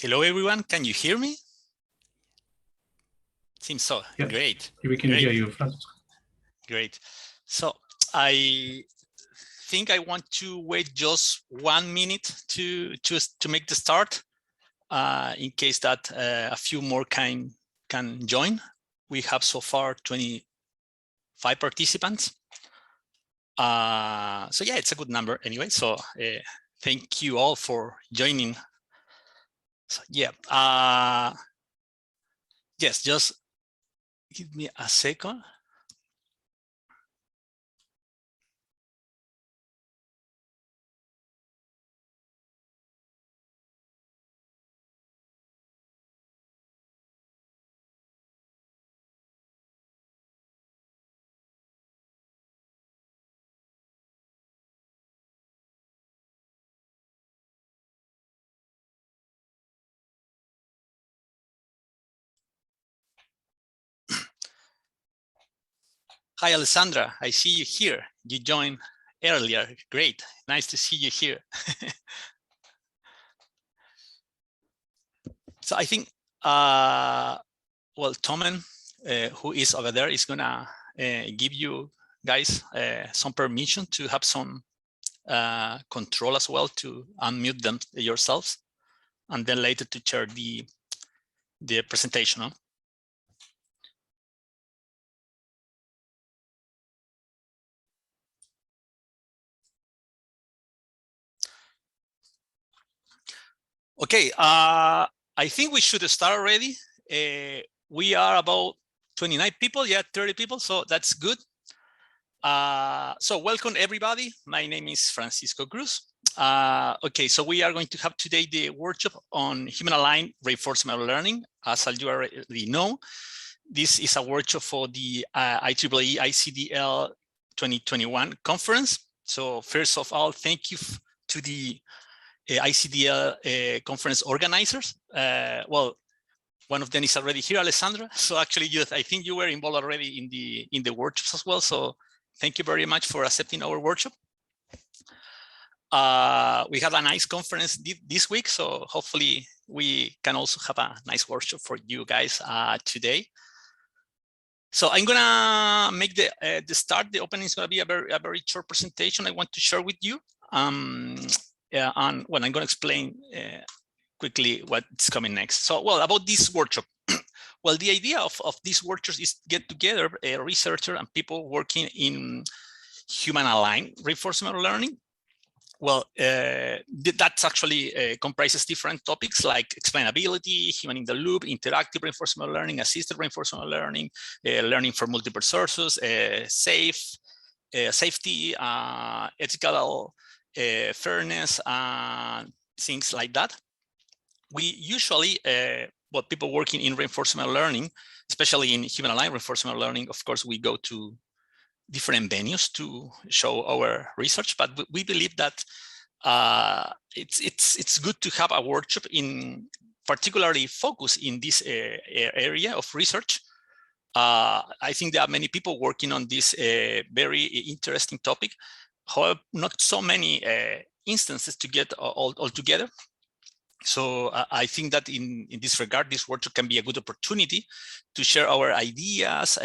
Hello, everyone. Can you hear me? Seems so. Yeah. Great. We can hear you, Francisco. Great. So I think I want to wait just 1 minute to make the start, in case that a few more can join. We have so far 25 participants. So yeah, it's a good number anyway. So thank you all for joining. So yeah, yes, just give me a second. Hi, Alessandra. I see you here. You joined earlier. Great. Nice to see you here. So I think, well, Tomen, who is over there, is going to give you guys some permission to have some control as well to unmute them yourselves, and then later to share the presentation. Huh? Okay, I think we should start already. We are about 29 people, yeah, 30 people, so that's good. So welcome everybody. My name is Francisco Cruz. Okay, so we are going to have today the workshop on human-aligned reinforcement learning. As you already know, this is a workshop for the IEEE ICDL 2021 conference. So first of all, thank you to the ICDL conference organizers. Well, one of them is already here, Alessandra. So actually, I think you were involved already in the workshops as well. So thank you very much for accepting our workshop. We had a nice conference this week, so hopefully we can also have a nice workshop for you guys today. So I'm gonna make the start. The opening is gonna be a very short presentation I want to share with you. Yeah, and well, I'm going to explain quickly what's coming next. So, well, about this workshop. Well, the idea of these workshops is get together a researcher and people working in human-aligned reinforcement learning. Well, that's actually comprises different topics like explainability, human in the loop, interactive reinforcement learning, assisted reinforcement learning, learning from multiple sources, safety, ethical fairness, and things like that. We usually, well, people working in reinforcement learning, especially in human-aligned reinforcement learning, of course, we go to different venues to show our research, but we believe that it's good to have a workshop in particularly focus in this area of research. I think there are many people working on this very interesting topic. However, not so many instances to get all together. So I think that in this regard, this workshop can be a good opportunity to share our ideas,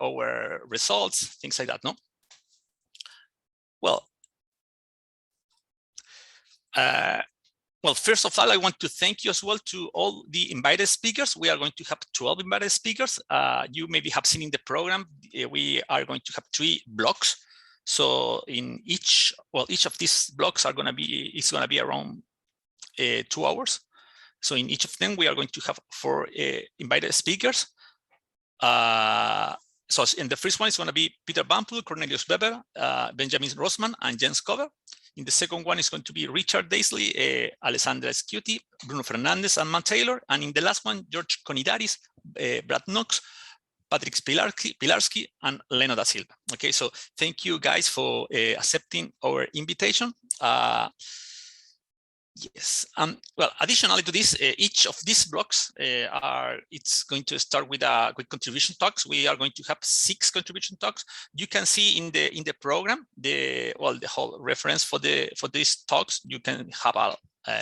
our results, things like that, no? Well, first of all, I want to thank you as well to all the invited speakers. We are going to have 12 invited speakers. You maybe have seen in the program, we are going to have 3 blocks. So in each of these blocks are going to be around 2 hours. So in each of them, we are going to have 4 invited speakers. So in the first one is going to be Peter Bampel, Cornelius Weber, Benjamin Rossman, and Jens Kover. In the second one is going to be Richard Daisley, Alessandra Scuti, Bruno Fernandez, and Matt Taylor. And in the last one, George Konidaris, Brad Knox, Patrick Pilarski, and Leno da Silva. Okay, so thank you guys for accepting our invitation. Yes. Well, additionally to this, each of these blocks it's going to start with contribution talks. We are going to have 6 contribution talks. You can see in the program the whole reference for these talks. You can have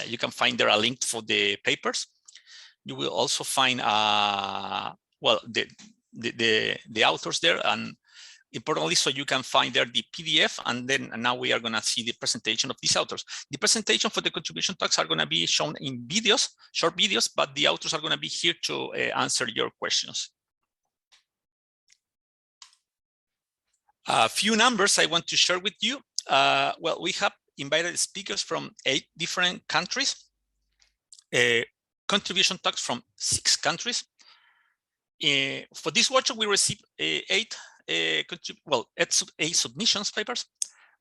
you can find there a link for the papers. You will also find well, the authors there, and importantly, so you can find there the PDF, and then now we are going to see the presentation of these authors. The presentation for the contribution talks are going to be shown in videos, short videos, but the authors are going to be here to answer your questions. A few numbers I want to share with you. Well, we have invited speakers from 8 different countries, contribution talks from 6 countries. For this workshop, we received 8 submissions papers,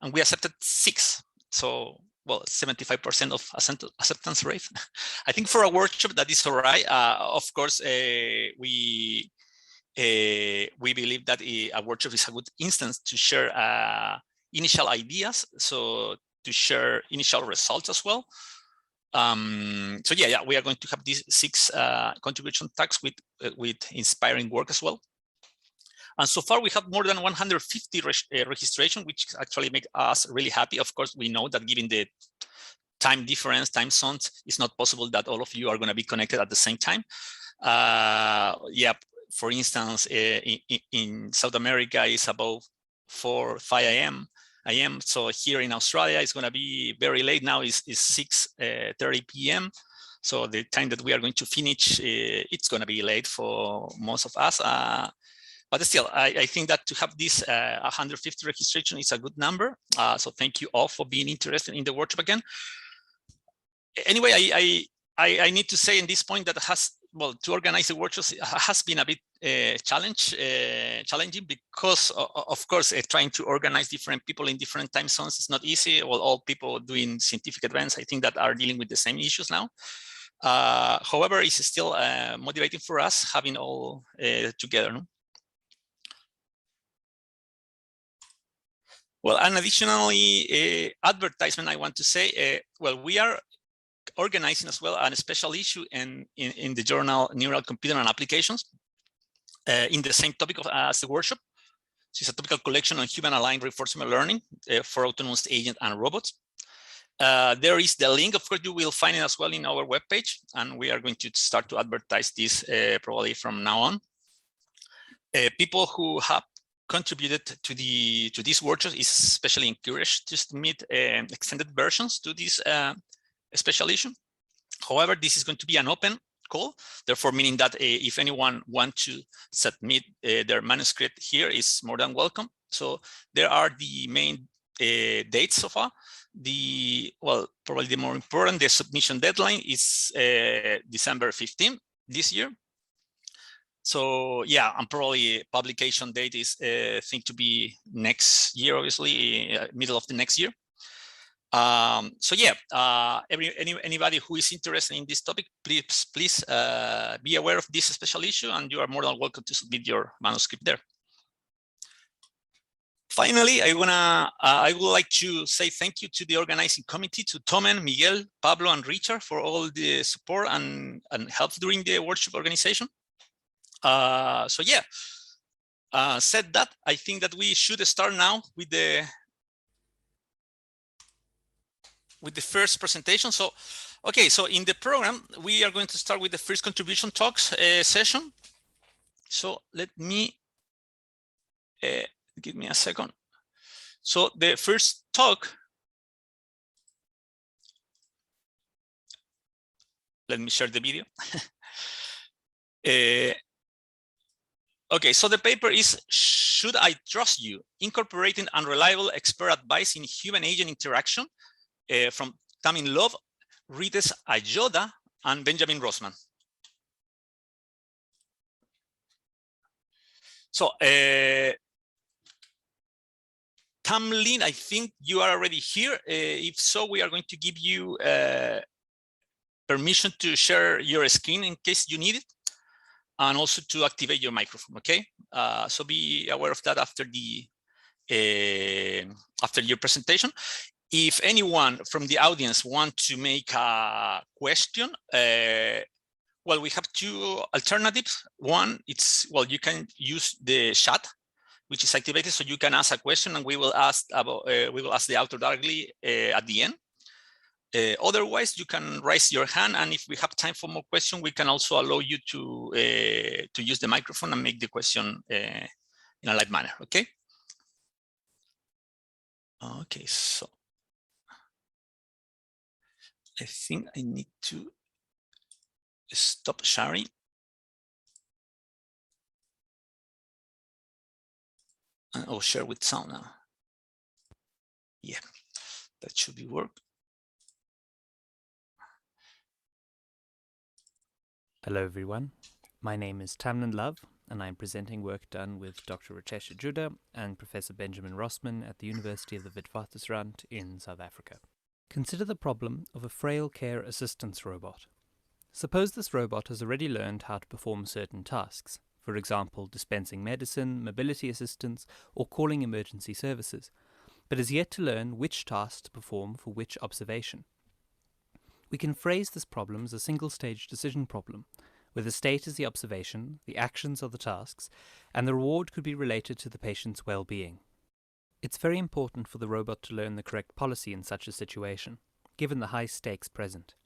and we accepted 6. So, well, 75% of acceptance rate. I think for a workshop that is all right. Of course, we believe that a workshop is a good instance to share initial ideas, so to share initial results as well. So yeah, we are going to have these 6 contribution tags with inspiring work as well. And so far we have more than 150 registration, which actually make us really happy. Of course, we know that given the time difference, time zones, it's not possible that all of you are going to be connected at the same time. Yeah, for instance, in South America, it's about 4 or 5 a.m. So here in Australia, it's going to be very late now. Is 6:30 p.m. So the time that we are going to finish, it's going to be late for most of us. But still, I think that to have this 150 registration is a good number. So thank you all for being interested in the workshop again. Anyway, I need to say in this point that to organize the workshops has been a bit challenging because, of course, trying to organize different people in different time zones is not easy. Well, all people doing scientific events, I think, that are dealing with the same issues now. However, it's still motivating for us having all together. No? Well, and additionally, advertisement, I want to say, well, we are organizing as well a special issue in the journal Neural Computing and Applications in the same topic as the workshop. So it's a topical collection on human-aligned reinforcement learning for autonomous agents and robots. There is the link. Of course, you will find it as well in our webpage, and we are going to start to advertise this probably from now on. People who have contributed to this workshop is especially encouraged to submit extended versions to this special issue. However, this is going to be an open call, therefore meaning that if anyone wants to submit their manuscript here, is more than welcome. So there are the main dates so far. Probably the more important, the submission deadline is December 15 this year. So yeah, and probably publication date is think to be next year, obviously middle of the next year. So yeah, anybody who is interested in this topic, please be aware of this special issue, and you are more than welcome to submit your manuscript there. Finally, I would like to say thank you to the organizing committee, to Tomen, Miguel, Pablo, and Richard for all the support and help during the workshop organization. So yeah, said that, I think that we should start now with the first presentation. So, okay, so in the program, we are going to start with the first contribution talks session. So let me, give me a second. So the first talk, let me share the video. Okay, so the paper is, Should I Trust You? Incorporating Unreliable Expert Advice in Human-Agent Interaction, from Tamin Love, Rites Ayoda, and Benjamin Rosman. So, Tamlin, I think you are already here. If so, we are going to give you permission to share your screen in case you need it, and also to activate your microphone. Okay, so be aware of that after your presentation. If anyone from the audience wants to make a question, well, we have 2 alternatives. One, it's, well, you can use the chat, which is activated, so you can ask a question, and we will ask the author directly at the end. Otherwise, you can raise your hand, and if we have time for more questions, we can also allow you to use the microphone and make the question in a live manner, okay? Okay, so I think I need to stop sharing. Or share with sound now. Yeah, that should be work. Hello everyone, my name is Tamlin Love and I'm presenting work done with Dr. Ritesh Ajuda and Professor Benjamin Rossman at the University of the Witwatersrand in South Africa. Consider the problem of a frail care assistance robot. Suppose this robot has already learned how to perform certain tasks, for example dispensing medicine, mobility assistance, or calling emergency services, but has yet to learn which tasks to perform for which observation. We can phrase this problem as a single-stage decision problem, where the state is the observation, the actions are the tasks, and the reward could be related to the patient's well-being. It's very important for the robot to learn the correct policy in such a situation, given the high stakes present.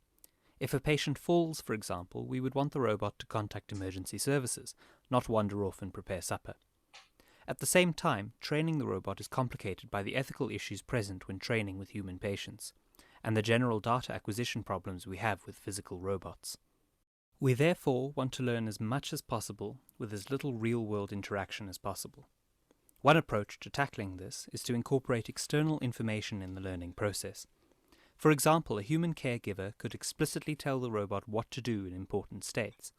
If a patient falls, for example, we would want the robot to contact emergency services, not wander off and prepare supper. At the same time, training the robot is complicated by the ethical issues present when training with human patients, and the general data acquisition problems we have with physical robots. We therefore want to learn as much as possible with as little real-world interaction as possible. One approach to tackling this is to incorporate external information in the learning process. For example, a human caregiver could explicitly tell the robot what to do in important states.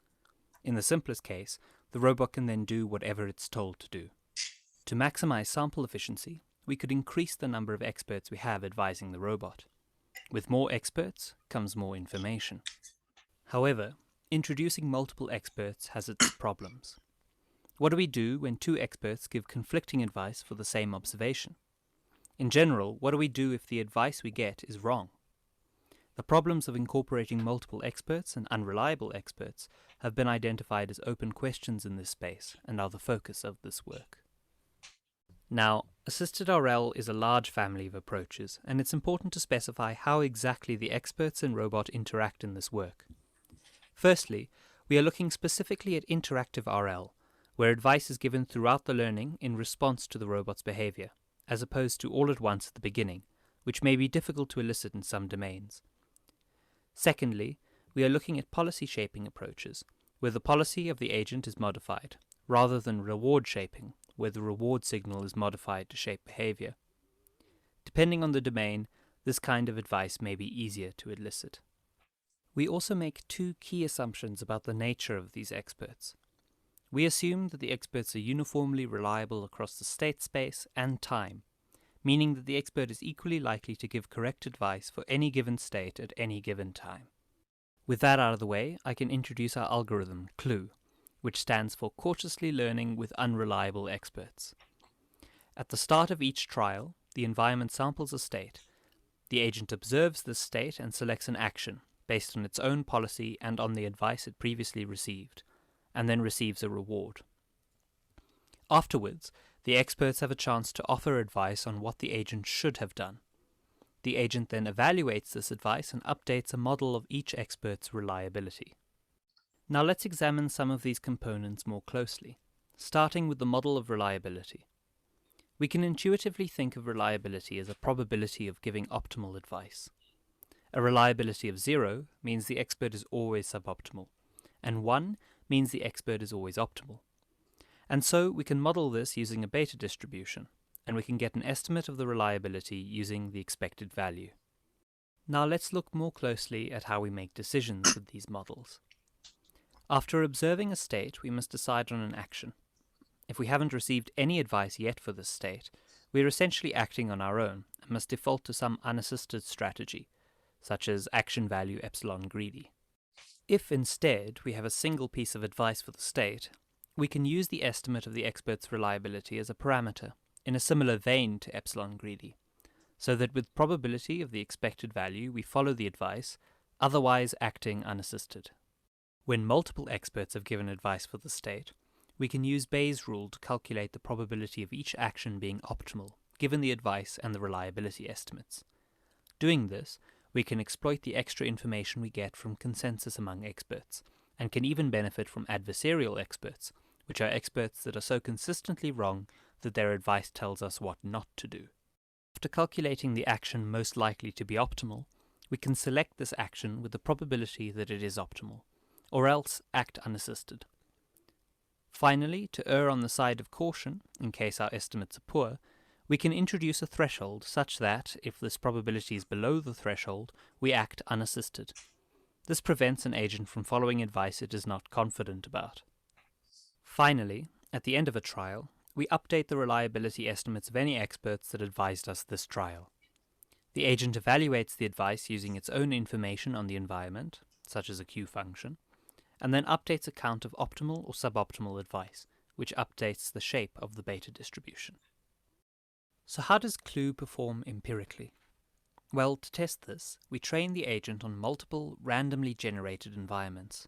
In the simplest case, the robot can then do whatever it's told to do. To maximize sample efficiency, we could increase the number of experts we have advising the robot. With more experts comes more information. However, introducing multiple experts has its problems. What do we do when two experts give conflicting advice for the same observation? In general, what do we do if the advice we get is wrong? The problems of incorporating multiple experts and unreliable experts have been identified as open questions in this space and are the focus of this work. Now, assisted RL is a large family of approaches, and it's important to specify how exactly the experts and robot interact in this work. Firstly, we are looking specifically at interactive RL, where advice is given throughout the learning in response to the robot's behavior, as opposed to all at once at the beginning, which may be difficult to elicit in some domains. Secondly, we are looking at policy shaping approaches, where the policy of the agent is modified, rather than reward shaping, where the reward signal is modified to shape behavior. Depending on the domain, this kind of advice may be easier to elicit. We also make two key assumptions about the nature of these experts. We assume that the experts are uniformly reliable across the state space and time, meaning that the expert is equally likely to give correct advice for any given state at any given time. With that out of the way, I can introduce our algorithm, CLUE, which stands for Cautiously Learning with Unreliable Experts. At the start of each trial, the environment samples a state. The agent observes this state and selects an action, based on its own policy and on the advice it previously received, and then receives a reward. Afterwards, the experts have a chance to offer advice on what the agent should have done. The agent then evaluates this advice and updates a model of each expert's reliability. Now let's examine some of these components more closely, starting with the model of reliability. We can intuitively think of reliability as a probability of giving optimal advice. A reliability of 0 means the expert is always suboptimal, and 1 means the expert is always optimal. And so we can model this using a beta distribution, and we can get an estimate of the reliability using the expected value. Now let's look more closely at how we make decisions with these models. After observing a state, we must decide on an action. If we haven't received any advice yet for this state, we are essentially acting on our own and must default to some unassisted strategy, such as action value epsilon greedy. If instead we have a single piece of advice for the state, we can use the estimate of the expert's reliability as a parameter, in a similar vein to epsilon greedy, so that with probability of the expected value we follow the advice, otherwise acting unassisted. When multiple experts have given advice for the state, we can use Bayes' rule to calculate the probability of each action being optimal, given the advice and the reliability estimates. Doing this, we can exploit the extra information we get from consensus among experts, and can even benefit from adversarial experts, which are experts that are so consistently wrong that their advice tells us what not to do. After calculating the action most likely to be optimal, we can select this action with the probability that it is optimal, or else act unassisted. Finally, to err on the side of caution, in case our estimates are poor, we can introduce a threshold such that, if this probability is below the threshold, we act unassisted. This prevents an agent from following advice it is not confident about. Finally, at the end of a trial, we update the reliability estimates of any experts that advised us this trial. The agent evaluates the advice using its own information on the environment, such as a Q function, and then updates a count of optimal or suboptimal advice, which updates the shape of the beta distribution. So how does CLUE perform empirically? Well, to test this, we train the agent on multiple randomly generated environments.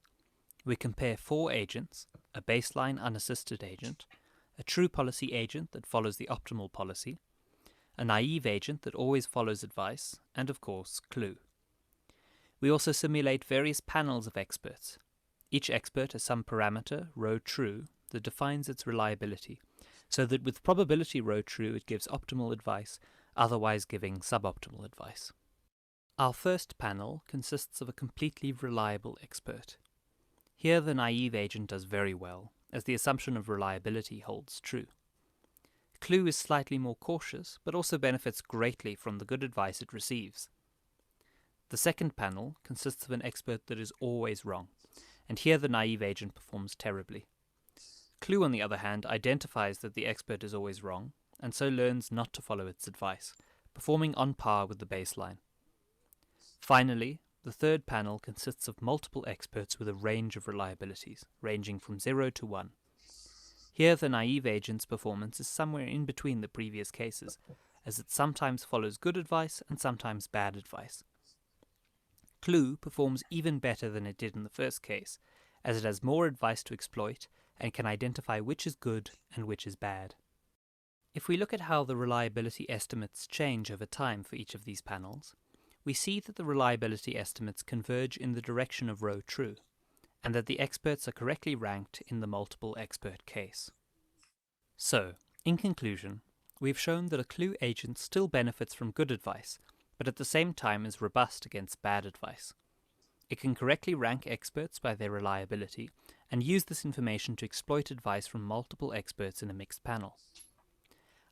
We compare 4 agents, a baseline unassisted agent, a true policy agent that follows the optimal policy, a naive agent that always follows advice, and of course, CLUE. We also simulate various panels of experts. Each expert has some parameter, rho true, that defines its reliability, so that with probability rho true it gives optimal advice, otherwise giving suboptimal advice. Our first panel consists of a completely reliable expert. Here the naive agent does very well, as the assumption of reliability holds true. CLUE is slightly more cautious, but also benefits greatly from the good advice it receives. The second panel consists of an expert that is always wrong, and here the naive agent performs terribly. CLUE, on the other hand, identifies that the expert is always wrong, and so learns not to follow its advice, performing on par with the baseline. Finally, the third panel consists of multiple experts with a range of reliabilities, ranging from 0 to 1. Here the naive agent's performance is somewhere in between the previous cases, as it sometimes follows good advice and sometimes bad advice. CLUE performs even better than it did in the first case, as it has more advice to exploit and can identify which is good and which is bad. If we look at how the reliability estimates change over time for each of these panels, we see that the reliability estimates converge in the direction of rho true, and that the experts are correctly ranked in the multiple expert case. So, in conclusion, we've shown that a CLUE agent still benefits from good advice, but at the same time is robust against bad advice. It can correctly rank experts by their reliability and use this information to exploit advice from multiple experts in a mixed panel.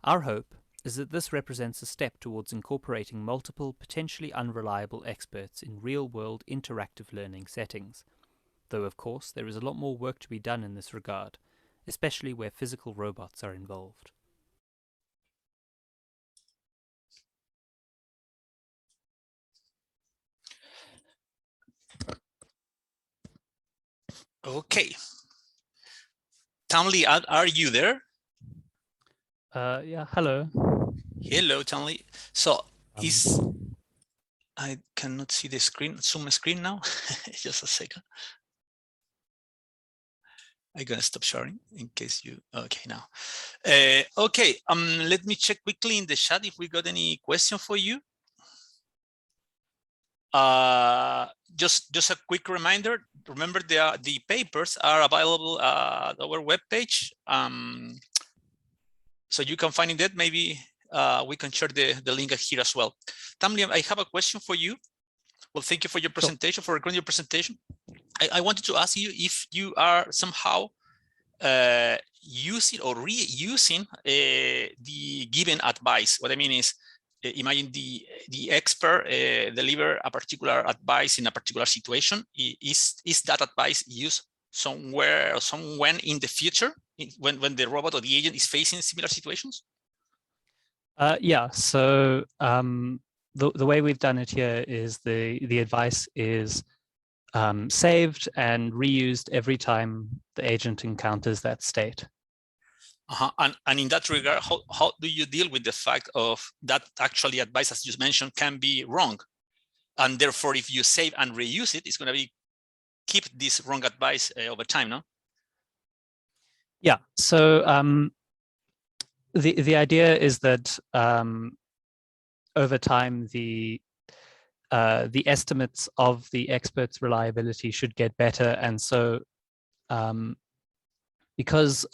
Our hope is that this represents a step towards incorporating multiple potentially unreliable experts in real-world interactive learning settings, though of course there is a lot more work to be done in this regard, especially where physical robots are involved. Okay. Townley, are you there? Yeah, hello. Hello, Townley. So I cannot see the screen, Zoom screen now. Just a second. I'm gonna stop sharing in case you, okay, now. Okay, let me check quickly in the chat if we got any question for you. Just a quick reminder, remember the papers are available at our webpage. So you can find it. Maybe we can share the link here as well. Tamli, I have a question for you. Well, thank you for your presentation, for recording your presentation. I wanted to ask you if you are somehow using or reusing the given advice. What I mean is, imagine the expert deliver a particular advice in a particular situation. Is that advice used somewhere or somewhen in the future when the robot or the agent is facing similar situations? Yeah, so the way we've done it here is the advice is saved and reused every time the agent encounters that state. And in that regard, how do you deal with the fact of that actually advice, as you mentioned, can be wrong? And therefore, if you save and reuse it, it's going to be keep this wrong advice over time, no? Yeah, so the idea is that over time, the estimates of the expert's reliability should get better. And so because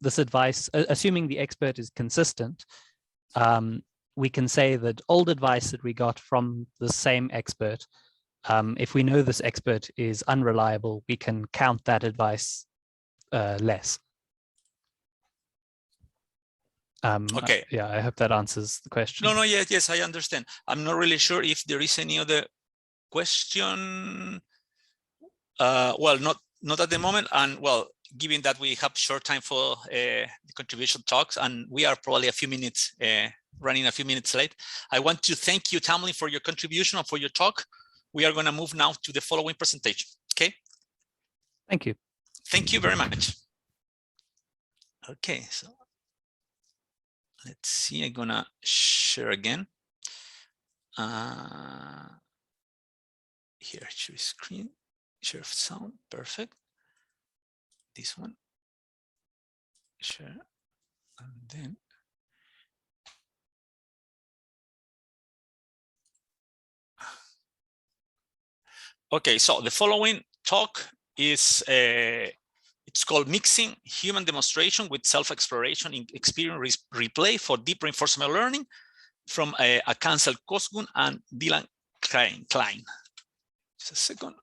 this advice, assuming the expert is consistent, we can say that old advice that we got from the same expert, if we know this expert is unreliable, we can count that advice less. Okay. Yeah, I hope that answers the question. No, yes, I understand. I'm not really sure if there is any other question. Well, not at the moment. And well, given that we have short time for the contribution talks, and we are probably a few minutes running a few minutes late, I want to thank you, Tamlin, for your contribution and for your talk. We are going to move now to the following presentation. Okay. Thank you. Thank you very much. Okay, so let's see. I'm gonna share again. Here, share screen, share sound, perfect. This one, share, and then. Okay, so the following talk is it's called Mixing Human Demonstration with Self-Exploration in Experience Replay for Deep Reinforcement Learning from Cancel Kosgun and Dylan Klein. Just a second.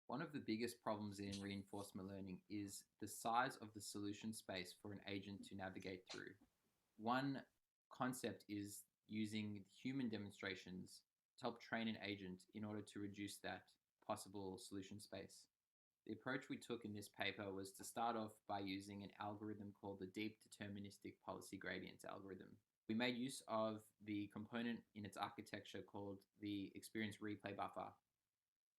One of the biggest problems in reinforcement learning is the size of the solution space for an agent to navigate through. One concept is using human demonstrations to help train an agent in order to reduce that possible solution space. The approach we took in this paper was to start off by using an algorithm called the Deep Deterministic Policy Gradients algorithm. We made use of the component in its architecture called the Experience Replay Buffer.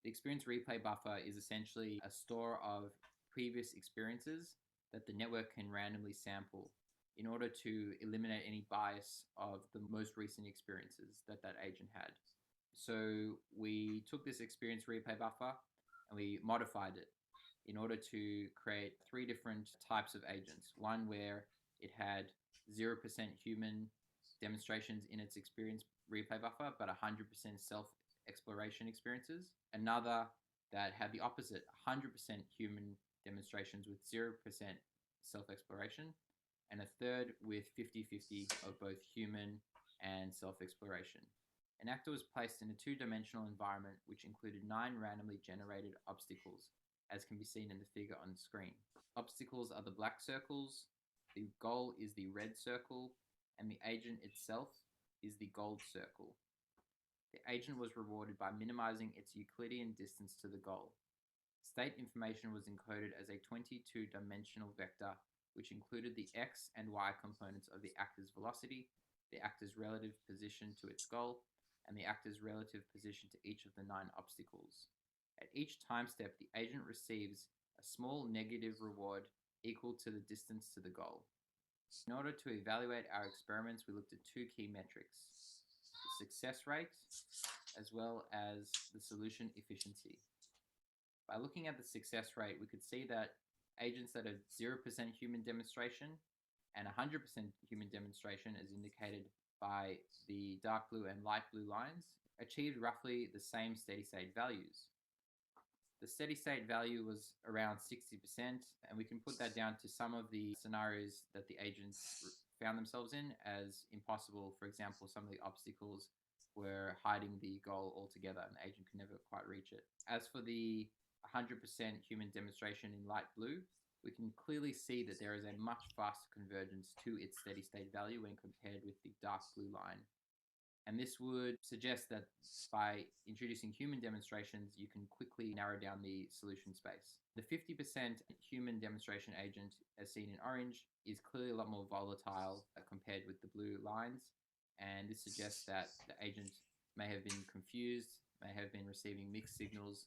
The Experience Replay Buffer is essentially a store of previous experiences that the network can randomly sample in order to eliminate any bias of the most recent experiences that that agent had. So we took this Experience Replay Buffer and we modified it in order to create 3 different types of agents. One where it had 0% human demonstrations in its Experience Replay Buffer, but 100% self-exploration experiences. Another that had the opposite, 100% human demonstrations with 0% self-exploration. And a third with 50-50 of both human and self-exploration. An actor was placed in a 2-dimensional environment which included 9 randomly generated obstacles, as can be seen in the figure on the screen. Obstacles are the black circles, the goal is the red circle, and the agent itself is the gold circle. The agent was rewarded by minimizing its Euclidean distance to the goal. State information was encoded as a 22-dimensional vector, which included the x and y components of the actor's velocity, the actor's relative position to its goal, and the actor's relative position to each of the 9 obstacles. At each time step, the agent receives a small negative reward equal to the distance to the goal. In order to evaluate our experiments, we looked at 2 key metrics: the success rate as well as the solution efficiency. By looking at the success rate, we could see that agents that have 0% human demonstration and 100% human demonstration, as indicated by the dark blue and light blue lines, achieved roughly the same steady-state values. The steady-state value was around 60%, and we can put that down to some of the scenarios that the agents found themselves in as impossible. For example, some of the obstacles were hiding the goal altogether, and the agent could never quite reach it. As for the 100% human demonstration in light blue, we can clearly see that there is a much faster convergence to its steady-state value when compared with the dark blue line. And this would suggest that by introducing human demonstrations, you can quickly narrow down the solution space. The 50% human demonstration agent, as seen in orange, is clearly a lot more volatile compared with the blue lines. And this suggests that the agent may have been confused, may have been receiving mixed signals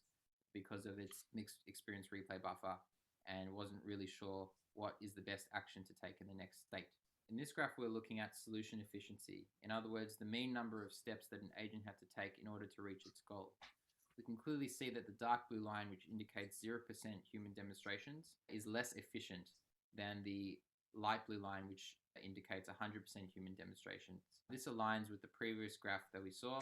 because of its mixed experience replay buffer, and wasn't really sure what is the best action to take in the next state. In this graph, we're looking at solution efficiency. In other words, the mean number of steps that an agent had to take in order to reach its goal. we can clearly see that the dark blue line, which indicates 0% human demonstrations, is less efficient than the light blue line, which indicates 100% human demonstrations. This aligns with the previous graph that we saw,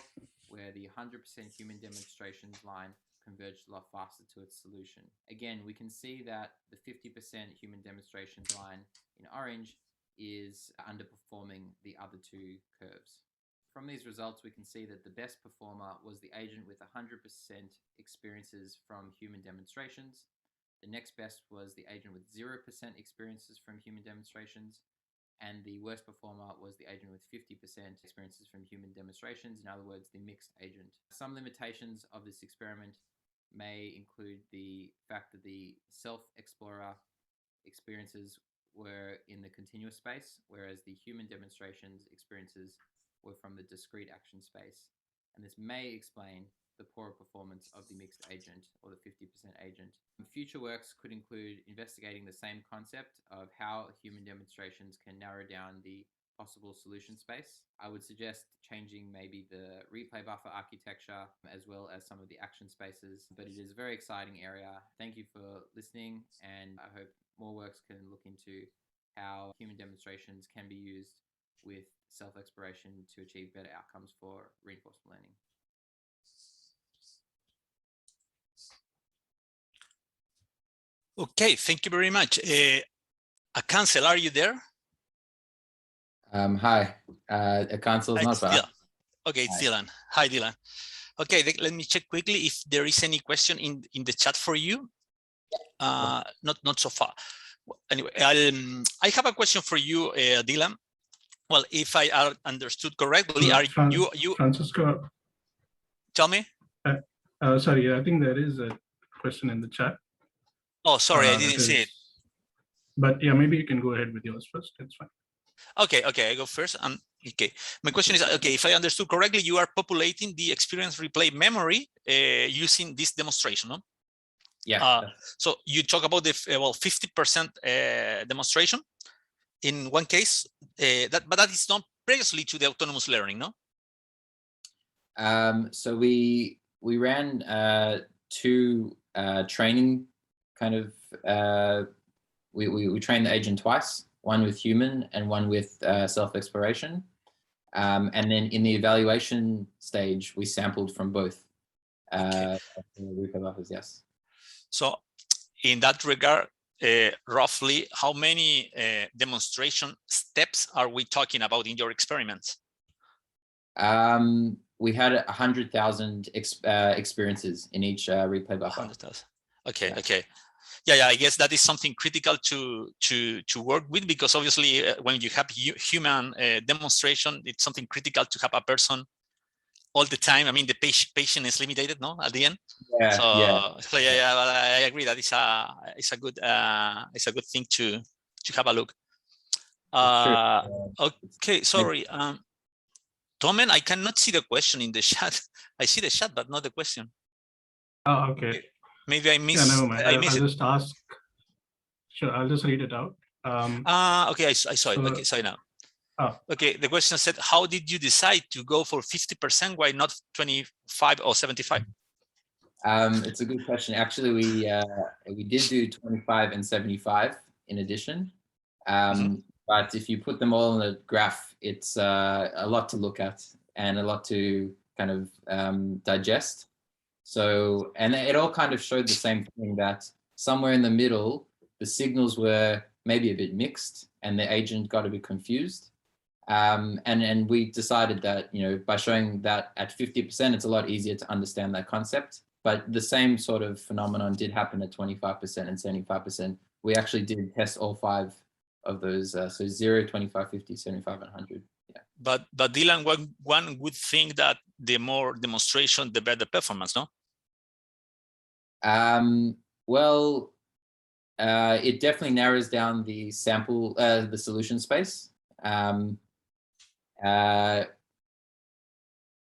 where the 100% human demonstrations line converged a lot faster to its solution. Again, we can see that the 50% human demonstrations line in orange is underperforming the other two curves. From these results, we can see that the best performer was the agent with 100% experiences from human demonstrations. The next best was the agent with 0% experiences from human demonstrations. And the worst performer was the agent with 50% experiences from human demonstrations, in other words, the mixed agent. Some limitations of this experiment may include the fact that the self-explorer experiences were in the continuous space, whereas the human demonstrations experiences were from the discrete action space. And this may explain the poorer performance of the mixed agent or the 50% agent. Future works could include investigating the same concept of how human demonstrations can narrow down the possible solution space. I would suggest changing maybe the replay buffer architecture as well as some of the action spaces, but it is a very exciting area. Thank you for listening, and I hope more works can look into how human demonstrations can be used with self-exploration to achieve better outcomes for reinforcement learning. Okay, thank you very much. Akansel, are you there? Hi, Akansel is not bad. Okay, it's Dylan. Hi, Dylan. Okay, let me check quickly if there is any question in the chat for you. Not so far. Anyway, I have a question for you, Dylan. Well, if I understood correctly, are you Francisco? Tell me. Sorry, I think there is a question in the chat. Oh, sorry, I didn't see it. But yeah, maybe you can go ahead with yours first. It's fine. Okay, I go first. Okay, my question is, okay, if I understood correctly, you are populating the experience replay memory using this demonstration, no? Yeah. So you talk about the 50% demonstration in one case, but that is not previously to the autonomous learning, no? So we ran two training kind of, we trained the agent twice, one with human and one with self-exploration. And then in the evaluation stage, we sampled from both. Okay. Buffers, yes. So in that regard, roughly how many demonstration steps are we talking about in your experiments? We had 100,000 experiences in each replay buffer. 100,000. Okay, yeah. Okay. Yeah, I guess that is something critical to work with, because obviously when you have human demonstration, it's something critical to have a person all the time. I mean, the patient is limited, no, at the end. Yeah. So yeah, well, I agree that it's a good thing to have a look. Okay, sorry. Tomen, I cannot see the question in the chat. I see the chat, but not the question. Oh, okay. Maybe I missed. Yeah, never mind. I'll just ask. Sure, I'll just read it out. Okay, I saw it. Okay, sorry now. Okay, the question said, how did you decide to go for 50%? Why not 25 or 75? It's a good question. Actually, we did do 25 and 75 in addition. But if you put them all in the graph, it's a lot to look at and a lot to kind of digest. So, and it all kind of showed the same thing, that somewhere in the middle, the signals were maybe a bit mixed and the agent got a bit confused. And we decided that, you know, by showing that at 50%, it's a lot easier to understand that concept. But the same sort of phenomenon did happen at 25% and 75%. We actually did test all 5 of those, so 0, 25, 50, 75, and 100. Yeah. But Dylan, one would think that the more demonstration, the better performance, no? Well, it definitely narrows down the sample, the solution space.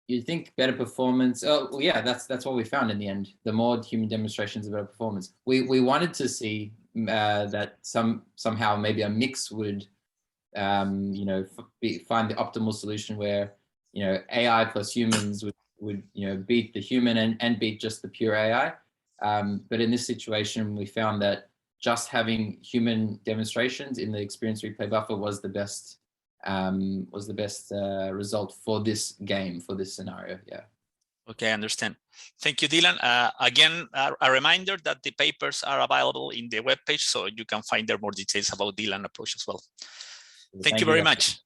You think better performance? Oh, well, yeah, that's what we found in the end. The more human demonstrations, the better performance. We wanted to see that somehow maybe a mix would, you know, find the optimal solution where, you know, AI plus humans beat the human and beat just the pure AI. But in this situation, we found that just having human demonstrations in the experience replay buffer was the best result for this game, for this scenario. Yeah. Okay, I understand. Thank you, Dylan. Again, a reminder that the papers are available in the webpage, so you can find there more details about Dylan's approach as well. Thank you very much.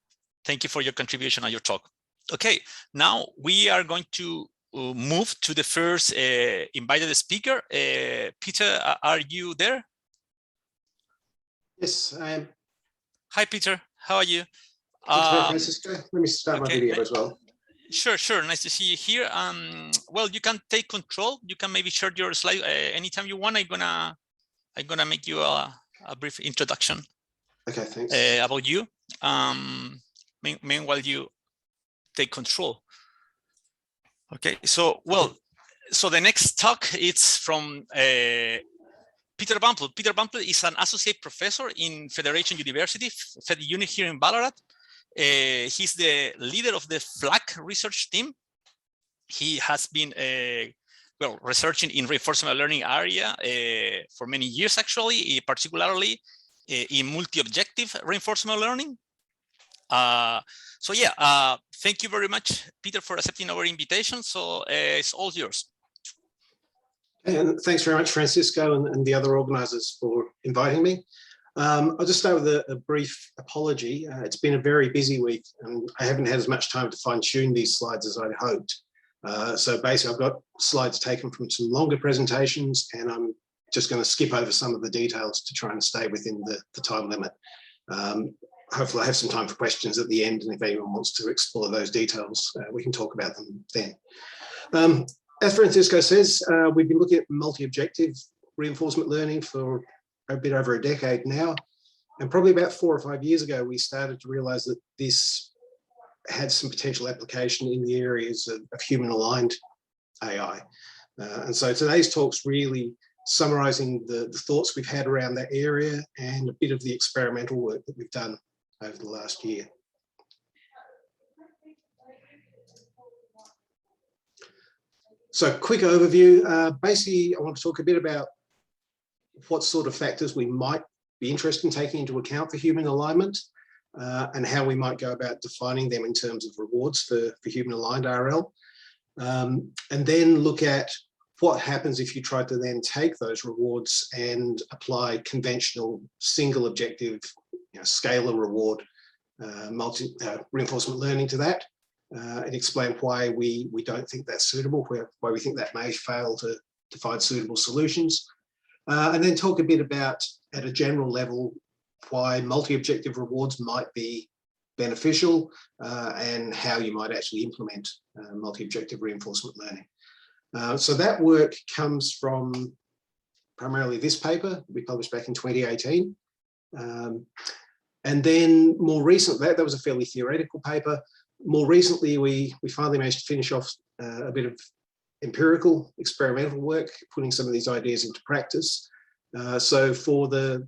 Thank you for your contribution and your talk. Okay, now we are going to move to the first invited speaker. Peter, are you there? Yes, I am. Hi, Peter. How are you? Francisco. Let me start my video as well. Sure. Nice to see you here. Well, you can take control. You can maybe share your slide anytime you want. I'm gonna make you a brief introduction. Okay, thanks. About you. Meanwhile, you take control. Okay. So the next talk is from Peter Bumple. Peter Bumple is an associate professor in Federation University, Fed Unit here in Ballarat. He's the leader of the FLAC research team. He has been researching in reinforcement learning area for many years, actually, particularly in multi-objective reinforcement learning. Thank you very much, Peter, for accepting our invitation. So it's all yours. And thanks very much, Francisco, and the other organisers for inviting me. I'll just start with a brief apology. It's been a very busy week and I haven't had as much time to fine tune these slides as I'd hoped. So basically I've got slides taken from some longer presentations and I'm just going to skip over some of the details to try and stay within the time limit. Hopefully I have some time for questions at the end, and if anyone wants to explore those details, we can talk about them then. As Francisco says, we've been looking at multi-objective reinforcement learning for a bit over a decade now, and probably about 4 or 5 years ago we started to realize that this had some potential application in the areas of human aligned AI. And so today's talk's really summarizing the thoughts we've had around that area and a bit of the experimental work that we've done over the last year. So quick overview, basically I want to talk a bit about what sort of factors we might be interested in taking into account for human alignment and how we might go about defining them in terms of rewards for human aligned RL. And then look at what happens if you try to then take those rewards and apply conventional single objective, scalar reward reinforcement learning to that, and explain why we don't think that's suitable, why we think that may fail to find suitable solutions. And then talk a bit about, at a general level, why multi-objective rewards might be beneficial and how you might actually implement multi-objective reinforcement learning. So that work comes from primarily this paper we published back in 2018. And then more recently, that was a fairly theoretical paper. More recently, we finally managed to finish off a bit of empirical experimental work, putting some of these ideas into practice. So for the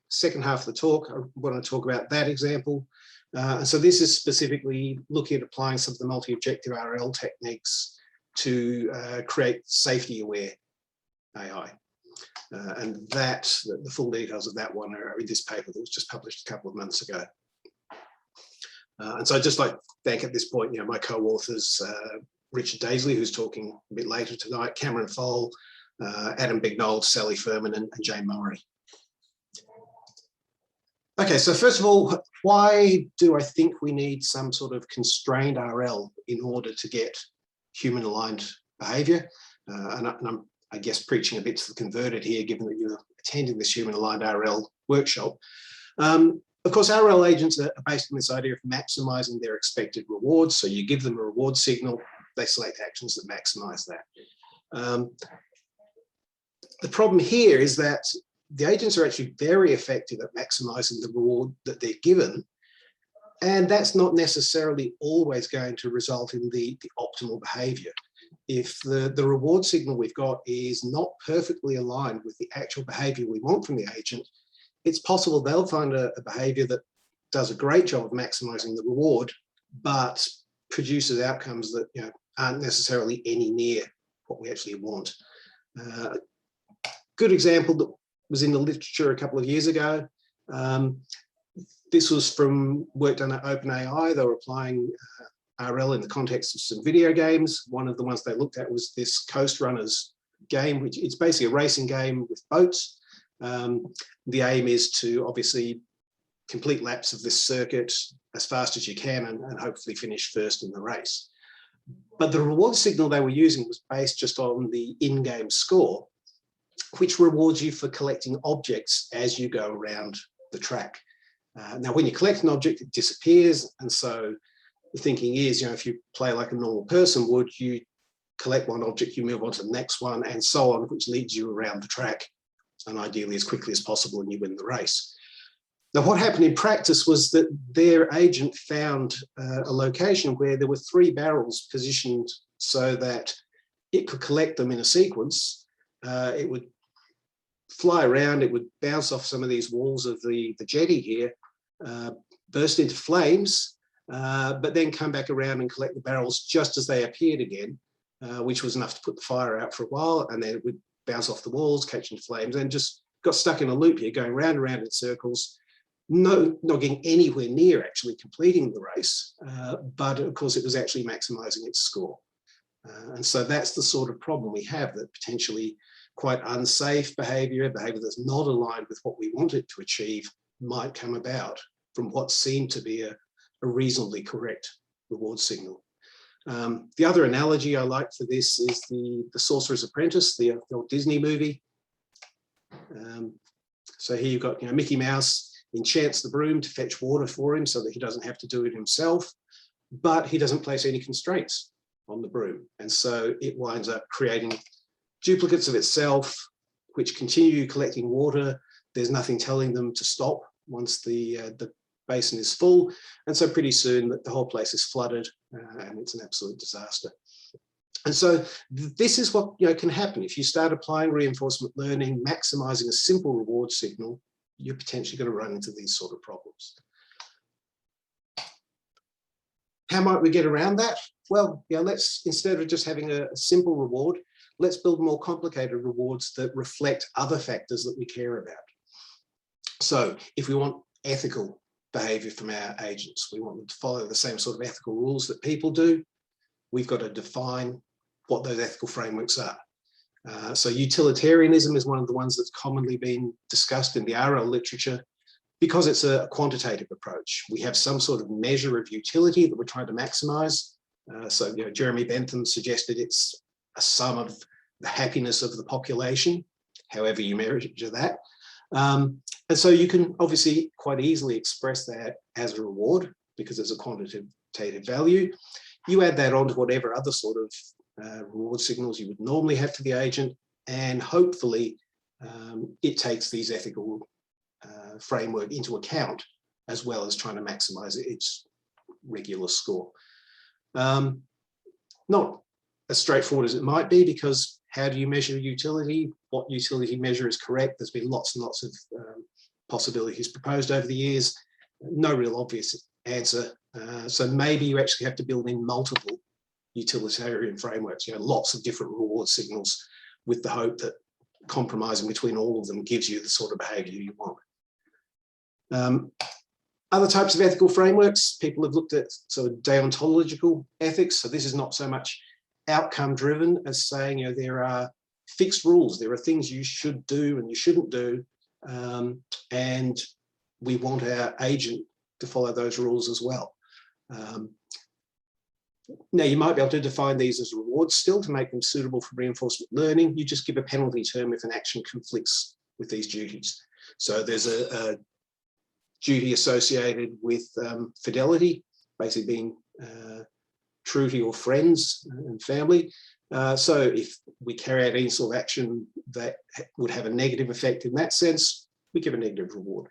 second half of the talk, I want to talk about that example. And so this is specifically looking at applying some of the multi-objective RL techniques to create safety-aware AI. And the full details of that one are in this paper that was just published a couple of months ago. And so I'd just like to thank at this point, my co-authors, Richard Daisley, who's talking a bit later tonight, Cameron Fole, Adam Bignold, Sally Furman, and Jane Murray. Okay, so first of all, why do I think we need some sort of constrained RL in order to get human-aligned behaviour? And I'm, I guess, preaching a bit to the converted here, given that you're attending this human-aligned RL workshop. Of course, RL agents are based on this idea of maximising their expected rewards. So you give them a reward signal, they select actions that maximise that. The problem here is that the agents are actually very effective at maximising the reward that they're given, and that's not necessarily always going to result in the optimal behaviour. If the reward signal we've got is not perfectly aligned with the actual behaviour we want from the agent, it's possible they'll find a behaviour that does a great job of maximising the reward, but produces outcomes that aren't necessarily any near what we actually want. Good example that was in the literature a couple of years ago. This was from work done at OpenAI. They were applying RL in the context of some video games. One of the ones they looked at was this Coast Runners game, which it's basically a racing game with boats. The aim is to obviously complete laps of this circuit as fast as you can and hopefully finish first in the race. But the reward signal they were using was based just on the in-game score, which rewards you for collecting objects as you go around the track. Now, when you collect an object, it disappears. And so the thinking is, if you play like a normal person would, you collect one object, you move on to the next one, and so on, which leads you around the track, and ideally as quickly as possible, and you win the race. Now, what happened in practice was that their agent found a location where there were 3 barrels positioned so that it could collect them in a sequence. It would fly around, it would bounce off some of these walls of the jetty here, burst into flames, but then come back around and collect the barrels just as they appeared again, which was enough to put the fire out for a while, and then it would bounce off the walls, catch in flames, and just got stuck in a loop here, going round and round in circles, not getting anywhere near actually completing the race, but of course it was actually maximizing its score. And so that's the sort of problem we have, that potentially quite unsafe behavior that's not aligned with what we want it to achieve, might come about from what seemed to be a reasonably correct reward signal. The other analogy I like for this is the Sorcerer's Apprentice, the old Disney movie. So here you've got, Mickey Mouse enchants the broom to fetch water for him so that he doesn't have to do it himself, but he doesn't place any constraints on the broom. And so it winds up creating duplicates of itself, which continue collecting water. There's nothing telling them to stop once the basin is full. And so pretty soon the whole place is flooded and it's an absolute disaster. And so this is what can happen if you start applying reinforcement learning, maximizing a simple reward signal. You're potentially going to run into these sort of problems. How might we get around that? Well, let's, instead of just having a simple reward, let's build more complicated rewards that reflect other factors that we care about. So if we want ethical behavior from our agents, we want them to follow the same sort of ethical rules that people do, we've got to define what those ethical frameworks are. So utilitarianism is one of the ones that's commonly been discussed in the RL literature because it's a quantitative approach. We have some sort of measure of utility that we're trying to maximize. So Jeremy Bentham suggested it's a sum of the happiness of the population, however you measure that. And so you can obviously quite easily express that as a reward because there's a quantitative value. You add that on to whatever other sort of reward signals you would normally have to the agent, and hopefully it takes these ethical framework into account, as well as trying to maximize its regular score. Not as straightforward as it might be, because how do you measure utility? What utility measure is correct? There's been lots and lots of possibilities proposed over the years. No real obvious answer. So maybe you actually have to build in multiple utilitarian frameworks, lots of different reward signals, with the hope that compromising between all of them gives you the sort of behavior you want. Other types of ethical frameworks, people have looked at sort of deontological ethics. So this is not so much outcome driven as saying, there are fixed rules. There are things you should do and you shouldn't do. And we want our agent to follow those rules as well. Now, you might be able to define these as rewards still to make them suitable for reinforcement learning. You just give a penalty term if an action conflicts with these duties. So there's a duty associated with fidelity, basically being true to your friends and family. So if we carry out any sort of action that would have a negative effect in that sense, we give a negative reward.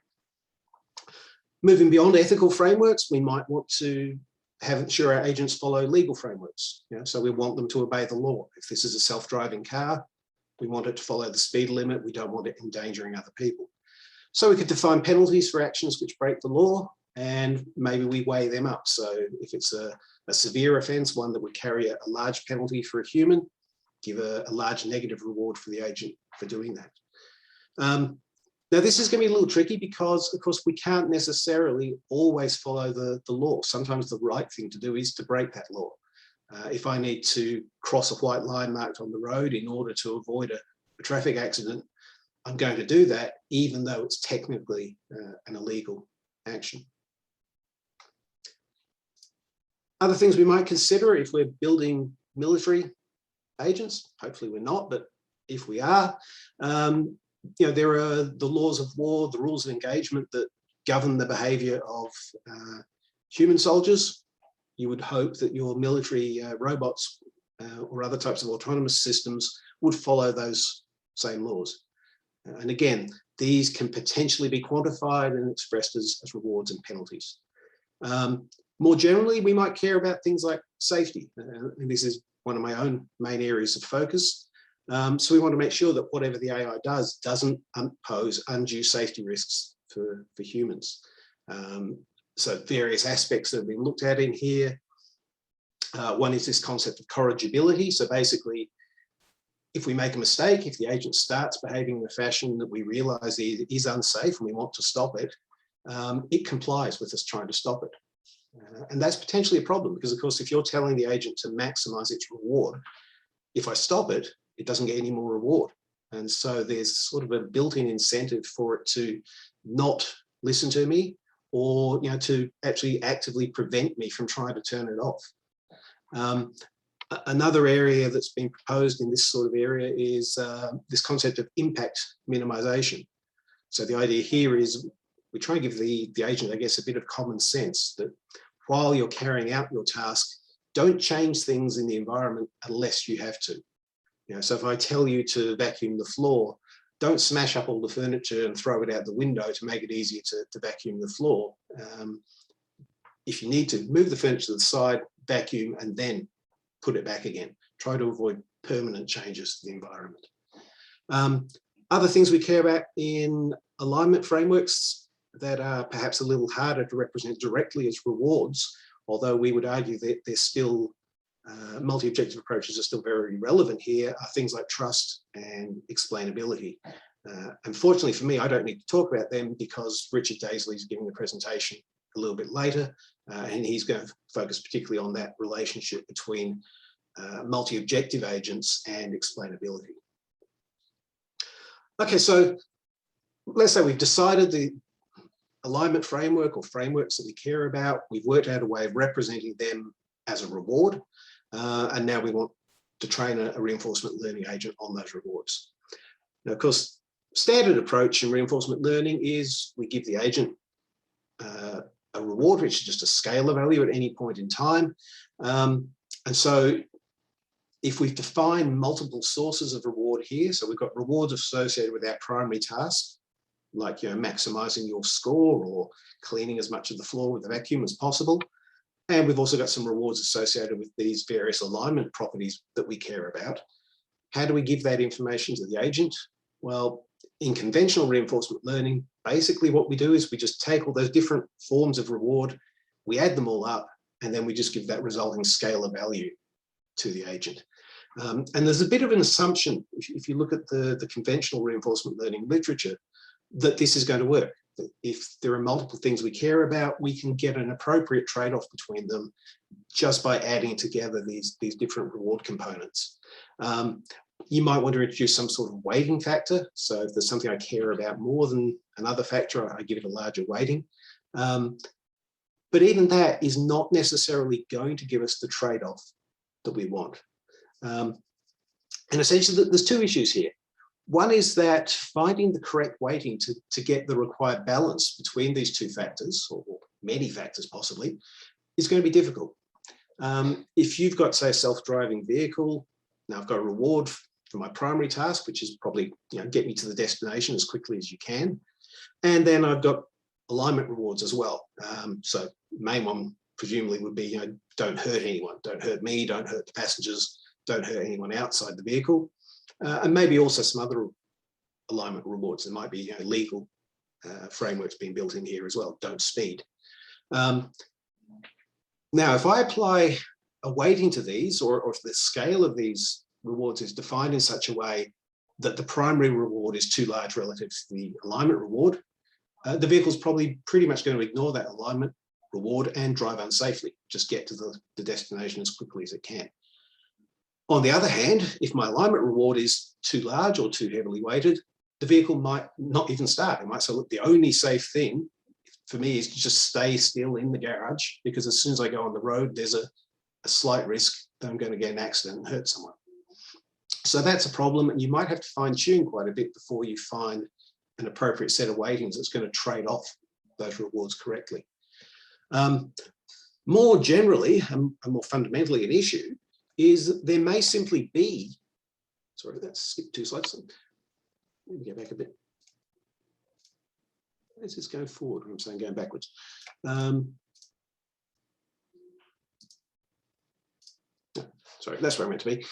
Moving beyond ethical frameworks, we might want to ensure our agents follow legal frameworks. So we want them to obey the law. If this is a self-driving car, we want it to follow the speed limit. We don't want it endangering other people. So we could define penalties for actions which break the law, and maybe we weigh them up. So if it's a severe offence, one that would carry a large penalty for a human, give a large negative reward for the agent for doing that. Now, this is going to be a little tricky because, of course, we can't necessarily always follow the law. Sometimes the right thing to do is to break that law. If I need to cross a white line marked on the road in order to avoid a traffic accident, I'm going to do that, even though it's technically an illegal action. Other things we might consider if we're building military agents, hopefully we're not, but if we are, you know, there are the laws of war, the rules of engagement that govern the behaviour of human soldiers. You would hope that your military robots or other types of autonomous systems would follow those same laws. And again, these can potentially be quantified and expressed as rewards and penalties. More generally, we might care about things like safety. And this is one of my own main areas of focus. So we want to make sure that whatever the AI does doesn't pose undue safety risks for humans. So various aspects that have been looked at in here. One is this concept of corrigibility. So basically, if we make a mistake, if the agent starts behaving in a fashion that we realize is unsafe and we want to stop it, it complies with us trying to stop it. And that's potentially a problem because, of course, if you're telling the agent to maximize its reward, if I stop it, it doesn't get any more reward. And so there's sort of a built-in incentive for it to not listen to me, or to actually actively prevent me from trying to turn it off. Another area that's been proposed in this sort of area is this concept of impact minimization. So the idea here is we try and give the agent, I guess, a bit of common sense that while you're carrying out your task, don't change things in the environment unless you have to. So if I tell you to vacuum the floor, don't smash up all the furniture and throw it out the window to make it easier to vacuum the floor. If you need to, move the furniture to the side, vacuum, and then put it back again. Try to avoid permanent changes to the environment. Other things we care about in alignment frameworks that are perhaps a little harder to represent directly as rewards, although we would argue that they're still multi-objective approaches are still very relevant here, are things like trust and explainability. Unfortunately for me, I don't need to talk about them because Richard Daisley is giving a presentation a little bit later, and he's going to focus particularly on that relationship between multi-objective agents and explainability. Okay, so let's say we've decided the alignment framework or frameworks that we care about. We've worked out a way of representing them as a reward. And now we want to train a reinforcement learning agent on those rewards. Now, of course, standard approach in reinforcement learning is we give the agent a reward, which is just a scalar value at any point in time. And so if we've defined multiple sources of reward here, so we've got rewards associated with our primary task, like maximizing your score or cleaning as much of the floor with a vacuum as possible. And we've also got some rewards associated with these various alignment properties that we care about. How do we give that information to the agent? Well, in conventional reinforcement learning, basically what we do is we just take all those different forms of reward, we add them all up, and then we just give that resulting scalar value to the agent. And there's a bit of an assumption, if you look at the conventional reinforcement learning literature, that this is going to work. If there are multiple things we care about, we can get an appropriate trade-off between them just by adding together these different reward components. You might want to introduce some sort of weighting factor. So if there's something I care about more than another factor, I give it a larger weighting. But even that is not necessarily going to give us the trade-off that we want. And essentially, there's two issues here. One is that finding the correct weighting to get the required balance between these two factors, or many factors possibly, is going to be difficult. If you've got, say, a self-driving vehicle, now I've got a reward for my primary task, which is probably get me to the destination as quickly as you can. And then I've got alignment rewards as well. So main one presumably would be, don't hurt anyone, don't hurt me, don't hurt the passengers, don't hurt anyone outside the vehicle. And maybe also some other alignment rewards. There might be legal frameworks being built in here as well. Don't speed. Now, if I apply a weighting to these, or if the scale of these rewards is defined in such a way that the primary reward is too large relative to the alignment reward, the vehicle's probably pretty much going to ignore that alignment reward and drive unsafely, just get to the destination as quickly as it can. On the other hand, if my alignment reward is too large or too heavily weighted, the vehicle might not even start. It might say, look, the only safe thing for me is to just stay still in the garage, because as soon as I go on the road, there's a slight risk that I'm going to get an accident and hurt someone. So that's a problem, and you might have to fine tune quite a bit before you find an appropriate set of weightings that's going to trade off those rewards correctly. More generally, and more fundamentally an issue, is that there may simply be, sorry, let's skip 2 slides. Let me go back a bit. Let's just go forward. I'm saying going backwards. Sorry, that's where I meant to be.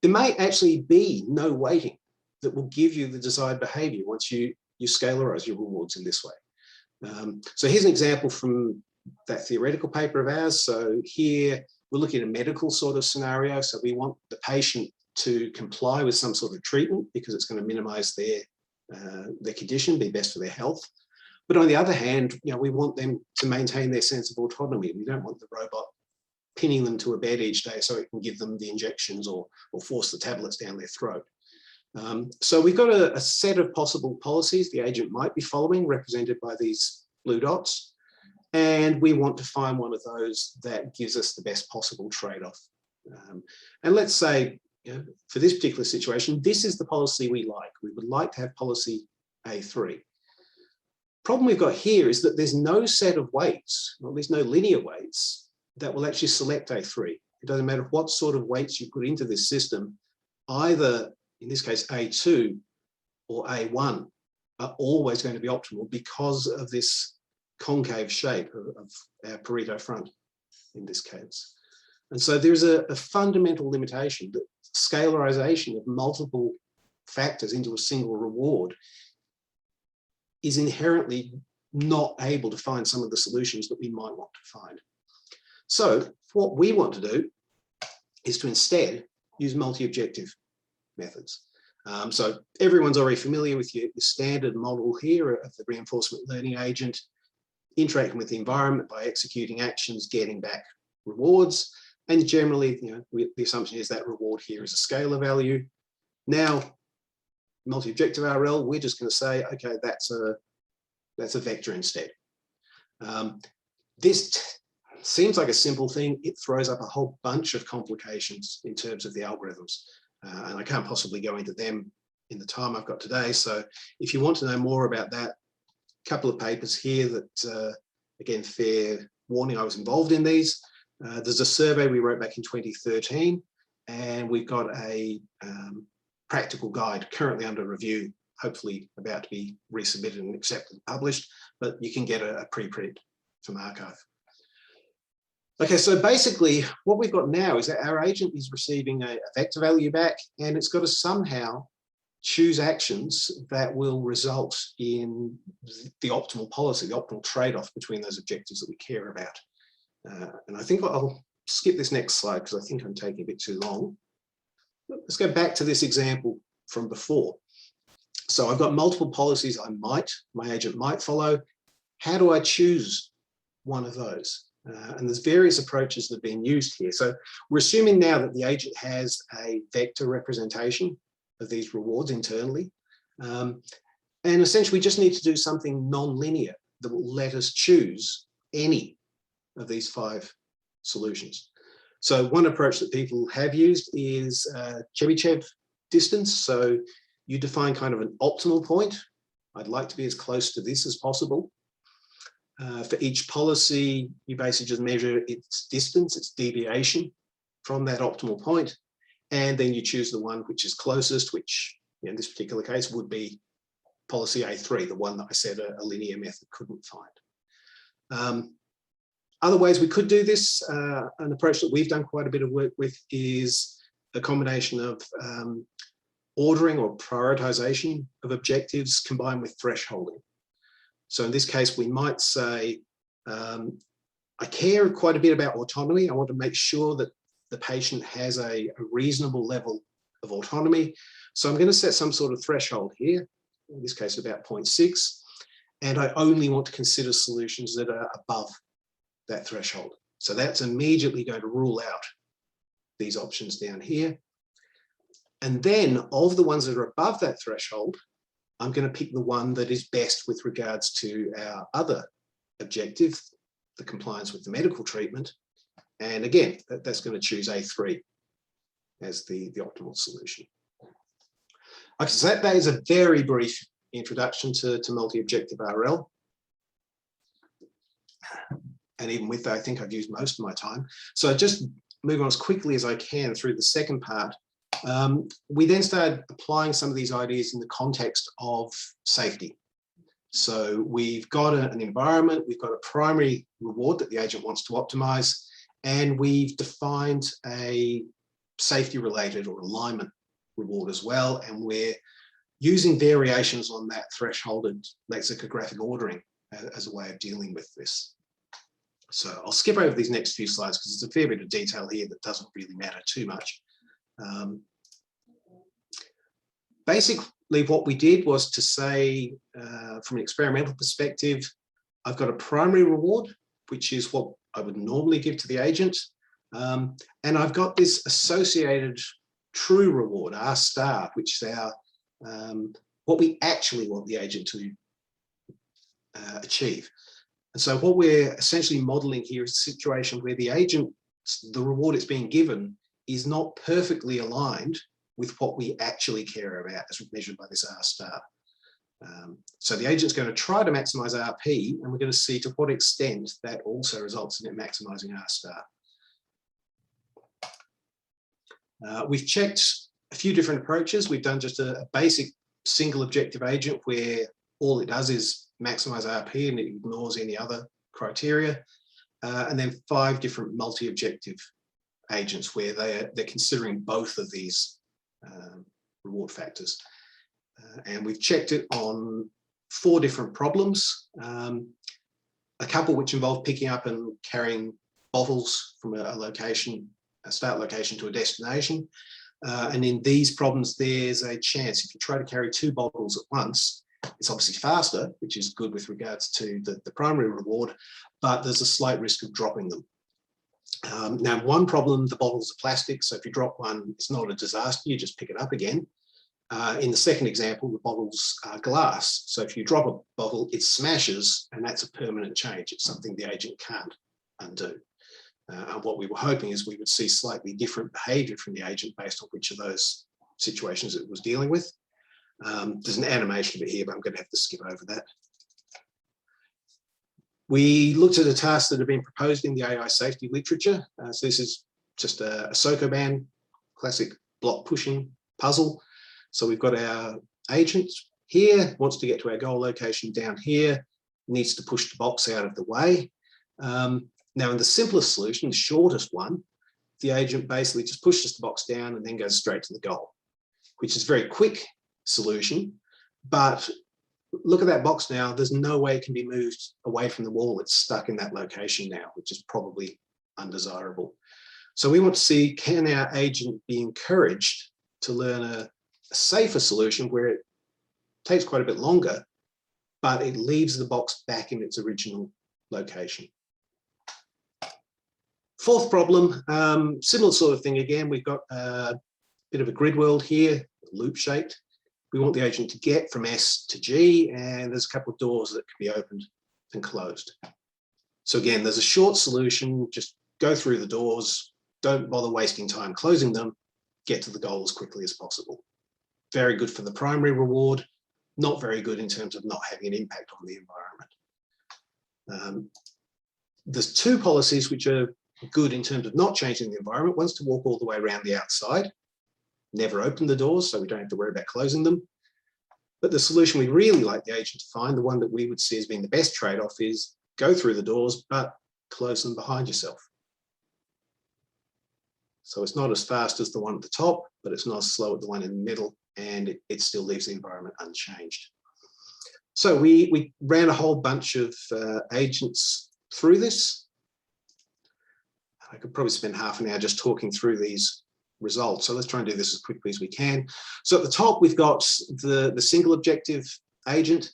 There may actually be no weighting that will give you the desired behavior once you scalarize your rewards in this way. So here's an example from that theoretical paper of ours. So here we're looking at a medical sort of scenario. So we want the patient to comply with some sort of treatment because it's going to minimize their condition, be best for their health. But on the other hand, we want them to maintain their sense of autonomy. We don't want the robot pinning them to a bed each day so it can give them the injections or force the tablets down their throat. So we've got a set of possible policies the agent might be following, represented by these blue dots. And we want to find one of those that gives us the best possible trade-off. And let's say, for this particular situation, this is the policy we like. We would like to have policy A3. Problem we've got here is that there's no set of weights, or at least no linear weights, that will actually select A3. It doesn't matter what sort of weights you put into this system, either, in this case, A2 or A1 are always going to be optimal because of this concave shape of our Pareto front in this case. And so there's a fundamental limitation that scalarization of multiple factors into a single reward is inherently not able to find some of the solutions that we might want to find. So what we want to do is to instead use multi-objective methods. So everyone's already familiar with your standard model here of the reinforcement learning agent, interacting with the environment by executing actions, getting back rewards. And generally, the assumption is that reward here is a scalar value. Now, multi-objective RL, we're just going to say, okay, that's a vector instead. This seems like a simple thing. It throws up a whole bunch of complications in terms of the algorithms. And I can't possibly go into them in the time I've got today. So if you want to know more about that, a couple of papers here that, again, fair warning, I was involved in these. There's a survey we wrote back in 2013, and we've got a practical guide currently under review, hopefully about to be resubmitted and accepted and published, but you can get a preprint from archive. Okay, so basically what we've got now is that our agent is receiving a vector value back, and it's got to somehow choose actions that will result in the optimal policy, the optimal trade-off between those objectives that we care about. And I think I'll skip this next slide because I think I'm taking a bit too long. Let's go back to this example from before. So I've got multiple policies my agent might follow. How do I choose one of those? And there's various approaches that have been used here. So we're assuming now that the agent has a vector representation of these rewards internally. And essentially we just need to do something non-linear that will let us choose any of these 5 solutions. So one approach that people have used is Chebyshev distance. So you define kind of an optimal point. I'd like to be as close to this as possible. For each policy, you basically just measure its distance, its deviation from that optimal point, and then you choose the one which is closest, which in this particular case would be policy A3, the one that I said a linear method couldn't find. Other ways we could do this, an approach that we've done quite a bit of work with is a combination of ordering or prioritization of objectives combined with thresholding. So in this case, we might say, I care quite a bit about autonomy. I want to make sure that the patient has a reasonable level of autonomy. So I'm going to set some sort of threshold here, in this case about 0.6, and I only want to consider solutions that are above that threshold. So that's immediately going to rule out these options down here. And then of the ones that are above that threshold, I'm going to pick the one that is best with regards to our other objective, the compliance with the medical treatment. And again, that's going to choose A3 as the optimal solution. Okay, so that is a very brief introduction to multi-objective RL. And even with that, I think I've used most of my time. So just move on as quickly as I can through the second part. We then started applying some of these ideas in the context of safety. So we've got an environment, we've got a primary reward that the agent wants to optimize, and we've defined a safety-related or alignment reward as well, and we're using variations on that thresholded lexicographic ordering as a way of dealing with this. So I'll skip over these next few slides because there's a fair bit of detail here that doesn't really matter too much. Basically, what we did was to say, from an experimental perspective, I've got a primary reward, which is what I would normally give to the agent. And I've got this associated true reward, R star, which is our what we actually want the agent to achieve. And so what we're essentially modeling here is a situation where the agent, the reward it's being given, is not perfectly aligned with what we actually care about as measured by this R star. So the agent's going to try to maximize RP, and we're going to see to what extent that also results in it maximizing R star. We've checked a few different approaches. We've done just a basic single objective agent where all it does is maximize RP and it ignores any other criteria. And then 5 different multi-objective agents where they're considering both of these reward factors. And we've checked it on 4 different problems, a couple which involve picking up and carrying bottles from a location, a start location to a destination. And in these problems, there's a chance if you try to carry 2 bottles at once, it's obviously faster, which is good with regards to the primary reward, but there's a slight risk of dropping them. Now, one problem, the bottles are plastic, so if you drop one, it's not a disaster, you just pick it up again. In the second example, the bottles are glass, so if you drop a bottle, it smashes, and that's a permanent change. It's something the agent can't undo. And what we were hoping is we would see slightly different behavior from the agent based on which of those situations it was dealing with. There's an animation of it here, but I'm going to have to skip over that. We looked at a task that had been proposed in the AI safety literature. So this is just a Sokoban classic block pushing puzzle. So we've got our agent here, wants to get to our goal location down here, needs to push the box out of the way. Now in the simplest solution, the shortest one, the agent basically just pushes the box down and then goes straight to the goal, which is a very quick solution, but look at that box now, there's no way it can be moved away from the wall. It's stuck in that location now, which is probably undesirable. So we want to see, can our agent be encouraged to learn a safer solution where it takes quite a bit longer, but it leaves the box back in its original location. Fourth problem, similar sort of thing again. We've got a bit of a grid world here, loop shaped. We want the agent to get from S to G, and there's a couple of doors that can be opened and closed. So again, there's a short solution, just go through the doors, don't bother wasting time closing them, get to the goal as quickly as possible. Very good for the primary reward, not very good in terms of not having an impact on the environment. There's 2 policies which are good in terms of not changing the environment. One's to walk all the way around the outside, never open the doors, so we don't have to worry about closing them. But the solution we'd really like the agent to find, the one that we would see as being the best trade-off, is go through the doors, but close them behind yourself. So it's not as fast as the one at the top, but it's not as slow as the one in the middle, and it still leaves the environment unchanged. So we ran a whole bunch of agents through this. I could probably spend half an hour just talking through these results. So let's try and do this as quickly as we can. So at the top, we've got the single objective agent.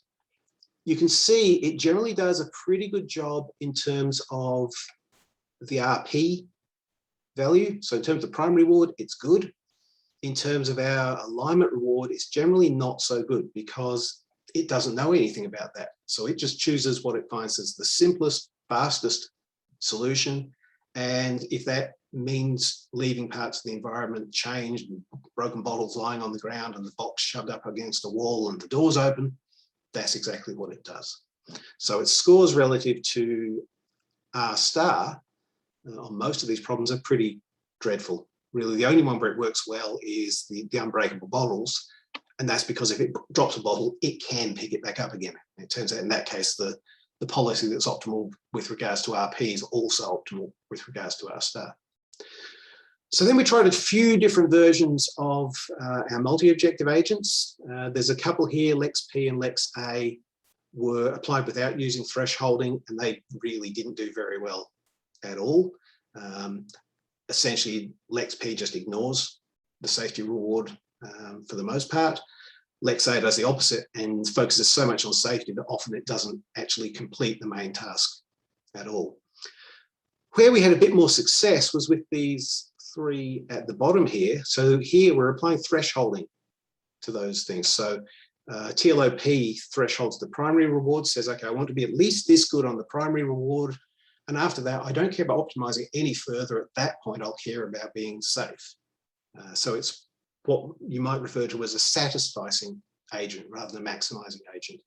You can see it generally does a pretty good job in terms of the RP value. So in terms of primary reward, it's good. In terms of our alignment reward, it's generally not so good because it doesn't know anything about that. So it just chooses what it finds as the simplest, fastest solution. And if that means leaving parts of the environment changed, broken bottles lying on the ground and the box shoved up against a wall and the doors open, that's exactly what it does. So its scores relative to R star on most of these problems are pretty dreadful. Really, the only one where it works well is the unbreakable bottles. And that's because if it drops a bottle, it can pick it back up again. It turns out in that case, the policy that's optimal with regards to RP is also optimal with regards to R star. So then we tried a few different versions of our multi-objective agents. There's a couple here, Lex P and Lex A were applied without using thresholding, and they really didn't do very well at all. Essentially, Lex P just ignores the safety reward for the most part. Lex A does the opposite and focuses so much on safety that often it doesn't actually complete the main task at all. Where we had a bit more success was with these three at the bottom here. So here we're applying thresholding to those things. So TLOP thresholds the primary reward, says, okay, I want to be at least this good on the primary reward. And after that, I don't care about optimizing any further. At that point, I'll care about being safe. So it's what you might refer to as a satisficing agent rather than a maximizing agent.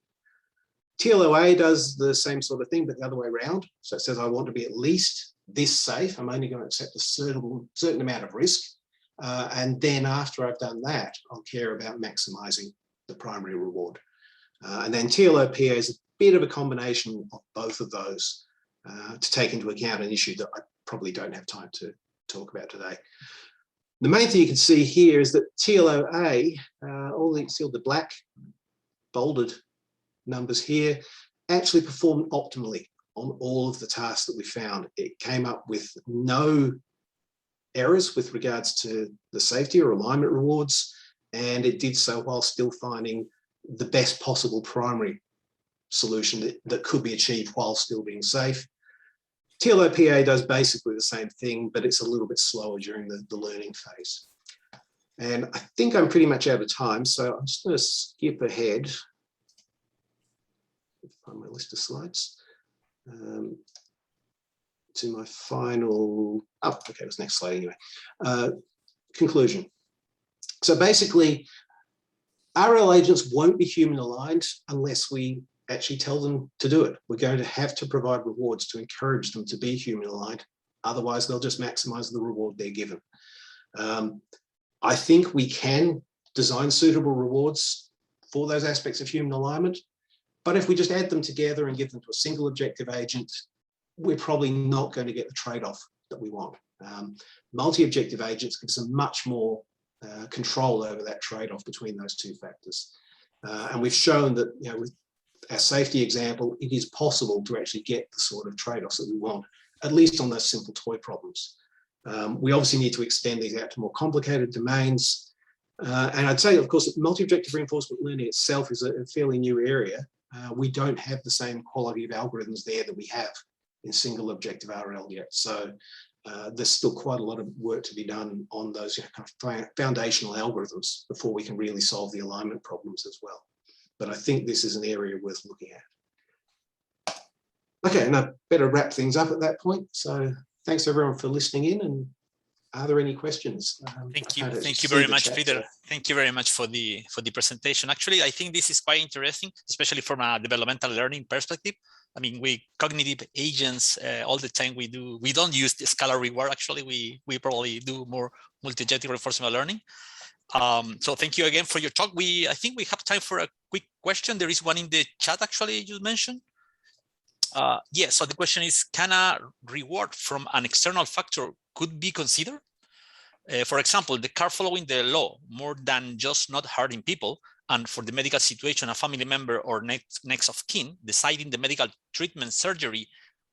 TLOA does the same sort of thing, but the other way around. So it says, I want to be at least this safe. I'm only going to accept a certain amount of risk. And then after I've done that, I'll care about maximizing the primary reward. And then TLOPA is a bit of a combination of both of those to take into account an issue that I probably don't have time to talk about today. The main thing you can see here is that TLOA, all the black bolded numbers here, actually performed optimally on all of the tasks that we found. It came up with no errors with regards to the safety or alignment rewards, and it did so while still finding the best possible primary solution that could be achieved while still being safe. TLOPA does basically the same thing, but it's a little bit slower during the learning phase. And I think I'm pretty much out of time, so I'm just going to skip ahead. Find my list of slides to my final, okay, it was next slide anyway. Conclusion. So basically, RL agents won't be human aligned unless we actually tell them to do it. We're going to have to provide rewards to encourage them to be human aligned. Otherwise, they'll just maximize the reward they're given. I think we can design suitable rewards for those aspects of human alignment, but if we just add them together and give them to a single objective agent, we're probably not going to get the trade-off that we want. Multi-objective agents give us much more control over that trade-off between those two factors. And we've shown that, with our safety example, it is possible to actually get the sort of trade-offs that we want, at least on those simple toy problems. We obviously need to extend these out to more complicated domains. And I'd say, of course, that multi-objective reinforcement learning itself is a fairly new area. We don't have the same quality of algorithms there that we have in single objective RL yet. So there's still quite a lot of work to be done on those kind of foundational algorithms before we can really solve the alignment problems as well. But I think this is an area worth looking at. Okay, and I better wrap things up at that point. So thanks everyone for listening in. And are there any questions? Thank you very much, Peter. Thank you very much for the presentation. Actually, I think this is quite interesting, especially from a developmental learning perspective. I mean, we cognitive agents all the time. We don't use the scalar reward. Actually, we probably do more multi-objective reinforcement learning. So thank you again for your talk. I think we have time for a quick question. There is one in the chat, actually, you mentioned. Yes, so the question is, can a reward from an external factor could be considered? For example, the car following the law more than just not hurting people, and for the medical situation, a family member or next of kin deciding the medical treatment, surgery,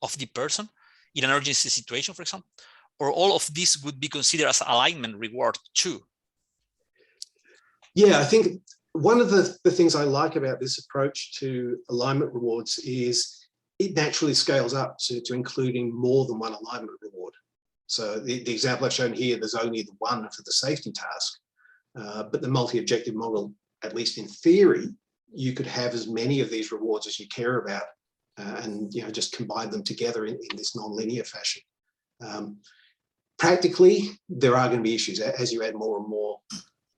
of the person in an emergency situation, for example? Or all of this would be considered as alignment reward too? Yeah, I think one of the things I like about this approach to alignment rewards is it naturally scales up to including more than one alignment reward. So the example I've shown here, there's only the one for the safety task, but the multi-objective model, at least in theory, you could have as many of these rewards as you care about, and just combine them together in this non-linear fashion. Practically, there are going to be issues as you add more and more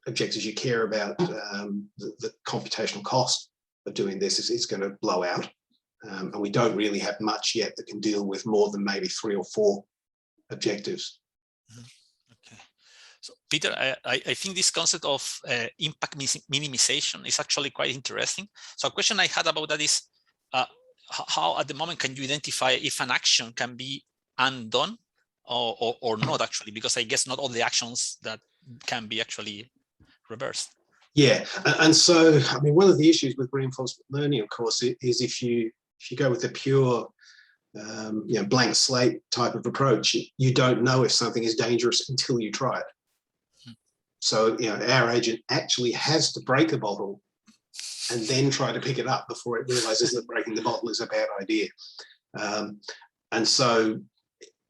objectives you care about. The computational cost of doing this is going to blow out, and we don't really have much yet that can deal with more than maybe 3 or 4 objectives. Okay, so Peter, I think this concept of impact minimization is actually quite interesting. So a question I had about that is, how at the moment can you identify if an action can be undone or not, actually, because I guess not all the actions that can be actually reversed. Yeah, and so I mean, one of the issues with reinforcement learning, of course, is if you go with a pure blank slate type of approach, you don't know if something is dangerous until you try it. So our agent actually has to break a bottle and then try to pick it up before it realizes that breaking the bottle is a bad idea. And so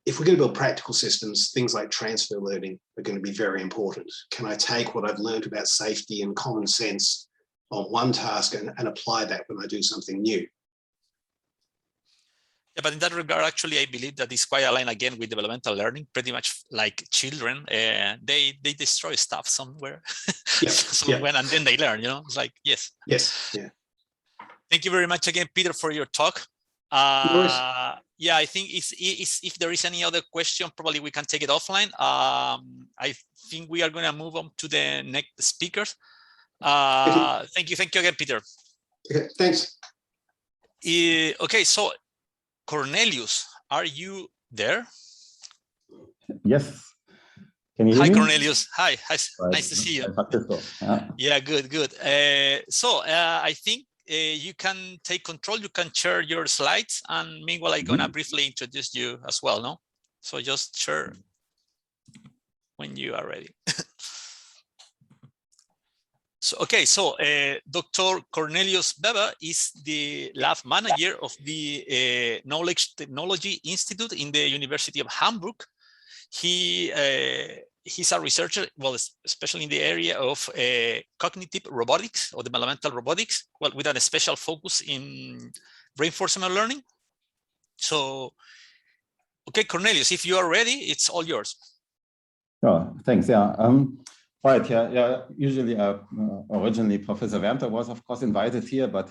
if we're going to build practical systems, things like transfer learning are going to be very important. Can I take what I've learned about safety and common sense on one task and apply that when I do something new? Yeah, but in that regard, actually, I believe that it's quite aligned again with developmental learning, pretty much like children. They destroy stuff somewhere, and then they learn, it's like, yes. Yes, yeah. Thank you very much again, Peter, for your talk. Yeah, I think if there is any other question, probably we can take it offline. I think we are going to move on to the next speakers. Thank you again, Peter. Okay, thanks. Okay, so Cornelius, are you there? Yes. Can you hear me? Hi, me? Cornelius. Hi. Nice to see you. Yeah, good. So I think you can take control. You can share your slides, and meanwhile, I'm gonna briefly introduce you as well. No, so just share when you are ready. So Dr. Cornelius Weber is the lab manager of the Knowledge Technology Institute in the University of Hamburg. He's a researcher, well, especially in the area of cognitive robotics or developmental robotics, well, with a special focus in reinforcement learning. So, okay, Cornelius, if you are ready, it's all yours. Oh, thanks. Yeah. Right. Yeah. Usually, originally, Professor Werner was, of course, invited here, but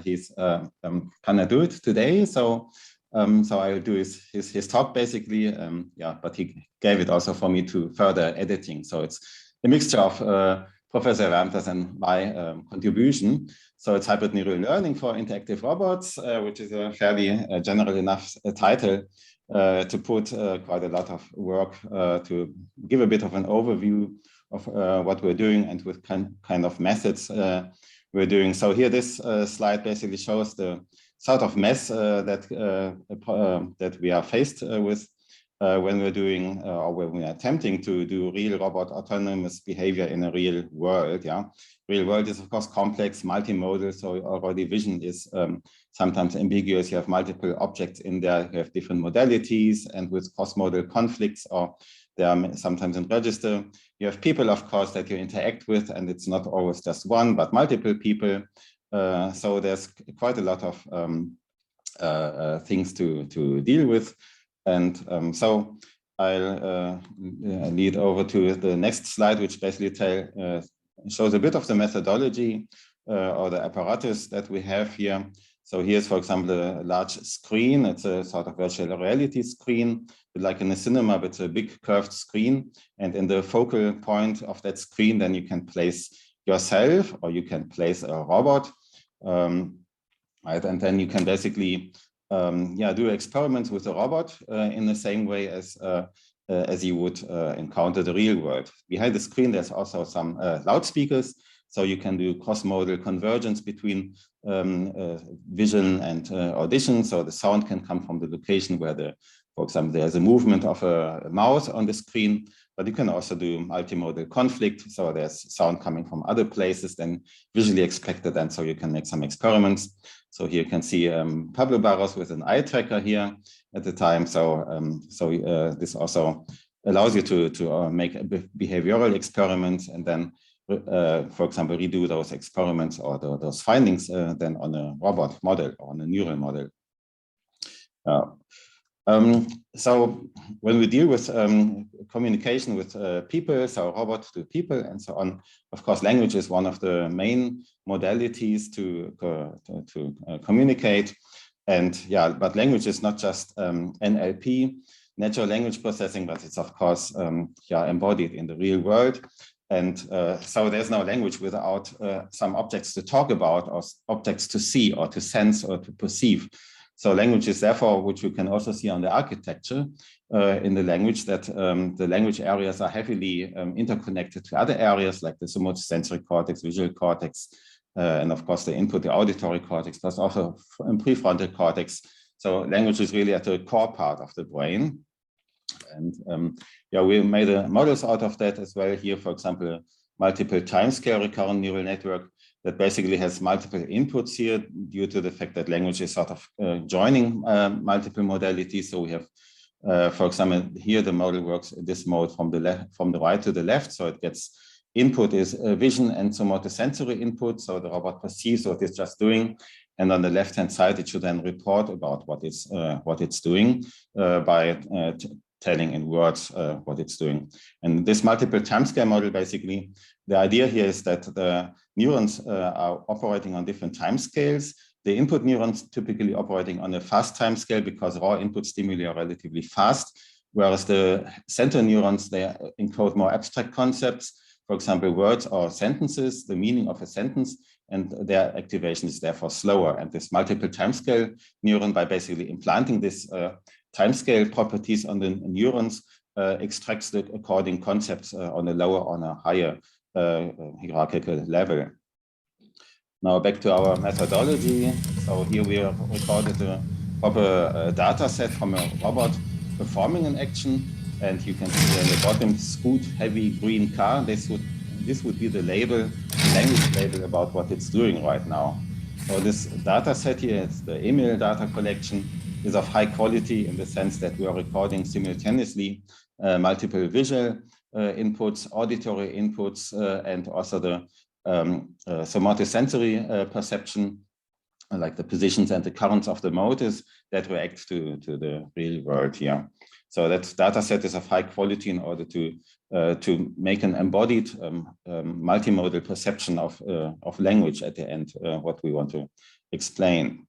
he's cannot do it today. So I'll do his talk basically. But he gave it also for me to further editing. So it's a mixture of Professor Werner's and my contribution. So it's hybrid neural learning for interactive robots, which is a fairly general enough title to put quite a lot of work to give a bit of an overview of what we're doing and with kind of methods we're doing. So here, this slide basically shows the sort of mess that we are faced with when we're doing or when we are attempting to do real robot autonomous behavior in a real world. Yeah, real world is of course complex, multimodal. So already vision is sometimes ambiguous. You have multiple objects in there. You have different modalities, and with cross-modal conflicts, or they are sometimes in register. You have people, of course, that you interact with, and it's not always just one, but multiple people. So there's quite a lot of things to deal with. And so I'll lead over to the next slide, which basically shows a bit of the methodology or the apparatus that we have here. So here's, for example, a large screen. It's a sort of virtual reality screen, like in a cinema, but it's a big curved screen. And in the focal point of that screen, then you can place yourself, or you can place a robot. Right? And then you can basically do experiments with the robot in the same way as you would encounter the real world. Behind the screen, there's also some loudspeakers. So you can do cross-modal convergence between vision and audition. So the sound can come from the location where for example, there's a movement of a mouse on the screen, but you can also do multimodal conflict. So there's sound coming from other places than visually expected, and so you can make some experiments. So here you can see Pablo Barros with an eye tracker here at the time. So this also allows you to make behavioral experiments and then, for example, redo those experiments or those findings then on a robot model or on a neural model. So when we deal with communication with people, so robot to people and so on, of course, language is one of the main modalities to communicate. And yeah, but language is not just NLP, natural language processing, but it's of course embodied in the real world. And so there's no language without some objects to talk about or objects to see or to sense or to perceive. So language is therefore, which you can also see on the architecture in the language, that the language areas are heavily interconnected to other areas like the somatosensory cortex, visual cortex, and of course the input, the auditory cortex, plus also prefrontal cortex. So language is really at the core part of the brain. And we made models out of that as well here, for example, multiple timescale recurrent neural network that basically has multiple inputs here due to the fact that language is sort of joining multiple modalities. So we have, for example, here the model works in this mode from the right to the left. So it gets input is vision and somatosensory input. So the robot perceives what it's just doing. And on the left-hand side, it should then report about what it's doing by telling in words what it's doing. And this multiple timescale model, basically, the idea here is that the neurons are operating on different timescales. The input neurons typically operating on a fast timescale because raw input stimuli are relatively fast, whereas the center neurons, they encode more abstract concepts, for example, words or sentences, the meaning of a sentence, and their activation is therefore slower. And this multiple timescale neuron, by basically implanting this timescale properties on the neurons, extracts the according concepts on a lower or on a higher hierarchical level. Now back to our methodology. So here we have recorded a proper data set from a robot performing an action, and you can see on the bottom, scoot heavy green car. This would be the label, language label about what it's doing right now. So this data set here, it's the email data collection, is of high quality in the sense that we are recording simultaneously multiple visual inputs, auditory inputs, and also the somatosensory perception, like the positions and the currents of the motors that react to the real world here. So that data set is of high quality in order to make an embodied multimodal perception of language at the end, what we want to explain.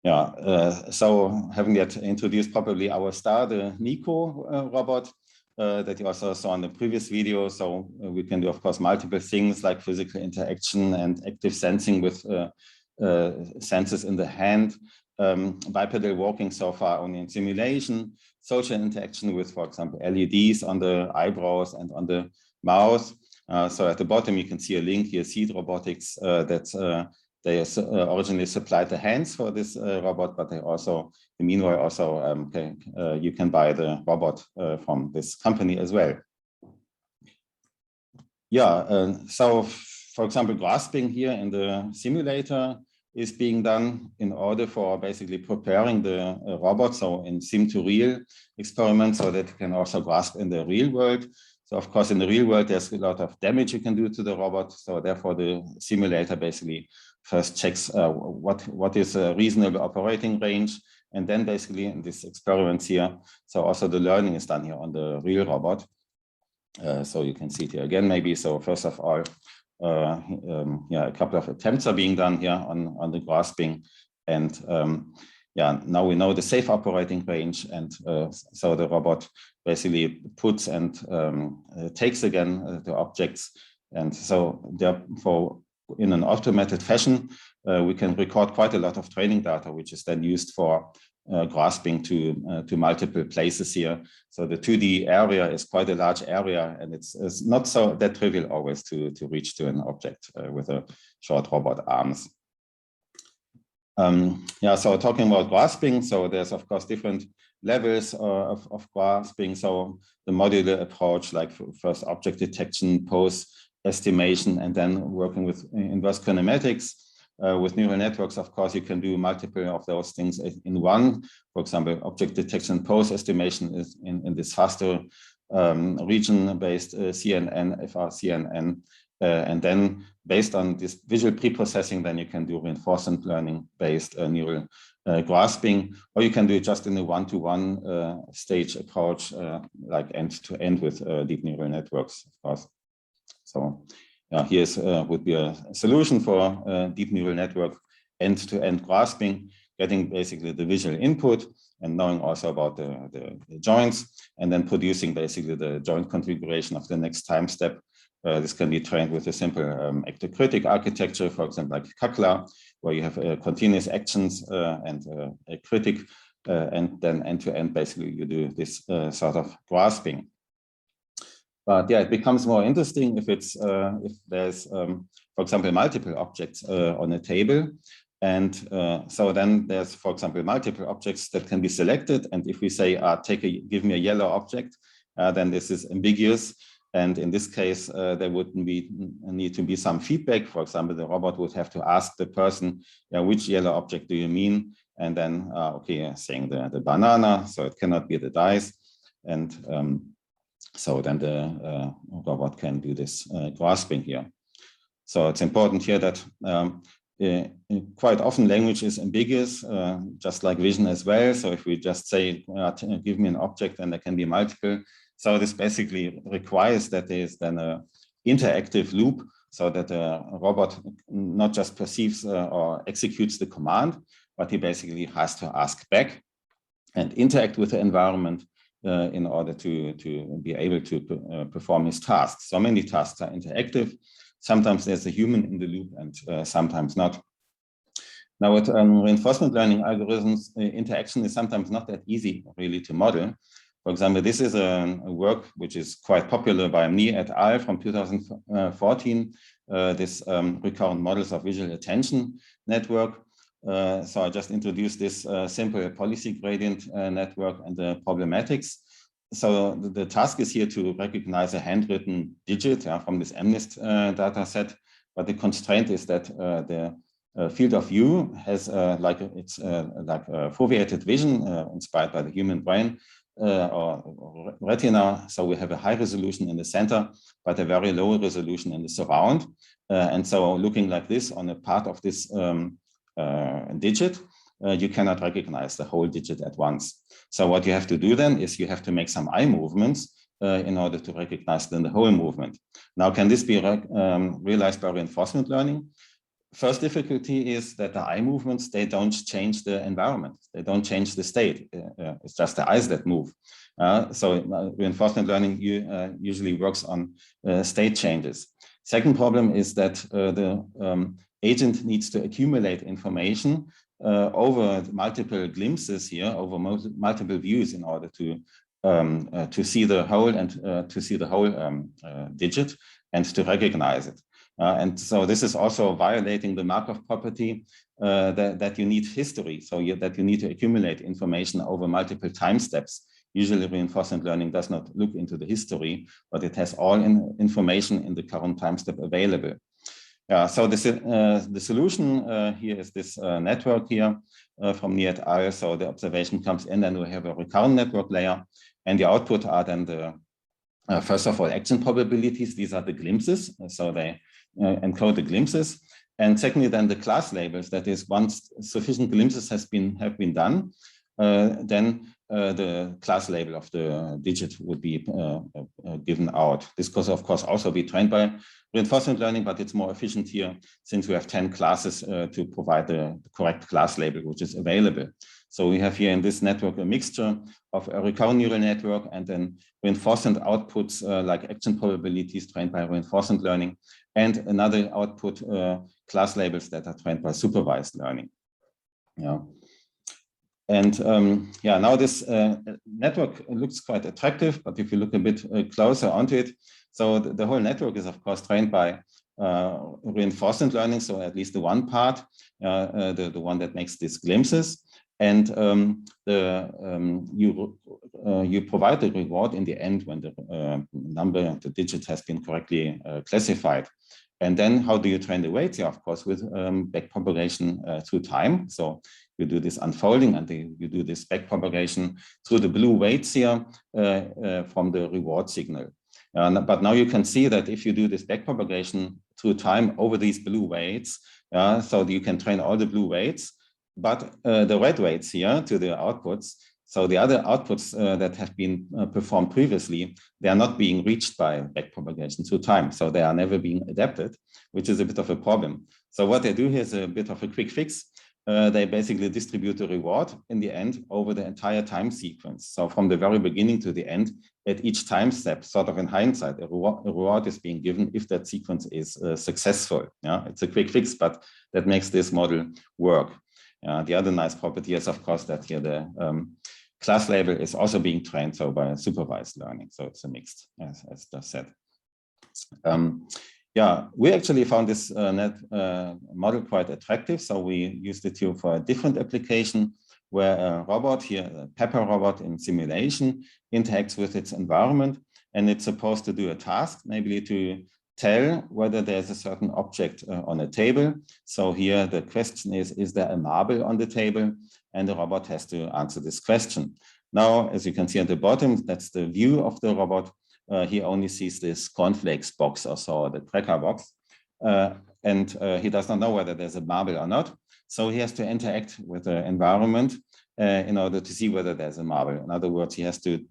Yeah, so having yet introduced probably our star, the Nico robot that you also saw in the previous video. So we can do, of course, multiple things like physical interaction and active sensing with senses in the hand, bipedal walking so far only in simulation, social interaction with, for example, LEDs on the eyebrows and on the mouth. So at the bottom, you can see a link here, Seed Robotics, that they originally supplied the hands for this robot, but they also, meanwhile, also you can buy the robot from this company as well. Yeah, so for example, grasping here in the simulator is being done in order for basically preparing the robot, so in sim-to-real experiments, so that it can also grasp in the real world. So of course, in the real world, there's a lot of damage you can do to the robot. So therefore, the simulator basically first checks what is a reasonable operating range. And then basically in this experiments here, so also the learning is done here on the real robot. So you can see it here again, maybe. So first of all, a couple of attempts are being done here on the grasping. And now we know the safe operating range. And so the robot basically puts and takes again the objects. And so therefore, in an automated fashion, we can record quite a lot of training data, which is then used for grasping to multiple places here. So the 2D area is quite a large area, and it's not so that trivial always to reach to an object with a short robot arms. Yeah, so talking about grasping, so there's of course different levels of grasping. So the modular approach, like first object detection, pose estimation, and then working with inverse kinematics. With neural networks, of course, you can do multiple of those things in one. For example, object detection, pose estimation is in this faster region-based CNN, FRCNN. And then based on this visual pre-processing, then you can do reinforcement learning based neural grasping, or you can do it just in a one-to-one stage approach, like end-to-end with deep neural networks, of course. So here's would be a solution for deep neural network end-to-end grasping, getting basically the visual input and knowing also about the joints, and then producing basically the joint configuration of the next time step. This can be trained with a simple actor-critic architecture, for example, like Kakla, where you have continuous actions and a critic, and then end-to-end, basically, you do this sort of grasping. But yeah, it becomes more interesting if it's if there's, for example, multiple objects on a table, and so then there's, for example, multiple objects that can be selected. And if we say, give me a yellow object, then this is ambiguous. And in this case, there would need to be some feedback. For example, the robot would have to ask the person, which yellow object do you mean? And then, okay, saying the banana, so it cannot be the dice. And so then the robot can do this grasping here. So it's important here that quite often language is ambiguous, just like vision as well. So if we just say, give me an object, and there can be multiple. So this basically requires that there is then an interactive loop, so that the robot not just perceives or executes the command, but he basically has to ask back and interact with the environment in order to be able to perform his tasks. So many tasks are interactive. Sometimes there's a human in the loop, and sometimes not. Now with reinforcement learning algorithms, interaction is sometimes not that easy really to model. For example, this is a work which is quite popular by Me et al. From 2014, this recurrent models of visual attention network. So I just introduced this simple policy gradient network and the problematics. So the task is here to recognize a handwritten digit from this MNIST data set, but the constraint is that the field of view has like foveated vision inspired by the human brain. Or retina, so we have a high resolution in the center, but a very low resolution in the surround. And so looking like this on a part of this digit, you cannot recognize the whole digit at once. So what you have to do then is you have to make some eye movements in order to recognize then the whole movement. Now, can this be realized by reinforcement learning? First difficulty is that the eye movements, they don't change the environment. They don't change the state. It's just the eyes that move. So reinforcement learning usually works on state changes. Second problem is that the agent needs to accumulate information over multiple glimpses here, over multiple views in order to see the whole and to see the whole digit and to recognize it. And so this is also violating the Markov property that you need history, so that you need to accumulate information over multiple time steps. Usually reinforcement learning does not look into the history, but it has all information in the current time step available. So the solution here is this network here from Me et al. So the observation comes in, and we have a recurrent network layer, and the output are then the first of all action probabilities. These are the glimpses, so they encode the glimpses, and secondly then the class labels. That is, once sufficient glimpses have been done, then the class label of the digit would be given out. This could of course also be trained by reinforcement learning, but it's more efficient here since we have 10 classes to provide the correct class label which is available. So we have here in this network a mixture of a recurrent neural network and then reinforcement outputs like action probabilities trained by reinforcement learning, and another output class labels that are trained by supervised learning. Yeah. And yeah, now this network looks quite attractive, but if you look a bit closer onto it, so the whole network is of course trained by reinforcement learning. So at least the one part, the one that makes these glimpses. And you provide the reward in the end when the number, the digit has been correctly classified. And then how do you train the weights? Yeah, of course, with backpropagation through time. So you do this unfolding and you do this backpropagation through the blue weights here from the reward signal. But now you can see that if you do this backpropagation through time over these blue weights, so you can train all the blue weights, but the red weights here to the outputs, so the other outputs that have been performed previously, they are not being reached by backpropagation through time. So they are never being adapted, which is a bit of a problem. So what they do here is a bit of a quick fix. They basically distribute the reward in the end over the entire time sequence. So from the very beginning to the end, at each time step, sort of in hindsight, a reward is being given if that sequence is successful. Yeah, it's a quick fix, but that makes this model work. The other nice property is, of course, that here the class label is also being trained so by supervised learning. So it's a mixed, as just said. Yeah, we actually found this model quite attractive. So we used it here for a different application where a robot here, a Pepper robot in simulation, interacts with its environment. And it's supposed to do a task, maybe to tell whether there's a certain object on a table. So here the question is there a marble on the table? And the robot has to answer this question. Now, as you can see at the bottom, that's the view of the robot. He only sees this cornflakes box or so, the cracker box. And he does not know whether there's a marble or not. So he has to interact with the environment in order to see whether there's a marble. In other words, he has to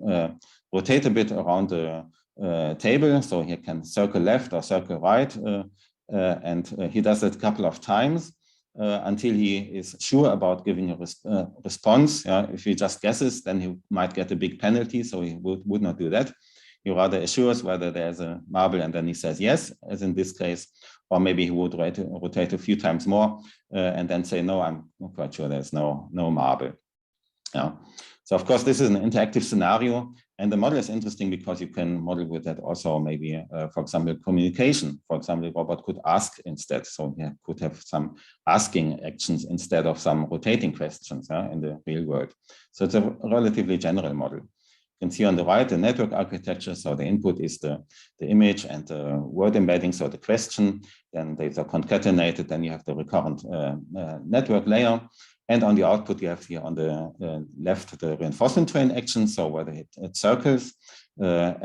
rotate a bit around the table. So he can circle left or circle right. And he does it a couple of times until he is sure about giving a response. If he just guesses, then he might get a big penalty. So he would not do that. He rather assures whether there's a marble and then he says yes, as in this case, or maybe he would rotate a few times more and then say, no, I'm not quite sure there's no marble. Yeah. So of course, this is an interactive scenario, and the model is interesting because you can model with that also maybe, for example, communication. For example, the robot could ask instead. So he could have some asking actions instead of some rotating questions in the real world. So it's a relatively general model. You can see on the right, the network architecture. So the input is the image and the word embedding, so the question. Then these are concatenated. Then you have the recurrent network layer. And on the output, you have here on the left, the reinforcement train action. So whether it circles or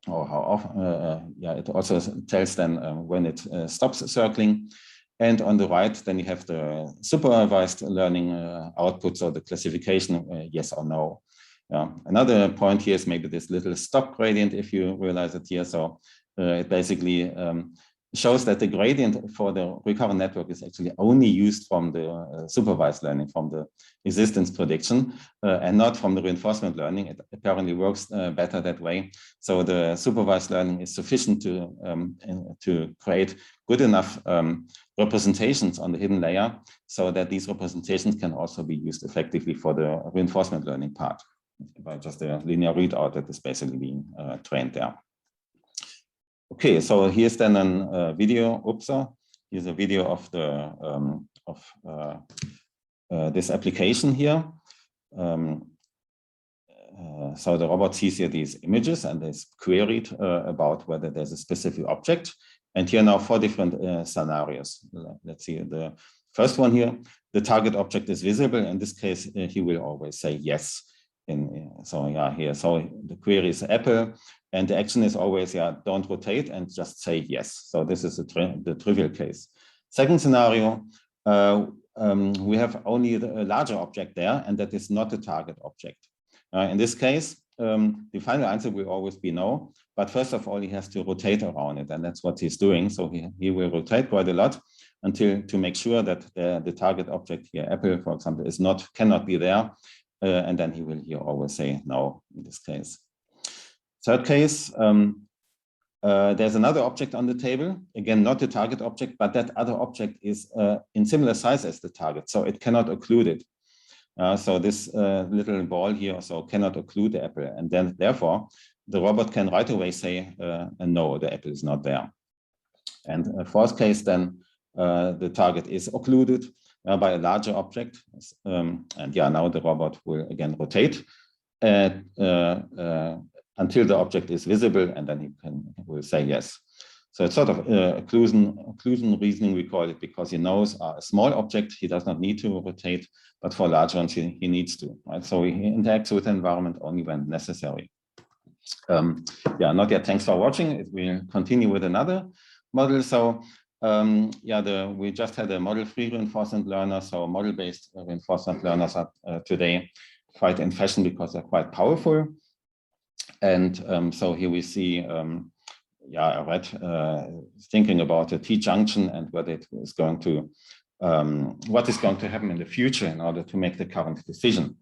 how often, it also tells then when it stops circling. And on the right, then you have the supervised learning output, so the classification, yes or no. Another point here is maybe this little stop gradient, if you realize it here. So it basically shows that the gradient for the recurrent network is actually only used from the supervised learning, from the existence prediction, and not from the reinforcement learning. It apparently works better that way. So the supervised learning is sufficient to create good enough representations on the hidden layer so that these representations can also be used effectively for the reinforcement learning part by just a linear readout that is basically being trained there. Okay, so here's then a video. Here's a video of the this application here. So the robot sees here these images and is queried about whether there's a specific object. And here now 4 different scenarios. Let's see the first one here. The target object is visible. In this case, he will always say yes. So yeah, here. So the query is apple. And the action is always, don't rotate and just say yes. So this is the trivial case. Second scenario, we have only a larger object there, and that is not a target object. In this case, the final answer will always be no. But first of all, he has to rotate around it, and that's what he's doing. So he will rotate quite a lot to make sure that the target object here, apple, for example, cannot be there. And then he will here always say no in this case. Third case, there's another object on the table, again, not the target object, but that other object is in similar size as the target, so it cannot occlude it. So this little ball here also cannot occlude the apple, and then therefore the robot can right away say, no, the apple is not there. And a fourth case, then the target is occluded by a larger object. And yeah, now the robot will again rotate until the object is visible, and then he will say yes. So it's sort of occlusion reasoning, we call it, because he knows a small object, he does not need to rotate, but for large ones, he needs to, right? So he interacts with the environment only when necessary. Yeah, not yet. Thanks for watching. We'll continue with another model. So yeah, we just had a model-free reinforcement learner. So model-based reinforcement learners are today quite in fashion because they're quite powerful. And so here we see, yeah, a rat thinking about a T-junction and whether it is going to, what is going to happen in the future in order to make the current decision.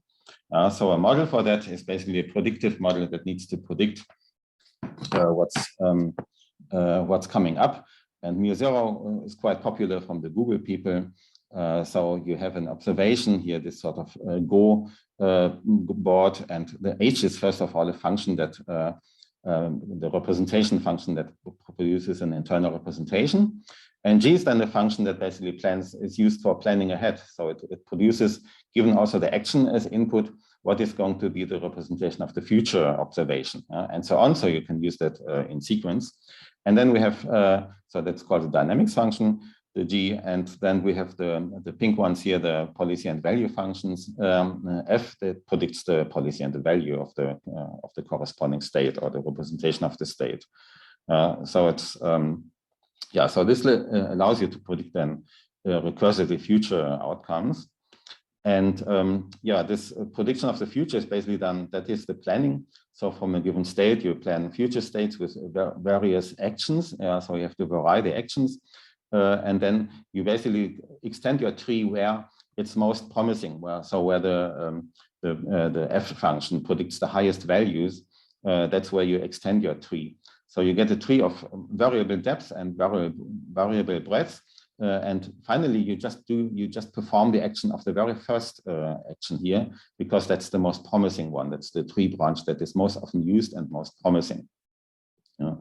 So a model for that is basically a predictive model that needs to predict what's coming up. And mu0 is quite popular from the Google people. So you have an observation here, this sort of Go board, and the H is first of all a function that the representation function that produces an internal representation. And G is then the function that basically is used for planning ahead. So it produces, given also the action as input, what is going to be the representation of the future observation, and so on. So you can use that in sequence. And then we have, so that's called the dynamics function, the G, and then we have the pink ones here, the policy and value functions, F, that predicts the policy and the value of the corresponding state or the representation of the state. So it's, yeah, so this allows you to predict then recursively future outcomes. And yeah, this prediction of the future is basically done, that is the planning. So from a given state, you plan future states with various actions. So you have to vary the actions. And then you basically extend your tree where it's most promising. Where the F function predicts the highest values, that's where you extend your tree. So you get a tree of variable depth and variable breadth. And finally, you just perform the action of the very first action here, because that's the most promising one. That's the tree branch that is most often used and most promising. Yeah.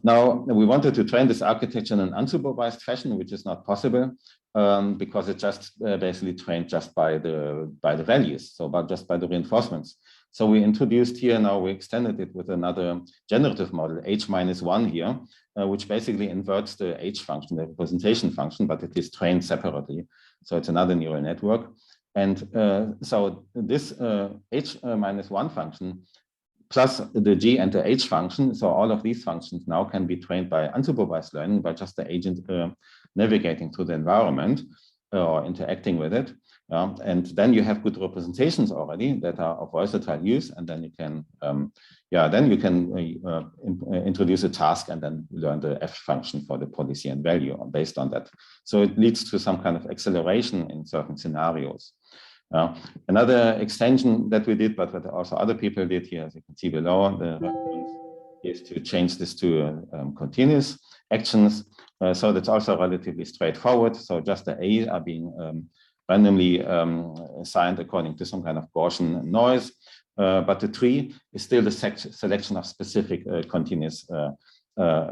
Now, we wanted to train this architecture in an unsupervised fashion, which is not possible because it just basically trained just by the values, so just by the reinforcements. So we introduced here, now we extended it with another generative model, H-1 here, which basically inverts the H function, the representation function, but it is trained separately. So it's another neural network. And so this H-1 function plus the G and the H function, so all of these functions now can be trained by unsupervised learning by just the agent navigating through the environment or interacting with it. And then you have good representations already that are of versatile use, and then you can, introduce a task and then learn the F function for the policy and value based on that. So it leads to some kind of acceleration in certain scenarios. Another extension that we did, but that also other people did here, as you can see below, the reference is to change this to continuous actions. So that's also relatively straightforward. So just the A are being randomly assigned according to some kind of Gaussian noise, but the tree is still the selection of specific continuous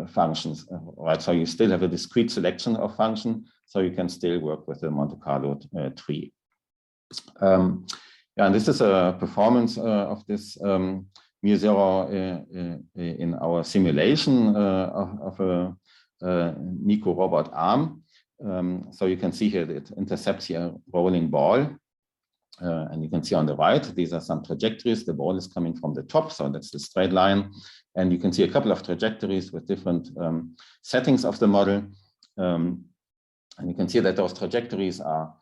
functions, right? So you still have a discrete selection of function, so you can still work with the Monte Carlo tree. Yeah, and this is a performance of this mu0 in our simulation of a Nico robot arm. So you can see here that it intercepts here a rolling ball. And you can see on the right, these are some trajectories. The ball is coming from the top, so that's the straight line. And you can see a couple of trajectories with different settings of the model. And you can see that those trajectories are,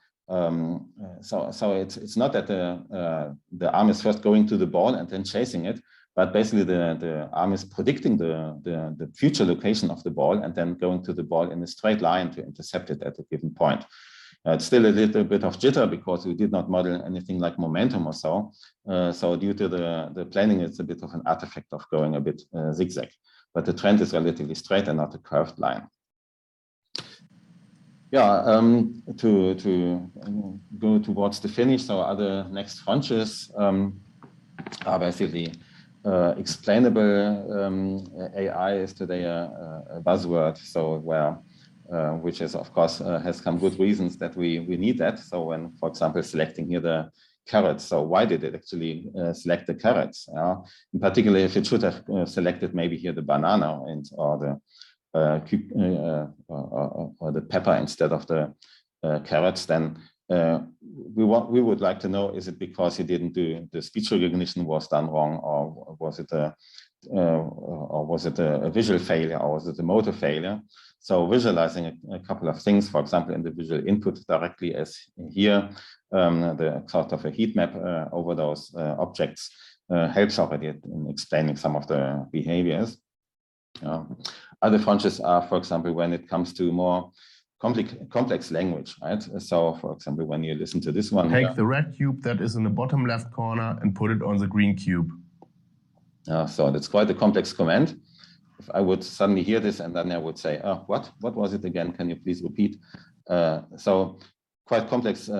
so it's not that the arm is first going to the ball and then chasing it, but basically the arm is predicting the future location of the ball and then going to the ball in a straight line to intercept it at a given point. It's still a little bit of jitter because we did not model anything like momentum or so. So due to the planning, it's a bit of an artifact of going a bit zigzag, but the trend is relatively straight and not a curved line. Yeah, to go towards the finish. So other next frontiers are basically explainable AI is today a buzzword. So where which is of course has some good reasons that we need that. So when, for example, selecting here the carrots, so why did it actually select the carrots? In particular, if it should have selected maybe here the banana and or the pepper instead of the carrots, then we would like to know, is it because he didn't do the speech recognition was done wrong, or was it a visual failure, or was it a motor failure? So visualizing a couple of things, for example, in the visual input directly as here, the sort of a heat map over those objects helps already in explaining some of the behaviors. Other functions are, for example, when it comes to more complex language, right? So, for example, when you listen to this one, take the red cube that is in the bottom left corner and put it on the green cube. So that's quite a complex command. If I would suddenly hear this and then I would say, oh, what was it again? Can you please repeat? So quite complex.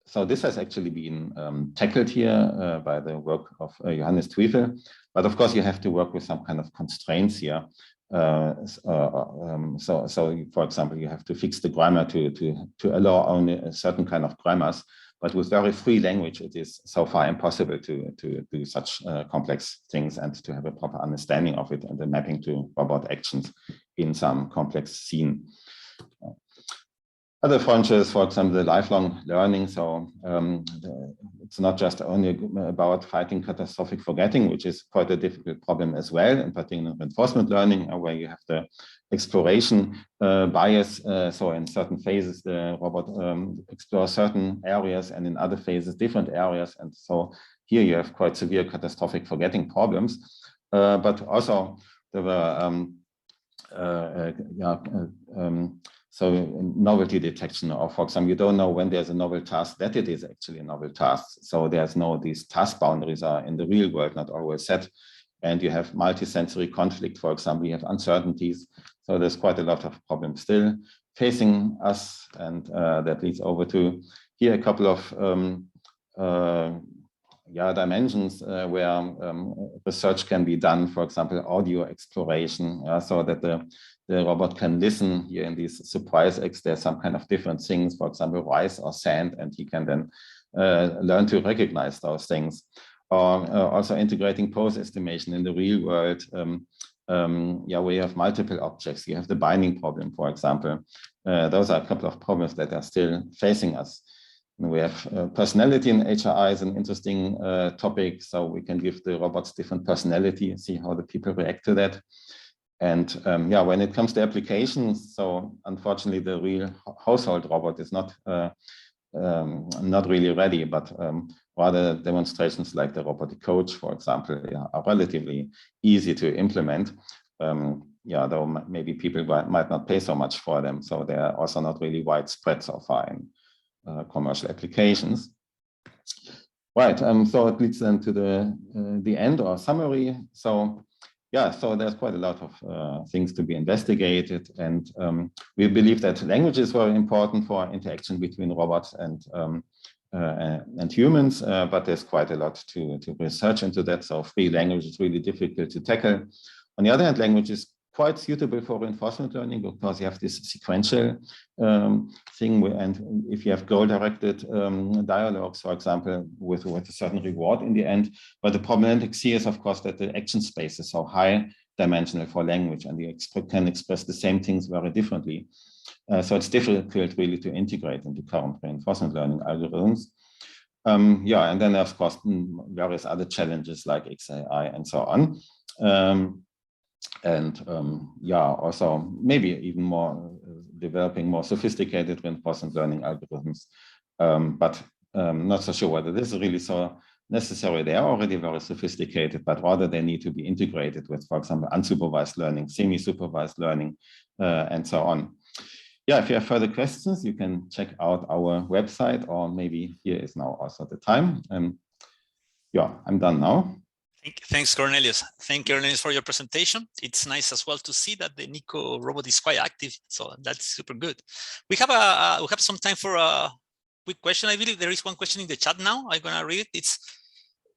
So this has actually been tackled here by the work of Johannes Twiefel. But of course, you have to work with some kind of constraints here. So for example, you have to fix the grammar to allow only a certain kind of grammars. But with very free language, it is so far impossible to do such complex things and to have a proper understanding of it and the mapping to robot actions in some complex scene. Other frontiers, for example, the lifelong learning. So it's not just only about fighting catastrophic forgetting, which is quite a difficult problem as well, in particular reinforcement learning, where you have the exploration bias. So in certain phases, the robot explores certain areas, and in other phases, different areas. And so here you have quite severe catastrophic forgetting problems. But also there were so novelty detection, or for example, you don't know when there's a novel task that it is actually a novel task. So there's these task boundaries are in the real world not always set. And you have multi-sensory conflict, for example, you have uncertainties. So there's quite a lot of problems still facing us. And that leads over to here a couple of dimensions where research can be done, for example, audio exploration, so that the robot can listen here in these surprise X. There's some kind of different things, for example, rice or sand, and he can then learn to recognize those things. Or also integrating pose estimation in the real world, where you have multiple objects. You have the binding problem, for example. Those are a couple of problems that are still facing us. We have personality in HRI is an interesting topic, so we can give the robots different personality and see how the people react to that. And when it comes to applications, so unfortunately the real household robot is not really ready, but rather demonstrations like the robotic coach, for example, are relatively easy to implement. Though maybe people might not pay so much for them, so they are also not really widespread so far in commercial applications. Right, so it leads then to the end or summary. So so there's quite a lot of things to be investigated, and we believe that language is very important for interaction between robots and humans, but there's quite a lot to research into that. So free language is really difficult to tackle. On the other hand, language is quite suitable for reinforcement learning because you have this sequential thing, and if you have goal-directed dialogues, for example, with a certain reward in the end. But the problematic here is, of course, that the action space is so high dimensional for language, and you can express the same things very differently. So it's difficult really to integrate into current reinforcement learning algorithms. And then of course various other challenges like XAI and so on. Also maybe even more developing more sophisticated reinforcement learning algorithms, but not so sure whether this is really so necessary. They are already very sophisticated, but rather they need to be integrated with, for example, unsupervised learning, semi-supervised learning, and so on. If you have further questions, you can check out our website, or maybe here is now also the time. I'm done now. Thanks, Cornelius. Thank you, Cornelius, for your presentation. It's nice as well to see that the Nico robot is quite active, so that's super good. We have some time for quick question. I believe there is one question in the chat now. I'm gonna read it. It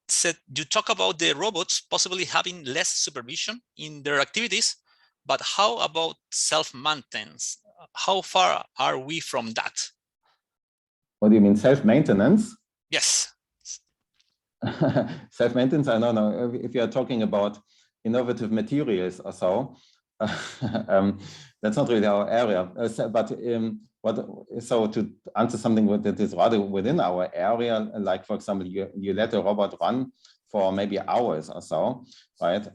said, you talk about the robots possibly having less supervision in their activities, but how about self-maintenance? How far are we from that? What do you mean, self-maintenance? Yes. Self-maintenance, I don't know. If you are talking about innovative materials or so, that's not really our area. So to answer something that is rather within our area, like for example, you let a robot run for maybe hours or so, right?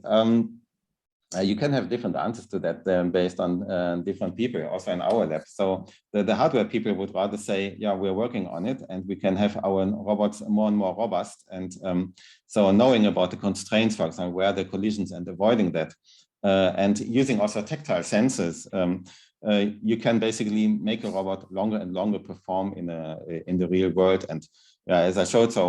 You can have different answers to that based on different people, also in our lab. So the hardware people would rather say, yeah, we're working on it and we can have our robots more and more robust. And so knowing about the constraints, for example, where the collisions and avoiding that, and using also tactile sensors, you can basically make a robot longer and longer perform in the real world. And as I showed, so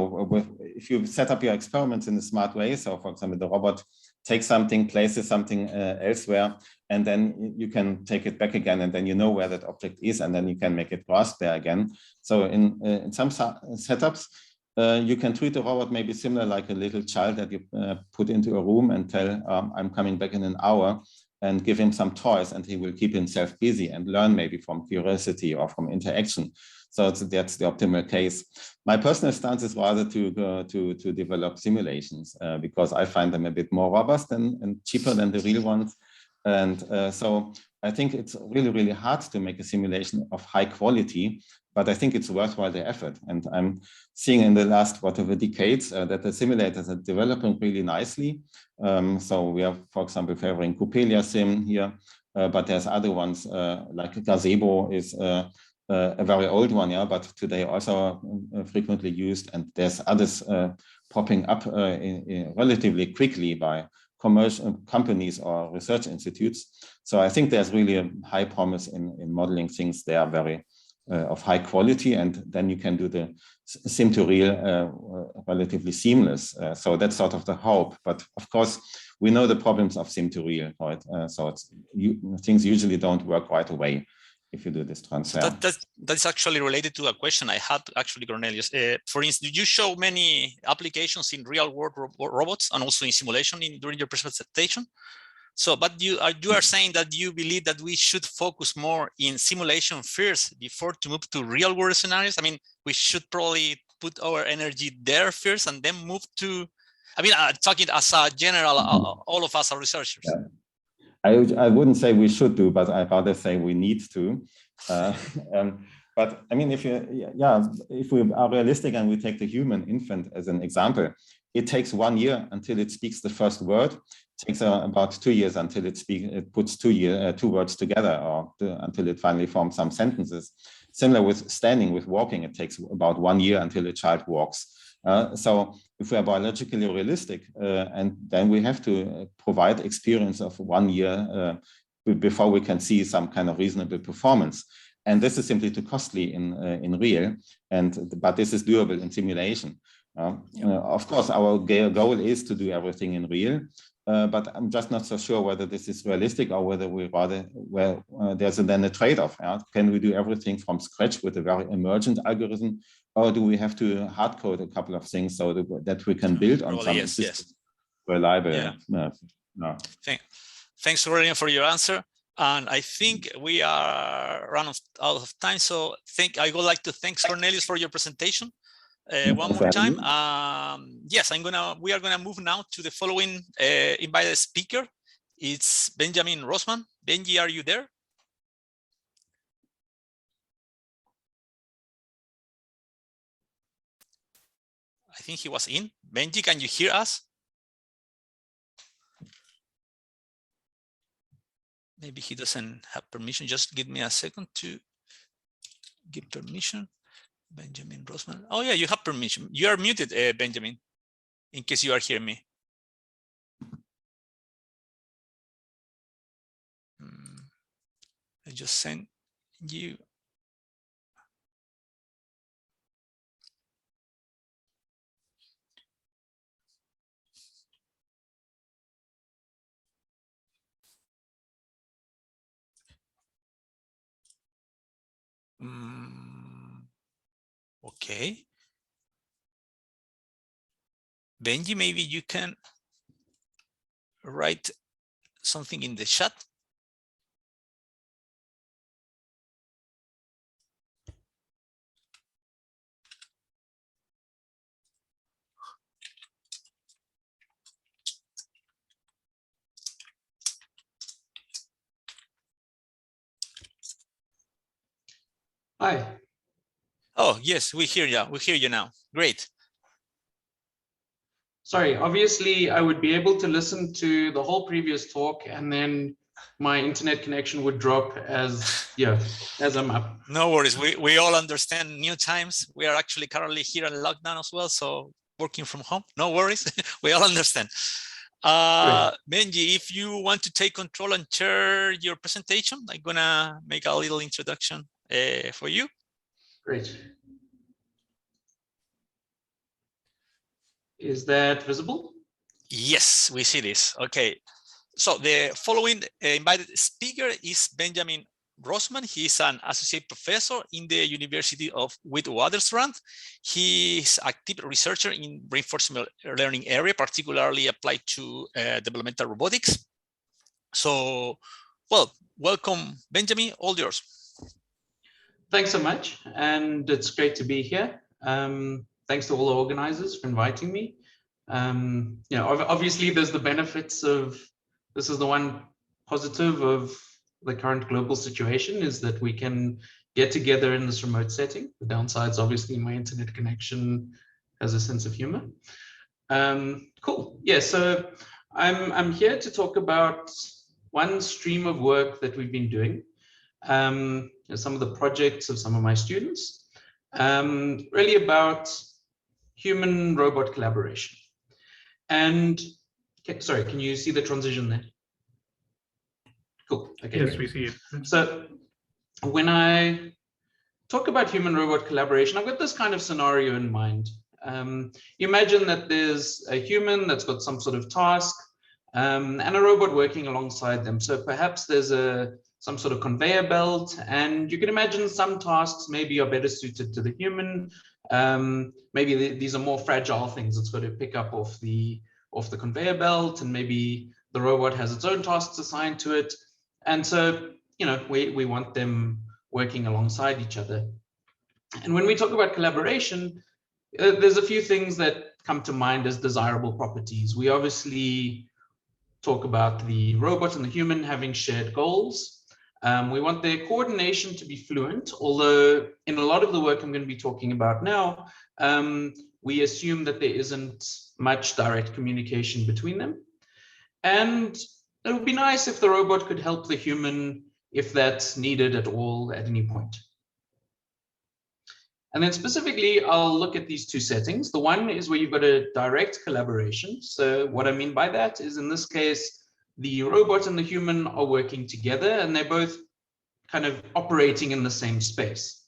if you set up your experiments in a smart way, so for example, the robot takes something, places something elsewhere, and then you can take it back again, and then you know where that object is, and then you can make it grasp there again. So in some setups, you can treat the robot maybe similar like a little child that you put into a room and tell, I'm coming back in an hour, and give him some toys, and he will keep himself busy and learn maybe from curiosity or from interaction. So that's the optimal case. My personal stance is rather to develop simulations because I find them a bit more robust and cheaper than the real ones. And so I think it's really, really hard to make a simulation of high quality, but I think it's worthwhile the effort. And I'm seeing in the last whatever decades that the simulators are developing really nicely. So we are, for example, favoring Coppelia Sim here, but there's other ones like Gazebo is a very old one, yeah, but today also frequently used, and there's others popping up relatively quickly by commercial companies or research institutes. So I think there's really a high promise in modeling things. They are very of high quality, and then you can do the sim to real relatively seamless. So that's sort of the hope. But of course, we know the problems of sim to real, right? So things usually don't work right away if you do this transfer. So that's actually related to a question I had, actually, Cornelius. For instance, did you show many applications in real world robots and also in simulation during your presentation? So, but you are saying that you believe that we should focus more in simulation first before to move to real world scenarios. I mean, we should probably put our energy there first and then move to, I mean, talking as a general, all of us are researchers. Yeah. I wouldn't say we should do, but I'd rather say we need to. But I mean, if we are realistic and we take the human infant as an example, it takes 1 year until it speaks the first word. It takes about 2 years until it puts two words together, or until it finally forms some sentences. Similar with standing, with walking, it takes about 1 year until a child walks. So if we are biologically realistic, and then we have to provide experience of 1 year before we can see some kind of reasonable performance. And this is simply too costly in real, but this is doable in simulation. Of course, our goal is to do everything in real, but I'm just not so sure whether this is realistic or whether we rather, there's then a trade-off. Can we do everything from scratch with a very emergent algorithm, or do we have to hard code a couple of things so that we can build on some reliable? Yeah. Thanks, Aurelian, for your answer. And I think we are running out of time. So I would like to thank Cornelius for your presentation. One more time. Yes, we are gonna move now to the following invited speaker. It's Benjamin Rossman. Benji, are you there? I think he was in. Benji, can you hear us? Maybe he doesn't have permission. Just give me a second to give permission. Benjamin Rossman. Oh yeah, you have permission. You are muted, Benjamin, in case you are hearing me. I just sent you. Okay. Benji, maybe you can write something in the chat. Hi. Oh, yes, we hear you. We hear you now. Great. Sorry, obviously I would be able to listen to the whole previous talk and then my internet connection would drop as I'm up. No worries. We all understand new times. We are actually currently here in lockdown as well, so working from home. No worries. We all understand. Benji, if you want to take control and share your presentation, I'm gonna make a little introduction for you. Great. Is that visible? Yes, we see this. Okay. So the following invited speaker is Benjamin Rossman. He is an associate professor in the University of Witwatersrand. He is active researcher in reinforcement learning area, particularly applied to developmental robotics. So, well, welcome, Benjamin, all yours. Thanks so much. And it's great to be here. Thanks to all the organizers for inviting me. Obviously there's the benefits of, this is the one positive of the current global situation, is that we can get together in this remote setting. The downsides, obviously, my internet connection has a sense of humor. Cool. Yeah, so I'm here to talk about one stream of work that we've been doing. Some of the projects of some of my students, really about human robot collaboration. And sorry, can you see the transition there? Cool. Okay. Yes, great. we see it. So when I talk about human robot collaboration, I've got this kind of scenario in mind. You imagine that there's a human that's got some sort of task and a robot working alongside them. So perhaps there's some sort of conveyor belt, and you can imagine some tasks maybe are better suited to the human. Maybe these are more fragile things it's got to pick up off the conveyor belt, and maybe the robot has its own tasks assigned to it. And so, we want them working alongside each other. And when we talk about collaboration, there's a few things that come to mind as desirable properties. We obviously talk about the robot and the human having shared goals. We want their coordination to be fluent, although in a lot of the work I'm going to be talking about now, we assume that there isn't much direct communication between them. And it would be nice if the robot could help the human if that's needed at all at any point. And then specifically, I'll look at these two settings. The one is where you've got a direct collaboration. So what I mean by that is, in this case, the robot and the human are working together and they're both kind of operating in the same space.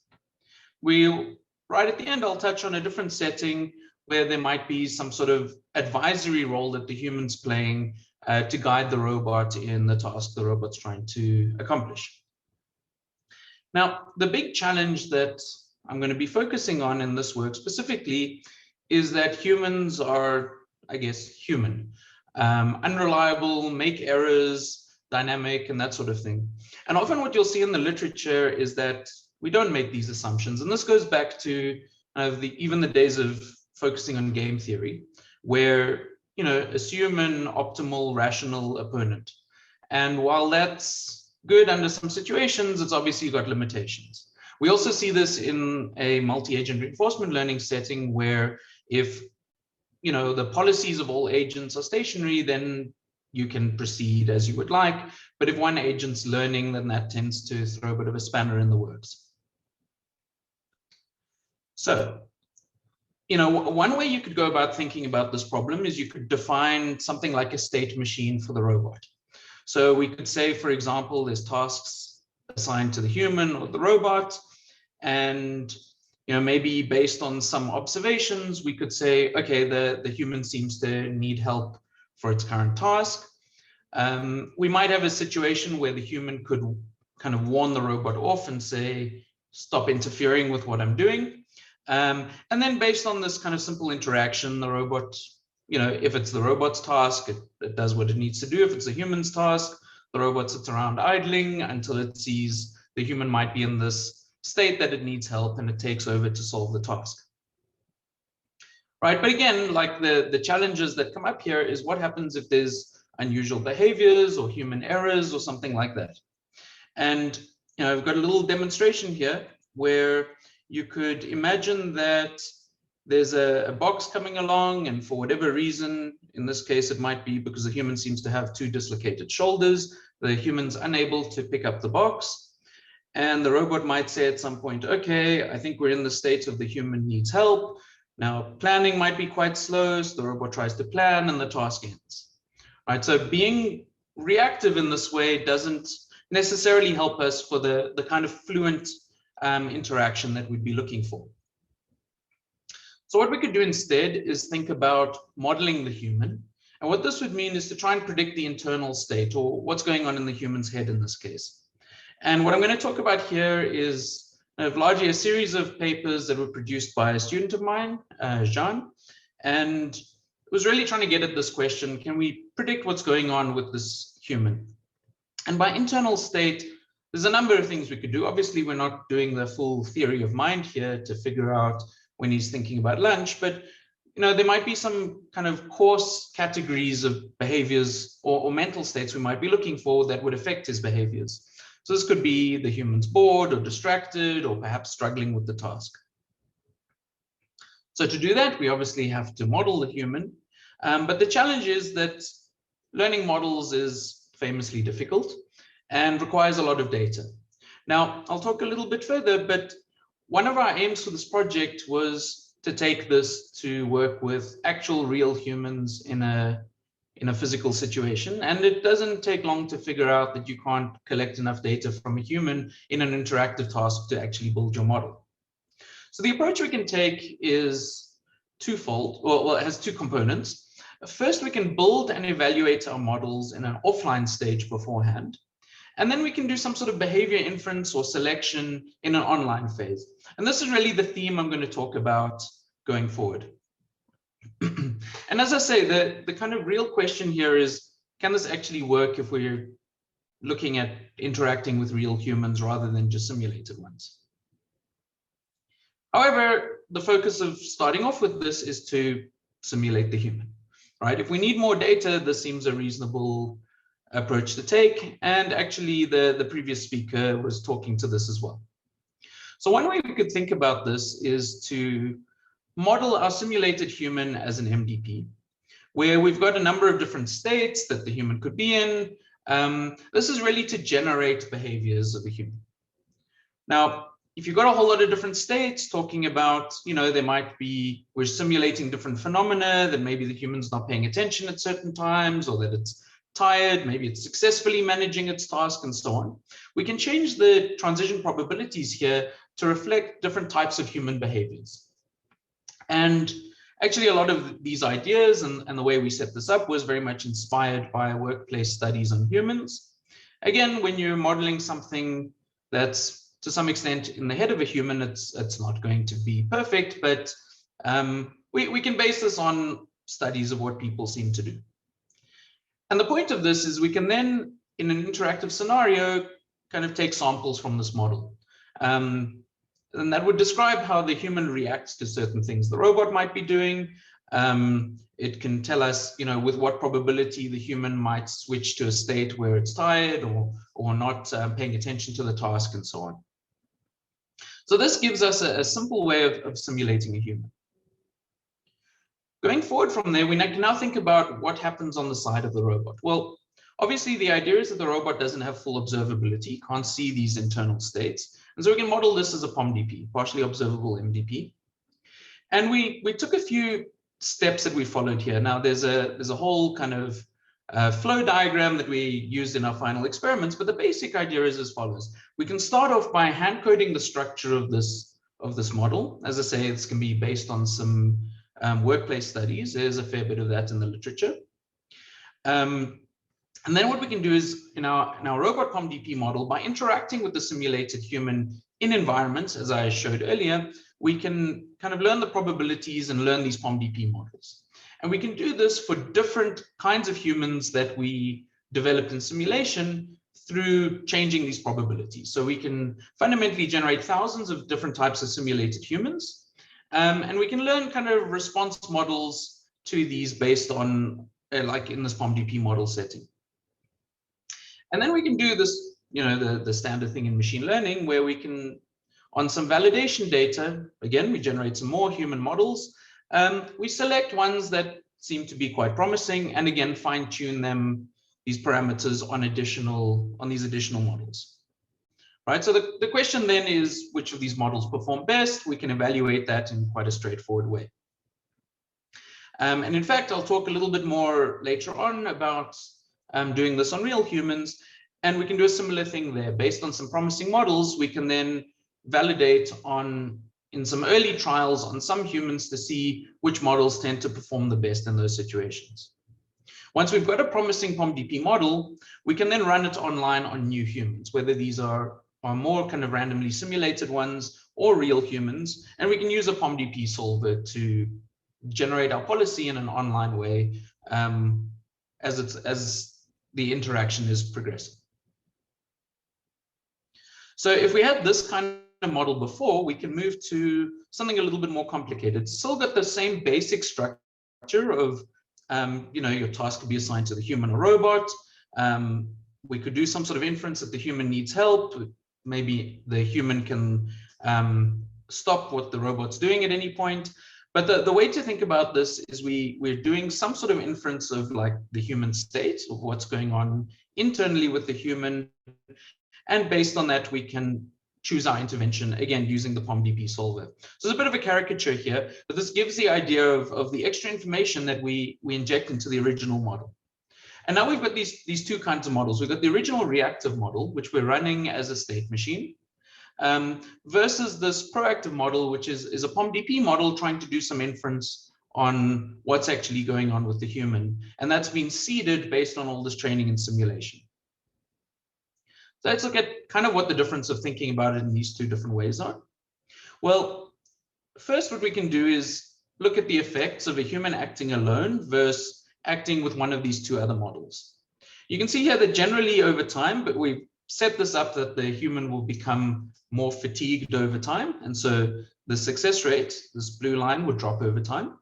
Right at the end, I'll touch on a different setting where there might be some sort of advisory role that the human's playing to guide the robot in the task the robot's trying to accomplish. Now, the big challenge that I'm going to be focusing on in this work specifically is that humans are, I guess, human, unreliable, make errors, dynamic, and that sort of thing. And often what you'll see in the literature is that we don't make these assumptions. And this goes back to even the days of focusing on game theory, where, assume an optimal, rational opponent. And while that's good under some situations, it's obviously got limitations. We also see this in a multi-agent reinforcement learning setting where if the policies of all agents are stationary, then you can proceed as you would like. But if one agent's learning, then that tends to throw a bit of a spanner in the works. So, one way you could go about thinking about this problem is you could define something like a state machine for the robot. So we could say, for example, there's tasks assigned to the human or the robot, and maybe based on some observations, we could say, okay, the human seems to need help for its current task. We might have a situation where the human could kind of warn the robot off and say, stop interfering with what I'm doing. And then based on this kind of simple interaction, the robot, if it's the robot's task, it does what it needs to do. If it's a human's task, the robot sits around idling until it sees the human might be in this state that it needs help, and it takes over to solve the task. Right, but again, like the challenges that come up here is what happens if there's unusual behaviors or human errors or something like that. And I've got a little demonstration here where you could imagine that there's a box coming along, and for whatever reason, in this case, it might be because the human seems to have 2 dislocated shoulders, the human's unable to pick up the box. And the robot might say at some point, okay, I think we're in the state of the human needs help. Now, planning might be quite slow, so the robot tries to plan and the task ends. Right, so being reactive in this way doesn't necessarily help us for the kind of fluent interaction that we'd be looking for. So what we could do instead is think about modeling the human. And what this would mean is to try and predict the internal state, or what's going on in the human's head in this case. And what I'm going to talk about here is largely a series of papers that were produced by a student of mine, Jean, and it was really trying to get at this question: can we predict what's going on with this human? And by internal state, there's a number of things we could do. Obviously, we're not doing the full theory of mind here to figure out when he's thinking about lunch, but there might be some kind of coarse categories of behaviors or mental states we might be looking for that would affect his behaviors. So this could be the human's bored or distracted, or perhaps struggling with the task. So to do that, we obviously have to model the human. But the challenge is that learning models is famously difficult and requires a lot of data. Now, I'll talk a little bit further, but one of our aims for this project was to take this to work with actual real humans in a physical situation. And it doesn't take long to figure out that you can't collect enough data from a human in an interactive task to actually build your model. So the approach we can take is twofold. Well, it has 2 components. First, we can build and evaluate our models in an offline stage beforehand. And then we can do some sort of behavior inference or selection in an online phase. And this is really the theme I'm going to talk about going forward. And as I say, the kind of real question here is, can this actually work if we're looking at interacting with real humans rather than just simulated ones? However, the focus of starting off with this is to simulate the human, right? If we need more data, this seems a reasonable approach to take. And actually, the previous speaker was talking to this as well. So one way we could think about this is to model our simulated human as an MDP, where we've got a number of different states that the human could be in. This is really to generate behaviors of a human. Now, if you've got a whole lot of different states talking about, there might be, we're simulating different phenomena, that maybe the human's not paying attention at certain times, or that it's tired, maybe it's successfully managing its task, and so on. We can change the transition probabilities here to reflect different types of human behaviors. And actually, a lot of these ideas and the way we set this up was very much inspired by workplace studies on humans. Again, when you're modeling something that's to some extent in the head of a human, it's not going to be perfect, but we can base this on studies of what people seem to do. And the point of this is we can then, in an interactive scenario, kind of take samples from this model. And that would describe how the human reacts to certain things the robot might be doing. It can tell us, with what probability the human might switch to a state where it's tired or not paying attention to the task, and so on. So this gives us a simple way of simulating a human. Going forward from there, we can now think about what happens on the side of the robot. Well, obviously, the idea is that the robot doesn't have full observability, can't see these internal states. And so we can model this as a POMDP, partially observable MDP. And we took a few steps that we followed here. Now, there's a whole kind of flow diagram that we used in our final experiments, but the basic idea is as follows. We can start off by hand coding the structure of this model. As I say, this can be based on some workplace studies. There's a fair bit of that in the literature. And then what we can do is in our robot POMDP model, by interacting with the simulated human in environments, as I showed earlier, we can kind of learn the probabilities and learn these POMDP models. And we can do this for different kinds of humans that we developed in simulation through changing these probabilities. So we can fundamentally generate thousands of different types of simulated humans. And we can learn kind of response models to these based on, like in this POMDP model setting. And then we can do this, you know, the standard thing in machine learning, where we can, on some validation data, again, we generate some more human models. We select ones that seem to be quite promising, and again, fine tune them, these parameters on these additional models. Right, so the question then is, which of these models perform best? We can evaluate that in quite a straightforward way. And in fact, I'll talk a little bit more later on about doing this on real humans, and we can do a similar thing there. Based on some promising models, we can then validate in some early trials on some humans to see which models tend to perform the best in those situations. Once we've got a promising POMDP model, we can then run it online on new humans, whether these are more kind of randomly simulated ones or real humans, and we can use a POMDP solver to generate our policy in an online way as the interaction is progressing. So if we had this kind of model before, we can move to something a little bit more complicated. It's still got the same basic structure of, you know, your task could be assigned to the human or robot. We could do some sort of inference that the human needs help. Maybe the human can stop what the robot's doing at any point. But the way to think about this is we're doing some sort of inference of like the human state, of what's going on internally with the human. And based on that, we can choose our intervention, again, using the POMDP solver. So there's a bit of a caricature here, but this gives the idea of the extra information that we inject into the original model. And now we've got these two kinds of models. We've got the original reactive model, which we're running as a state machine, versus this proactive model, which is a POMDP model trying to do some inference on what's actually going on with the human. And that's been seeded based on all this training and simulation. So let's look at kind of what the difference of thinking about it in these two different ways are. Well, first, what we can do is look at the effects of a human acting alone versus acting with one of these two other models. You can see here that generally over time, but we've set this up that the human will become more fatigued over time. And so the success rate, this blue line, would drop over time.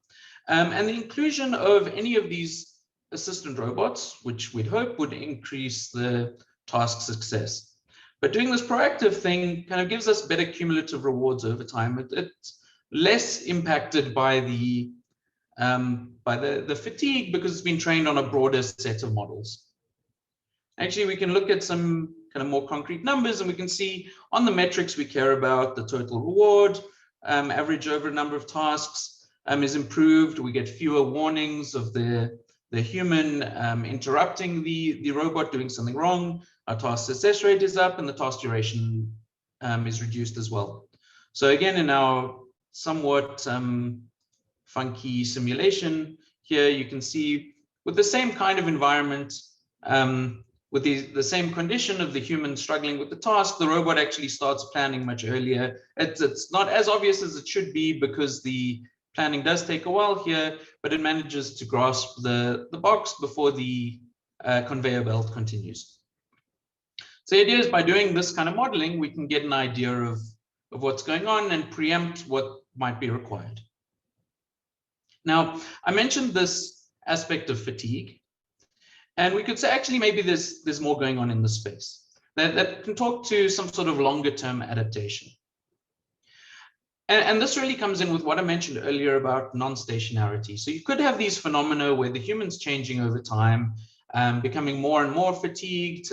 And the inclusion of any of these assistant robots, which we'd hope would increase the task success. But doing this proactive thing kind of gives us better cumulative rewards over time. It's less impacted by the fatigue because it's been trained on a broader set of models. Actually, we can look at some kind of more concrete numbers, and we can see on the metrics we care about, the total reward, average over a number of tasks is improved. We get fewer warnings of the human interrupting the robot doing something wrong. Our task success rate is up, and the task duration is reduced as well. So again, in our somewhat funky simulation here, you can see with the same kind of environment, with the same condition of the human struggling with the task, the robot actually starts planning much earlier. It's not as obvious as it should be because the planning does take a while here, but it manages to grasp the box before the conveyor belt continues. So the idea is by doing this kind of modeling, we can get an idea of what's going on and preempt what might be required. Now, I mentioned this aspect of fatigue, and we could say actually maybe there's more going on in the space that can talk to some sort of longer term adaptation. And this really comes in with what I mentioned earlier about non-stationarity. So you could have these phenomena where the human's changing over time, becoming more and more fatigued.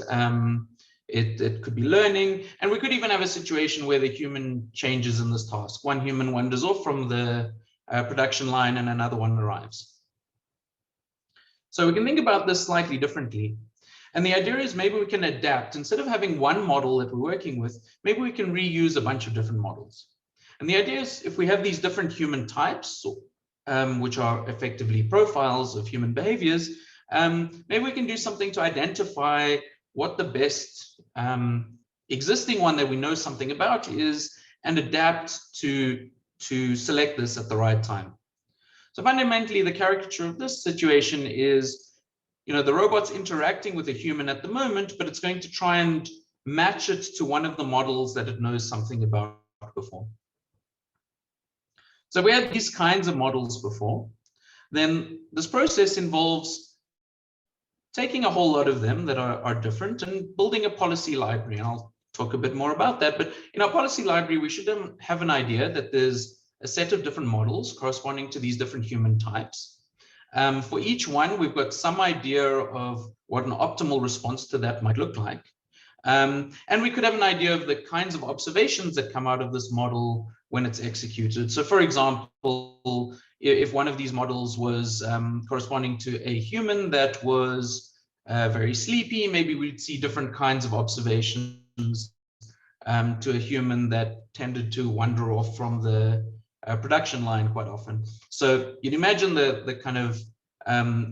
It could be learning, and we could even have a situation where the human changes in this task. One human wanders off from the production line and another one arrives. So we can think about this slightly differently. And the idea is maybe we can adapt. Instead of having one model that we're working with, maybe we can reuse a bunch of different models. And the idea is if we have these different human types, which are effectively profiles of human behaviors, maybe we can do something to identify what the best existing one that we know something about is and adapt to to select this at the right time. So fundamentally, the caricature of this situation is, the robot's interacting with a human at the moment, but it's going to try and match it to one of the models that it knows something about before. So we had these kinds of models before. Then this process involves taking a whole lot of them that are different and building a policy library. And I'll talk a bit more about that. But in our policy library, we should have an idea that there's a set of different models corresponding to these different human types. For each one, we've got some idea of what an optimal response to that might look like. And we could have an idea of the kinds of observations that come out of this model when it's executed. So for example, if one of these models was corresponding to a human that was very sleepy, maybe we'd see different kinds of observations to a human that tended to wander off from the production line quite often. So you'd imagine the kind of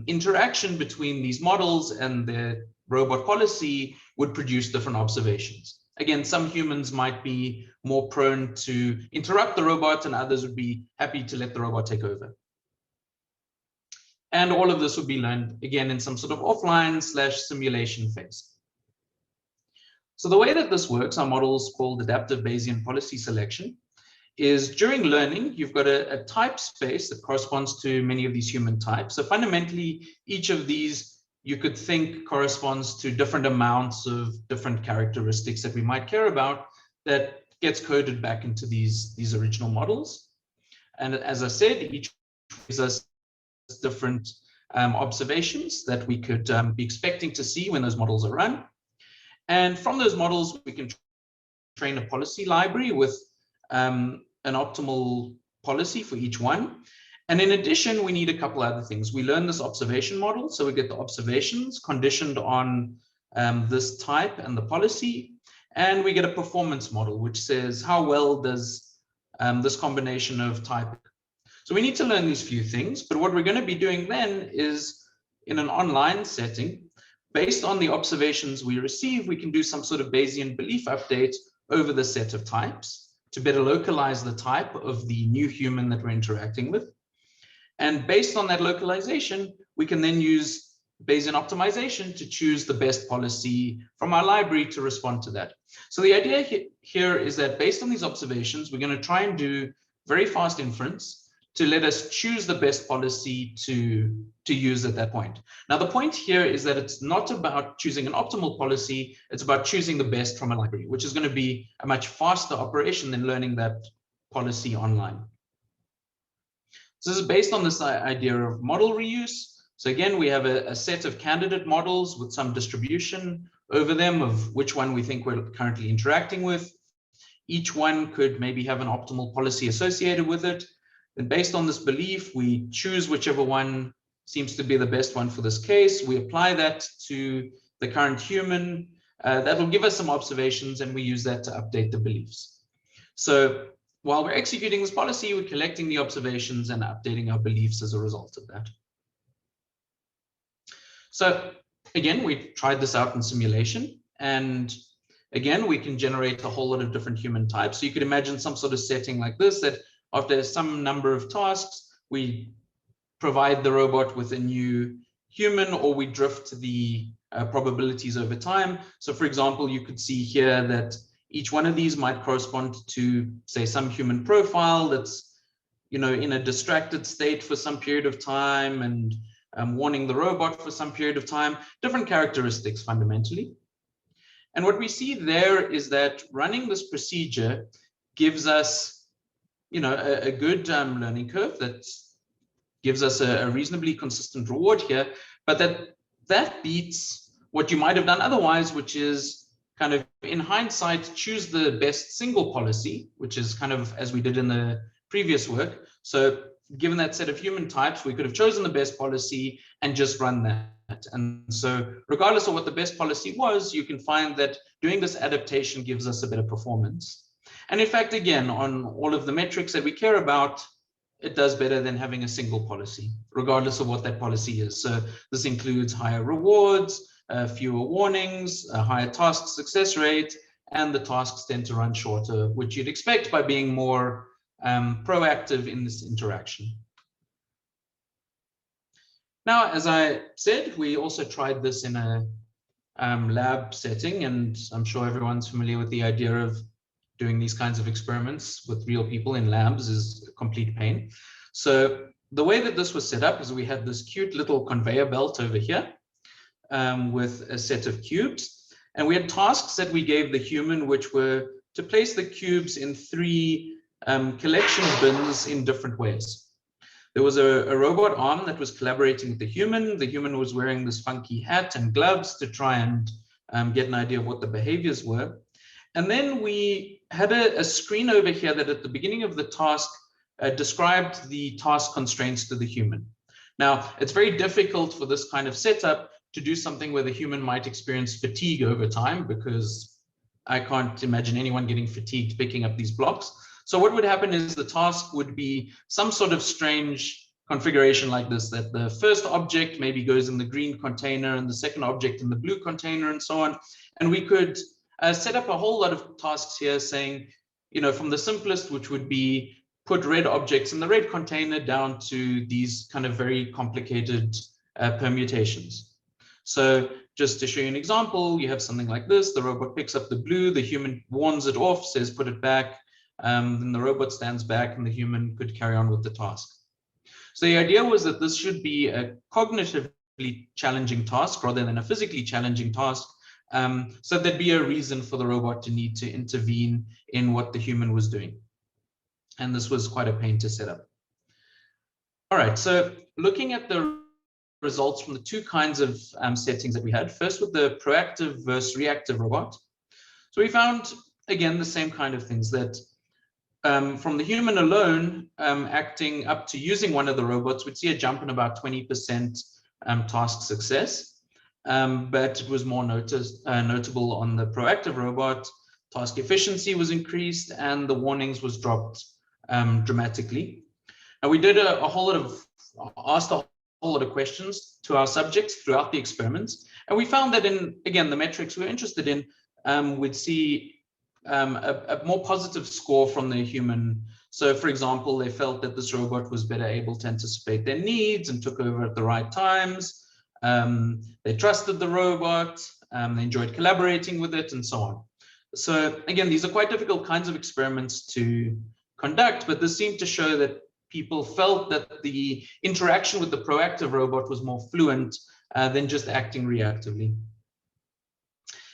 interaction between these models and the robot policy would produce different observations. Again, some humans might be more prone to interrupt the robot and others would be happy to let the robot take over. And all of this would be learned again in some sort of offline/simulation phase. So the way that this works, our model is called adaptive Bayesian policy selection, is during learning, you've got a type space that corresponds to many of these human types. So fundamentally, each of these you could think corresponds to different amounts of different characteristics that we might care about that gets coded back into these original models. And as I said, each gives us different observations that we could be expecting to see when those models are run. And from those models, we can train a policy library with an optimal policy for each one. And in addition, we need a couple other things. We learn this observation model, so we get the observations conditioned on this type and the policy. And we get a performance model, which says how well does this combination of type. So we need to learn these few things, but what we're going to be doing then is in an online setting, based on the observations we receive, we can do some sort of Bayesian belief update over the set of types to better localize the type of the new human that we're interacting with. And based on that localization, we can then use Bayesian optimization to choose the best policy from our library to respond to that. So the idea here is that based on these observations, we're going to try and do very fast inference to let us choose the best policy to use at that point. Now, the point here is that it's not about choosing an optimal policy, it's about choosing the best from a library, which is going to be a much faster operation than learning that policy online. So this is based on this idea of model reuse. So again, we have a set of candidate models with some distribution over them of which one we think we're currently interacting with. Each one could maybe have an optimal policy associated with it. And based on this belief, we choose whichever one seems to be the best one for this case. We apply that to the current human. That will give us some observations, and we use that to update the beliefs. So while we're executing this policy, we're collecting the observations and updating our beliefs as a result of that. So again, we tried this out in simulation, and again, we can generate a whole lot of different human types. So you could imagine some sort of setting like this, that after some number of tasks, we provide the robot with a new human, or we drift the probabilities over time. So for example, you could see here that each one of these might correspond to, say, some human profile that's, in a distracted state for some period of time, and warning the robot for some period of time, different characteristics fundamentally. And what we see there is that running this procedure gives us a good learning curve that gives us a reasonably consistent reward here, but that beats what you might have done otherwise, which is kind of in hindsight, choose the best single policy, which is kind of as we did in the previous work. So given that set of human types, we could have chosen the best policy and just run that. And so regardless of what the best policy was, you can find that doing this adaptation gives us a better performance. And in fact, again, on all of the metrics that we care about, it does better than having a single policy, regardless of what that policy is. So this includes higher rewards, fewer warnings, a higher task success rate, and the tasks tend to run shorter, which you'd expect by being more proactive in this interaction. Now, as I said, we also tried this in a lab setting, and I'm sure everyone's familiar with the idea of doing these kinds of experiments with real people in labs is a complete pain. So the way that this was set up is we had this cute little conveyor belt over here with a set of cubes, and we had tasks that we gave the human, which were to place the cubes in 3 collection bins in different ways. There was a robot arm that was collaborating with the human. The human was wearing this funky hat and gloves to try and get an idea of what the behaviors were. And then we had a screen over here that at the beginning of the task described the task constraints to the human. Now, it's very difficult for this kind of setup to do something where the human might experience fatigue over time, because I can't imagine anyone getting fatigued picking up these blocks. So what would happen is the task would be some sort of strange configuration like this, that the first object maybe goes in the green container and the second object in the blue container and so on. And we could set up a whole lot of tasks here saying, you know, from the simplest, which would be put red objects in the red container, down to these kind of very complicated permutations. So just to show you an example, you have something like this. The robot picks up the blue, the human warns it off, says put it back. Then the robot stands back and the human could carry on with the task. So the idea was that this should be a cognitively challenging task rather than a physically challenging task. So there'd be a reason for the robot to need to intervene in what the human was doing. And this was quite a pain to set up. All right, so looking at the results from the 2 kinds of settings that we had, first with the proactive versus reactive robot. So we found, again, the same kind of things, that from the human alone acting up to using one of the robots, we'd see a jump in about 20% task success. But it was more notable on the proactive robot. Task efficiency was increased and the warnings was dropped dramatically. And we did asked a whole lot of questions to our subjects throughout the experiments. And we found that again, the metrics we're interested in, we'd see a more positive score from the human. So for example, they felt that this robot was better able to anticipate their needs and took over at the right times. They trusted the robot, they enjoyed collaborating with it, and so on. So again, these are quite difficult kinds of experiments to conduct, but this seemed to show that people felt that the interaction with the proactive robot was more fluent than just acting reactively.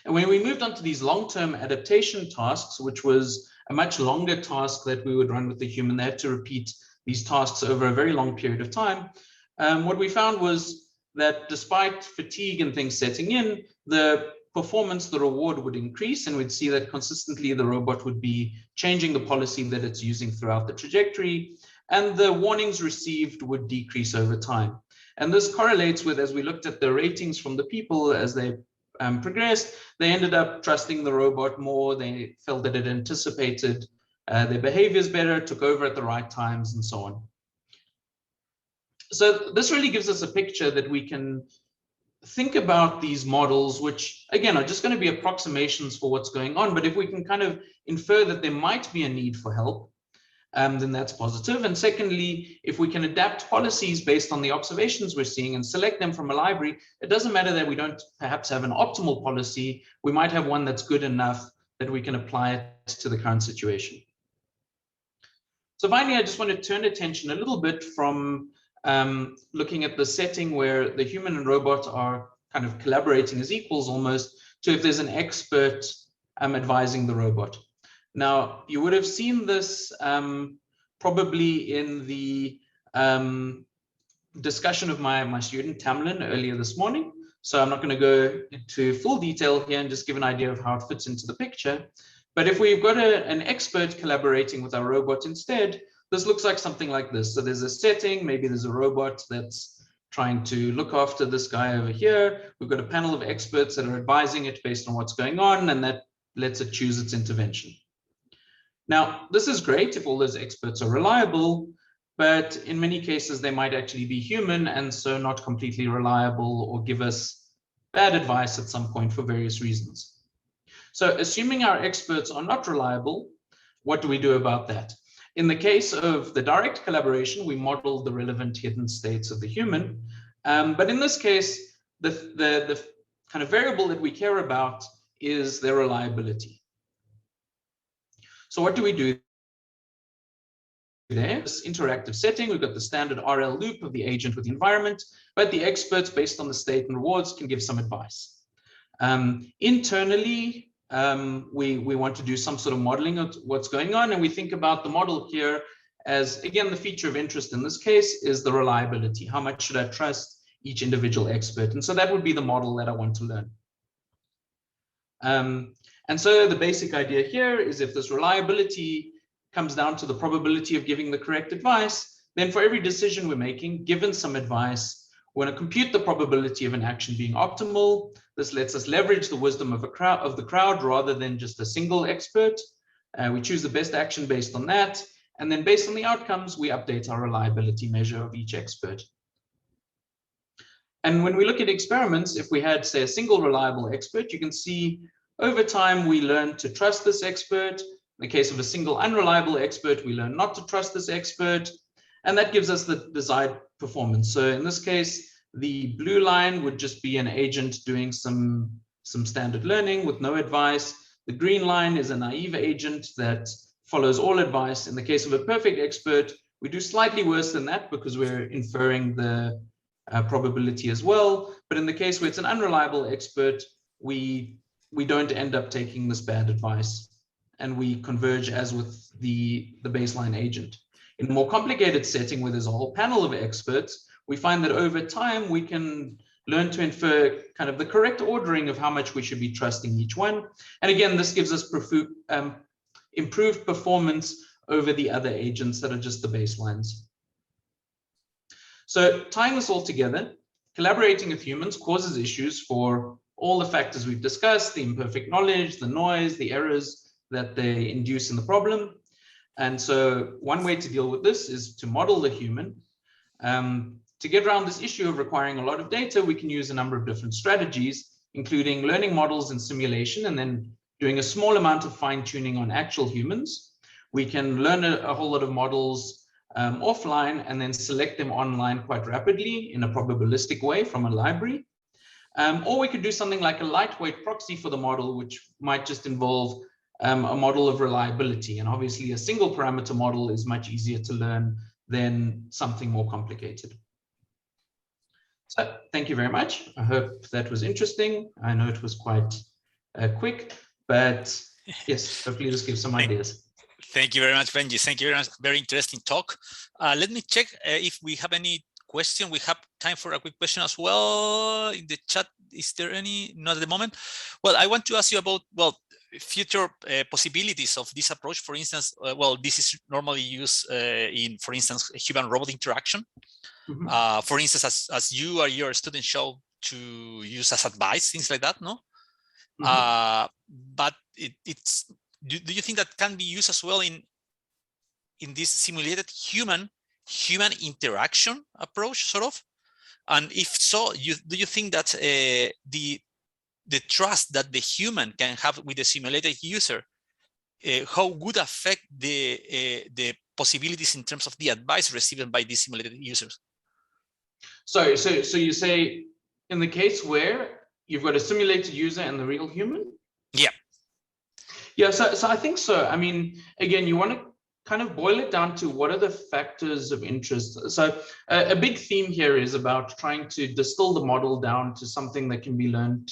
And when we moved on to these long-term adaptation tasks, which was a much longer task that we would run with the human, they had to repeat these tasks over a very long period of time. What we found was that despite fatigue and things setting in, the performance, the reward would increase, and we'd see that consistently the robot would be changing the policy that it's using throughout the trajectory, and the warnings received would decrease over time. And this correlates with, as we looked at the ratings from the people as they progressed, they ended up trusting the robot more. They felt that it anticipated their behaviors better, took over at the right times, and so on. So this really gives us a picture that we can think about these models, which again are just going to be approximations for what's going on. But if we can kind of infer that there might be a need for help, then that's positive. And secondly, if we can adapt policies based on the observations we're seeing and select them from a library, it doesn't matter that we don't perhaps have an optimal policy. We might have one that's good enough that we can apply it to the current situation. So finally, I just want to turn attention a little bit from looking at the setting where the human and robot are kind of collaborating as equals almost, to if there's an expert advising the robot. Now, you would have seen this probably in the discussion of my student Tamlin earlier this morning. So I'm not going to go into full detail here and just give an idea of how it fits into the picture. But if we've got an expert collaborating with our robot instead, this looks like something like this. So there's a setting, maybe there's a robot that's trying to look after this guy over here. We've got a panel of experts that are advising it based on what's going on, and that lets it choose its intervention. Now, this is great if all those experts are reliable, but in many cases, they might actually be human and so not completely reliable or give us bad advice at some point for various reasons. So assuming our experts are not reliable, what do we do about that? In the case of the direct collaboration, we model the relevant hidden states of the human. But in this case, the kind of variable that we care about is their reliability. So what do we do there? This interactive setting, we've got the standard RL loop of the agent with the environment, but the experts, based on the state and rewards, can give some advice. Internally, we want to do some sort of modeling of what's going on, and we think about the model here as, again, the feature of interest in this case is the reliability. How much should I trust each individual expert? And so that would be the model that I want to learn. And so the basic idea here is if this reliability comes down to the probability of giving the correct advice, then for every decision we're making, given some advice, we're going to compute the probability of an action being optimal. This lets us leverage the wisdom of the crowd rather than just a single expert. We choose the best action based on that. And then based on the outcomes, we update our reliability measure of each expert. And when we look at experiments, if we had, say, a single reliable expert, you can see over time we learn to trust this expert. In the case of a single unreliable expert, we learn not to trust this expert. And that gives us the desired performance. So in this case, the blue line would just be an agent doing some standard learning with no advice. The green line is a naive agent that follows all advice. In the case of a perfect expert, we do slightly worse than that because we're inferring the probability as well. But in the case where it's an unreliable expert, we don't end up taking this bad advice, and we converge as with the baseline agent. In a more complicated setting where there's a whole panel of experts, we find that over time we can learn to infer kind of the correct ordering of how much we should be trusting each one. And again, this gives us improved performance over the other agents that are just the baselines. So tying this all together, collaborating with humans causes issues for all the factors we've discussed: the imperfect knowledge, the noise, the errors that they induce in the problem. And so one way to deal with this is to model the human. To get around this issue of requiring a lot of data, we can use a number of different strategies, including learning models and simulation, and then doing a small amount of fine-tuning on actual humans. We can learn a whole lot of models offline and then select them online quite rapidly in a probabilistic way from a library. Or we could do something like a lightweight proxy for the model, which might just involve a model of reliability. And obviously a single parameter model is much easier to learn than something more complicated. So thank you very much. I hope that was interesting. I know it was quite quick, but yes, hopefully this gives some ideas. Thank you very much, Benji. Thank you very much. Very interesting talk. Let me check if we have any question. We have time for a quick question as well in the chat. Is there any? Not at the moment. Well, I want to ask you about, well, future possibilities of this approach. For instance, well, this is normally used in, for instance, human-robot interaction. Mm-hmm. For instance, as you or your students show, to use as advice, things like that, no? Mm-hmm. But it's. Do you think that can be used as well in this simulated human interaction approach, sort of? And if so, do you think that the trust that the human can have with the simulated user, how would affect the possibilities in terms of the advice received by these simulated users? So you say in the case where you've got a simulated user and the real human? Yeah. Yeah, so I think so. I mean, again, you want to kind of boil it down to what are the factors of interest. So a big theme here is about trying to distill the model down to something that can be learned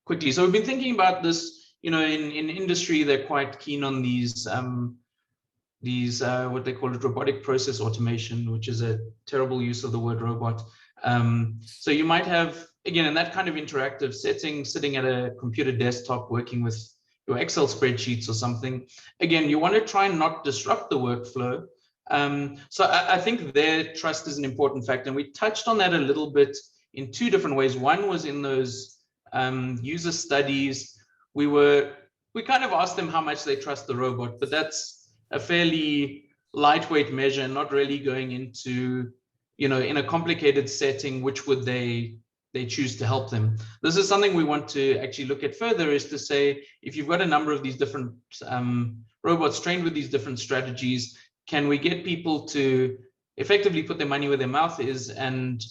quickly. So we've been thinking about this, you know, in industry, they're quite keen on these what they call it, robotic process automation, which is a terrible use of the word robot. So you might have, again, in that kind of interactive setting, sitting at a computer desktop working with your Excel spreadsheets or something. Again, you want to try and not disrupt the workflow. So I think their trust is an important factor. And we touched on that a little bit in two different ways. One was in those user studies. We kind of asked them how much they trust the robot, but that's a fairly lightweight measure, not really going into, you know, in a complicated setting, which would they choose to help them. This is something we want to actually look at further, is to say, if you've got a number of these different robots trained with these different strategies, can we get people to effectively put their money where their mouth is and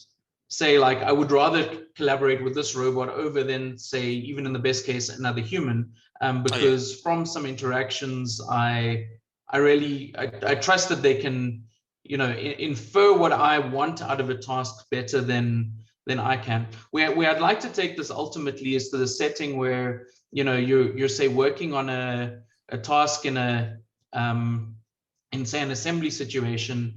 say, like, I would rather collaborate with this robot over than, say, even in the best case, another human, because from some interactions, I trust that they can, you know, infer what I want out of a task better than I can. Where I'd like to take this ultimately is to the setting where, you know, you're say working on a task in a in say an assembly situation.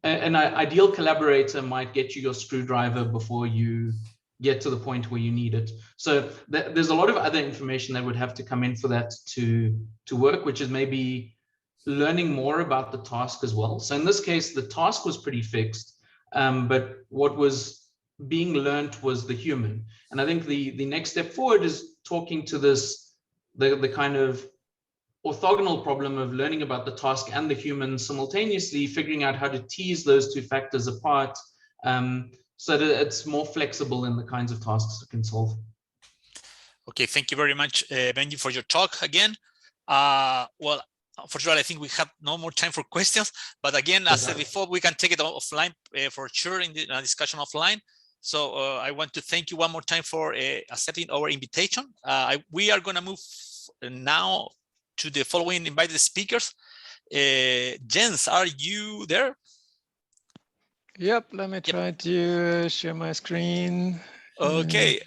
An ideal collaborator might get you your screwdriver before you get to the point where you need it. So there's a lot of other information that would have to come in for that to work, which is maybe learning more about the task as well. So in this case, the task was pretty fixed, but what was being learned was the human. And I think the next step forward is talking to this, the kind of orthogonal problem of learning about the task and the human simultaneously, figuring out how to tease those two factors apart, so that it's more flexible in the kinds of tasks it can solve. Okay, thank you very much, Benji, for your talk again. Well, unfortunately, I think we have no more time for questions, but again, as I said before, we can take it offline for sure in the discussion offline. So I want to thank you one more time for accepting our invitation. We are going to move now to the following invited speakers. Jens, are you there? Yep, let me try to share my screen. Okay,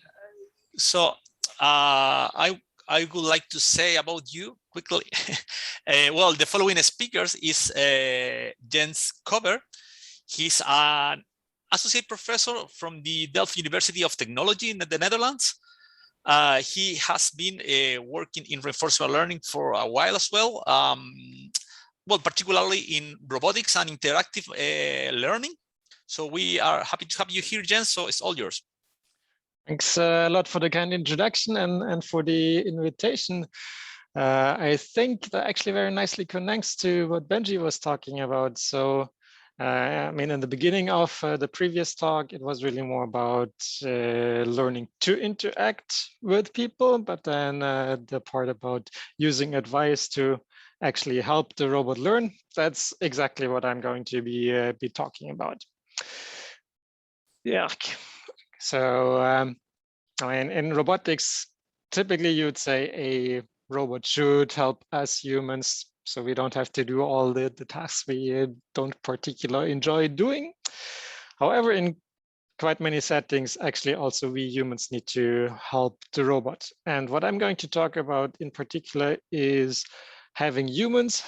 so I would like to say about you quickly. Well, the following speakers is Jens Kober. He's an associate professor from the Delft University of Technology in the Netherlands. He has been working in reinforcement learning for a while as well. Well, particularly in robotics and interactive learning. So we are happy to have you here, Jens. So it's all yours. Thanks a lot for the kind introduction and for the invitation. I think that actually very nicely connects to what Benji was talking about. So, I mean, in the beginning of the previous talk, it was really more about learning to interact with people, but then the part about using advice to actually help the robot learn, that's exactly what I'm going to be talking about. Yeah. So, I mean, in robotics, typically you would say a robot should help us humans, so we don't have to do all the tasks we don't particularly enjoy doing. However, in quite many settings, actually also we humans need to help the robot. And what I'm going to talk about in particular is having humans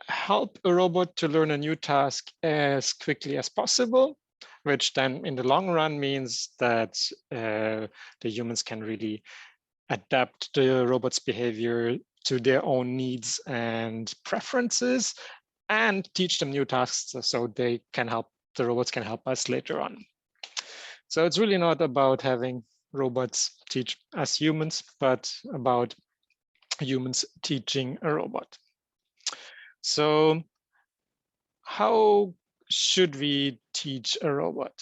help a robot to learn a new task as quickly as possible, which then in the long run means that the humans can really adapt the robot's behavior to their own needs and preferences and teach them new tasks so they can help, the robots can help us later on. So it's really not about having robots teach us humans, but about humans teaching a robot. So how should we teach a robot?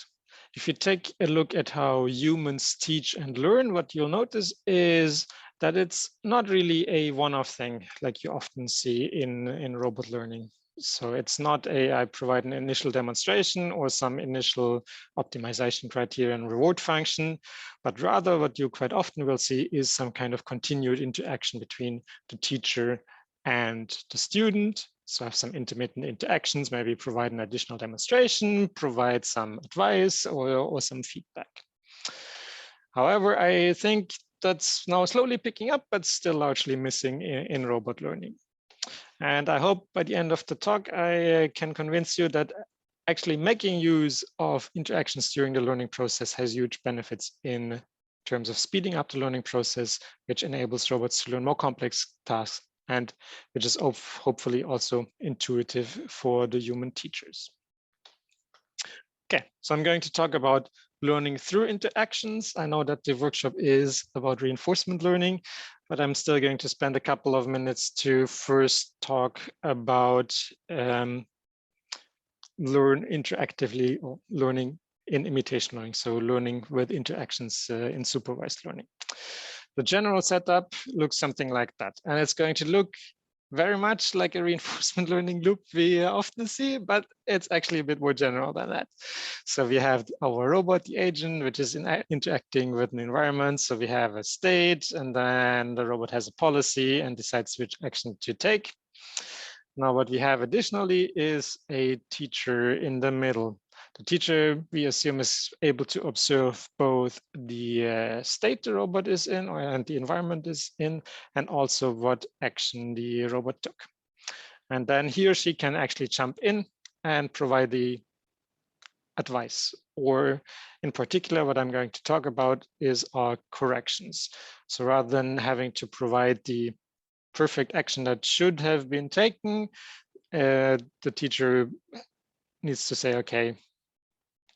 If you take a look at how humans teach and learn, what you'll notice is that it's not really a one-off thing like you often see in robot learning. So it's not I provide an initial demonstration or some initial optimization criteria and reward function, but rather what you quite often will see is some kind of continued interaction between the teacher and the student. So have some intermittent interactions, maybe provide an additional demonstration, provide some advice or some feedback. However, I think that's now slowly picking up, but still largely missing in robot learning. And I hope by the end of the talk, I can convince you that actually making use of interactions during the learning process has huge benefits in terms of speeding up the learning process, which enables robots to learn more complex tasks and which is hopefully also intuitive for the human teachers. Okay, so I'm going to talk about learning through interactions. I know that the workshop is about reinforcement learning, but I'm still going to spend a couple of minutes to first talk about learn interactively or learning in imitation learning, so learning with interactions in supervised learning. The general setup looks something like that, and it's going to look very much like a reinforcement learning loop we often see, but it's actually a bit more general than that. So we have our robot, the agent, which is interacting with an environment. So we have a state, and then the robot has a policy and decides which action to take. Now, what we have additionally is a teacher in the middle. The teacher, we assume, is able to observe both the state the robot is in and the environment is in, and also what action the robot took. And then he or she can actually jump in and provide the advice, or in particular, what I'm going to talk about is our corrections. So rather than having to provide the perfect action that should have been taken, the teacher needs to say, okay,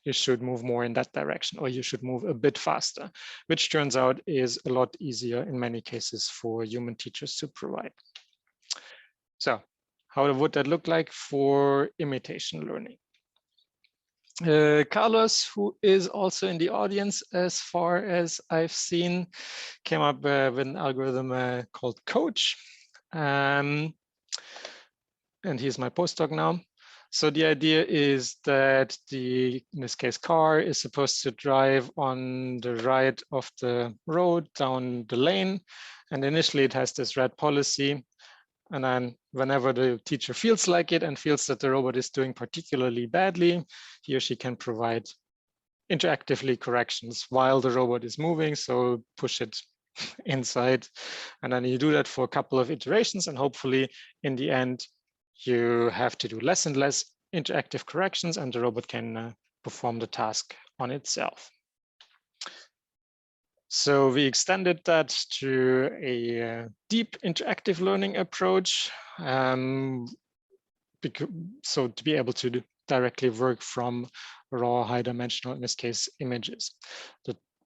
you should move more in that direction, or you should move a bit faster, which turns out is a lot easier in many cases for human teachers to provide. So how would that look like for imitation learning? Carlos, who is also in the audience as far as I've seen, came up with an algorithm called Coach. And he's my postdoc now. So the idea is that in this case, car is supposed to drive on the right of the road down the lane. And initially it has this red policy. And then whenever the teacher feels like it and feels that the robot is doing particularly badly, he or she can provide interactively corrections while the robot is moving. So push it inside. And then you do that for a couple of iterations. And hopefully in the end, you have to do less and less interactive corrections, and the robot can perform the task on itself. So we extended that to a deep interactive learning approach. So to be able to directly work from raw high dimensional, in this case, images.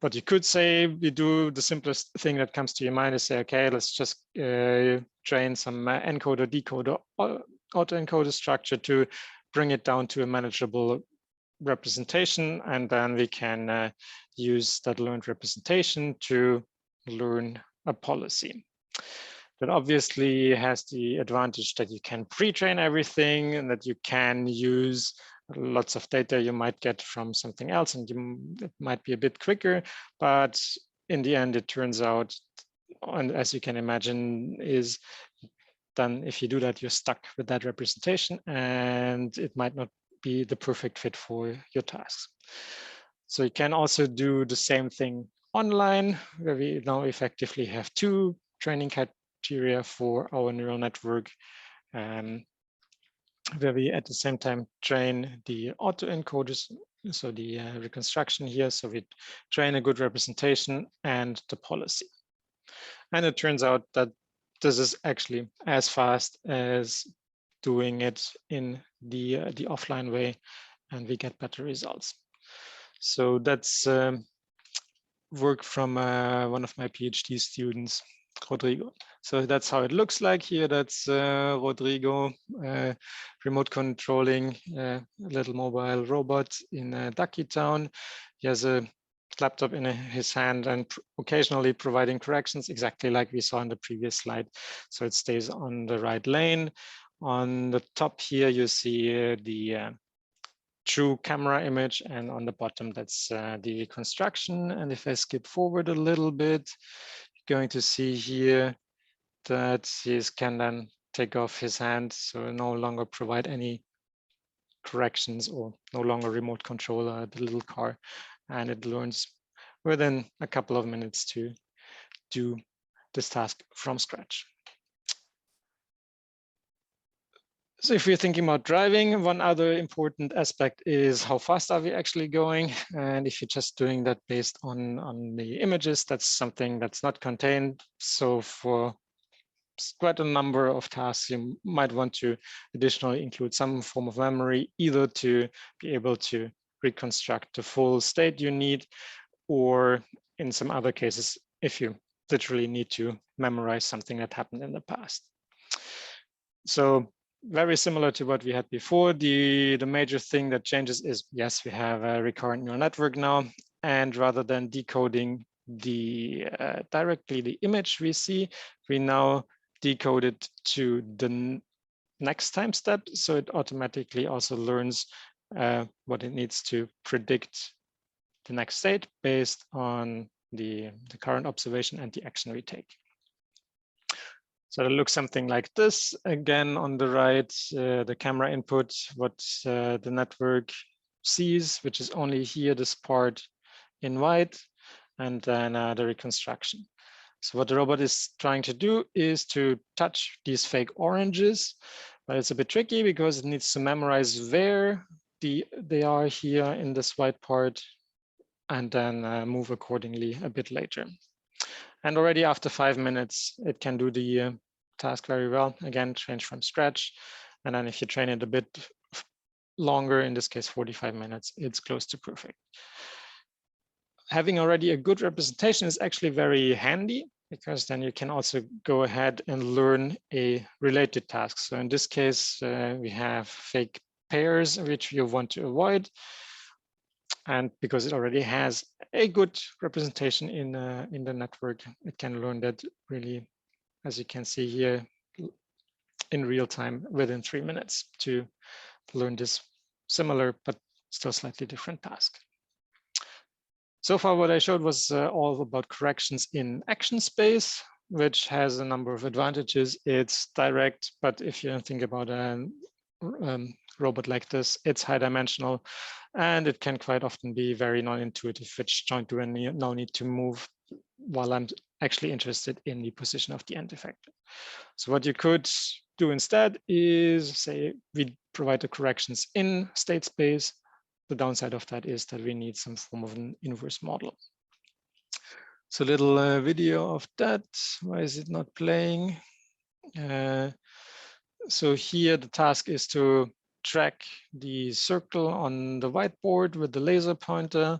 What you could say, we do the simplest thing that comes to your mind is say, okay, let's just train some encoder, decoder, autoencoder structure to bring it down to a manageable representation. And then we can use that learned representation to learn a policy. That obviously has the advantage that you can pre-train everything and that you can use lots of data you might get from something else, and it might be a bit quicker, but in the end, it turns out, and as you can imagine, is then if you do that, you're stuck with that representation, and it might not be the perfect fit for your tasks. So you can also do the same thing online, where we now effectively have two training criteria for our neural network, where we at the same time train the autoencoders, so the reconstruction here. So we train a good representation and the policy. And it turns out that this is actually as fast as doing it in the offline way, and we get better results. So that's work from one of my PhD students, Rodrigo. So that's how it looks like here. That's Rodrigo remote controlling a little mobile robot in Ducky Town. He has a laptop in his hand and occasionally providing corrections, exactly like we saw in the previous slide. So it stays on the right lane. On the top here, you see the true camera image, and on the bottom, that's the reconstruction. And if I skip forward a little bit, you're going to see here that he can then take off his hand, so no longer provide any corrections or no longer remote control the little car, and it learns within a couple of minutes to do this task from scratch. So if we're thinking about driving, one other important aspect is how fast are we actually going? And if you're just doing that based on the images, that's something that's not contained. So for quite a number of tasks, you might want to additionally include some form of memory, either to be able to reconstruct the full state you need, or in some other cases, if you literally need to memorize something that happened in the past. So very similar to what we had before, the major thing that changes is, yes, we have a recurrent neural network now, and rather than decoding directly the image we see, we now decode it to the next time step. So it automatically also learns what it needs to predict the next state based on the current observation and the action we take. So it looks something like this. Again, on the right, the camera input, what the network sees, which is only here, this part in white, and then the reconstruction. So what the robot is trying to do is to touch these fake oranges, but it's a bit tricky because it needs to memorize where they are here in this white part, and then move accordingly a bit later. And already after 5 minutes, it can do the task very well. Again, trained from scratch. And then if you train it a bit longer, in this case, 45 minutes, it's close to perfect. Having already a good representation is actually very handy, because then you can also go ahead and learn a related task. So in this case, we have fake pairs, which you want to avoid. And because it already has a good representation in the network, it can learn that really, as you can see here, in real time within 3 minutes to learn this similar but still slightly different task. So far, what I showed was all about corrections in action space, which has a number of advantages. It's direct, but if you think about a robot like this, it's high dimensional, and it can quite often be very non-intuitive, which joint do I now need to move while I'm actually interested in the position of the end effector. So what you could do instead is say we provide the corrections in state space. The downside of that is that we need some form of an inverse model. So little video of that. Why is it not playing? So here the task is to track the circle on the whiteboard with the laser pointer.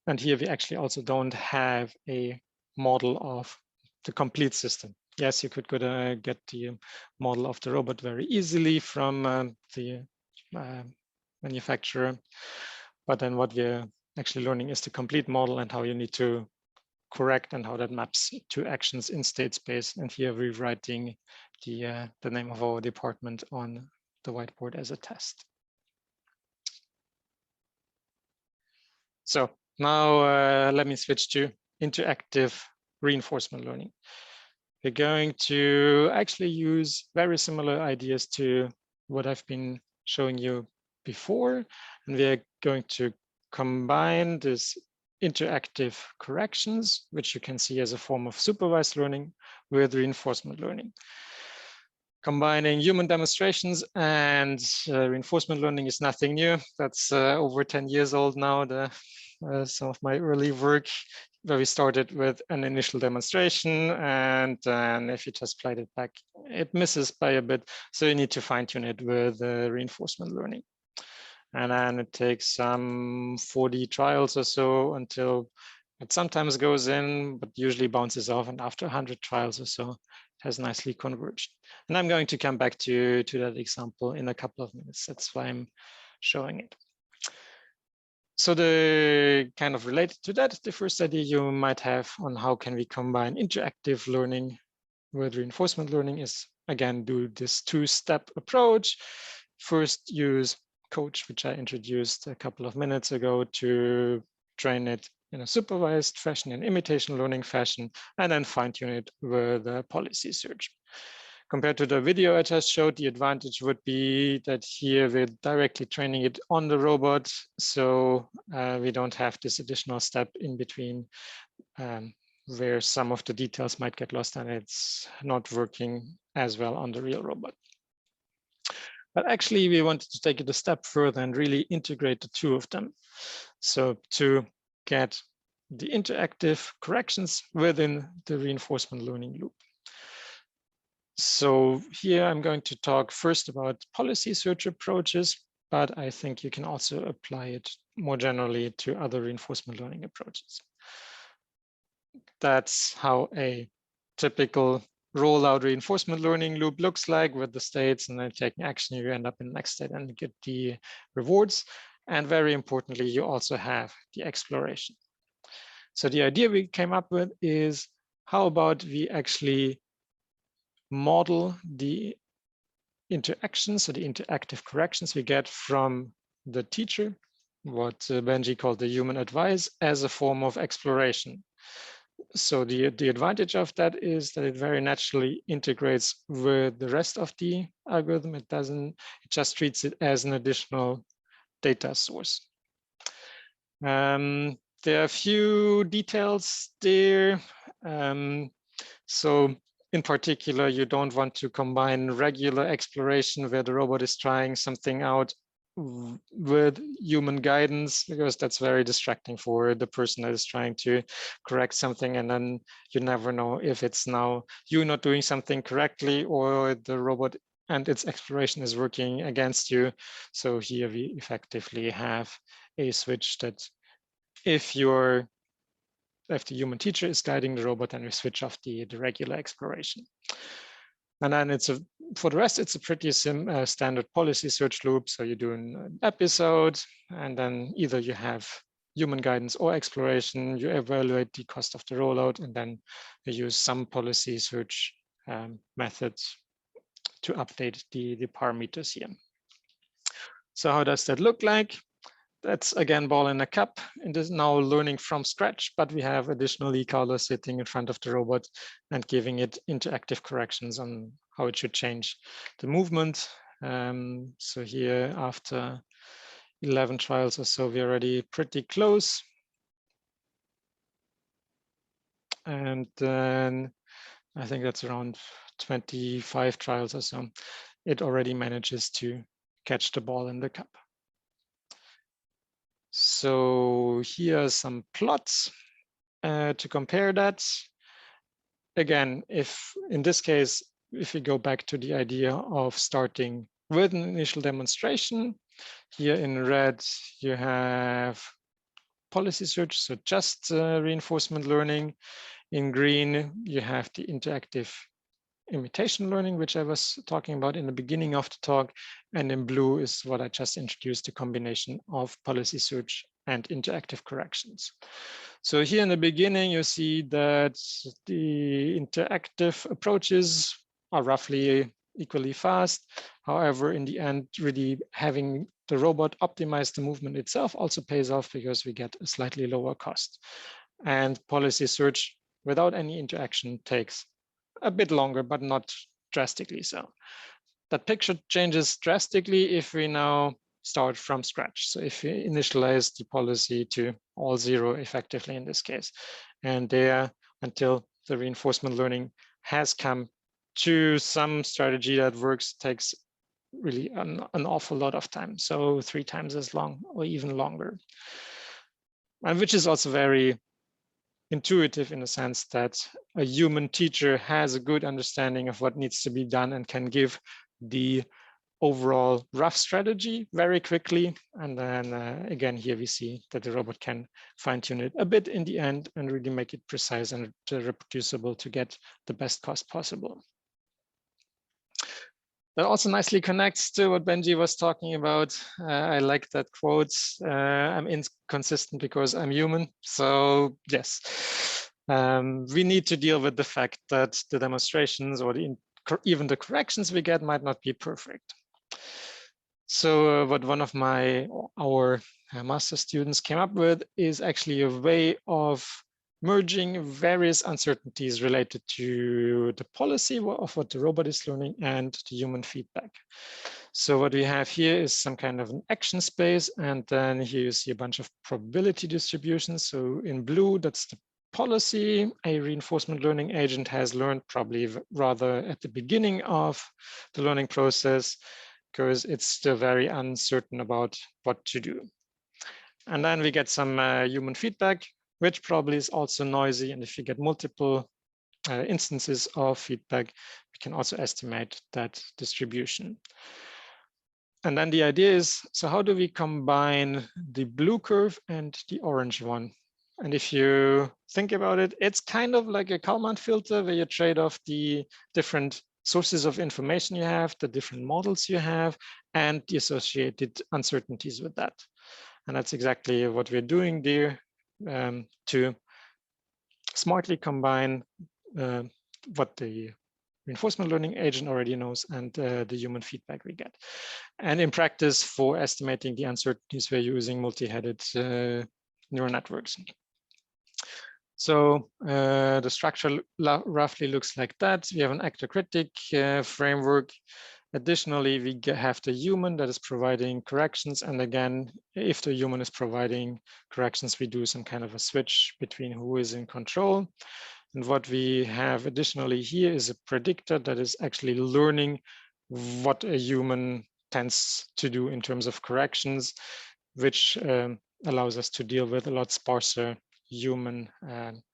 And here we actually also don't have a model of the complete system. Yes, you could get the model of the robot very easily from the manufacturer. But then what we're actually learning is the complete model and how you need to correct and how that maps to actions in state space. And here we're writing the name of our department on the whiteboard as a test. So now let me switch to interactive reinforcement learning. We're going to actually use very similar ideas to what I've been showing you before. And we're going to combine this interactive corrections, which you can see as a form of supervised learning, with reinforcement learning. Combining human demonstrations and reinforcement learning is nothing new. That's over 10 years old now. Some of my early work where we started with an initial demonstration, and then if you just played it back, it misses by a bit. So you need to fine tune it with reinforcement learning. And then it takes some 40 trials or so until it sometimes goes in, but usually bounces off. And after 100 trials or so, it has nicely converged. And I'm going to come back to that example in a couple of minutes. That's why I'm showing it. So the kind of related to that, the first idea you might have on how can we combine interactive learning with reinforcement learning is, again, do this two-step approach. First, use coach, which I introduced a couple of minutes ago, to train it in a supervised fashion, in imitation learning fashion, and then fine-tune it with policy search. Compared to the video I just showed, the advantage would be that here we're directly training it on the robot, so we don't have this additional step in between where some of the details might get lost and it's not working as well on the real robot. But actually, we wanted to take it a step further and really integrate the two of them. So to get the interactive corrections within the reinforcement learning loop. So here I'm going to talk first about policy search approaches, but I think you can also apply it more generally to other reinforcement learning approaches. That's how a typical rollout reinforcement learning loop looks like, with the states, and then taking action, you end up in the next state and get the rewards. And very importantly, you also have the exploration. So the idea we came up with is, how about we actually model the interactions, so the interactive corrections we get from the teacher, what Benji called the human advice, as a form of exploration. So the advantage of that is that it very naturally integrates with the rest of the algorithm. It just treats it as an additional data source. There are a few details there. So in particular, you don't want to combine regular exploration where the robot is trying something out with human guidance, because that's very distracting for the person that is trying to correct something, and then you never know if it's now you not doing something correctly or the robot and its exploration is working against you. So here we effectively have a switch that if the human teacher is guiding the robot, then we switch off the regular exploration. And then for the rest, it's a pretty standard policy search loop. So you do an episode, and then either you have human guidance or exploration, you evaluate the cost of the rollout, and then you use some policy search methods to update the parameters here. So how does that look like? That's again ball in a cup, and is now learning from scratch, but we have additionally Carla sitting in front of the robot and giving it interactive corrections on how it should change the movement. So here, after 11 trials or so, we're already pretty close. And then I think that's around 25 trials or so. It already manages to catch the ball in the cup. So here are some plots to compare that. Again, if in this case, if we go back to the idea of starting with an initial demonstration, here in red, you have policy search, so just reinforcement learning. In green, you have the interactive imitation learning, which I was talking about in the beginning of the talk. And in blue is what I just introduced, the combination of policy search and interactive corrections. So here in the beginning, you see that the interactive approaches are roughly equally fast. However, in the end, really having the robot optimize the movement itself also pays off, because we get a slightly lower cost. And policy search without any interaction takes a bit longer, but not drastically so. That picture changes drastically if we now start from scratch. So if we initialize the policy to all 0 effectively in this case, and there until the reinforcement learning has come to some strategy that works, takes really an awful lot of time. So 3 times as long or even longer. And which is also very intuitive in the sense that a human teacher has a good understanding of what needs to be done and can give the overall rough strategy very quickly. And then again, here we see that the robot can fine-tune it a bit in the end and really make it precise and reproducible to get the best cost possible. That also nicely connects to what Benji was talking about. I like that quote. I'm inconsistent because I'm human. So yes, we need to deal with the fact that the demonstrations or even the corrections we get might not be perfect. So what one of our master students came up with is actually a way of merging various uncertainties related to the policy of what the robot is learning and the human feedback. So what we have here is some kind of an action space, and then here you see a bunch of probability distributions. So in blue, that's the policy a reinforcement learning agent has learned, probably rather at the beginning of the learning process, because it's still very uncertain about what to do. And then we get some human feedback, which probably is also noisy. And if you get multiple instances of feedback, we can also estimate that distribution. And then the idea is, so how do we combine the blue curve and the orange one? And if you think about it, it's kind of like a Kalman filter where you trade off the different sources of information you have, the different models you have, and the associated uncertainties with that. And that's exactly what we're doing there, to smartly combine what the reinforcement learning agent already knows, and the human feedback we get. And in practice, for estimating the uncertainties, we're using multi-headed neural networks. So the structure roughly looks like that. We have an actor-critic framework. Additionally, we have the human that is providing corrections. And again, if the human is providing corrections, we do some kind of a switch between who is in control. And what we have additionally here is a predictor that is actually learning what a human tends to do in terms of corrections, which allows us to deal with a lot sparser human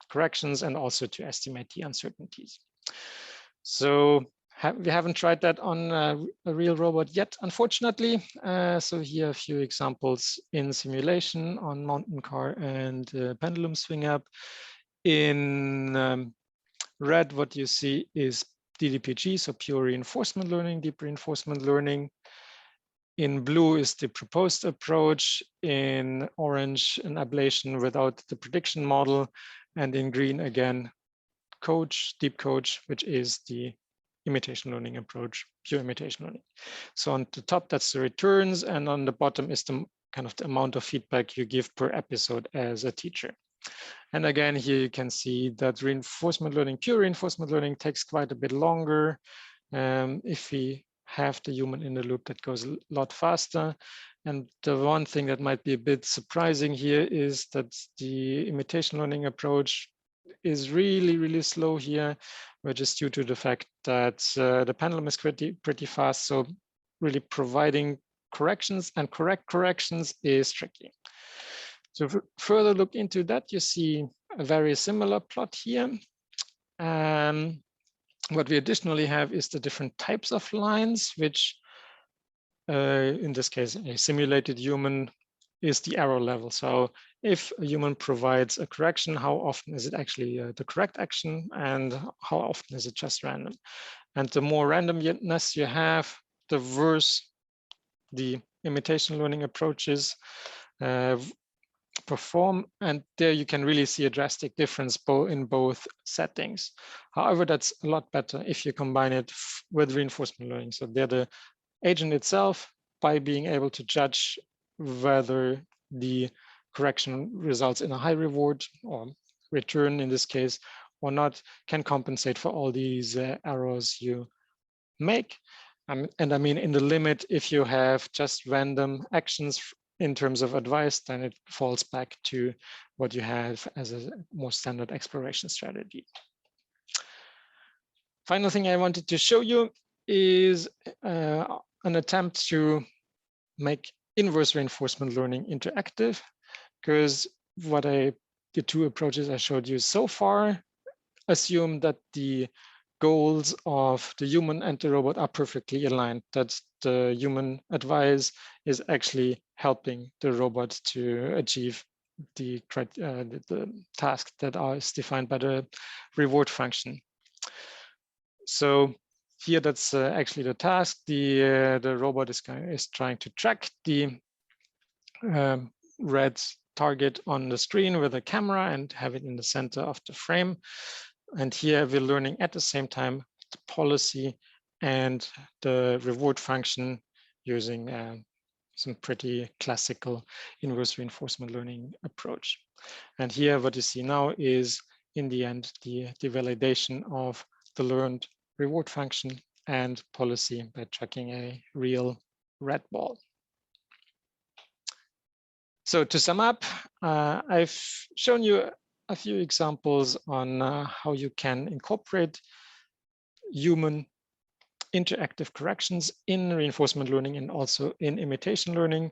corrections and also to estimate the uncertainties. So we haven't tried that on a real robot yet, unfortunately. So here are a few examples in simulation on mountain car and pendulum swing up. In red, what you see is DDPG, so pure reinforcement learning, deep reinforcement learning. In blue is the proposed approach. In orange, an ablation without the prediction model. And in green, again, deep coach, which is the imitation learning approach, pure imitation learning. So on the top, that's the returns. And on the bottom is the kind of the amount of feedback you give per episode as a teacher. And again, here you can see that reinforcement learning, pure reinforcement learning takes quite a bit longer. If we have the human in the loop, that goes a lot faster. And the one thing that might be a bit surprising here is that the imitation learning approach is really, really slow here, which is due to the fact that the pendulum is pretty fast. So really providing corrections and correct corrections is tricky. So further look into that, you see a very similar plot here. What we additionally have is the different types of lines, which in this case, a simulated human is the error level. So if a human provides a correction, how often is it actually the correct action and how often is it just random? And the more randomness you have, the worse the imitation learning approaches perform, and there you can really see a drastic difference in both settings. However, that's a lot better if you combine it with reinforcement learning. So there the agent itself, by being able to judge whether the correction results in a high reward or return in this case or not, can compensate for all these errors you make. And I mean, in the limit, if you have just random actions in terms of advice, then it falls back to what you have as a more standard exploration strategy. Final thing I wanted to show you is an attempt to make inverse reinforcement learning interactive, because the two approaches I showed you so far assume that the goals of the human and the robot are perfectly aligned, that the human advice is actually helping the robot to achieve the task that is defined by the reward function. So here, that's actually the task. The robot is trying to track the red target on the screen with a camera and have it in the center of the frame. And here we're learning at the same time the policy and the reward function using some pretty classical inverse reinforcement learning approach. And here what you see now is, in the end, the validation of the learned reward function and policy by tracking a real red ball. So to sum up, I've shown you a few examples on how you can incorporate human interactive corrections in reinforcement learning and also in imitation learning.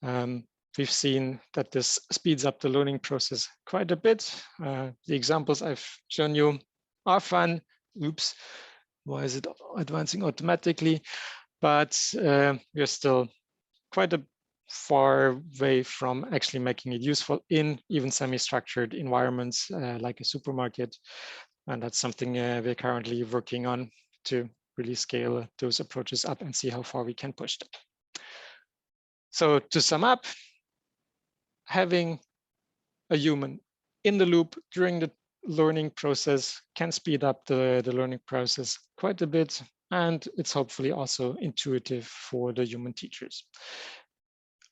We've seen that this speeds up the learning process quite a bit. The examples I've shown you are fun. Oops, why is it advancing automatically? But we're still quite a far away from actually making it useful in even semi-structured environments like a supermarket. And that's something we're currently working on to really scale those approaches up and see how far we can push them. So to sum up, having a human in the loop during the learning process, can speed up the learning process quite a bit, and it's hopefully also intuitive for the human teachers.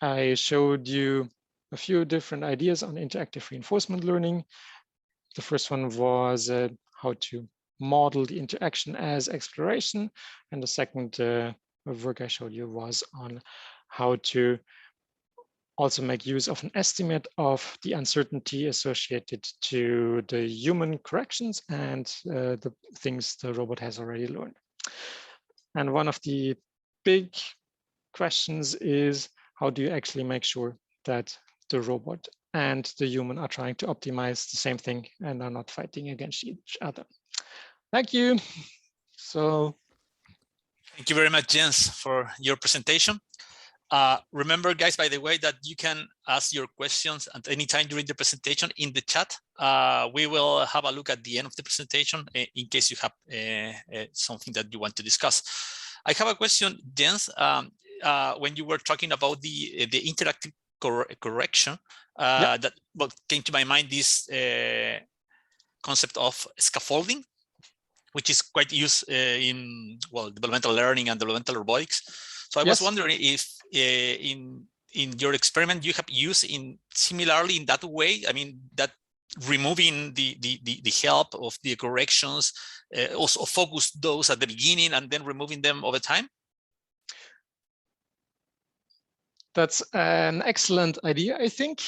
I showed you a few different ideas on interactive reinforcement learning. The first one was how to model the interaction as exploration, and the second work I showed you was on how to also make use of an estimate of the uncertainty associated to the human corrections and the things the robot has already learned. And one of the big questions is, how do you actually make sure that the robot and the human are trying to optimize the same thing and are not fighting against each other? Thank you. So, thank you very much, Jens, for your presentation. Remember, guys, by the way, that you can ask your questions at any time during the presentation in the chat. We will have a look at the end of the presentation in case you have something that you want to discuss. I have a question, Jens. When you were talking about the interactive correction, that came to my mind this concept of scaffolding, which is quite used in developmental learning and developmental robotics. So I was wondering if in your experiment you have used similarly in that way. I mean, that removing the help of the corrections, also focus those at the beginning and then removing them over time. That's an excellent idea, I think.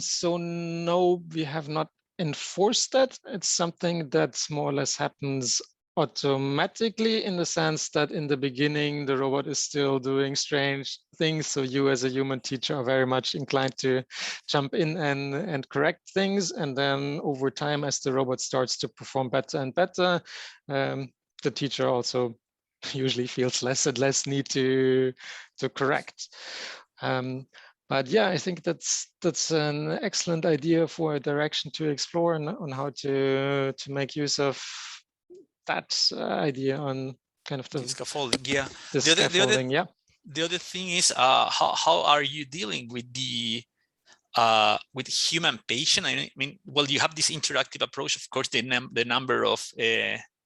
So no, we have not enforced that. It's something that more or less happens automatically, in the sense that in the beginning, the robot is still doing strange things. So you as a human teacher are very much inclined to jump in and correct things. And then over time, as the robot starts to perform better and better, the teacher also usually feels less and less need to correct. But yeah, I think that's an excellent idea for a direction to explore on how to make use of that idea on kind of the scaffolding. Yeah, the scaffolding. The other thing is, how are you dealing with the with human patient? I mean, well, you have this interactive approach. Of course, the number of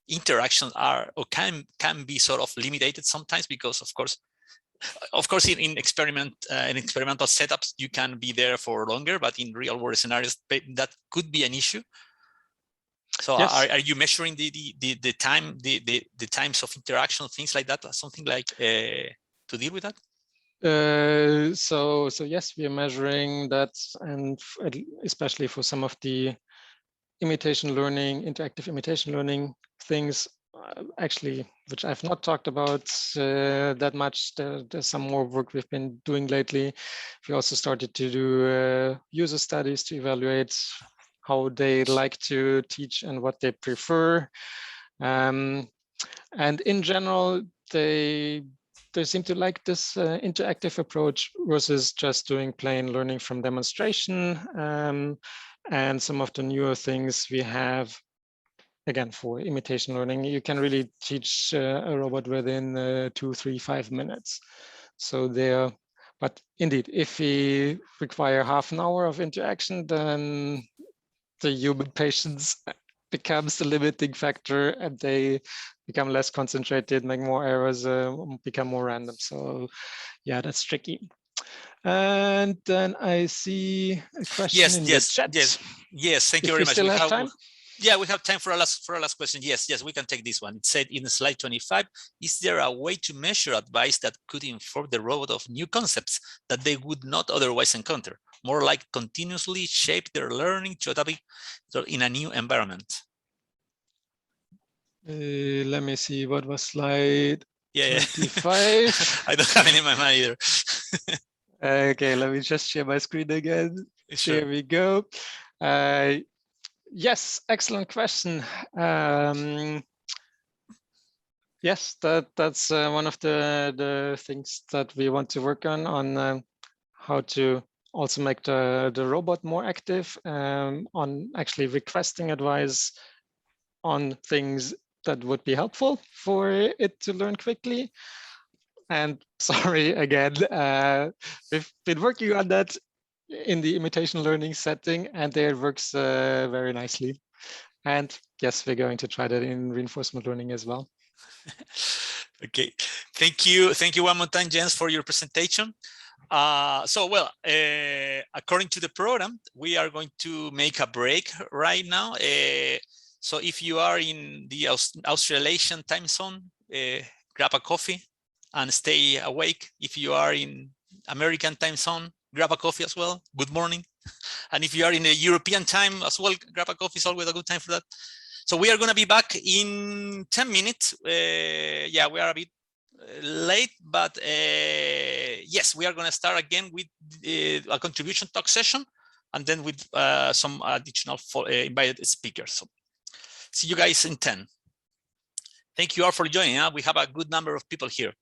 interactions are or can be sort of limited sometimes, because of course in experimental setups you can be there for longer, but in real world scenarios that could be an issue. So are you measuring the time, the times of interaction, things like that, something like to deal with that? So yes, we are measuring that, and especially for some of the imitation learning, interactive imitation learning things, actually, which I've not talked about that much. There's some more work we've been doing lately. We also started to do user studies to evaluate how they like to teach and what they prefer. And in general, they seem to like this interactive approach versus just doing plain learning from demonstration. And some of the newer things we have, again, for imitation learning, you can really teach a robot within 2, 3, 5 minutes. So there, but indeed, if we require half an hour of interaction, then the human patience becomes the limiting factor, and they become less concentrated, make more errors, become more random. So yeah, that's tricky. And then I see a question in the chat. Yes, thank you very much. Still have time? Yeah, we have time for a last question. Yes, we can take this one. It said in slide 25, is there a way to measure advice that could inform the robot of new concepts that they would not otherwise encounter? More like continuously shape their learning to adapt in a new environment. Let me see, what was slide 25? I don't have any in my mind either. Okay, let me just share my screen again. Sure. Here we go. Yes, excellent question. Yes, that's one of the things that we want to work on how to also make the robot more active, on actually requesting advice on things that would be helpful for it to learn quickly. And sorry again, we've been working on that. in the imitation learning setting, and there it works very nicely. And yes, we're going to try that in reinforcement learning as well. Okay, thank you one more time, Jens, for your presentation. According to the program, we are going to make a break right now. So if you are in the Australasian time zone, grab a coffee and stay awake. If you are in American time zone, grab a coffee as well. Good morning. And if you are in the European time as well, grab a coffee. It's always a good time for that. So we are going to be back in 10 minutes. Yeah, we are a bit late, but yes, we are going to start again with a contribution talk session, and then with some additional invited speakers. So see you guys in 10. Thank you all for joining. We have a good number of people here.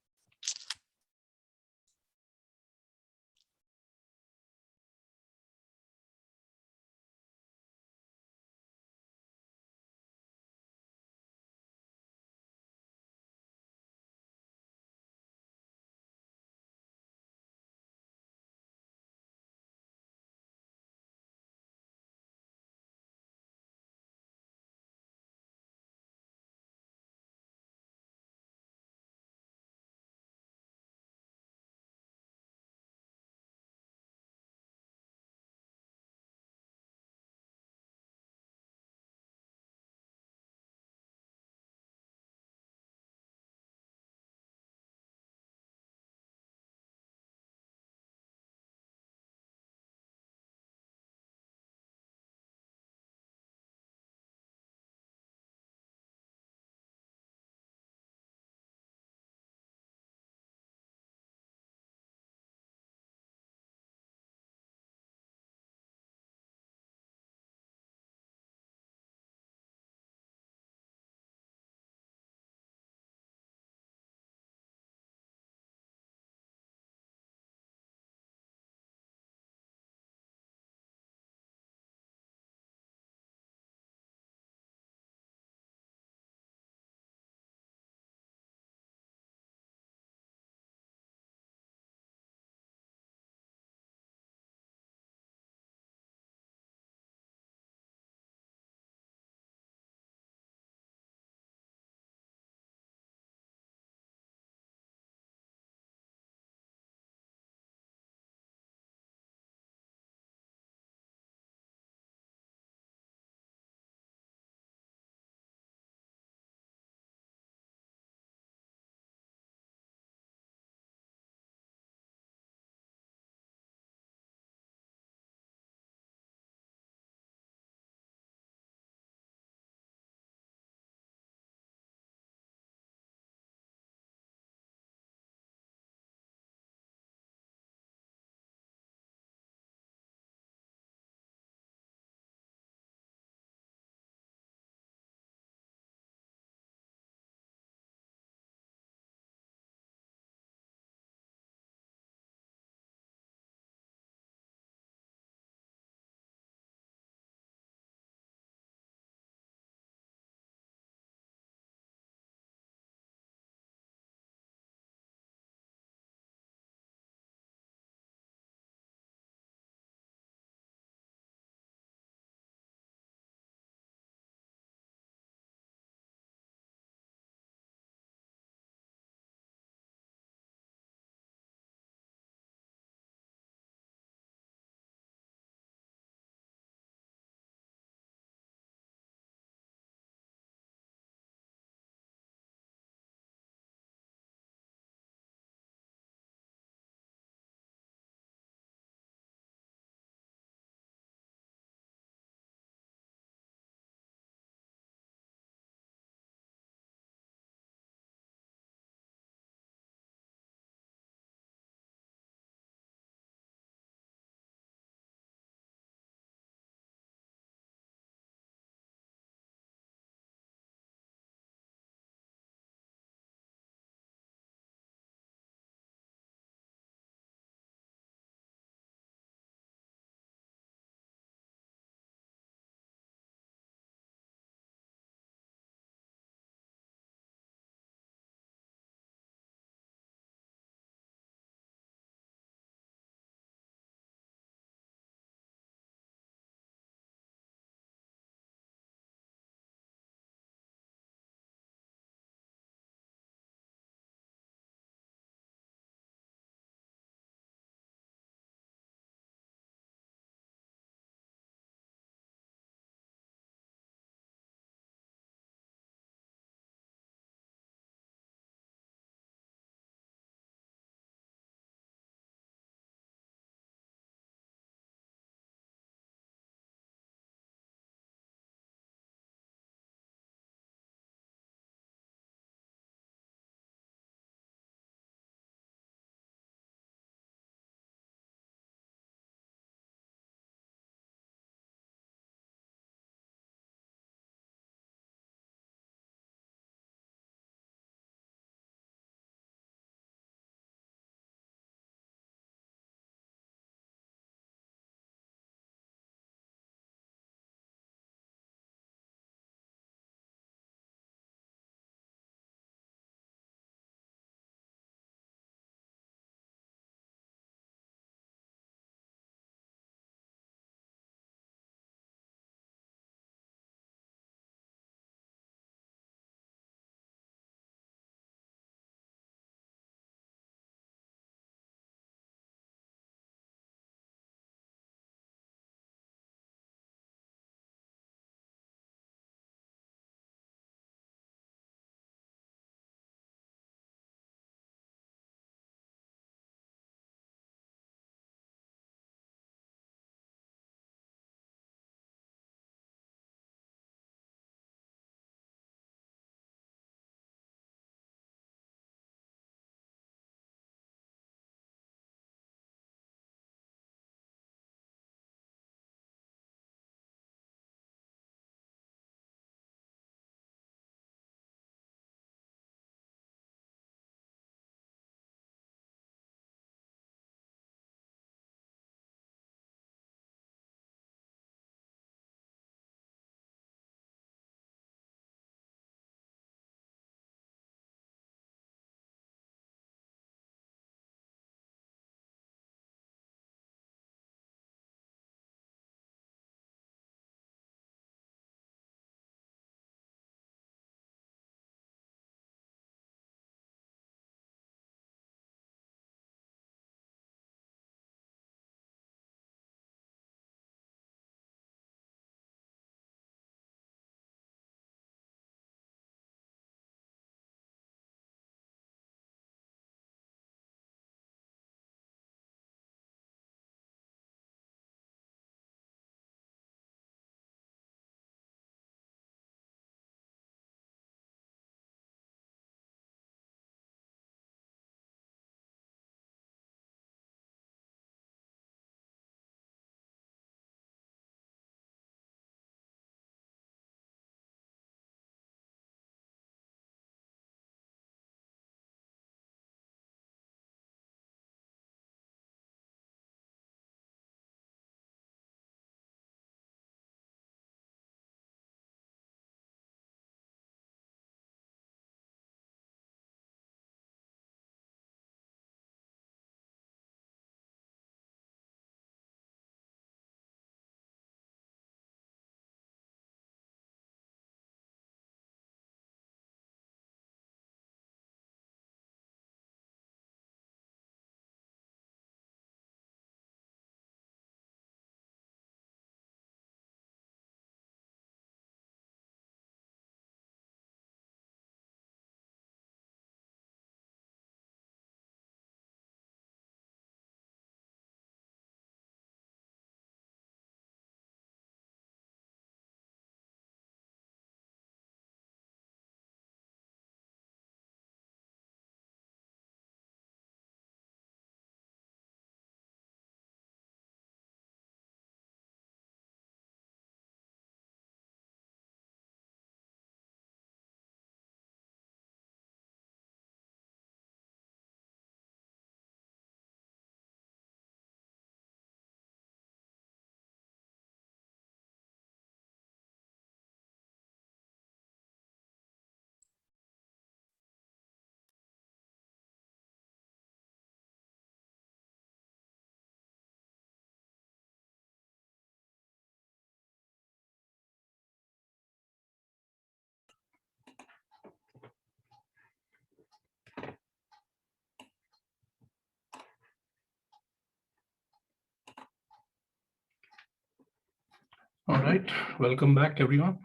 All right, welcome back, everyone.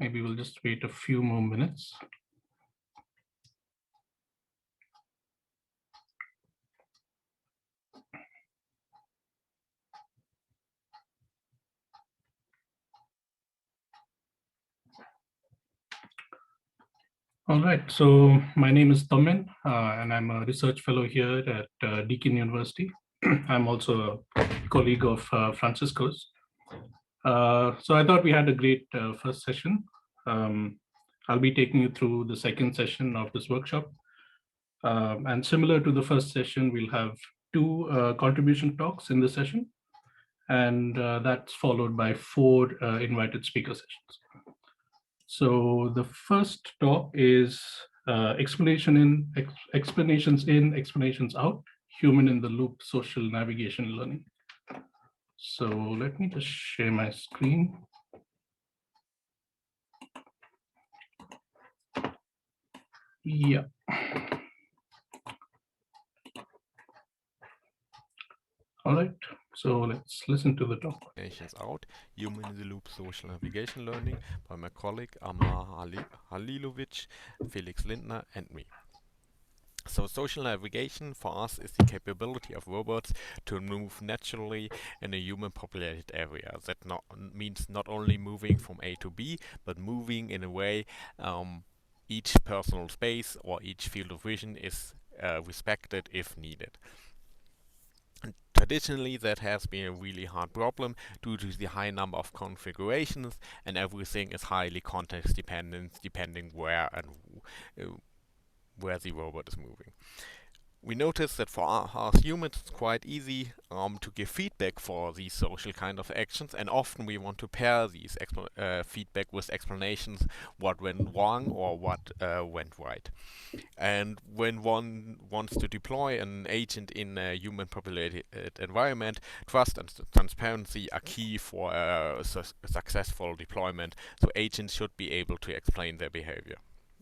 Maybe we'll just wait a few more minutes. All right, so my name is Tamin, and I'm a research fellow here at Deakin University. I'm also a colleague of Francisco's. So I thought we had a great first session. I'll be taking you through the second session of this workshop. And similar to the first session, we'll have two contribution talks in this session, and that's followed by four invited speaker sessions. So the first talk is explanations in, explanations out, human in the loop social navigation learning. So let me just share my screen. Yeah. All right, so let's listen to the talk. Explanations out, Human in the Loop Social Navigation Learning by my colleague Amar Halilovic, Felix Lindner, and me. So social navigation for us is the capability of robots to move naturally in a human populated area. That means not only moving from A to B, but moving in a way each personal space or each field of vision is respected if needed. Traditionally, that has been a really hard problem due to the high number of configurations, and everything is highly context dependent, depending where and where the robot is moving. We noticed that for us humans, it's quite easy to give feedback for these social kind of actions, and often we want to pair these feedback with explanations what went wrong or what went right. And when one wants to deploy an agent in a human-populated environment, trust and transparency are key for a successful deployment, so agents should be able to explain their behavior.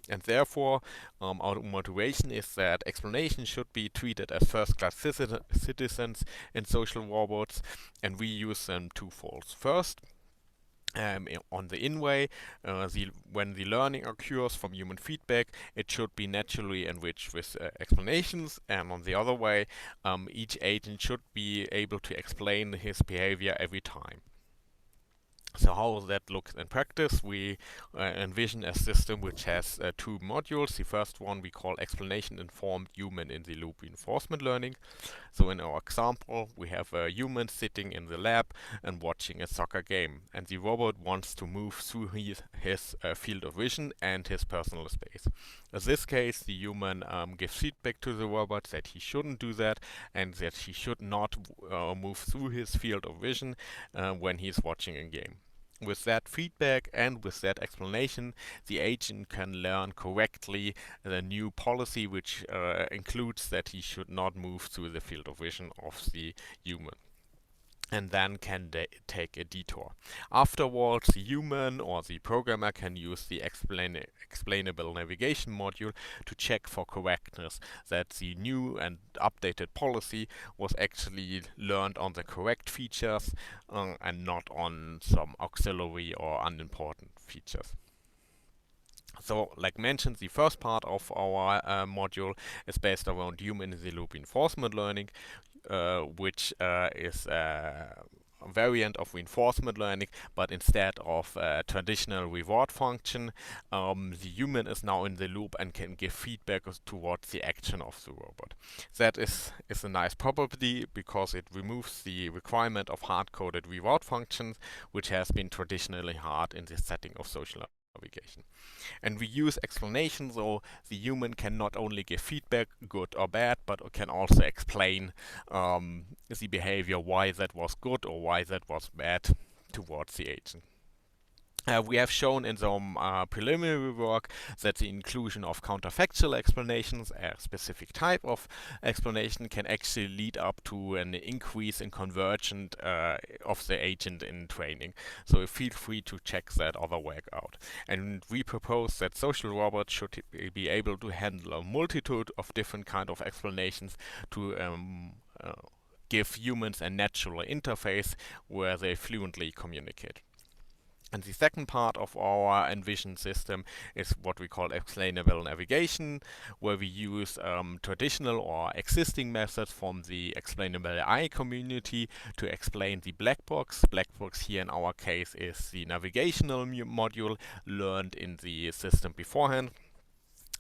And therefore, our motivation is that explanations should be treated as first-class citizens in social robots, and we use them twofold. First, on the in-way, when the learning occurs from human feedback, it should be naturally enriched with explanations, and on the other way, each agent should be able to explain his behavior every time. So how that looks in practice, we envision a system which has two modules. The first one we call explanation-informed human in the loop reinforcement learning. So in our example, we have a human sitting in the lab and watching a soccer game, and the robot wants to move through his field of vision and his personal space. In this case, the human gives feedback to the robot that he shouldn't do that and that he should not move through his field of vision when he's watching a game. With that feedback and with that explanation, the agent can learn correctly the new policy, which includes that he should not move through the field of vision of the human, and then can take a detour. Afterwards, the human or the programmer can use the explainable navigation module to check for correctness, that the new and updated policy was actually learned on the correct features and not on some auxiliary or unimportant features. So, like mentioned, the first part of our module is based around human in the loop reinforcement learning, which is a variant of reinforcement learning, but instead of a traditional reward function, the human is now in the loop and can give feedback towards the action of the robot. That is a nice property because it removes the requirement of hard-coded reward functions, which has been traditionally hard in the setting of social navigation. And we use explanations, so the human can not only give feedback, good or bad, but can also explain the behavior, why that was good or why that was bad towards the agent. We have shown in some preliminary work that the inclusion of counterfactual explanations, a specific type of explanation, can actually lead up to an increase in convergence of the agent in training. So feel free to check that other work out. And we propose that social robots should be able to handle a multitude of different kind of explanations to give humans a natural interface where they fluently communicate. And the second part of our envision system is what we call explainable navigation, where we use traditional or existing methods from the explainable AI community to explain the black box. Black box here in our case is the navigational module learned in the system beforehand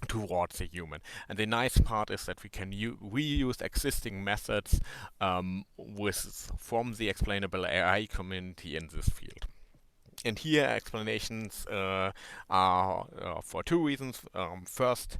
towards the human. And the nice part is that we can reuse existing methods from the explainable AI community in this field. And here explanations are for two reasons. First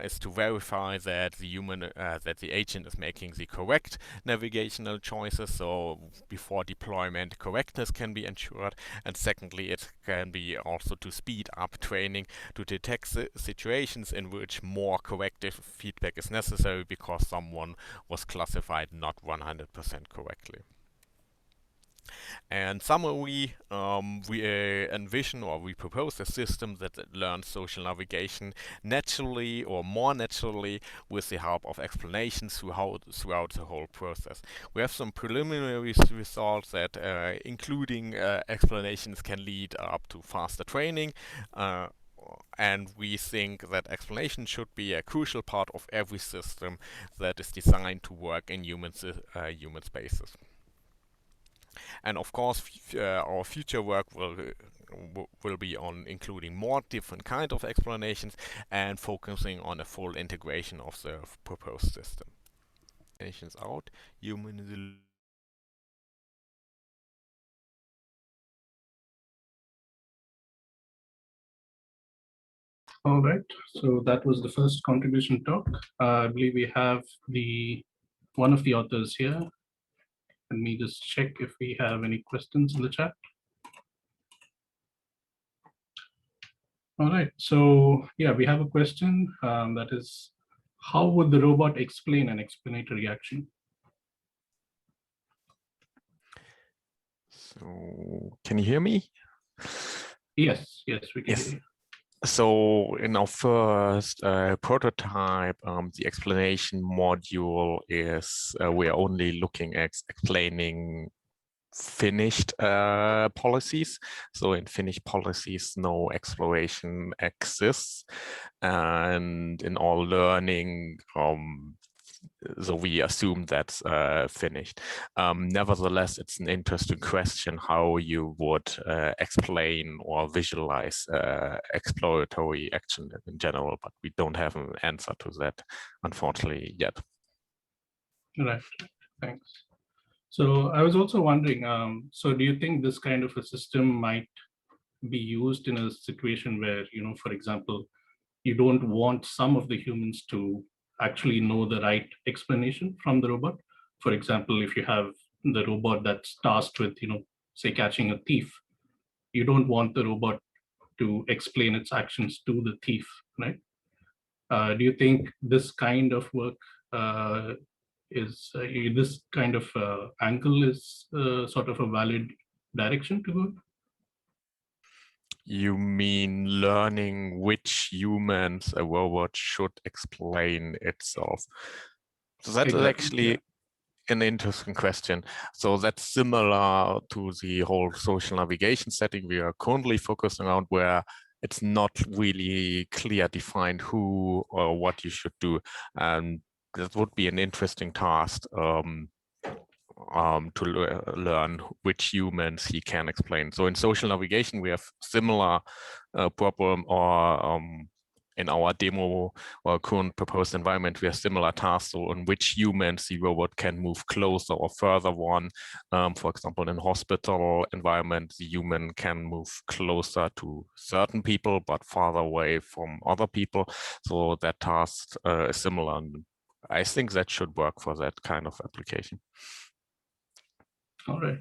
is to verify that the agent is making the correct navigational choices, so before deployment correctness can be ensured. And secondly, it can be also to speed up training to detect situations in which more corrective feedback is necessary because someone was classified not 100% correctly. And summary, we envision or we propose a system that learns social navigation naturally or more naturally with the help of explanations throughout the whole process. We have some preliminary results that including explanations can lead up to faster training. And we think that explanation should be a crucial part of every system that is designed to work in human spaces. And of course, our future work will be on including more different kinds of explanations and focusing on a full integration of the proposed system. Explanations out, human in the All right, so that was the first contribution talk. I believe we have one of the authors here. Let me just check if we have any questions in the chat. All right, so yeah, we have a question that is, how would the robot explain an explanatory action? So, can you hear me? Yes, we can hear you. So in our first prototype, the explanation module is we're only looking at explaining finished policies. So in finished policies, no exploration exists. And in all learning, so we assume that's finished. Nevertheless, it's an interesting question how you would explain or visualize exploratory action in general, but we don't have an answer to that, unfortunately, yet. Right, thanks. So I was also wondering, so do you think this kind of a system might be used in a situation where, for example, you don't want some of the humans to actually know the right explanation from the robot? For example, if you have the robot that's tasked with, say, catching a thief, you don't want the robot to explain its actions to the thief, right? Do you think this kind of work this kind of angle is sort of a valid direction to go? You mean learning which humans a robot should explain itself? So that is actually an interesting question. So that's similar to the whole social navigation setting we are currently focusing on, where it's not really clear defined who or what you should do. And that would be an interesting task to learn which humans he can explain. So in social navigation, we have similar problem, or in our demo or current proposed environment, we have similar tasks on which humans the robot can move closer or further on. For example, in hospital environment, the human can move closer to certain people, but farther away from other people. So that task is similar. And I think that should work for that kind of application. All right.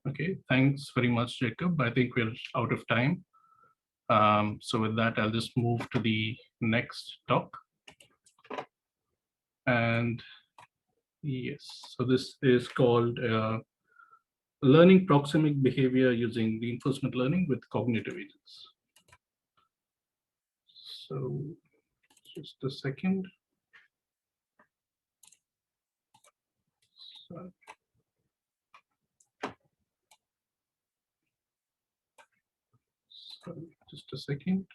Okay, thanks very much, Jacob. I think we're out of time. So with that, I'll just move to the next talk. And yes, so this is called Learning Proxemic Behavior Using Reinforcement Learning with Cognitive Agents. So just a second. So, Just a second.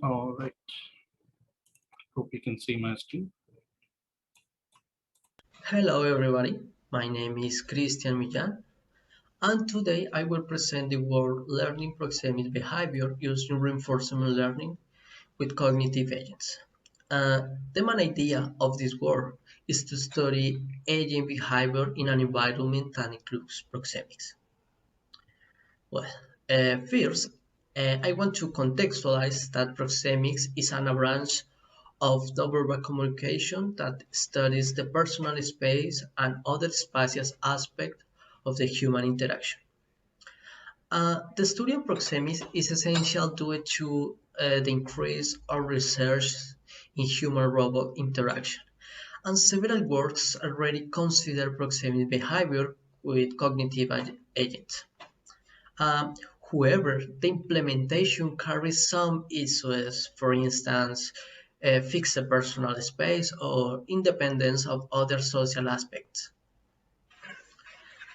All right. Hope you can see my screen. Hello everybody, my name is Christian Millán, and today I will present the word learning proximity behavior using reinforcement learning with cognitive agents. The main idea of this work is to study agent behavior in an environment that includes proxemics. Well, first, I want to contextualize that proxemics is a branch of nonverbal communication that studies the personal space and other spatial aspects of the human interaction. The study of proxemics is essential due to the increase of research in human-robot interaction, and several works already consider proximity behavior with cognitive agents. Um, However, the implementation carries some issues, for instance, fixed personal space or independence of other social aspects.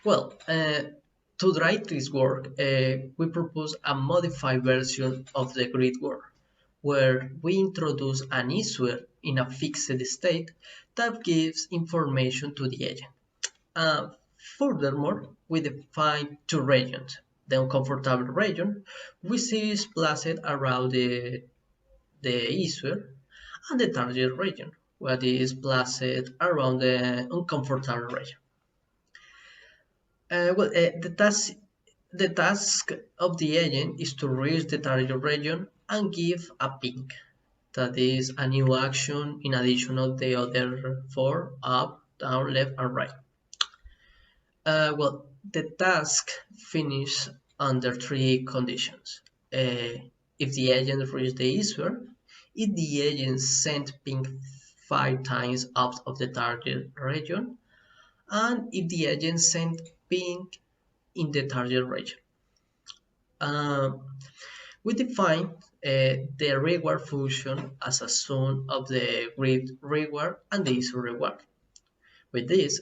Well, to drive this work, we propose a modified version of the grid work, where we introduce an issue in a fixed state that gives information to the agent. Furthermore, we define two regions. The uncomfortable region, which is placed around the issuer, and the target region, what is placed around the uncomfortable region. The task of the agent is to reach the target region and give a ping. That is a new action in addition of the other four: up, down, left, and right. The task finishes under three conditions. If the agent reaches the issuer, if the agent sent ping 5 times out of the target region, and if the agent sent ping in the target region. We define the reward function as a sum of the grid reward and the issue reward. With this,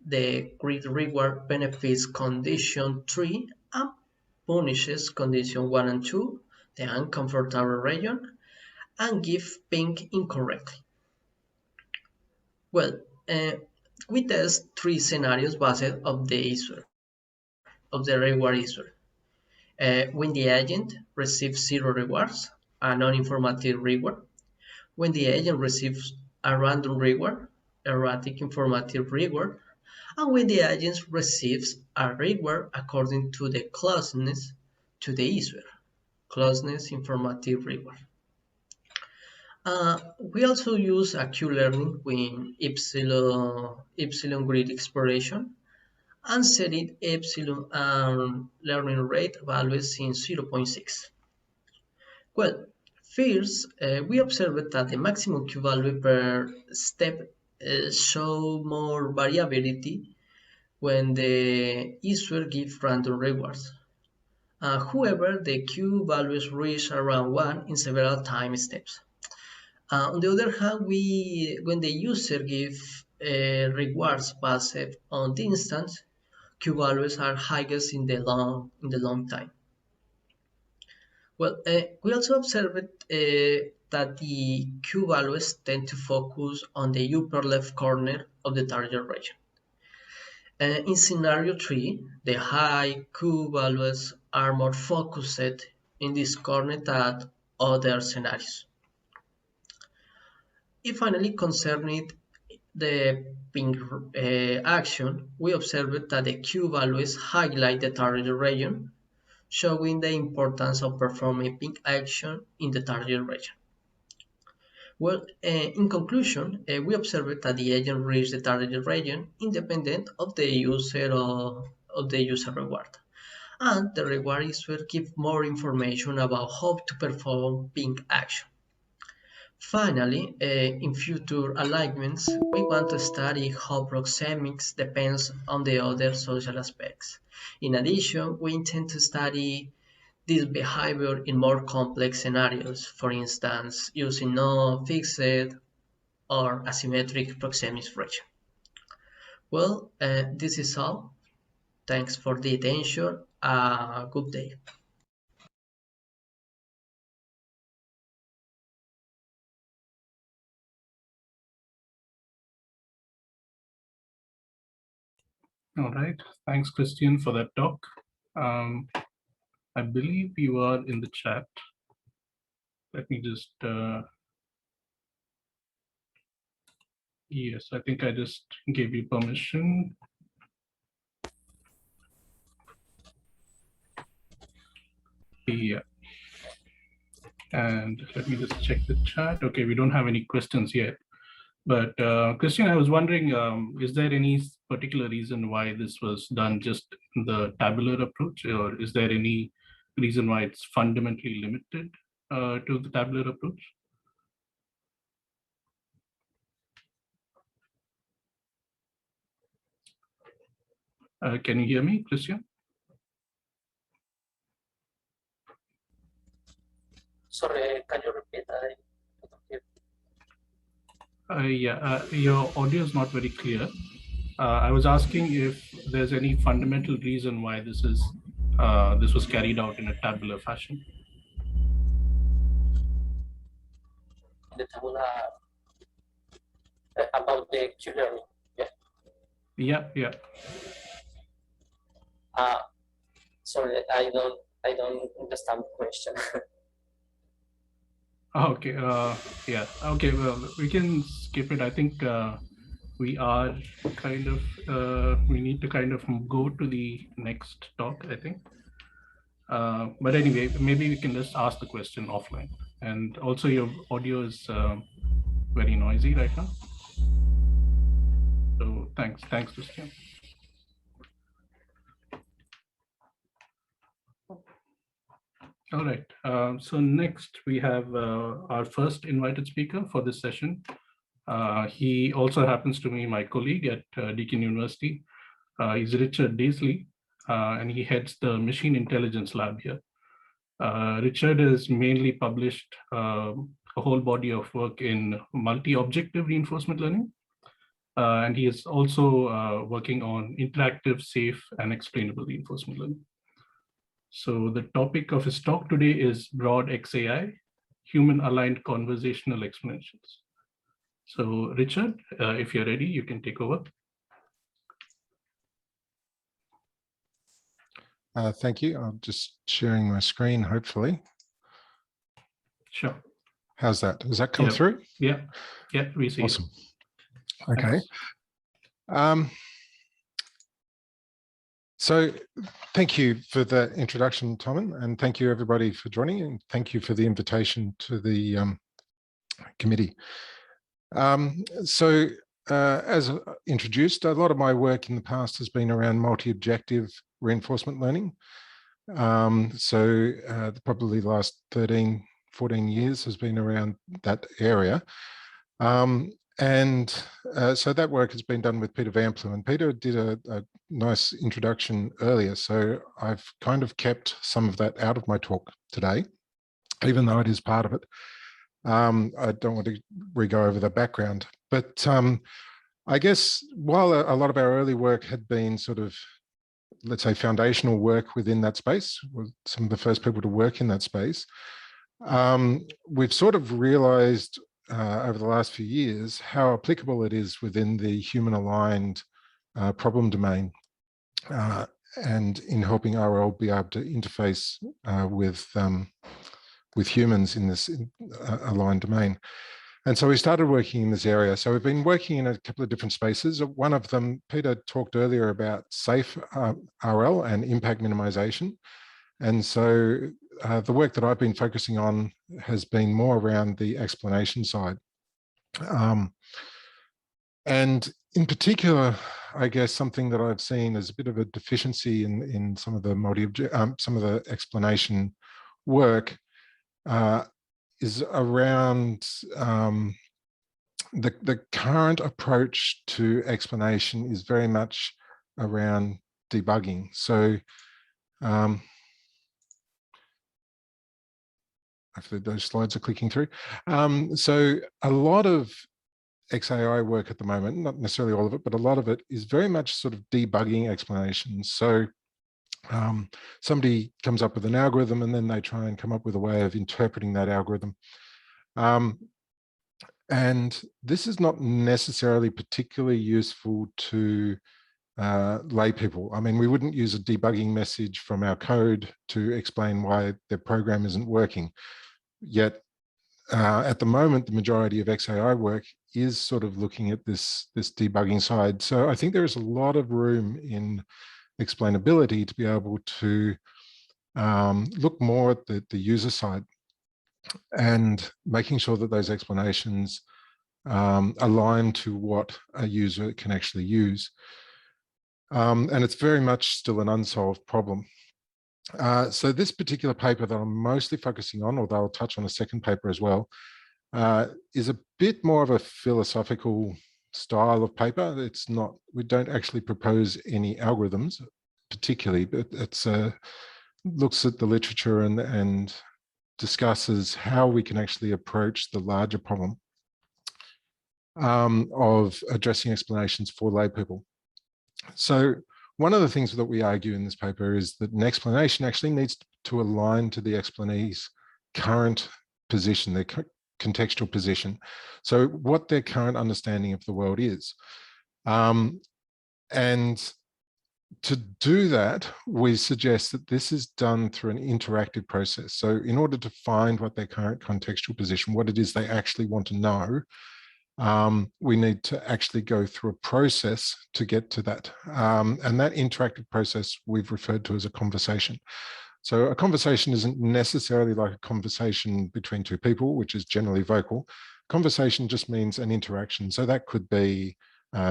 the grid reward benefits condition 3 and punishes condition 1 and 2, the uncomfortable region, and give ping incorrectly. Well, we test three scenarios based on the issuer, of the reward issuer. When the agent receives 0 rewards, a non-informative reward. When the agent receives a random reward, erratic informative reward. And when the agent receives a reward according to the closeness to the issuer, closeness informative reward. We also use a Q-learning with epsilon grid exploration and set it epsilon learning rate values in 0.6. Well, first, we observed that the maximum Q value per step show more variability when the issuer gives random rewards. However, the Q values reach around 1 in several time steps. On the other hand, when the user gives rewards based on the instance, Q values are highest in the long time. Well, we also observed that the Q values tend to focus on the upper left corner of the target region. In scenario 3, the high Q values are more focused in this corner than other scenarios. If finally concerning the ping action, we observed that the Q values highlight the target region, showing the importance of performing ping action in the target region. Well, in conclusion, we observed that the agent reached the target region independent of the user reward, and the reward issuer gives more information about how to perform ping action. Finally, in future alignments, we want to study how proxemics depends on the other social aspects. In addition, we intend to study this behavior in more complex scenarios, for instance, using no fixed or asymmetric proxemics region. Well, this is all. Thanks for the attention. Good day. All right. Thanks, Christian, for that talk. I believe you are in the chat. Let me just, yes, I think I just gave you permission. Yeah. And let me just check the chat. Okay, we don't have any questions yet. But Christian, I was wondering, is there any particular reason why this was done just in the tabular approach, or is there any reason why it's fundamentally limited to the tabular approach? Can you hear me, Christian? Sorry, can you repeat? Yeah, your audio is not very clear. I was asking if there's any fundamental reason why this was carried out in a tabular fashion. The tabular about the Q-learning. Yeah. Yeah. Sorry, I don't understand the question. Okay. Yeah. Okay. Well, we can skip it. I think we are kind of we need to kind of go to the next talk, I think. But anyway, maybe we can just ask the question offline. And also, your audio is very noisy right now. So thanks, Christian. All right. So next we have our first invited speaker for this session. He also happens to be my colleague at Deakin University. He's Richard Daisley, and he heads the Machine Intelligence Lab here. Richard has mainly published a whole body of work in multi-objective reinforcement learning. And he is also working on interactive, safe, and explainable reinforcement learning. So the topic of his talk today is Broad XAI, Human-Aligned Conversational Exponentials. So Richard, if you're ready, you can take over. Thank you. I'm just sharing my screen, hopefully. Sure. How's that? Does that come through? Yeah, we see. Awesome. It. Okay. So thank you for the introduction, Tommen, and thank you everybody for joining, and thank you for the invitation to the committee. As introduced, a lot of my work in the past has been around multi-objective reinforcement learning. Probably the last 13, 14 years has been around that area. So that work has been done with Peter Vamplew, and Peter did a nice introduction earlier. So I've kind of kept some of that out of my talk today, even though it is part of it. I don't want to re-go over the background, but I guess while a lot of our early work had been sort of, let's say, foundational work within that space, we're some of the first people to work in that space, we've sort of realized over the last few years how applicable it is within the human-aligned problem domain, and in helping RL be able to interface with humans in this aligned domain. And so we started working in this area. So we've been working in a couple of different spaces. One of them, Peter talked earlier about safe RL and impact minimization. And so the work that I've been focusing on has been more around the explanation side. And in particular, I guess something that I've seen as a bit of a deficiency in some of the some of the explanation work is around the current approach to explanation is very much around debugging. So hopefully those slides are clicking through. So a lot of XAI work at the moment, not necessarily all of it, but a lot of it is very much sort of debugging explanations. So somebody comes up with an algorithm and then they try and come up with a way of interpreting that algorithm. And this is not necessarily particularly useful to lay people. I mean, we wouldn't use a debugging message from our code to explain why their program isn't working. Yet at the moment, the majority of XAI work is sort of looking at this debugging side. So I think there is a lot of room in explainability to be able to look more at the user side and making sure that those explanations align to what a user can actually use. And it's very much still an unsolved problem. So this particular paper that I'm mostly focusing on, although I'll touch on a second paper as well, is a bit more of a philosophical style of paper. It's not, we don't actually propose any algorithms particularly, but it's looks at the literature and discusses how we can actually approach the larger problem of addressing explanations for lay people. So one of the things that we argue in this paper is that an explanation actually needs to align to the explanee's current position, their contextual position. So what their current understanding of the world is. And to do that, we suggest that this is done through an interactive process. So in order to find what their current contextual position, what it is they actually want to know, we need to actually go through a process to get to that. And that interactive process we've referred to as a conversation. So a conversation isn't necessarily like a conversation between two people, which is generally vocal. Conversation just means an interaction. So that could be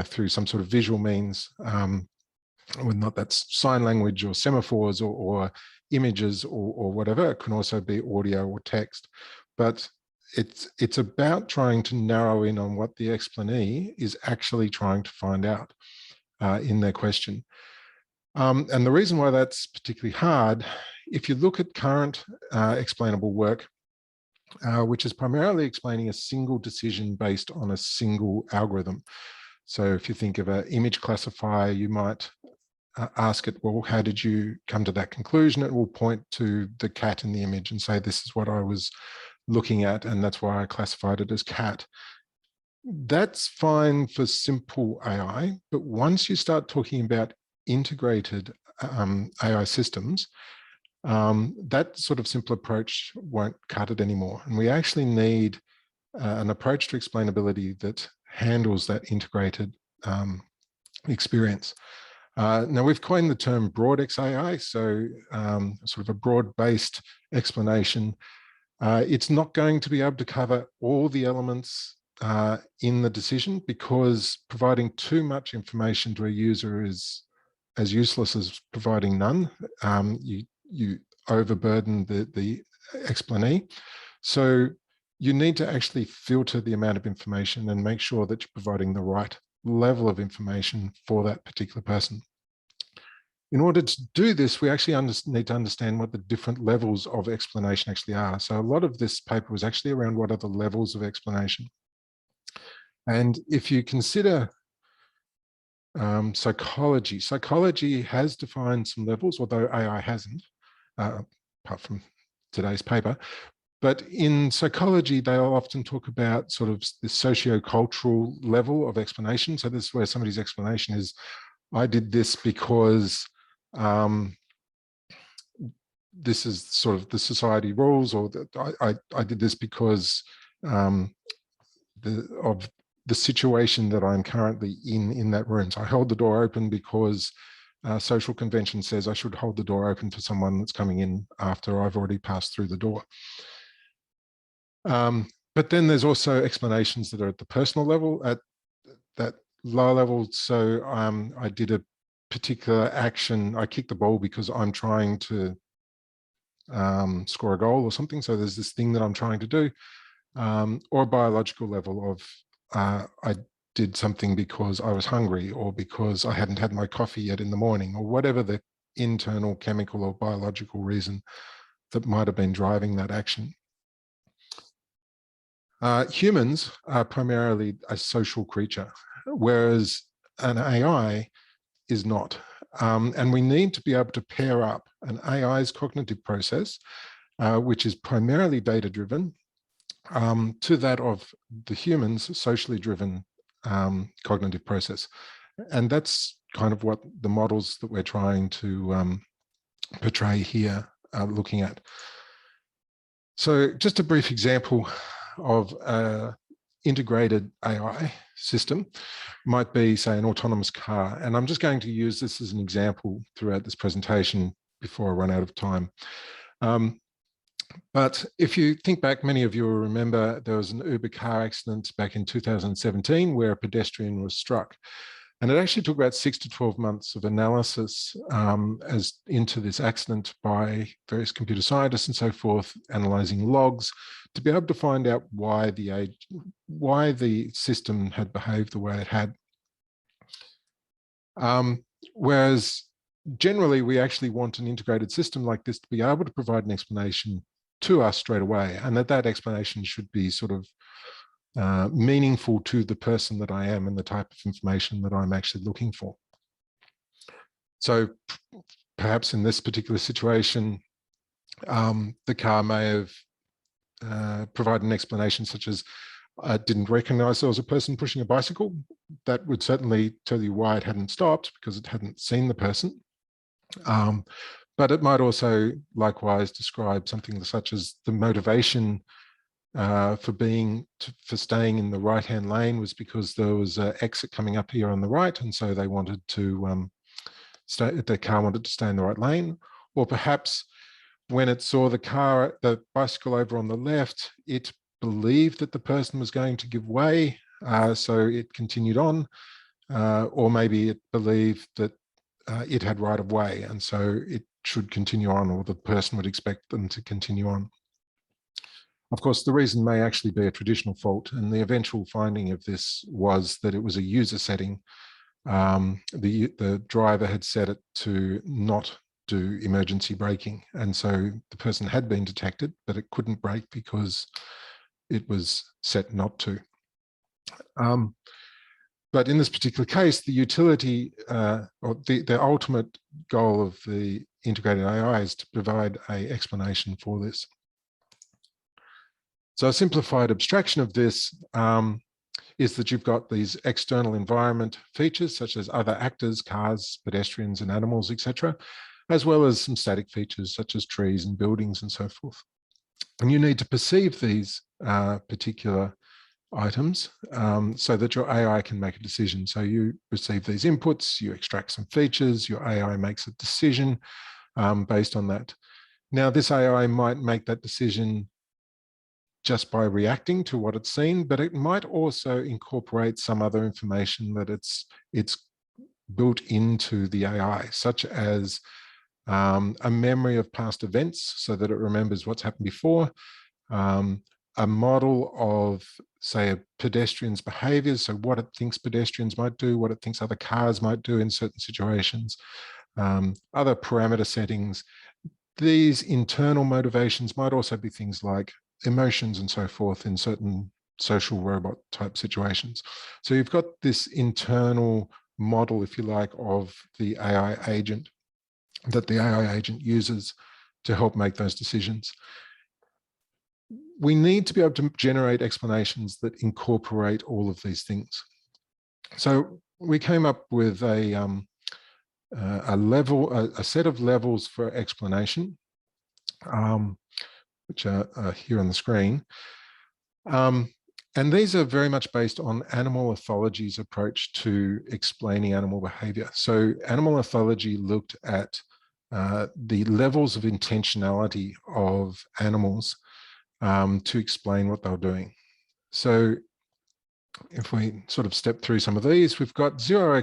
through some sort of visual means, whether not that's sign language or semaphores or images or whatever. It can also be audio or text. But it's about trying to narrow in on what the explanee is actually trying to find out in their question. And the reason why that's particularly hard, if you look at current explainable work, which is primarily explaining a single decision based on a single algorithm. So if you think of an image classifier, you might ask it, well, how did you come to that conclusion? It will point to the cat in the image and say, this is what I was looking at, and that's why I classified it as cat. That's fine for simple AI, but once you start talking about integrated AI systems, that sort of simple approach won't cut it anymore. And we actually need an approach to explainability that handles that integrated experience. Now we've coined the term broad XAI, so sort of a broad-based explanation. It's not going to be able to cover all the elements in the decision, because providing too much information to a user is as useless as providing none. You overburden the explanee. So you need to actually filter the amount of information and make sure that you're providing the right level of information for that particular person. In order to do this, we actually need to understand what the different levels of explanation actually are. So a lot of this paper was actually around what are the levels of explanation. And if you consider psychology has defined some levels, although AI hasn't, apart from today's paper. But in psychology, they'll often talk about sort of the socio-cultural level of explanation. So this is where somebody's explanation is, I did this because this is sort of the society rules, or that I did this because of the situation that I'm currently in that room. So I held the door open because social convention says I should hold the door open for someone that's coming in after I've already passed through the door. But then there's also explanations that are at the personal level, at that lower level. So I did a particular action. I kicked the ball because I'm trying to score a goal or something. So there's this thing that I'm trying to do, or a biological level of I did something because I was hungry, or because I hadn't had my coffee yet in the morning, or whatever the internal chemical or biological reason that might have been driving that action. Humans are primarily a social creature, whereas an AI is not. And we need to be able to pair up an AI's cognitive process, which is primarily data-driven, to that of the human's socially driven cognitive process. And that's kind of what the models that we're trying to portray here are looking at. So just a brief example of an integrated AI system might be, say, an autonomous car. And I'm just going to use this as an example throughout this presentation before I run out of time. But if you think back, many of you will remember there was an Uber car accident back in 2017 where a pedestrian was struck. And it actually took about 6 to 12 months of analysis as into this accident by various computer scientists and so forth, analyzing logs to be able to find out why the system had behaved the way it had. Whereas generally, we actually want an integrated system like this to be able to provide an explanation to us straight away, and that explanation should be sort of meaningful to the person that I am and the type of information that I'm actually looking for. So perhaps in this particular situation, the car may have provided an explanation such as, I didn't recognize there was a person pushing a bicycle. That would certainly tell you why it hadn't stopped, because it hadn't seen the person. But it might also likewise describe something such as the motivation for staying in the right-hand lane was because there was an exit coming up here on the right, and so they wanted to the car wanted to stay in the right lane. Or perhaps when it saw the bicycle over on the left, it believed that the person was going to give way, so it continued on. Or maybe it believed that it had right of way, and so it should continue on, or the person would expect them to continue on. Of course, the reason may actually be a traditional fault, and the eventual finding of this was that it was a user setting. The driver had set it to not do emergency braking, and so the person had been detected, but it couldn't brake because it was set not to. But in this particular case, the utility or the ultimate goal of the integrated AI is to provide an explanation for this. So a simplified abstraction of this is that you've got these external environment features such as other actors, cars, pedestrians and animals, etc., as well as some static features such as trees and buildings and so forth. And you need to perceive these particular items so that your AI can make a decision. So you receive these inputs, you extract some features, your AI makes a decision based on that. Now, this AI might make that decision just by reacting to what it's seen, but it might also incorporate some other information that it's built into the AI, such as a memory of past events so that it remembers what's happened before, a model of, say, a pedestrian's behaviors, so what it thinks pedestrians might do, what it thinks other cars might do in certain situations, other parameter settings. These internal motivations might also be things like emotions and so forth in certain social robot type situations. So you've got this internal model, if you like, of the AI agent that the AI agent uses to help make those decisions. We need to be able to generate explanations that incorporate all of these things. So we came up with a set of levels for explanation, which are here on the screen. And these are very much based on animal ethology's approach to explaining animal behavior. So animal ethology looked at the levels of intentionality of animals to explain what they were doing. So if we sort of step through some of these, we've got zero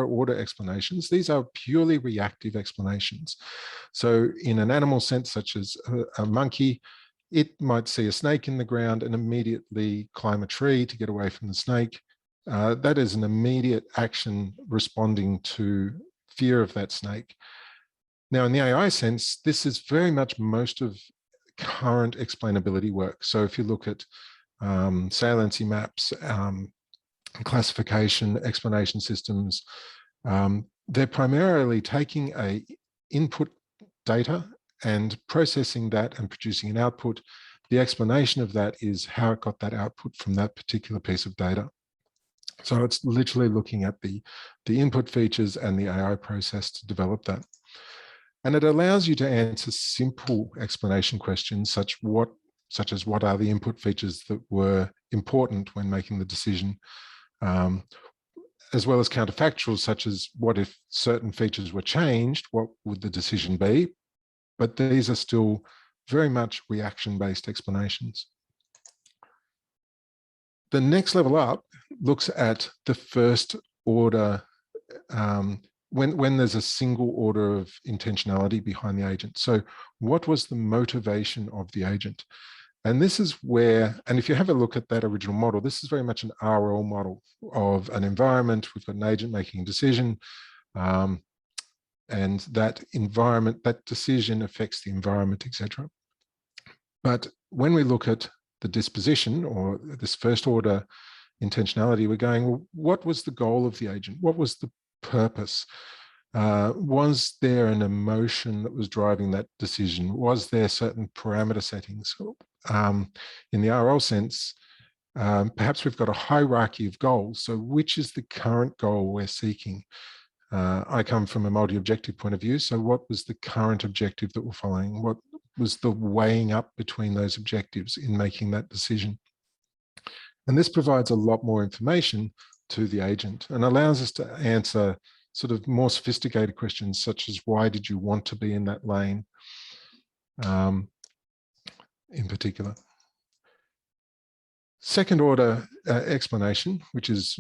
order explanations. These are purely reactive explanations. So in an animal sense, such as a monkey, it might see a snake in the ground and immediately climb a tree to get away from the snake. That is an immediate action responding to fear of that snake. Now, in the AI sense, this is very much most of current explainability work. So if you look at saliency maps, classification, explanation systems. They're primarily taking a input data and processing that and producing an output. The explanation of that is how it got that output from that particular piece of data. So it's literally looking at the input features and the AI process to develop that. And it allows you to answer simple explanation questions such as what are the input features that were important when making the decision, as well as counterfactuals such as what if certain features were changed, what would the decision be? But these are still very much reaction-based explanations. The next level up looks at the first order, when there's a single order of intentionality behind the agent. So what was the motivation of the agent? And this is where, and if you have a look at that original model, this is very much an RL model of an environment. We've got an agent making a decision, and that environment, that decision affects the environment, etc. But when we look at the disposition or this first order intentionality, we're going, well, what was the goal of the agent? What was the purpose? Was there an emotion that was driving that decision? Was there certain parameter settings? In the RL sense, perhaps we've got a hierarchy of goals. So which is the current goal we're seeking? I come from a multi-objective point of view. So what was the current objective that we're following? What was the weighing up between those objectives in making that decision? And this provides a lot more information to the agent and allows us to answer sort of more sophisticated questions such as why did you want to be in that lane in particular. Second order explanation, which is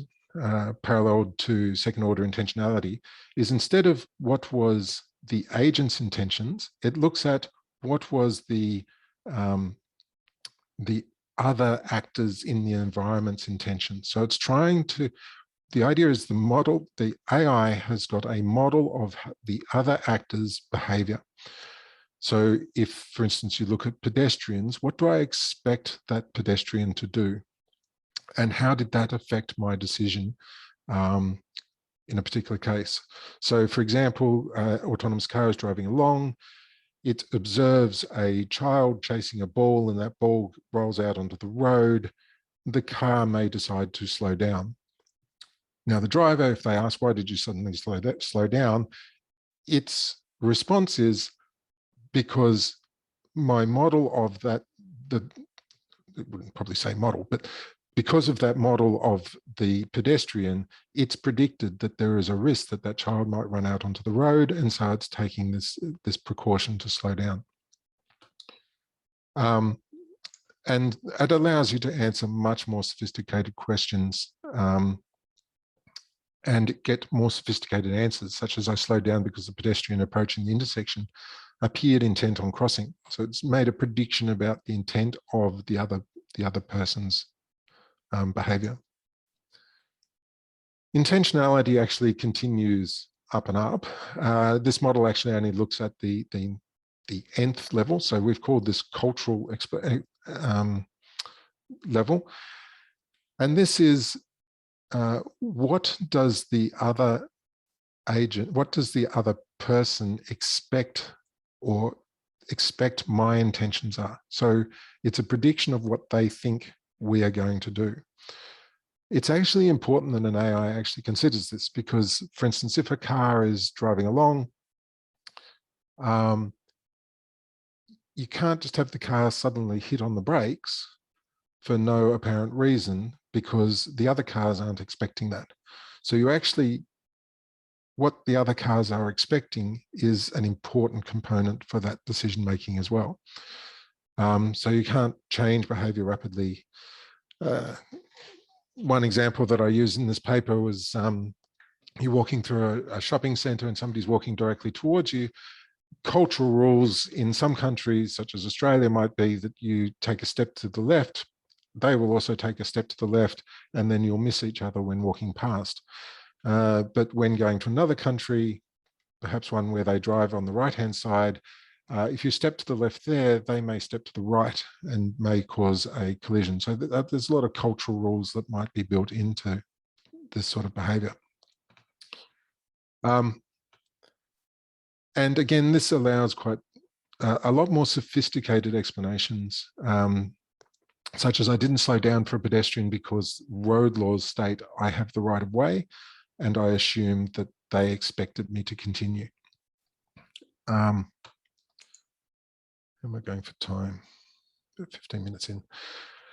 parallel to second order intentionality, is instead of what was the agent's intentions, it looks at what was the other actors in the environment's intention. So it's trying to, the idea is the model, the AI has got a model of the other actors' behavior. So if, for instance, you look at pedestrians, what do I expect that pedestrian to do? And how did that affect my decision in a particular case? So for example, autonomous car is driving along, it observes a child chasing a ball and that ball rolls out onto the road. The car may decide to slow down. Now the driver, if they ask, why did you suddenly slow down? Its response is, because my model of that, it wouldn't probably say model, but because of that model of the pedestrian, it's predicted that there is a risk that that child might run out onto the road, and so it's taking this precaution to slow down. And it allows you to answer much more sophisticated questions and get more sophisticated answers, such as I slowed down because the pedestrian approaching the intersection appeared intent on crossing. So it's made a prediction about the intent of the other person's behavior. Intentionality actually continues up and up. This model actually only looks at the nth level. So we've called this cultural level. And this is what does the other agent, what does the other person expect or expect my intentions are? So it's a prediction of what they think we are going to do. It's actually important that an AI actually considers this because, for instance, if a car is driving along, you can't just have the car suddenly hit on the brakes for no apparent reason because the other cars aren't expecting that. So you actually, what the other cars are expecting is an important component for that decision making as well. So you can't change behavior rapidly. One example that I used in this paper was you're walking through a shopping center and somebody's walking directly towards you. Cultural rules in some countries, such as Australia, might be that you take a step to the left, they will also take a step to the left, and then you'll miss each other when walking past. But when going to another country, perhaps one where they drive on the right-hand side, If you step to the left there, they may step to the right and may cause a collision. So there's a lot of cultural rules that might be built into this sort of behavior. And again, this allows quite a lot more sophisticated explanations, such as I didn't slow down for a pedestrian because road laws state I have the right of way, and I assumed that they expected me to continue. And we're going for time, 15 minutes in.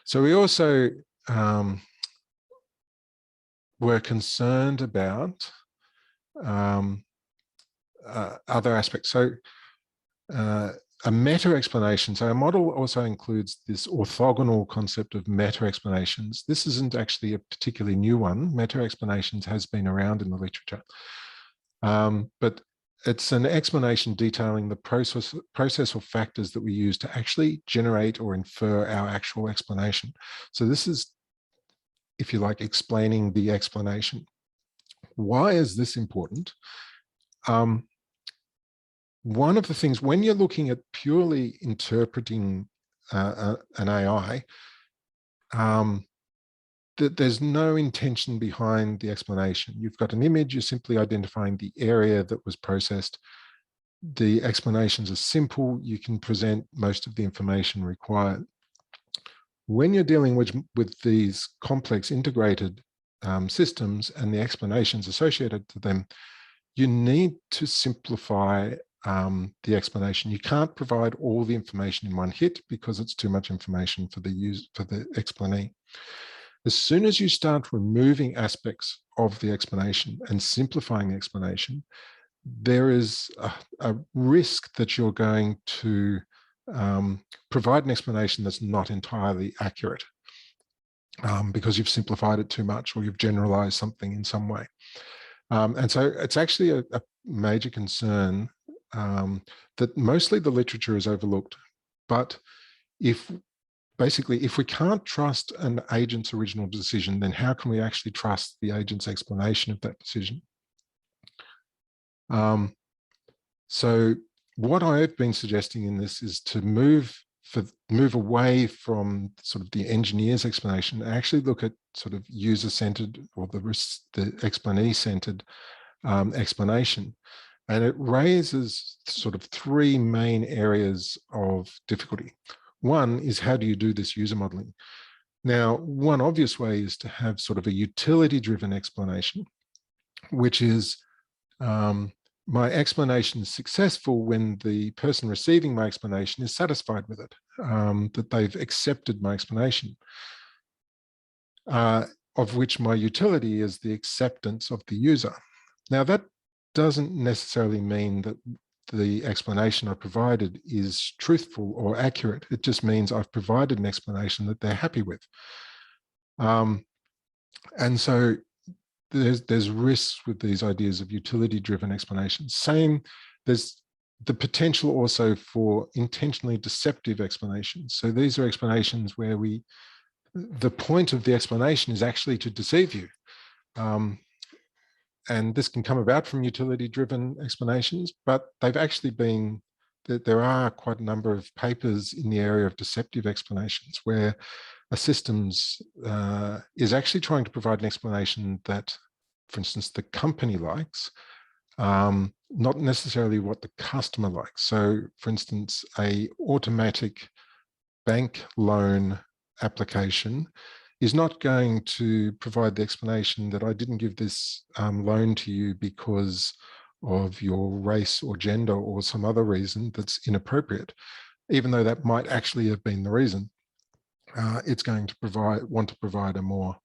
So we also were concerned about other aspects. So a meta explanation. So our model also includes this orthogonal concept of meta explanations. This isn't actually a particularly new one. Meta explanations has been around in the literature, but it's an explanation detailing the process or factors that we use to actually generate or infer our actual explanation. So this is, if you like, explaining the explanation. Why is this important? One of the things, when you're looking at purely interpreting an AI, there's no intention behind the explanation. You've got an image, you're simply identifying the area that was processed. The explanations are simple. You can present most of the information required. When you're dealing with these complex integrated systems and the explanations associated to them, you need to simplify the explanation. You can't provide all the information in one hit because it's too much information for the explanee. As soon as you start removing aspects of the explanation and simplifying the explanation, there is a risk that you're going to provide an explanation that's not entirely accurate because you've simplified it too much or you've generalized something in some way. And so it's actually a major concern that mostly the literature is overlooked. But if we can't trust an agent's original decision, then how can we actually trust the agent's explanation of that decision? So what I've been suggesting in this is to move away from sort of the engineer's explanation and actually look at sort of user-centered or the explanee-centered explanation. And it raises sort of three main areas of difficulty. One is, how do you do this user modeling? Now, one obvious way is to have sort of a utility-driven explanation, which is my explanation is successful when the person receiving my explanation is satisfied with it, that they've accepted my explanation, of which my utility is the acceptance of the user. Now, that doesn't necessarily mean that the explanation I provided is truthful or accurate. It just means I've provided an explanation that they're happy with. And so there's risks with these ideas of utility-driven explanations. Same, there's the potential also for intentionally deceptive explanations. So these are explanations where the point of the explanation is actually to deceive you. And this can come about from utility-driven explanations, but they've actually been, there are quite a number of papers in the area of deceptive explanations where a systems is actually trying to provide an explanation that, for instance, the company likes, not necessarily what the customer likes. So, for instance, a automatic bank loan application is not going to provide the explanation that I didn't give this loan to you because of your race or gender or some other reason that's inappropriate, even though that might actually have been the reason. It's going to want to provide a more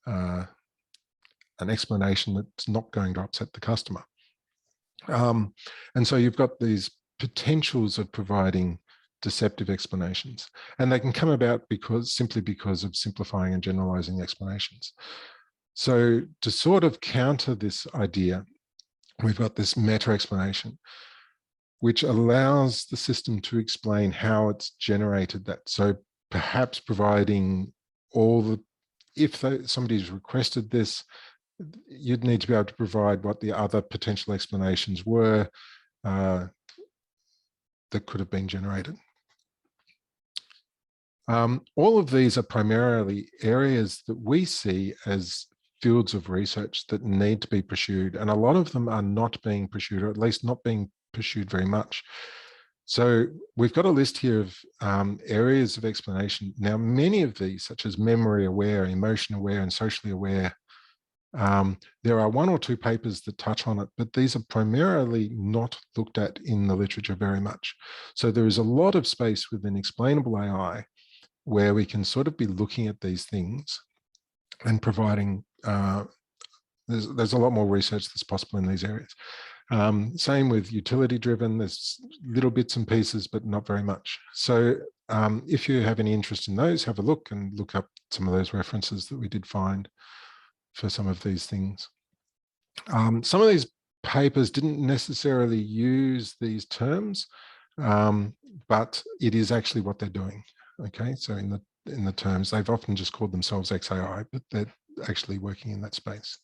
an explanation that's not going to upset the customer. And so you've got these potentials of providing deceptive explanations, and they can come about simply because of simplifying and generalizing explanations. So to sort of counter this idea, we've got this meta explanation, which allows the system to explain how it's generated that. So perhaps providing if somebody's requested this, you'd need to be able to provide what the other potential explanations were, that could have been generated. All of these are primarily areas that we see as fields of research that need to be pursued, and a lot of them are not being pursued, or at least not being pursued very much. So we've got a list here of areas of explanation. Now, many of these, such as memory aware, emotion aware, and socially aware, there are 1 or 2 papers that touch on it, but these are primarily not looked at in the literature very much. So there is a lot of space within explainable AI where we can sort of be looking at these things and providing, there's a lot more research that's possible in these areas. Same with utility driven, there's little bits and pieces, but not very much. So if you have any interest in those, have a look and look up some of those references that we did find for some of these things. Some of these papers didn't necessarily use these terms, but it is actually what they're doing. Okay, so in the terms, they've often just called themselves XAI, but they're actually working in that space.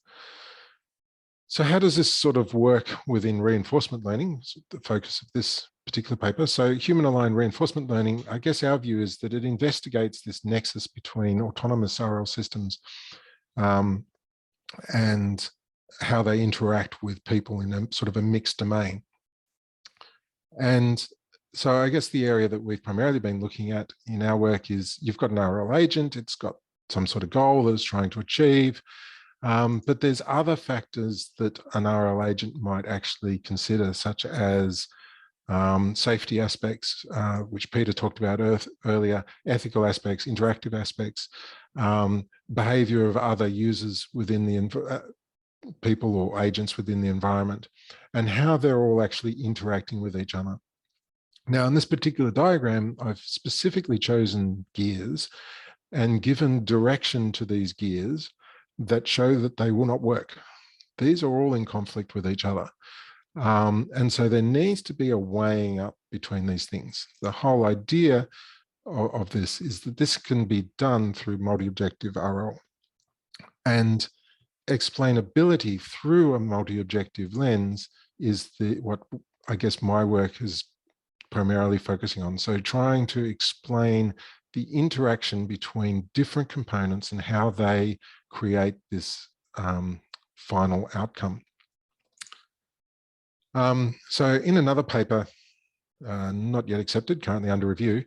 So how does this sort of work within reinforcement learning? It's the focus of this particular paper. So human-aligned reinforcement learning, I guess our view is that it investigates this nexus between autonomous RL systems and how they interact with people in a sort of a mixed domain. And so I guess the area that we've primarily been looking at in our work is you've got an RL agent, it's got some sort of goal it's trying to achieve, but there's other factors that an RL agent might actually consider, such as safety aspects, which Peter talked about earlier, ethical aspects, interactive aspects, behavior of other users within the people or agents within the environment, and how they're all actually interacting with each other. Now, in this particular diagram, I've specifically chosen gears and given direction to these gears that show that they will not work. These are all in conflict with each other. And so there needs to be a weighing up between these things. The whole idea of this is that this can be done through multi-objective RL. And explainability through a multi-objective lens is what I guess my work is primarily focusing on. So trying to explain the interaction between different components and how they create this final outcome. So in another paper, not yet accepted, currently under review,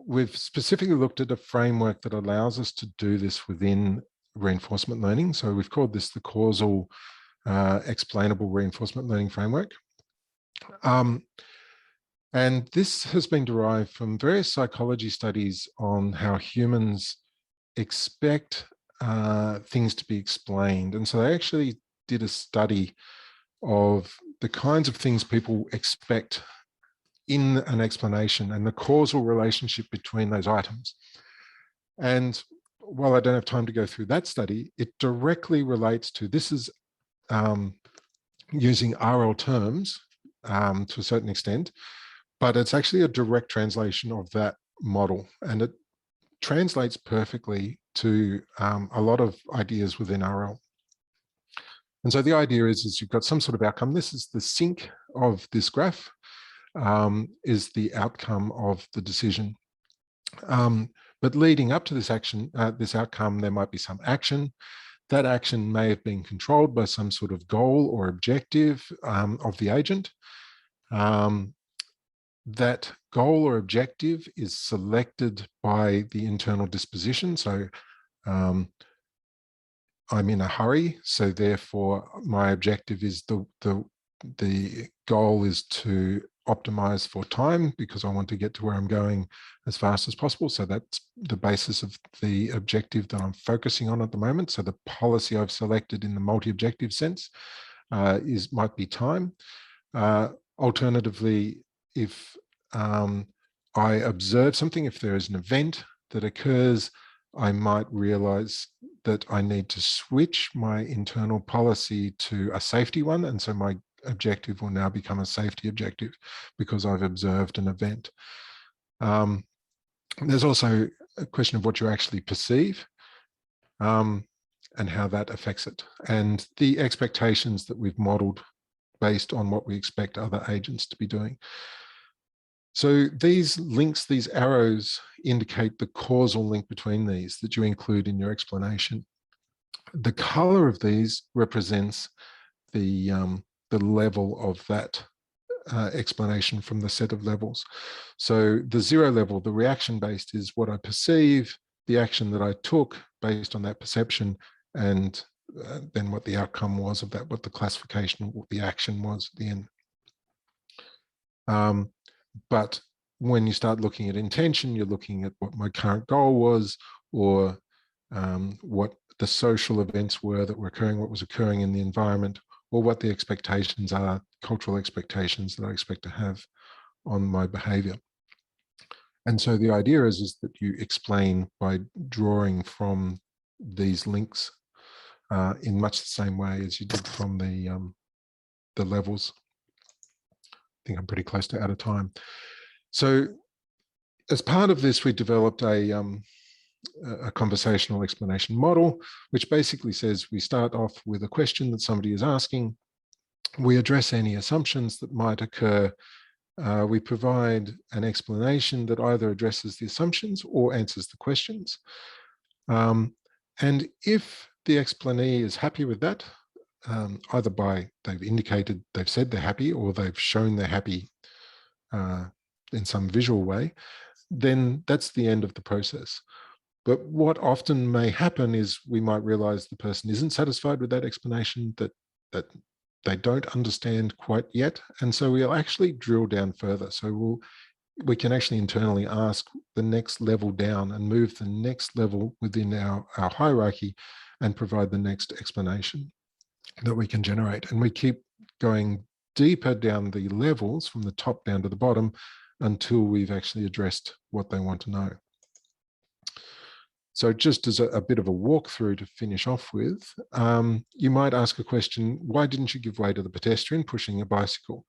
we've specifically looked at a framework that allows us to do this within reinforcement learning. So we've called this the causal explainable reinforcement learning framework. And this has been derived from various psychology studies on how humans expect things to be explained. And so they actually did a study of the kinds of things people expect in an explanation and the causal relationship between those items. And while I don't have time to go through that study, it directly relates to, this is using RL terms to a certain extent, but it's actually a direct translation of that model, and it translates perfectly to a lot of ideas within RL. And so the idea is you've got some sort of outcome. This is the sink of this graph, is the outcome of the decision. But leading up to this action, this outcome, there might be some action. That action may have been controlled by some sort of goal or objective of the agent. That goal or objective is selected by the internal disposition. So I'm in a hurry, so therefore my objective is the goal is to optimize for time because I want to get to where I'm going as fast as possible. So that's the basis of the objective that I'm focusing on at the moment. So the policy I've selected in the multi-objective sense might be time. Alternatively, if I observe something, if there is an event that occurs, I might realize that I need to switch my internal policy to a safety one. And so my objective will now become a safety objective because I've observed an event. There's also a question of what you actually perceive and how that affects it. And the expectations that we've modeled based on what we expect other agents to be doing. So these links, these arrows indicate the causal link between these that you include in your explanation. The color of these represents the level of that explanation from the set of levels. So the 0 level, the reaction-based, is what I perceive, the action that I took based on that perception, and then what the outcome was of that, what the classification, what the action was at the end. But when you start looking at intention, you're looking at what my current goal was, or what the social events were that were occurring, what was occurring in the environment, or what the expectations are, cultural expectations that I expect to have on my behavior. And so the idea is that you explain by drawing from these links in much the same way as you did from the levels. I think I'm pretty close to out of time. So as part of this, we developed a conversational explanation model, which basically says we start off with a question that somebody is asking. We address any assumptions that might occur. We provide an explanation that either addresses the assumptions or answers the questions. And if the explanee is happy with that, either by they've indicated, they've said they're happy, or they've shown they're happy in some visual way, then that's the end of the process. But what often may happen is we might realize the person isn't satisfied with that explanation, that they don't understand quite yet. And so we'll actually drill down further. So we can actually internally ask the next level down and move the next level within our hierarchy and provide the next explanation that we can generate. And we keep going deeper down the levels from the top down to the bottom until we've actually addressed what they want to know. So just as a bit of a walkthrough to finish off with, you might ask a question, why didn't you give way to the pedestrian pushing a bicycle?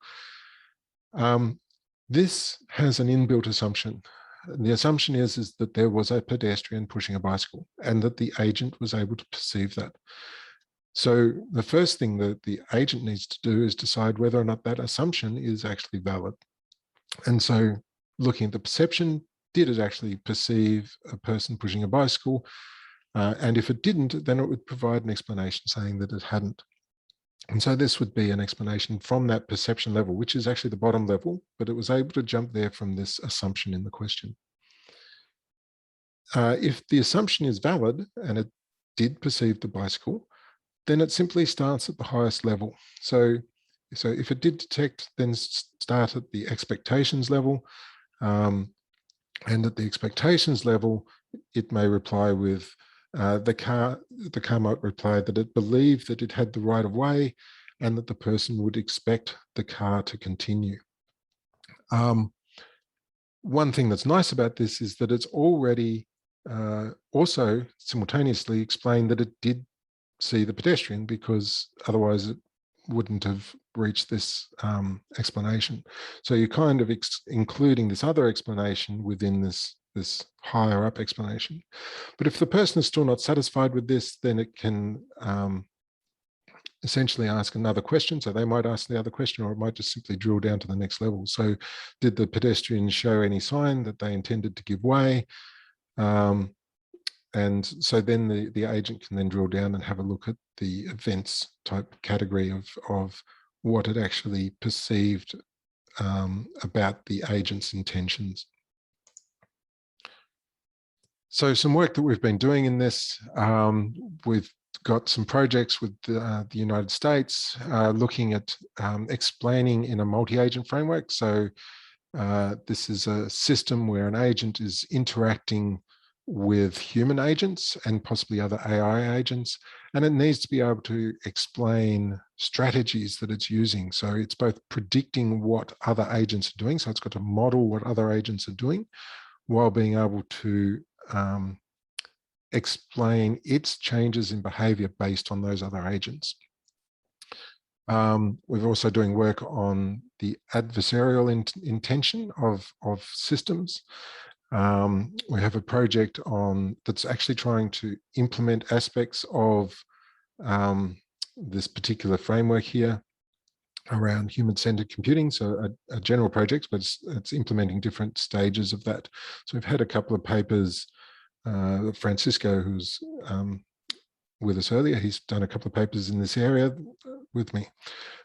This has an inbuilt assumption. The assumption is that there was a pedestrian pushing a bicycle and that the agent was able to perceive that. So the first thing that the agent needs to do is decide whether or not that assumption is actually valid. And so looking at the perception, did it actually perceive a person pushing a bicycle? And if it didn't, then it would provide an explanation saying that it hadn't. And so this would be an explanation from that perception level, which is actually the bottom level, but it was able to jump there from this assumption in the question. If the assumption is valid and it did perceive the bicycle, then it simply starts at the highest level. So if it did detect, then start at the expectations level. And at the expectations level, it may reply with the car might reply that it believed that it had the right of way and that the person would expect the car to continue. One thing that's nice about this is that it's already also simultaneously explained that it did see the pedestrian, because otherwise it wouldn't have reached this explanation. So you're kind of including this other explanation within this higher up explanation. But if the person is still not satisfied with this, then it can essentially ask another question. So they might ask the other question, or it might just simply drill down to the next level. So did the pedestrian show any sign that they intended to give way? And so then the agent can then drill down and have a look at the events type category of what it actually perceived about the agent's intentions. So some work that we've been doing in this, we've got some projects with the United States looking at explaining in a multi-agent framework. So this is a system where an agent is interacting with human agents and possibly other AI agents, and it needs to be able to explain strategies that it's using. So it's both predicting what other agents are doing, so it's got to model what other agents are doing, while being able to explain its changes in behavior based on those other agents. We're also doing work on the adversarial intention of systems. We have a project that's actually trying to implement aspects of this particular framework here. around human-centered computing, so a general project, but it's implementing different stages of that. So we've had a couple of papers. Francisco, who's with us earlier, he's done a couple of papers in this area with me.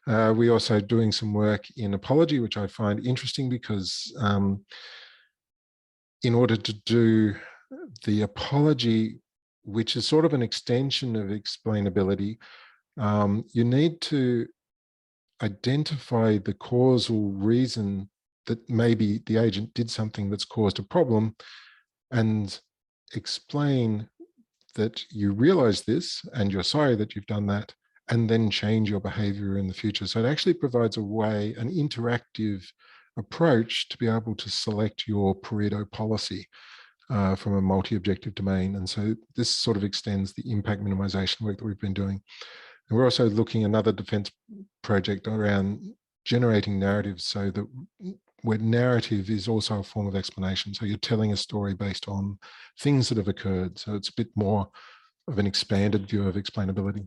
We're also doing some work in apology, which I find interesting because in order to do the apology, which is sort of an extension of explainability, you need to identify the causal reason that maybe the agent did something that's caused a problem and explain that you realize this and you're sorry that you've done that, and then change your behavior in the future. So it actually provides a way, an interactive approach to be able to select your Pareto policy from a multi-objective domain. And so this sort of extends the impact minimization work that we've been doing. And we're also looking at another defense project around generating narratives, so that where narrative is also a form of explanation. So you're telling a story based on things that have occurred. So it's a bit more of an expanded view of explainability.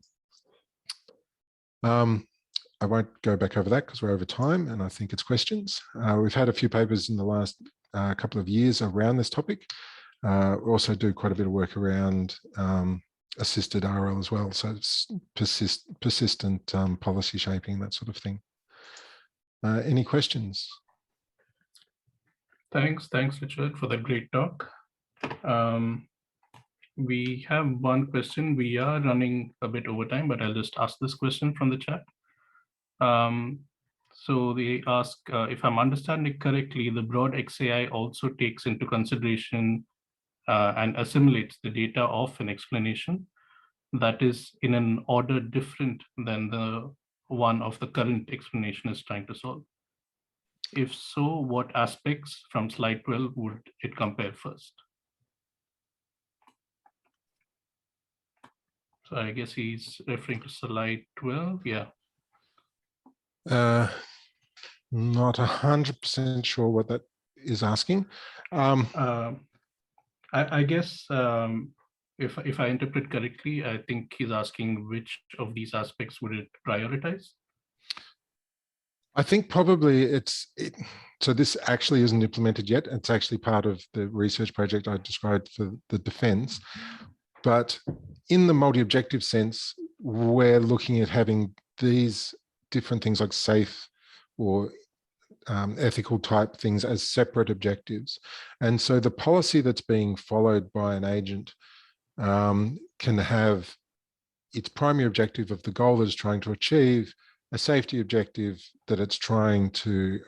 I won't go back over that because we're over time and I think it's questions. We've had a few papers in the last couple of years around this topic. We also do quite a bit of work around assisted RL as well. So it's persistent policy shaping, that sort of thing. Any questions? Thanks, Richard, for that great talk. We have one question. We are running a bit over time, but I'll just ask this question from the chat. So they ask, if I'm understanding correctly, the broad XAI also takes into consideration and assimilates the data of an explanation that is in an order different than the one of the current explanation is trying to solve. If so, what aspects from slide 12 would it compare first? So I guess he's referring to slide 12, yeah. Not 100% sure what that is asking. I guess if I interpret correctly, I think he's asking which of these aspects would it prioritize? I think probably so this actually isn't implemented yet. It's actually part of the research project I described for the defense. But in the multi-objective sense, we're looking at having these different things like safe or ethical type things as separate objectives. And so the policy that's being followed by an agent can have its primary objective of the goal that it's trying to achieve, a safety objective that it's trying to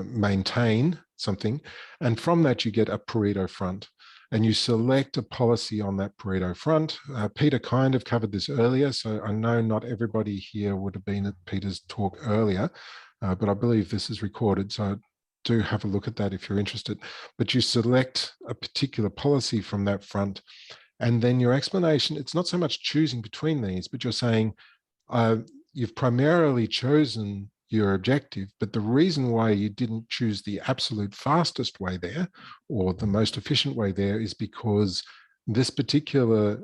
maintain something. And from that, you get a Pareto front. And you select a policy on that Pareto front. Peter kind of covered this earlier, so I know not everybody here would have been at Peter's talk earlier, but I believe this is recorded, so do have a look at that if you're interested. But you select a particular policy from that front, and then your explanation, it's not so much choosing between these, but you're saying you've primarily chosen your objective, but the reason why you didn't choose the absolute fastest way there or the most efficient way there is because this particular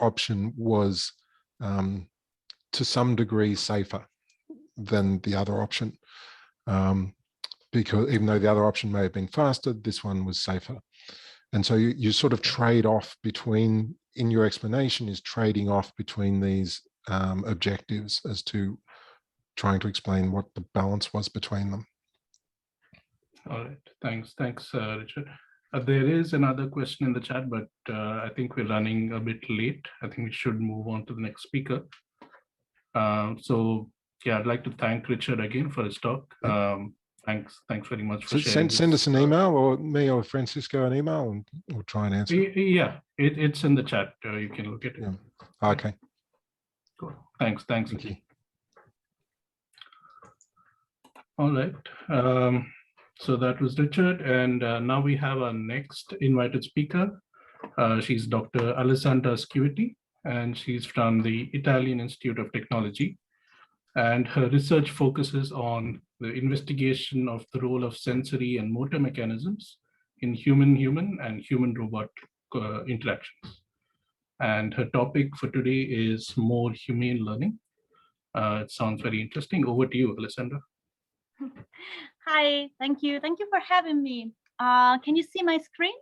option was to some degree safer than the other option, because even though the other option may have been faster, this one was safer. And so you sort of trade off between, in your explanation, is trading off between these objectives as to trying to explain what the balance was between them. All right, thanks, Richard. There is another question in the chat, but I think we're running a bit late. I think we should move on to the next speaker. So yeah, I'd like to thank Richard again for his talk. Thanks very much for sharing. Send us an email, or me or Francisco an email, and we'll try and answer. Yeah, it's in the chat. You can look at it. Yeah. Okay. Cool. Thanks. Thank you. All right. So that was Richard, and now we have our next invited speaker. She's Dr. Alessandra Sciuti, and she's from the Italian Institute of Technology. And her research focuses on the investigation of the role of sensory and motor mechanisms in human-human and human-robot interactions. And her topic for today is more humane learning. It sounds very interesting. Over to you, Alessandra. Hi, thank you. Thank you for having me. Can you see my screen?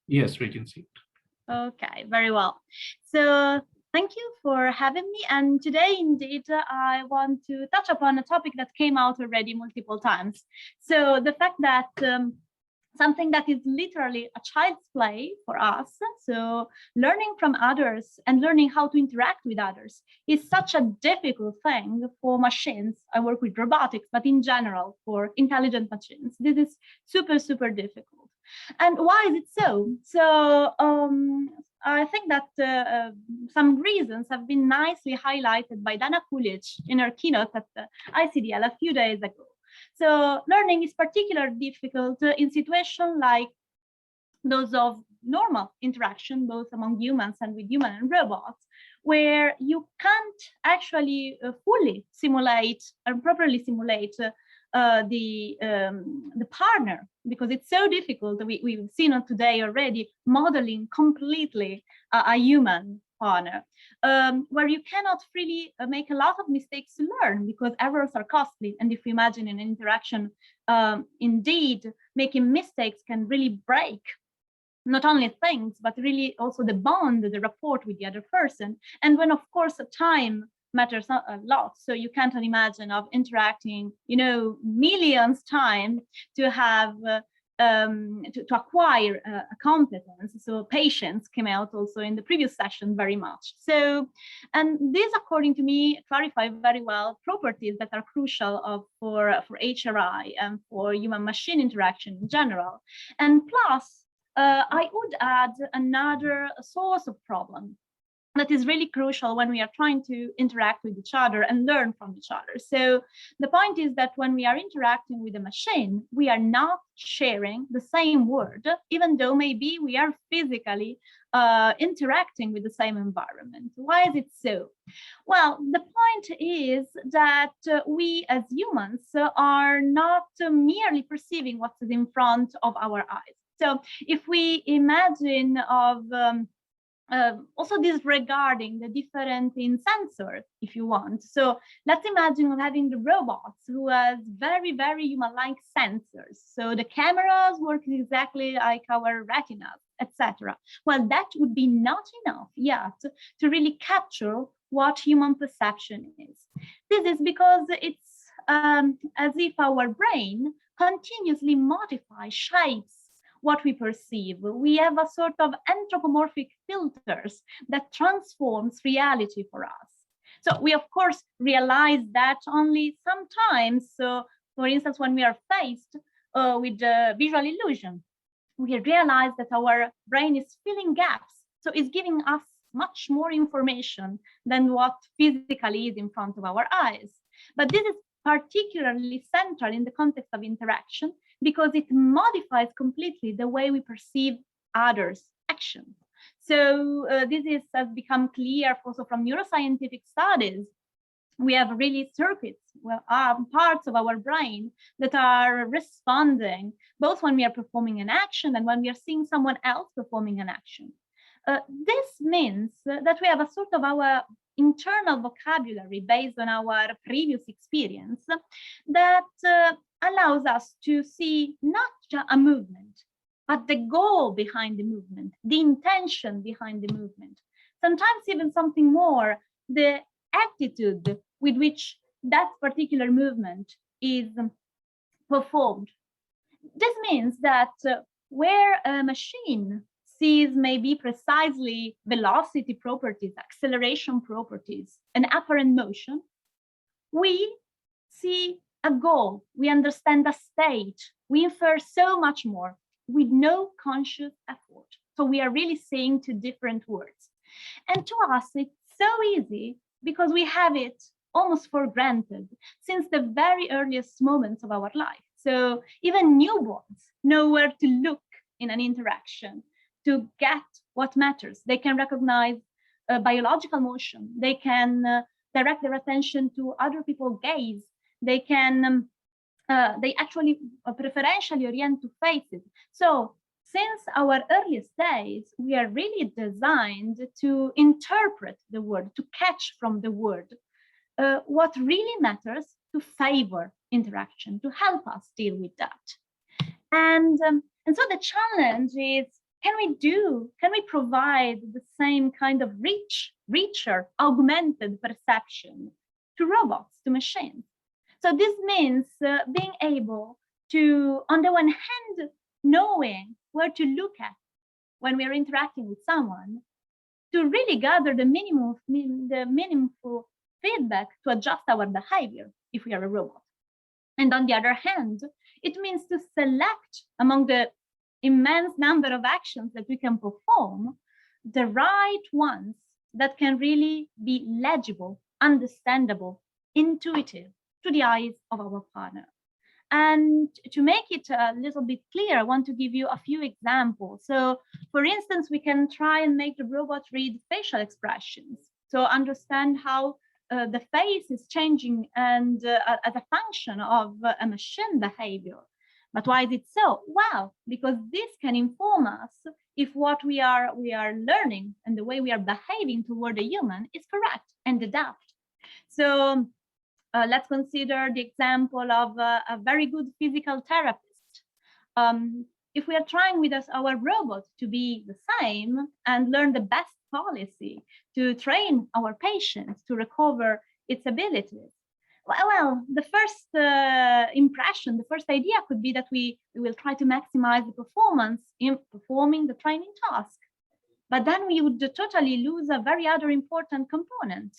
Yes, we can see it. Okay, very well. So thank you for having me. And today, indeed, I want to touch upon a topic that came out already multiple times. So the fact that something that is literally a child's play for us. So learning from others and learning how to interact with others is such a difficult thing for machines. I work with robotics, but in general for intelligent machines, this is super, super difficult. And why is it so? So I think that some reasons have been nicely highlighted by Dana Coolidge in her keynote at the ICDL a few days ago. So learning is particularly difficult in situations like those of normal interaction, both among humans and with human and robots, where you can't actually fully simulate and properly simulate the partner, because it's so difficult. We've seen it today already, modeling completely a human partner, where you cannot really make a lot of mistakes to learn because errors are costly. And if we imagine an interaction, indeed, making mistakes can really break not only things, but really also the bond, the rapport with the other person. And when, of course, time matters a lot. So you can't imagine of interacting, millions time to have to acquire a competence. So patience came out also in the previous session very much. So, and this, according to me, clarify very well properties that are crucial for HRI and for human-machine interaction in general. And plus, I would add another source of problem that is really crucial when we are trying to interact with each other and learn from each other. So the point is that when we are interacting with a machine, we are not sharing the same word, even though maybe we are physically interacting with the same environment. Why is it so? Well, the point is that we as humans are not merely perceiving what is in front of our eyes. So if we imagine of also disregarding the difference in sensors, if you want. So let's imagine having the robots who has very, very human-like sensors. So the cameras work exactly like our retinas, etc. Well, that would be not enough yet to really capture what human perception is. This is because it's as if our brain continuously modifies, shapes what we perceive. We have a sort of anthropomorphic filters that transforms reality for us. So we, of course, realize that only sometimes. So, for instance, when we are faced with visual illusion, we realize that our brain is filling gaps. So it's giving us much more information than what physically is in front of our eyes. But this is particularly central in the context of interaction, because it modifies completely the way we perceive others' actions. So this has become clear also from neuroscientific studies. We have really circuits, parts of our brain that are responding both when we are performing an action and when we are seeing someone else performing an action. This means that we have a sort of our internal vocabulary based on our previous experience that allows us to see not just a movement, but the goal behind the movement, the intention behind the movement. Sometimes even something more, the attitude with which that particular movement is performed. This means that where a machine sees maybe precisely velocity properties, acceleration properties, and apparent motion, we see a goal, we understand a state, we infer so much more with no conscious effort. So we are really saying two different words. And to us, it's so easy because we have it almost for granted since the very earliest moments of our life. So even newborns know where to look in an interaction to get what matters. They can recognize biological motion. They can direct their attention to other people's gaze. They can, they actually preferentially orient to faces. So since our earliest days, we are really designed to interpret the word, to catch from the word. what really matters to favor interaction, to help us deal with that. And so the challenge is, can we provide the same kind of richer, augmented perception to robots, to machines? So this means being able to, on the one hand, knowing where to look at when we're interacting with someone, to really gather the meaningful feedback to adjust our behavior if we are a robot. And on the other hand, it means to select among the immense number of actions that we can perform, the right ones that can really be legible, understandable, intuitive to the eyes of our partner. And to make it a little bit clear, I want to give you a few examples. So, for instance, we can try and make the robot read facial expressions. So understand how the face is changing and as a function of a machine behavior. But why is it so? Well, because this can inform us if what we are learning and the way we are behaving toward a human is correct and adapt. So let's consider the example of a very good physical therapist. If we are trying with our robot to be the same and learn the best policy to train our patients to recover its abilities, well, the first impression, the first idea could be that we will try to maximize the performance in performing the training task. But then we would totally lose a very other important component.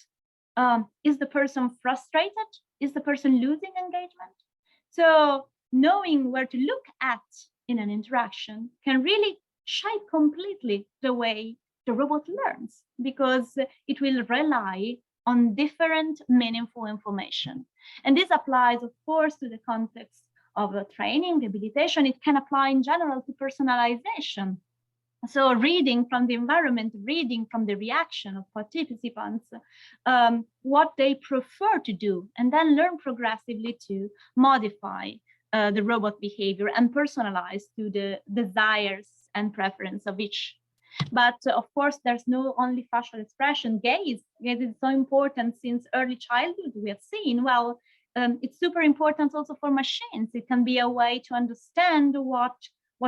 Is the person frustrated? Is the person losing engagement? So knowing where to look at in an interaction can really shape completely the way the robot learns, because it will rely on different meaningful information. And this applies, of course, to the context of training, rehabilitation. It can apply in general to personalization. So reading from the environment, reading from the reaction of participants, what they prefer to do, and then learn progressively to modify the robot behavior and personalize to the desires and preference of each. But of course, there's no only facial expression. Gaze is so important since early childhood. We have seen, well, it's super important also for machines. It can be a way to understand what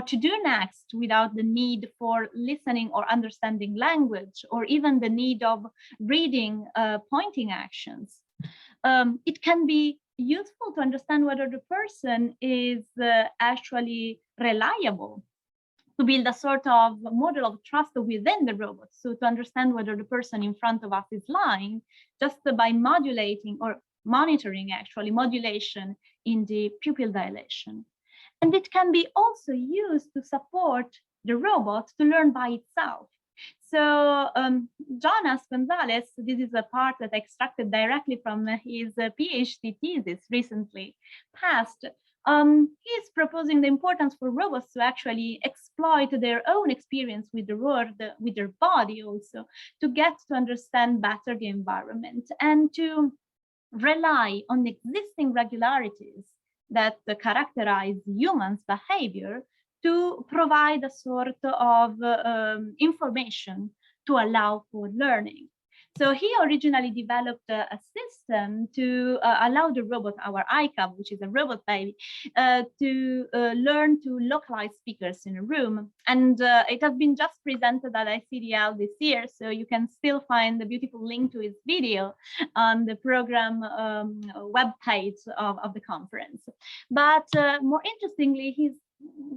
to do next without the need for listening or understanding language, or even the need of reading pointing actions. It can be useful to understand whether the person is actually reliable, to build a sort of model of trust within the robot. So to understand whether the person in front of us is lying, just by modulating or monitoring actually modulation in the pupil dilation. And it can be also used to support the robot to learn by itself. So Jonas Gonzalez, this is a part that I extracted directly from his PhD thesis recently passed. He's proposing the importance for robots to actually exploit their own experience with the world, with their body also, to get to understand better the environment and to rely on existing regularities that characterize humans' behavior to provide a sort of information to allow for learning. So he originally developed a system to allow the robot, our iCub, which is a robot baby, to learn to localize speakers in a room. And it has been just presented at ICDL this year, so you can still find the beautiful link to his video on the program webpage of the conference. But more interestingly, he's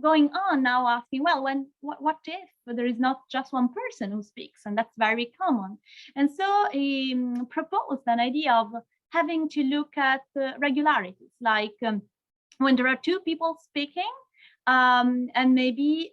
going on now asking, well, what if there is not just one person who speaks? And that's very common. And so he proposed an idea of having to look at regularities, like when there are two people speaking, and maybe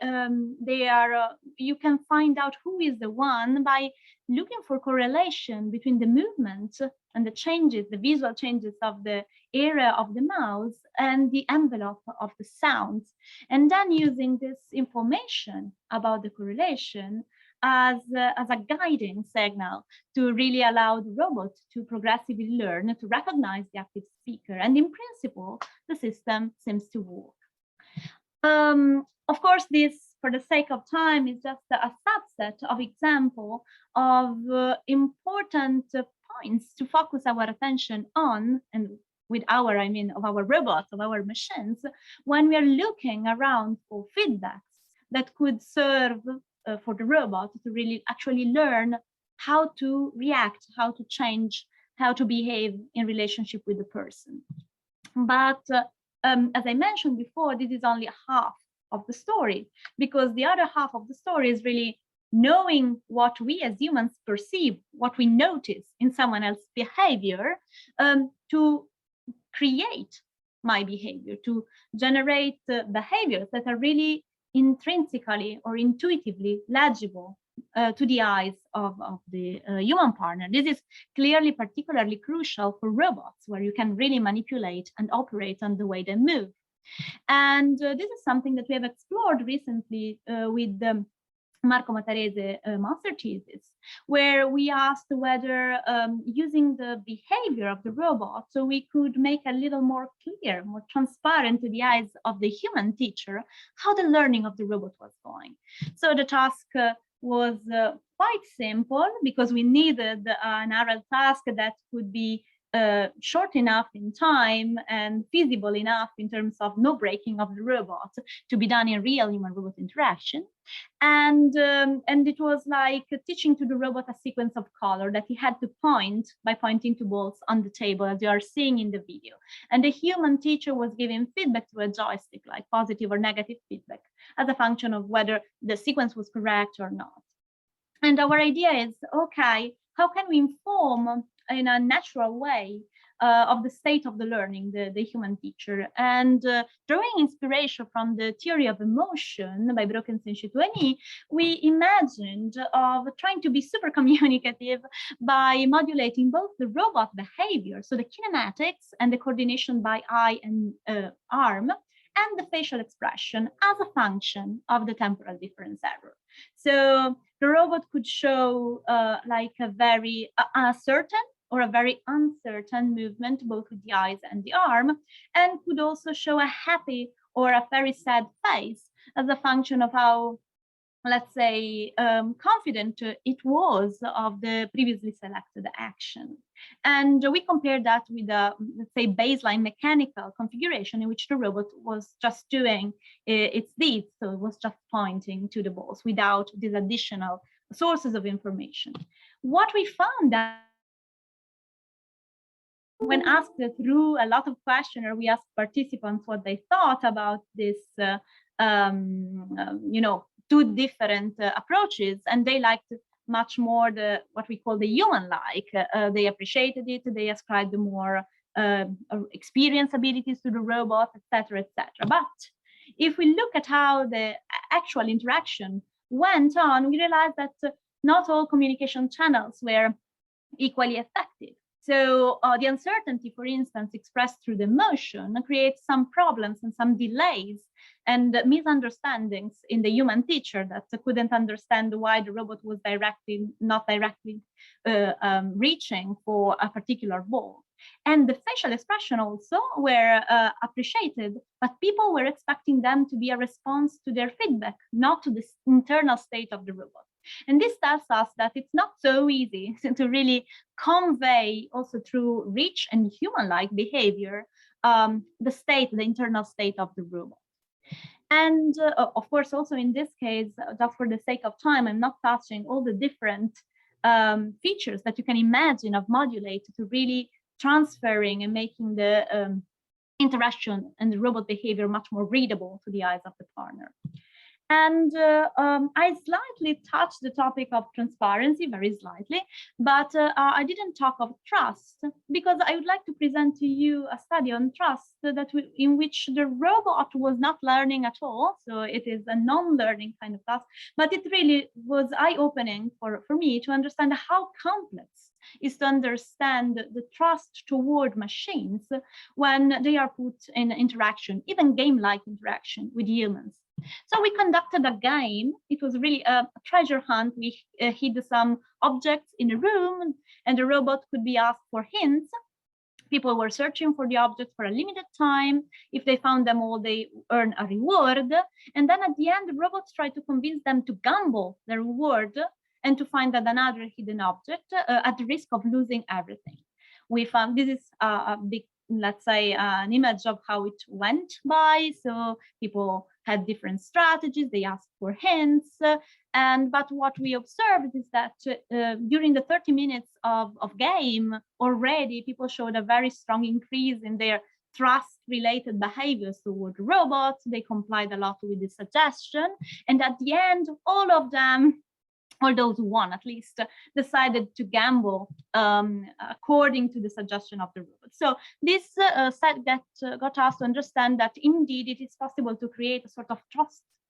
you can find out who is the one by looking for correlation between the movement and the changes, the visual changes of the area of the mouth and the envelope of the sounds, and then using this information about the correlation as a guiding signal to really allow the robot to progressively learn to recognize the active speaker. And in principle, the system seems to work. Of course, this, for the sake of time, is just a subset of example of important points to focus our attention on, and with our, I mean, of our robots, of our machines, when we are looking around for feedbacks that could serve for the robot to really actually learn how to react, how to change, how to behave in relationship with the person. But as I mentioned before, this is only half of the story, because the other half of the story is really knowing what we as humans perceive, what we notice in someone else's behavior, to create my behavior, to generate behaviors that are really intrinsically or intuitively legible to the eyes of the human partner. This is clearly particularly crucial for robots, where you can really manipulate and operate on the way they move. And this is something that we have explored recently with Marco Matarese master thesis, where we asked whether using the behavior of the robot, so we could make a little more clear, more transparent to the eyes of the human teacher, how the learning of the robot was going. So the task was quite simple, because we needed an RL task that could be short enough in time and feasible enough in terms of no breaking of the robot to be done in real human-robot interaction. And it was like teaching to the robot a sequence of color that he had to point by pointing to balls on the table, as you are seeing in the video. And the human teacher was giving feedback to a joystick, like positive or negative feedback, as a function of whether the sequence was correct or not. And our idea is, okay, how can we inform in a natural way of the state of the learning, the human teacher? And drawing inspiration from the theory of emotion by Broken-Sinchi-Tuani, we imagined of trying to be super communicative by modulating both the robot behavior, so the kinematics and the coordination by eye and arm, and the facial expression as a function of the temporal difference error. So the robot could show like a very certain or a very uncertain movement, both with the eyes and the arm, and could also show a happy or a very sad face as a function of how, let's say, confident it was of the previously selected action. And we compared that with a, let's say, baseline mechanical configuration in which the robot was just doing its deeds. So it was just pointing to the balls without these additional sources of information. What we found that when asked through a lot of questionnaire, we asked participants what they thought about this, you know, two different approaches, and they liked much more the what we call the human-like. They appreciated it. They ascribed more experience abilities to the robot, etc., etc. But if we look at how the actual interaction went on, we realized that not all communication channels were equally effective. So the uncertainty, for instance, expressed through the motion creates some problems and some delays and misunderstandings in the human teacher that couldn't understand why the robot was not directly reaching for a particular ball. And the facial expression also were appreciated, but people were expecting them to be a response to their feedback, not to the internal state of the robot. And this tells us that it's not so easy to really convey also through rich and human-like behavior the internal state of the robot. And of course, also in this case, just for the sake of time, I'm not touching all the different features that you can imagine of modulate to really transferring and making the interaction and the robot behavior much more readable to the eyes of the partner. And I slightly touched the topic of transparency, very slightly, but I didn't talk of trust, because I would like to present to you a study on trust in which the robot was not learning at all. So it is a non-learning kind of task, but it really was eye-opening for me to understand how complex is to understand the trust toward machines when they are put in interaction, even game-like interaction with humans. So we conducted a game. It was really a treasure hunt. We hid some objects in a room, and the robot could be asked for hints. People were searching for the objects for a limited time. If they found them all, they earn a reward. And then at the end, the robots tried to convince them to gamble the reward and to find that another hidden object at the risk of losing everything. We found this is a big, let's say, an image of how it went by. So people had different strategies, they asked for hints, but what we observed is that during the 30 minutes of game, already people showed a very strong increase in their trust-related behaviors toward robots. They complied a lot with the suggestion, and at the end, all of them, or those who won at least, decided to gamble according to the suggestion of the robot. So this got us to understand that indeed it is possible to create a sort of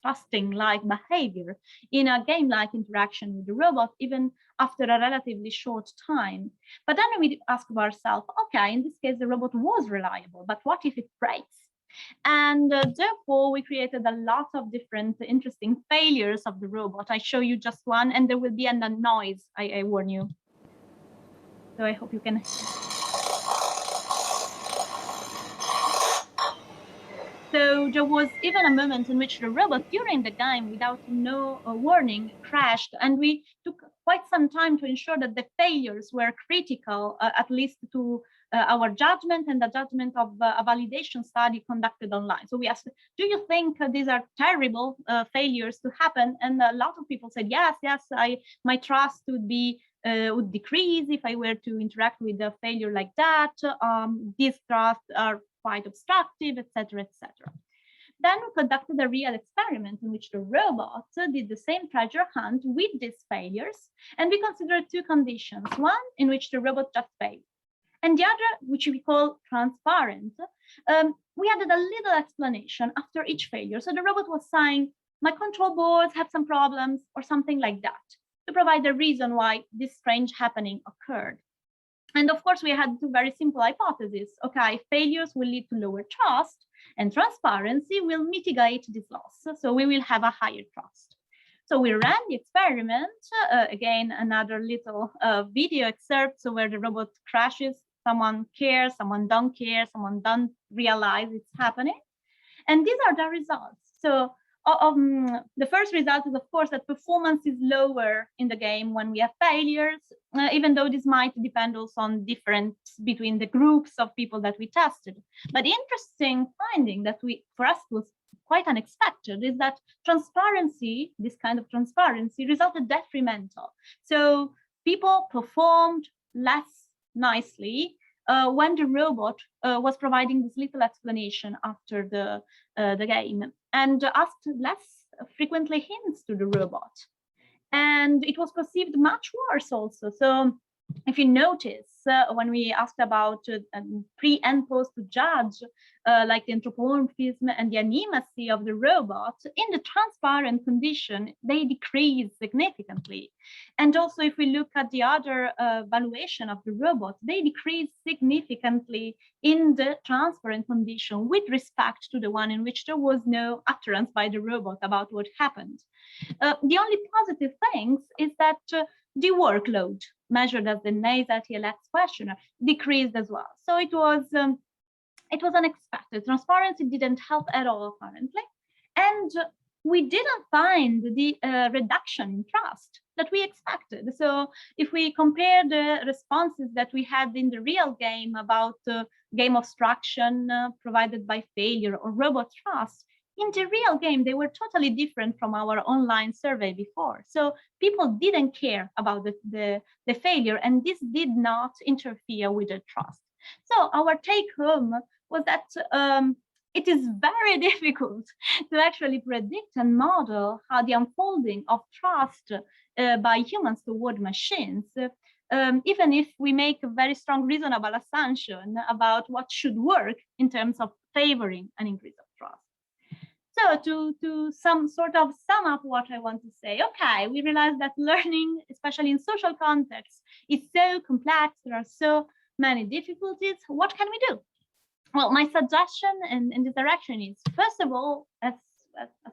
trusting-like behavior in a game-like interaction with the robot, even after a relatively short time. But then we asked ourselves, okay, in this case, the robot was reliable, but what if it breaks? And therefore, we created a lot of different interesting failures of the robot. I show you just one, and there will be a noise, I warn you. So I hope you can. So there was even a moment in which the robot during the game, without no warning, crashed. And we took quite some time to ensure that the failures were critical, at least to our judgment and the judgment of a validation study conducted online. So we asked, do you think these are terrible failures to happen? And a lot of people said, yes, my trust would decrease if I were to interact with a failure like that. These trusts are quite obstructive, etc., etc. Then we conducted a real experiment in which the robot did the same treasure hunt with these failures, and we considered two conditions. One in which the robot just failed, and the other, which we call transparent. We added a little explanation after each failure. So the robot was saying, my control boards have some problems, or something like that, to provide a reason why this strange happening occurred. And of course, we had two very simple hypotheses. Okay, failures will lead to lower trust, and transparency will mitigate this loss. So we will have a higher trust. So we ran the experiment. Again, another little video excerpt, so where the robot crashes, someone cares, someone don't care, someone don't realize it's happening. And these are the results. So the first result is, of course, that performance is lower in the game when we have failures, even though this might depend also on difference between the groups of people that we tested. But the interesting finding that for us was quite unexpected is that transparency, this kind of transparency, resulted detrimental. So people performed less nicely when the robot was providing this little explanation after the game, and asked less frequently hints to the robot. And it was perceived much worse also. So if you notice, when we asked about pre and post to judge, like the anthropomorphism and the animacy of the robot, in the transparent condition, they decrease significantly. And also, if we look at the other valuation of the robot, they decrease significantly in the transparent condition with respect to the one in which there was no utterance by the robot about what happened. The only positive things is that the workload measured as the nasal TLX questionnaire decreased as well. So it was unexpected. Transparency didn't help at all, apparently. And we didn't find the reduction in trust that we expected. So if we compare the responses that we had in the real game about game obstruction provided by failure or robot trust, in the real game, they were totally different from our online survey before. So people didn't care about the failure, and this did not interfere with the trust. So our take home was that it is very difficult to actually predict and model how the unfolding of trust by humans toward machines, even if we make a very strong reasonable assumption about what should work in terms of favoring an increase of trust. So to some sort of sum up what I want to say, okay, we realize that learning, especially in social contexts, is so complex. There are so many difficulties. What can we do? Well, my suggestion in this direction is, first of all, as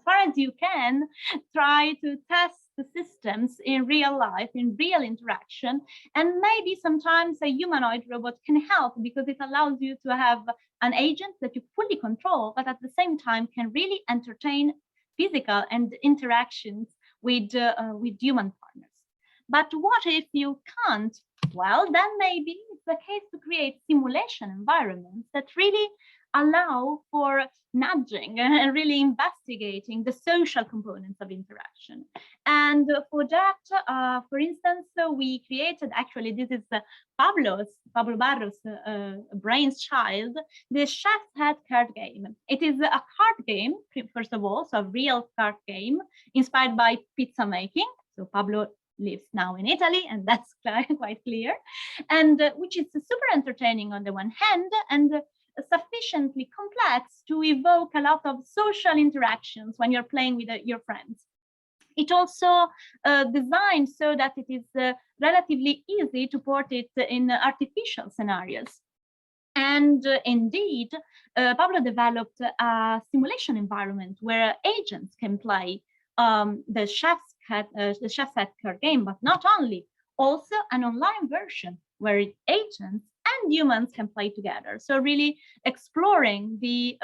far as you can, try to test the systems in real life, in real interaction, and maybe sometimes a humanoid robot can help because it allows you to have an agent that you fully control, but at the same time can really entertain physical and interactions with human partners. But what if you can't? Well, then maybe it's the case to create simulation environments that really allow for nudging and really investigating the social components of interaction. And for that, for instance, we created, actually, this is Pablo Barros' brainchild, the Chef's Head card game. It is a card game, first of all, so a real card game inspired by pizza making. So Pablo lives now in Italy, and that's quite clear, and which is super entertaining on the one hand, and sufficiently complex to evoke a lot of social interactions when you're playing with your friends. It also designed so that it is relatively easy to port it in artificial scenarios. And indeed, Pablo developed a simulation environment where agents can play the Chef's Head card game, but not only, also an online version where agents and humans can play together. So really exploring the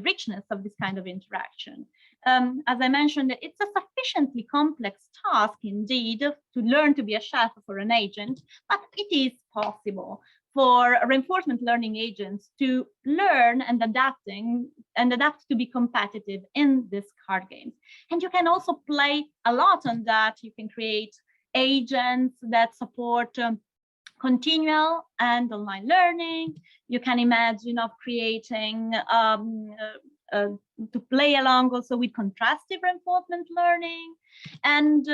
richness of this kind of interaction. As I mentioned, it's a sufficiently complex task indeed to learn to be a chef for an agent, but it is possible for reinforcement learning agents to learn and adapt to be competitive in this card games. And you can also play a lot on that. You can create agents that support continual and online learning. You can imagine of creating to play along also with contrastive reinforcement learning. And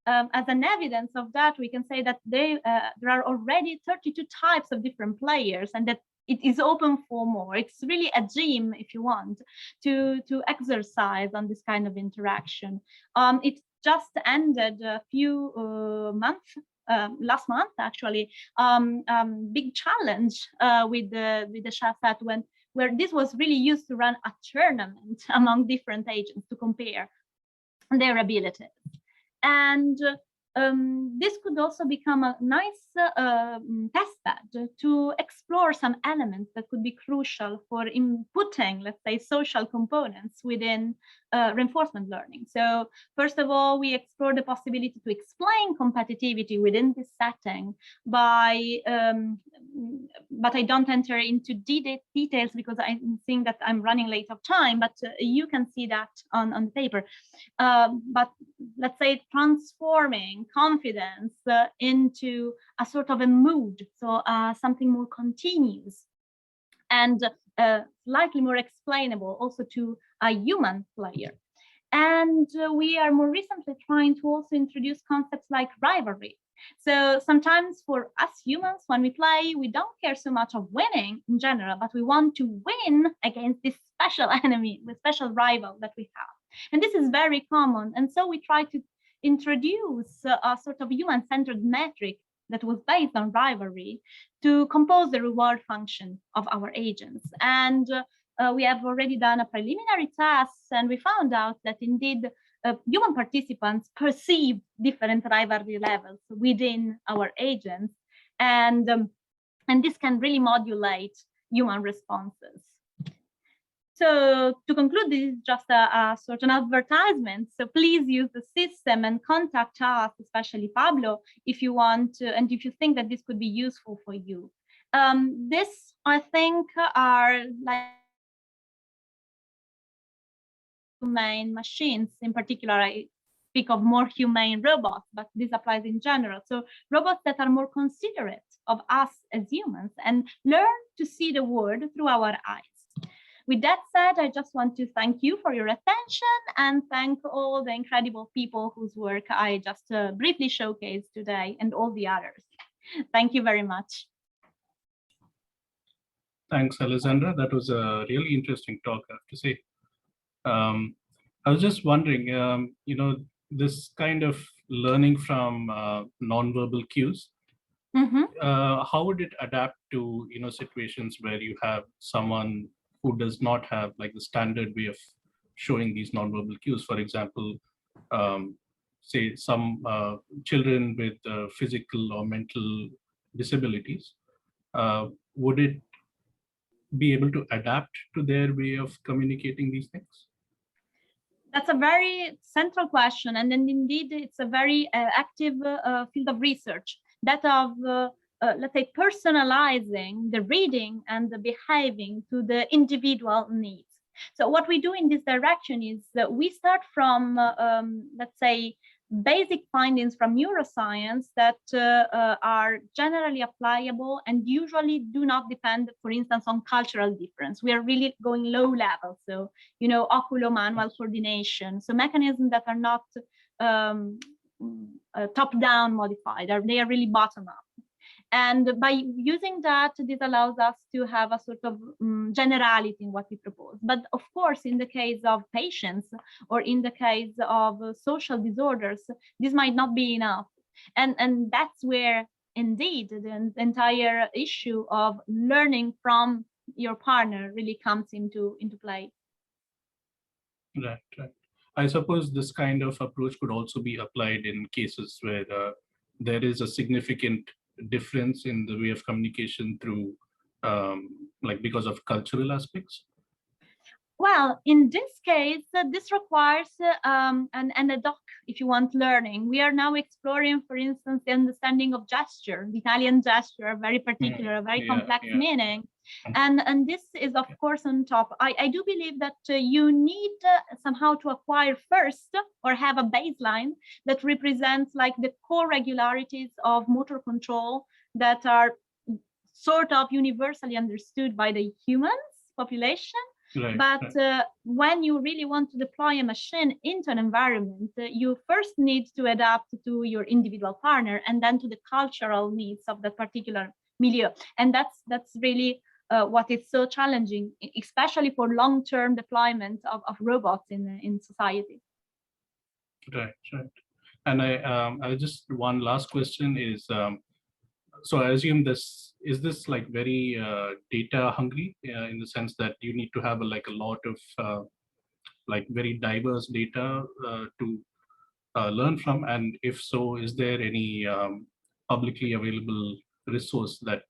as an evidence of that, we can say that there are already 32 types of different players, and that it is open for more. It's really a gym, if you want, to exercise on this kind of interaction. It just ended a few months, last month actually, big challenge with the Chef's Head, where this was really used to run a tournament among different agents to compare their abilities. And this could also become a nice test bed to explore some elements that could be crucial for inputting, let's say, social components within reinforcement learning. So first of all, we explore the possibility to explain competitivity within this setting by, but I don't enter into details because I think that I'm running late of time, but you can see that on the paper. But let's say transforming confidence into a sort of a mood, so something more continuous and slightly more explainable also to a human player. And we are more recently trying to also introduce concepts like rivalry. So sometimes for us humans, when we play, we don't care so much of winning in general, but we want to win against this special enemy, the special rival that we have. And this is very common. And so we try to introduce a sort of human-centered metric that was based on rivalry to compose the reward function of our agents. And we have already done a preliminary test, and we found out that indeed human participants perceive different rivalry levels within our agents, and this can really modulate human responses. So to conclude, this is just a sort of advertisement. So please use the system and contact us, especially Pablo, if you want to, and if you think that this could be useful for you. This, I think, are like humane machines. In particular, I speak of more humane robots, but this applies in general. So robots that are more considerate of us as humans and learn to see the world through our eyes. With that said, I just want to thank you for your attention and thank all the incredible people whose work I just briefly showcased today and all the others. Thank you very much. Thanks, Alessandra. That was a really interesting talk, I have to say. I was just wondering, you know, this kind of learning from nonverbal cues, how would it adapt to, you know, situations where you have someone who does not have like the standard way of showing these nonverbal cues? For example, say some children with physical or mental disabilities, would it be able to adapt to their way of communicating these things? That's a very central question, and then indeed it's a very active field of research, that of let's say personalizing the reading and the behaving to the individual needs. So what we do in this direction is that we start from let's say basic findings from neuroscience that are generally applicable and usually do not depend, for instance, on cultural difference. We are really going low level. So, you know, oculomanual coordination. So mechanisms that are not top-down modified, they are really bottom-up. And by using that, this allows us to have a sort of generality in what we propose. But of course, in the case of patients or in the case of social disorders, this might not be enough. And that's where indeed the entire issue of learning from your partner really comes into play. Right, right. I suppose this kind of approach could also be applied in cases where there is a significant difference in the way of communication through like because of cultural aspects. Well, in this case, this requires an ad hoc, if you want, learning. We are now exploring, for instance, the understanding of gesture, the Italian gesture, a very particular, very complex meaning. And this is, of course, on top. I do believe that you need somehow to acquire first or have a baseline that represents like the core regularities of motor control that are sort of universally understood by the humans population. Right, but when you really want to deploy a machine into an environment, you first need to adapt to your individual partner and then to the cultural needs of that particular milieu. And that's really what is so challenging, especially for long-term deployment of robots in society. Right, right. And I just one last question is, so I assume is this like very data hungry in the sense that you need to have a lot of like very diverse data to learn from? And if so, is there any publicly available resource that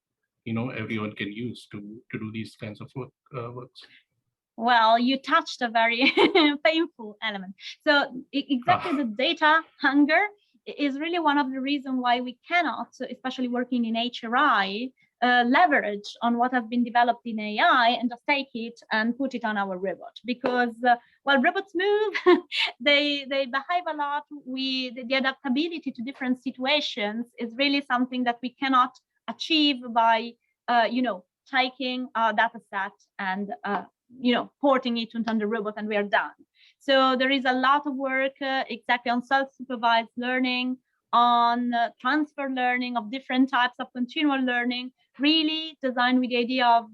everyone can use to do these kinds of works? Well, you touched a very painful element. So exactly the data hunger is really one of the reasons why we cannot, especially working in HRI, leverage on what has been developed in AI and just take it and put it on our robot. Because while robots move, they behave a lot. The adaptability to different situations is really something that we cannot achieve by taking a data set and porting it onto the robot and we are done. So there is a lot of work exactly on self-supervised learning, on transfer learning of different types of continual learning, really designed with the idea of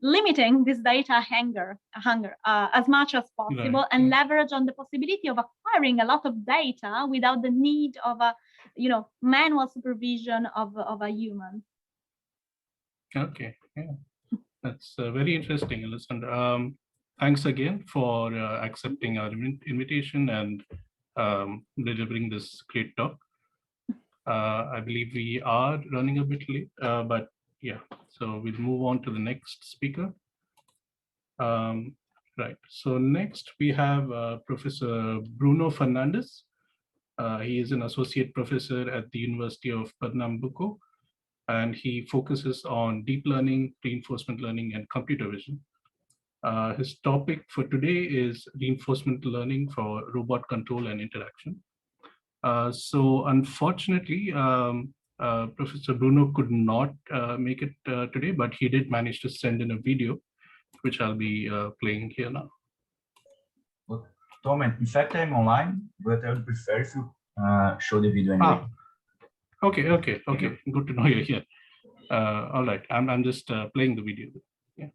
limiting this data hunger as much as possible, right, and leverage on the possibility of acquiring a lot of data without the need of a manual supervision of a human. Okay, yeah. That's very interesting, Alessandra. Thanks again for accepting our invitation and delivering this great talk. I believe we are running a bit late, but yeah, so we'll move on to the next speaker. Right, so next we have Professor Bruno Fernandes. He is an associate professor at the University of Pernambuco, and he focuses on deep learning, reinforcement learning, and computer vision. His topic for today is reinforcement learning for robot control and interaction. So unfortunately, Professor Bruno could not make it today, but he did manage to send in a video, which I'll be playing here now. Well, Tom, in fact, I'm online, but I would prefer if you show the video anyway. Okay, okay, okay. Good to know you're here. All right, I'm just playing the video. Yeah.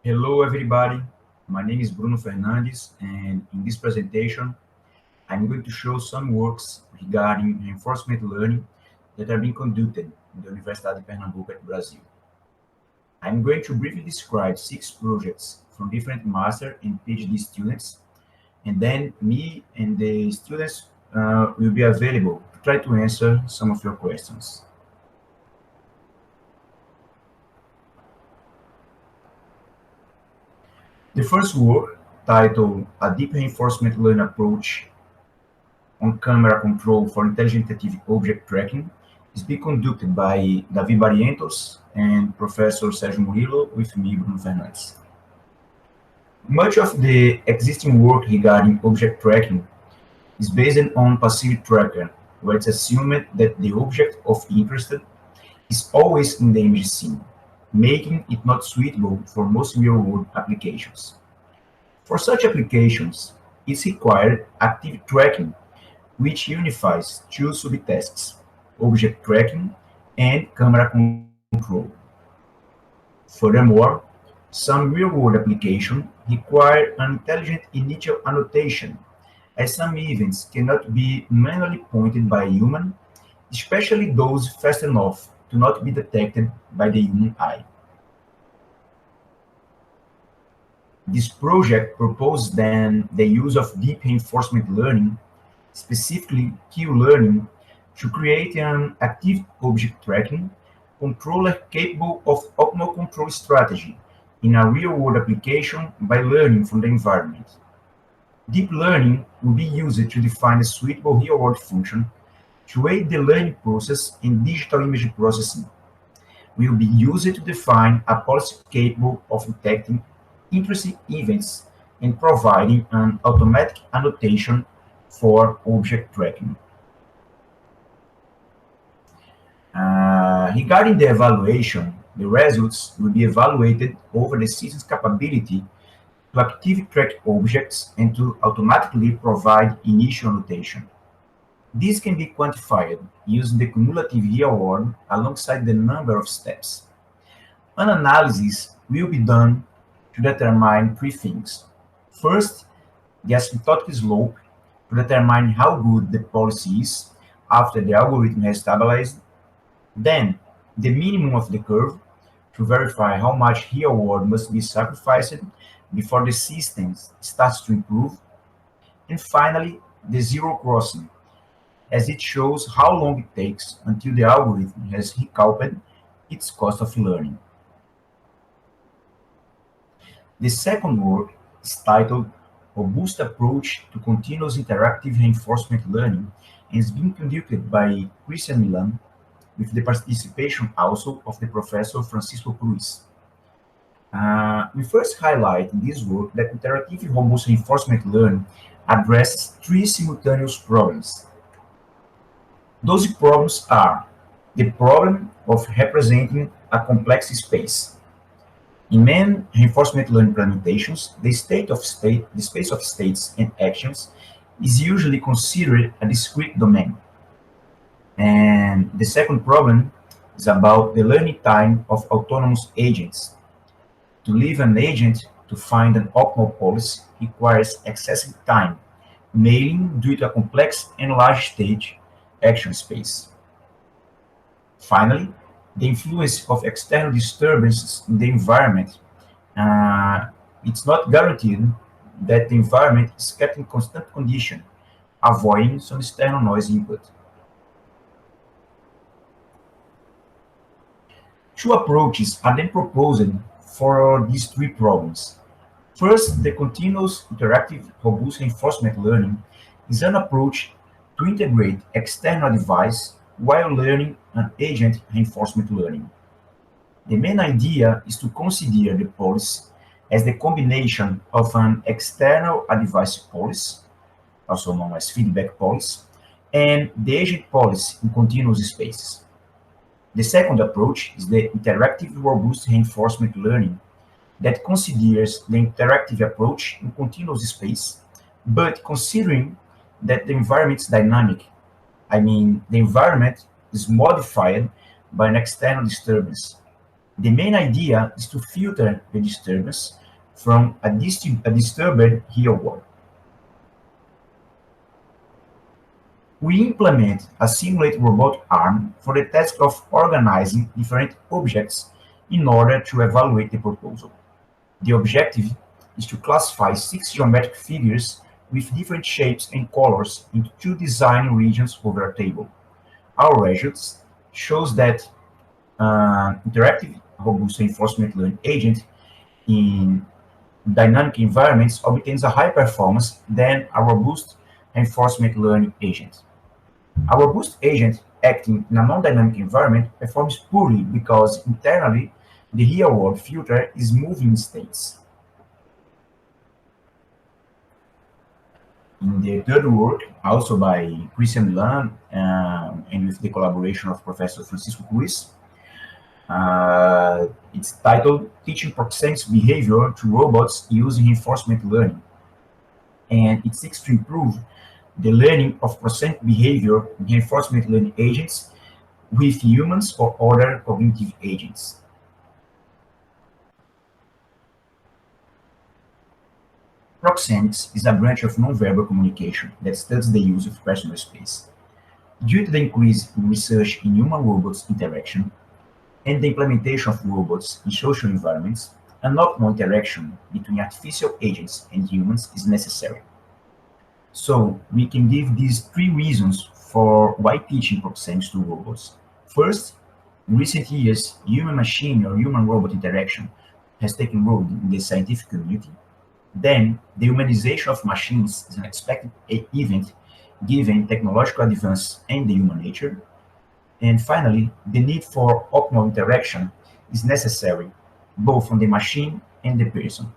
Hello, everybody. My name is Bruno Fernandes, and in this presentation, I'm going to show some works regarding reinforcement learning that are being conducted in the Universidade de Pernambuco at Brazil. I'm going to briefly describe 6 projects from different master and PhD students, and then me and the students will be available to try to answer some of your questions. The first work, titled A Deep Reinforcement Learning Approach on Camera Control for Intelligent Object Tracking, is being conducted by David Barrientos and Professor Sérgio Murilo with me, Bruno Fernandes. Much of the existing work regarding object tracking is based on passive tracker, where it's assumed that the object of interest is always in the image scene, making it not suitable for most real-world applications. For such applications, it's required active tracking, which unifies two subtasks, object tracking and camera control. Furthermore, some real-world applications require an intelligent initial annotation, as some events cannot be manually pointed by a human, especially those fast enough to not be detected by the human eye. This project proposes then the use of deep reinforcement learning, specifically Q-learning, to create an active object tracking controller capable of optimal control strategy in a real-world application by learning from the environment. Deep learning will be used to define a suitable real-world function to aid the learning process in digital image processing. Will be used to define a policy capable of detecting interesting events and providing an automatic annotation for object tracking. Regarding the evaluation, the results will be evaluated over the system's capability to actively track objects and to automatically provide initial annotation. This can be quantified using the cumulative reward alongside the number of steps. An analysis will be done to determine three things. First, the asymptotic slope to determine how good the policy is after the algorithm has stabilized. Then, the minimum of the curve to verify how much reward must be sacrificed before the system starts to improve. And finally, the zero crossing, as it shows how long it takes until the algorithm has recouped its cost of learning. The second work is titled Robust Approach to Continuous Interactive Reinforcement Learning and is being conducted by Christian Milan with the participation also of the Professor Francisco Cruz. We first highlight in this work that interactive robust reinforcement learning addresses three simultaneous problems. Those problems are the problem of representing a complex space. In many reinforcement learning implementations, the space of states and actions is usually considered a discrete domain. And the second problem is about the learning time of autonomous agents. To leave an agent to find an optimal policy requires excessive time, mainly due to a complex and large stage action space. Finally, the influence of external disturbances in the environment. It's not guaranteed that the environment is kept in constant condition, avoiding some external noise input. Two approaches are then proposed for these three problems. First, the continuous interactive robust reinforcement learning is an approach to integrate external device while learning an agent reinforcement learning. The main idea is to consider the policy as the combination of an external device policy, also known as feedback policy, and the agent policy in continuous spaces. The second approach is the interactive robust reinforcement learning that considers the interactive approach in continuous space, but considering that the environment is dynamic. I mean, the environment is modified by an external disturbance. The main idea is to filter the disturbance from a disturbed real world. We implement a simulated robot arm for the task of organizing different objects in order to evaluate the proposal. The objective is to classify 6 geometric figures with different shapes and colors into 2 design regions over a table. Our results shows that interactive robust reinforcement learning agent in dynamic environments obtains a higher performance than a robust reinforcement learning agent. A robust agent acting in a non-dynamic environment performs poorly because internally the real-world filter is moving in states. In the third work, also by Christian Milan and with the collaboration of Professor Francisco Cruz, it's titled Teaching Proxemics Behavior to Robots Using Reinforcement Learning. And it seeks to improve the learning of proxemic behavior in reinforcement learning agents with humans or other cognitive agents. Proxemics is a branch of nonverbal communication that studies the use of personal space. Due to the increase in research in human-robots interaction and the implementation of robots in social environments, an optimal interaction between artificial agents and humans is necessary. So we can give these three reasons for why teaching proxemics to robots. First, in recent years, human-machine or human-robot interaction has taken root in the scientific community. Then, the humanization of machines is an expected event given technological advance and the human nature. And finally, the need for optimal interaction is necessary, both on the machine and the person.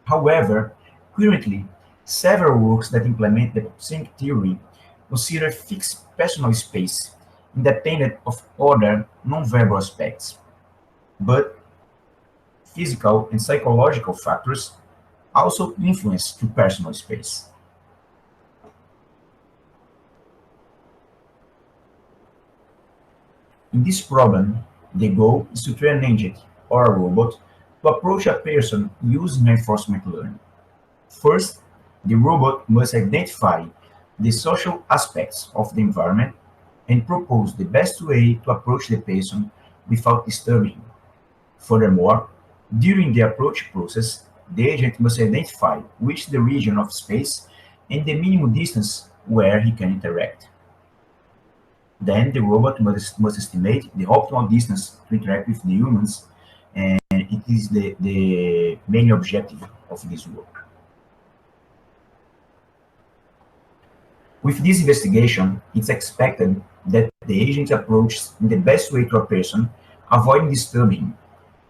However, currently, several works that implement the proxemic theory consider fixed personal space, independent of other non-verbal aspects. But physical and psychological factors also influence to personal space. In this problem, the goal is to train an agent or a robot to approach a person using reinforcement learning. First, the robot must identify the social aspects of the environment and propose the best way to approach the person without disturbing him. Furthermore, during the approach process, the agent must identify which the region of space and the minimum distance where he can interact. Then the robot must estimate the optimal distance to interact with the humans, and it is the main objective of this work. With this investigation, it's expected that the agent approaches in the best way to a person, avoiding disturbing him.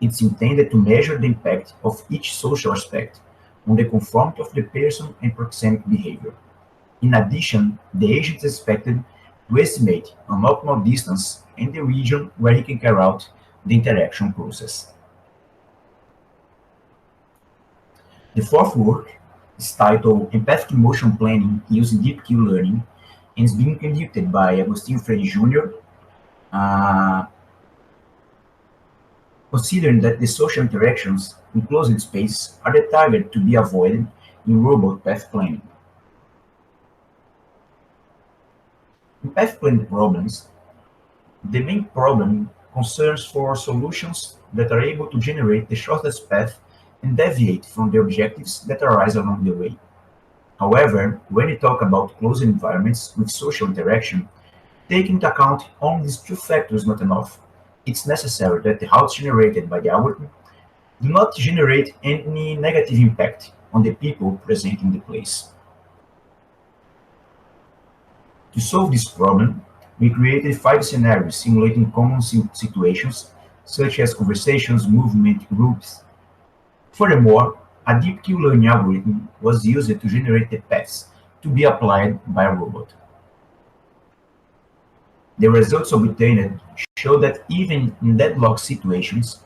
It's intended to measure the impact of each social aspect on the conformity of the person and proxemic behavior. In addition, the agent is expected to estimate an optimal distance and the region where he can carry out the interaction process. The fourth work is titled Empathic Emotion Planning Using Deep Q Learning and is being conducted by Agostinho Freire Jr., considering that the social interactions in closed space are the target to be avoided in robot path planning. In path planning problems, the main problem concerns for solutions that are able to generate the shortest path and deviate from the objectives that arise along the way. However, when we talk about closed environments with social interaction, taking into account only these two factors not enough. It's necessary that the routes generated by the algorithm do not generate any negative impact on the people present in the place. To solve this problem, we created 5 scenarios simulating common situations, such as conversations, movement, groups. Furthermore, a deep Q learning algorithm was used to generate the paths to be applied by a robot. The results obtained show that even in deadlock situations,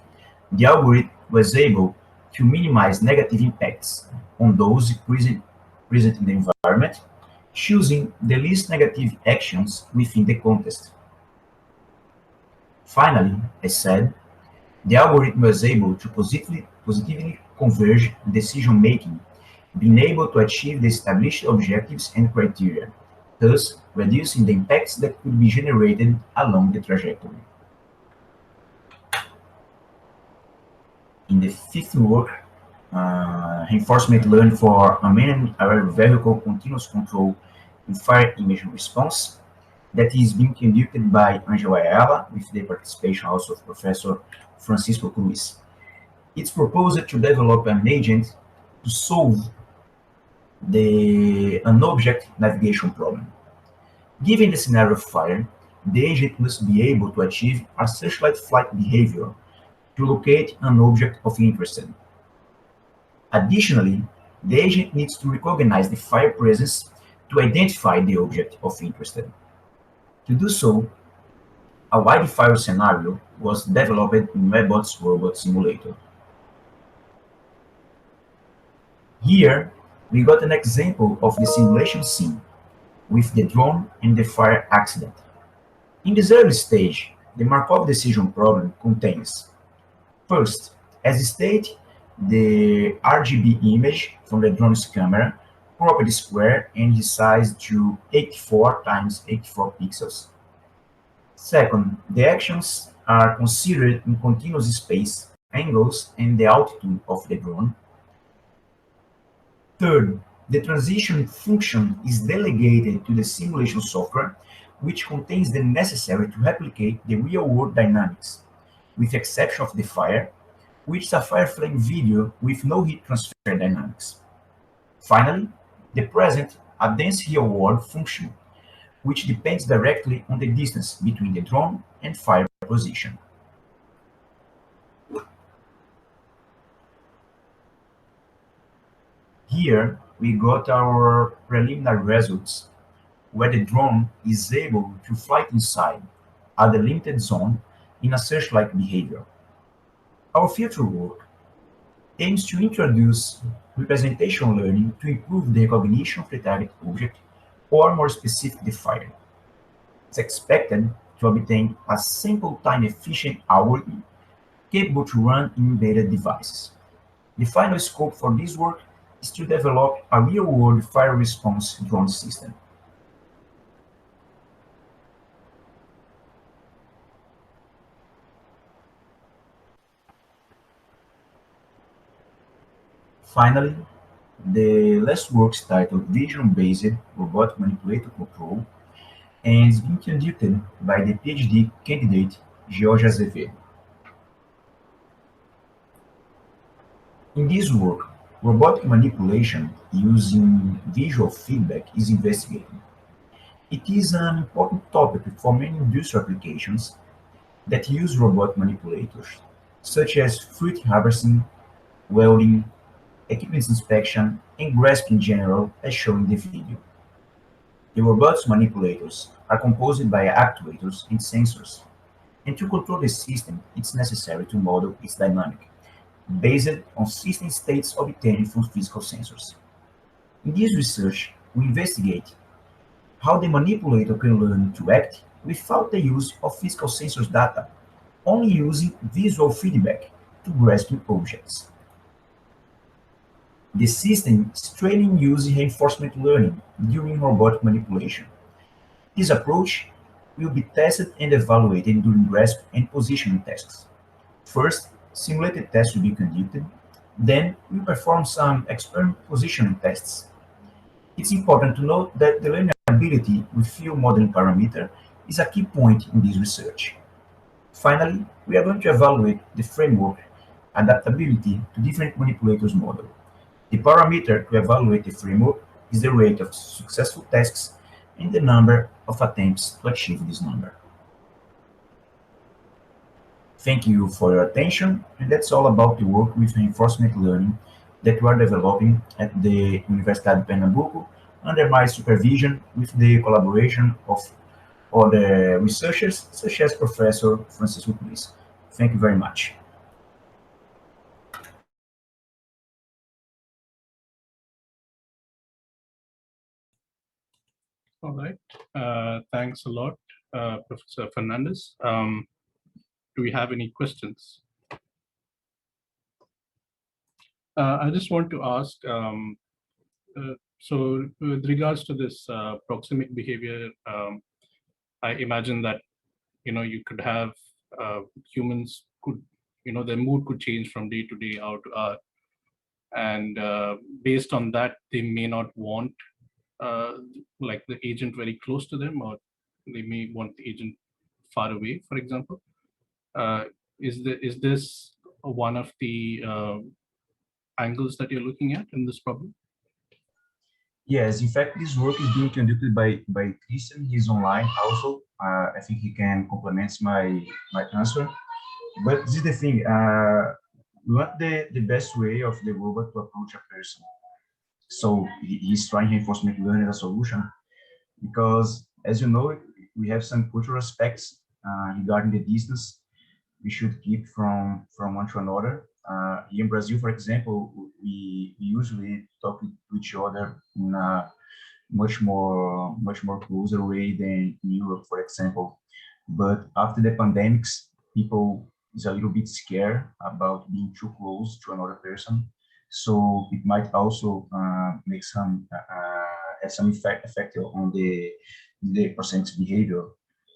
the algorithm was able to minimize negative impacts on those present in the environment, choosing the least negative actions within the context. Finally, as said, the algorithm was able to positively converge decision-making, being able to achieve the established objectives and criteria, thus reducing the impacts that could be generated along the trajectory. In the fifth work, reinforcement learning for unmanned aerial vehicle continuous control and fire image response, that is being conducted by Angela Ayala with the participation also of Professor Francisco Cruz. It's proposed to develop an agent to solve an object navigation problem. Given the scenario of fire, the agent must be able to achieve a searchlight flight behavior to locate an object of interest. Additionally, the agent needs to recognize the fire presence to identify the object of interest. To do so, a wildfire scenario was developed in Webbot's robot simulator. Here, we got an example of the simulation scene with the drone and the fire accident. In this early stage, the Markov decision problem contains, first, as stated, the RGB image from the drone's camera, cropped square and resized to 84 times 84 pixels. Second, the actions are considered in continuous space, angles, and the altitude of the drone. Third, the transition function is delegated to the simulation software, which contains the necessary to replicate the real-world dynamics, with exception of the fire, which is a fire flame video with no heat transfer dynamics. Finally, the present a dense real-world function, which depends directly on the distance between the drone and fire position. Here, we got our preliminary results, where the drone is able to fly inside a delimited zone in a search-like behavior. Our future work aims to introduce representation learning to improve the recognition of the target object, or more specific, the fire. It's expected to obtain a simple time-efficient algorithm capable to run in embedded devices. The final scope for this work is to develop a real-world fire response drone system. Finally, the last work is titled Vision-Based Robotic Manipulator Control and is being conducted by the PhD candidate George Azevedo. In this work, robotic manipulation using visual feedback is investigated. It is an important topic for many industrial applications that use robot manipulators, such as fruit harvesting, welding, equipment inspection, and grasp in general, as shown in the video. The robot's manipulators are composed by actuators and sensors, and to control the system, it's necessary to model its dynamic, based on system states obtained from physical sensors. In this research, we investigate how the manipulator can learn to act without the use of physical sensors data, only using visual feedback to grasp objects. The system is training using reinforcement learning during robotic manipulation. This approach will be tested and evaluated during grasp and positioning tests. First, simulated tests will be conducted, then we perform some experiment positioning tests. It's important to note that the learning ability with few modeling parameters is a key point in this research. Finally, we are going to evaluate the framework adaptability to different manipulators model. The parameter to evaluate the framework is the rate of successful tasks and the number of attempts to achieve this number. Thank you for your attention, and that's all about the work with reinforcement learning that we are developing at the Universidade de Pernambuco under my supervision with the collaboration of other researchers such as Professor Francisco Cruz. Thank you very much. All right. Thanks a lot, Professor Fernandez. Do we have any questions? I just want to ask, so with regards to this proxemic behavior, I imagine that, you could have humans could, their mood could change from day to day, hour to hour. And based on that, they may not want like the agent very close to them, or they may want the agent far away, for example. Is this one of the angles that you're looking at in this problem? Yes, in fact, this work is being conducted by Christian. He's online also. I think he can complement my answer. But this is the thing. We want the best way of the robot to approach a person. So he's trying reinforcement learning as a solution, because as you know, we have some cultural aspects regarding the distance we should keep from one to another. Here in Brazil, for example, we usually talk to each other in a much more closer way than in Europe, for example. But after the pandemics, people is a little bit scared about being too close to another person. So it might also make some have some effect on the person's behavior.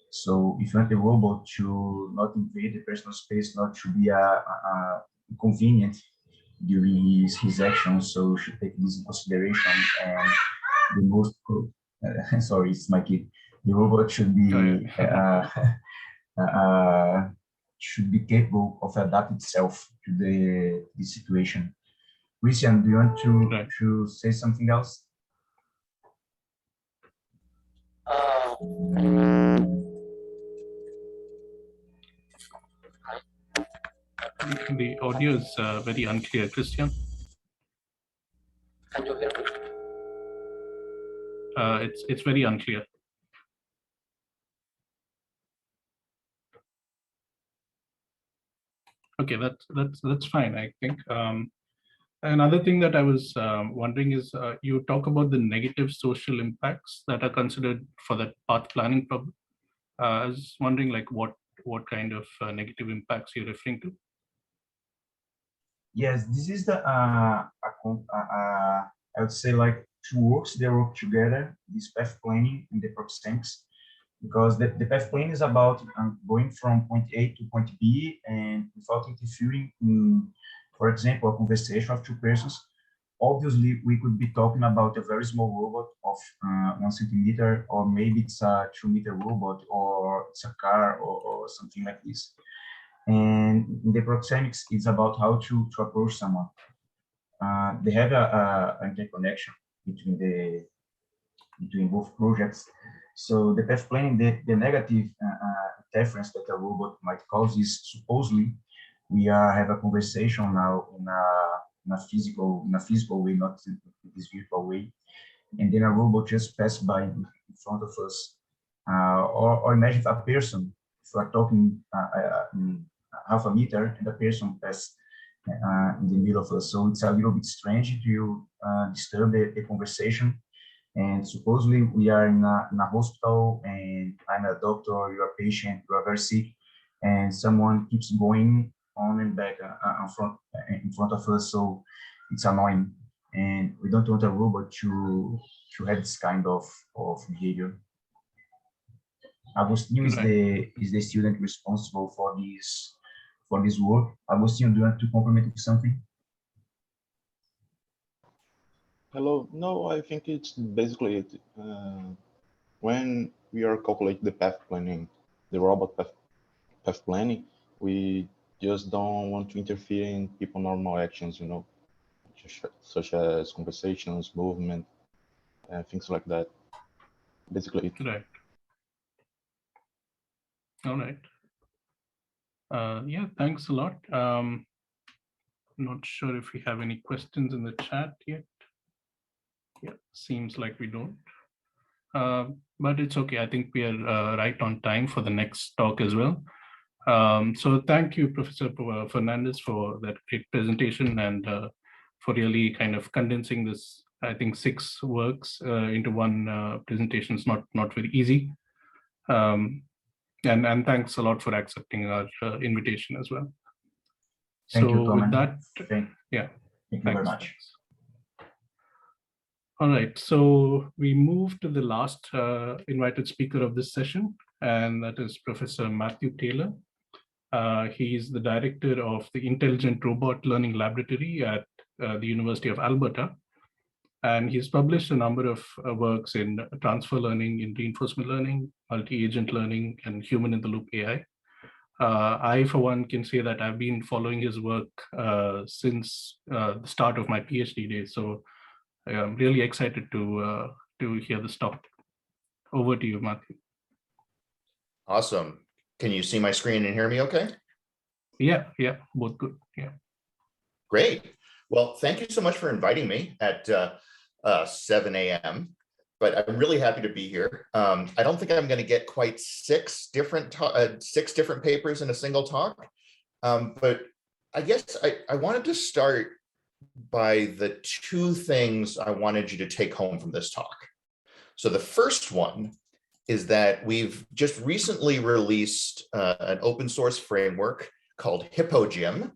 So if you want the robot to not invade the personal space, not to be inconvenient during his actions, so you should take this in consideration. And the most sorry, it's my kid. The robot should be should be capable of adapting itself to the situation. Christian, do you want to say something else? The audio is very unclear, Christian. Can you hear me? It's very unclear. Okay, that's fine, I think. Another thing that I was wondering is you talk about the negative social impacts that are considered for that path planning problem. I was wondering, like, what kind of negative impacts you're referring to? Yes, this is the I would say, like, two works they work together: this path planning and the proxemics. Because the path planning is about going from point A to point B and without interfering in, for example, a conversation of two persons. Obviously, we could be talking about a very small robot of 1 centimeter, or maybe it's a 2-meter robot, or it's a car, or something like this. And in the proxemics, it's about how to approach someone. They have a interconnection between both projects. So the path planning, the negative interference that a robot might cause is, supposedly, we have a conversation now in a physical way, not in this virtual way, and then a robot just passed by in front of us. Or imagine a person, if we are talking half a meter, and a person passed in the middle of us. So it's a little bit strange to disturb the conversation. And supposedly we are in a hospital, and I'm a doctor, you're a patient, you are very sick, and someone keeps going on and back in front of us. So it's annoying, and we don't want a robot to have this kind of behavior. Agostinho is the student responsible for this work. Agostinho, do you want to complement with something? Hello. No, I think it's basically it. When we are calculating the path planning, the robot path planning, we just don't want to interfere in people's normal actions, you know, such as conversations, movement, things like that. Basically it. Right. All right. Yeah, thanks a lot. Not sure if we have any questions in the chat yet. Yeah, seems like we don't. But it's okay. I think we are right on time for the next talk as well. So thank you, Professor Fernandez, for that great presentation, and for really kind of condensing this, I think, 6 works into one presentation. It's not very easy. And thanks a lot for accepting our invitation as well. Thank you, Tom. With that, thank yeah. you very much. Thanks. All right, so we move to the last invited speaker of this session, and that is Professor Matthew Taylor. He is the director of the Intelligent Robot Learning Laboratory at the University of Alberta. And he's published a number of works in transfer learning, in reinforcement learning, multi-agent learning, and human-in-the-loop AI. I, for one, can say that I've been following his work since the start of my PhD days. So I'm really excited to hear this talk. Over to you, Matthew. Awesome. Can you see my screen and hear me okay? Yeah, both good. Yeah. Great. Well, thank you so much for inviting me at 7 a.m. But I'm really happy to be here. I don't think I'm going to get quite six different papers in a single talk. But I guess I wanted to start by the two things I wanted you to take home from this talk. So the first one is that we've just recently released an open source framework called HippoGym,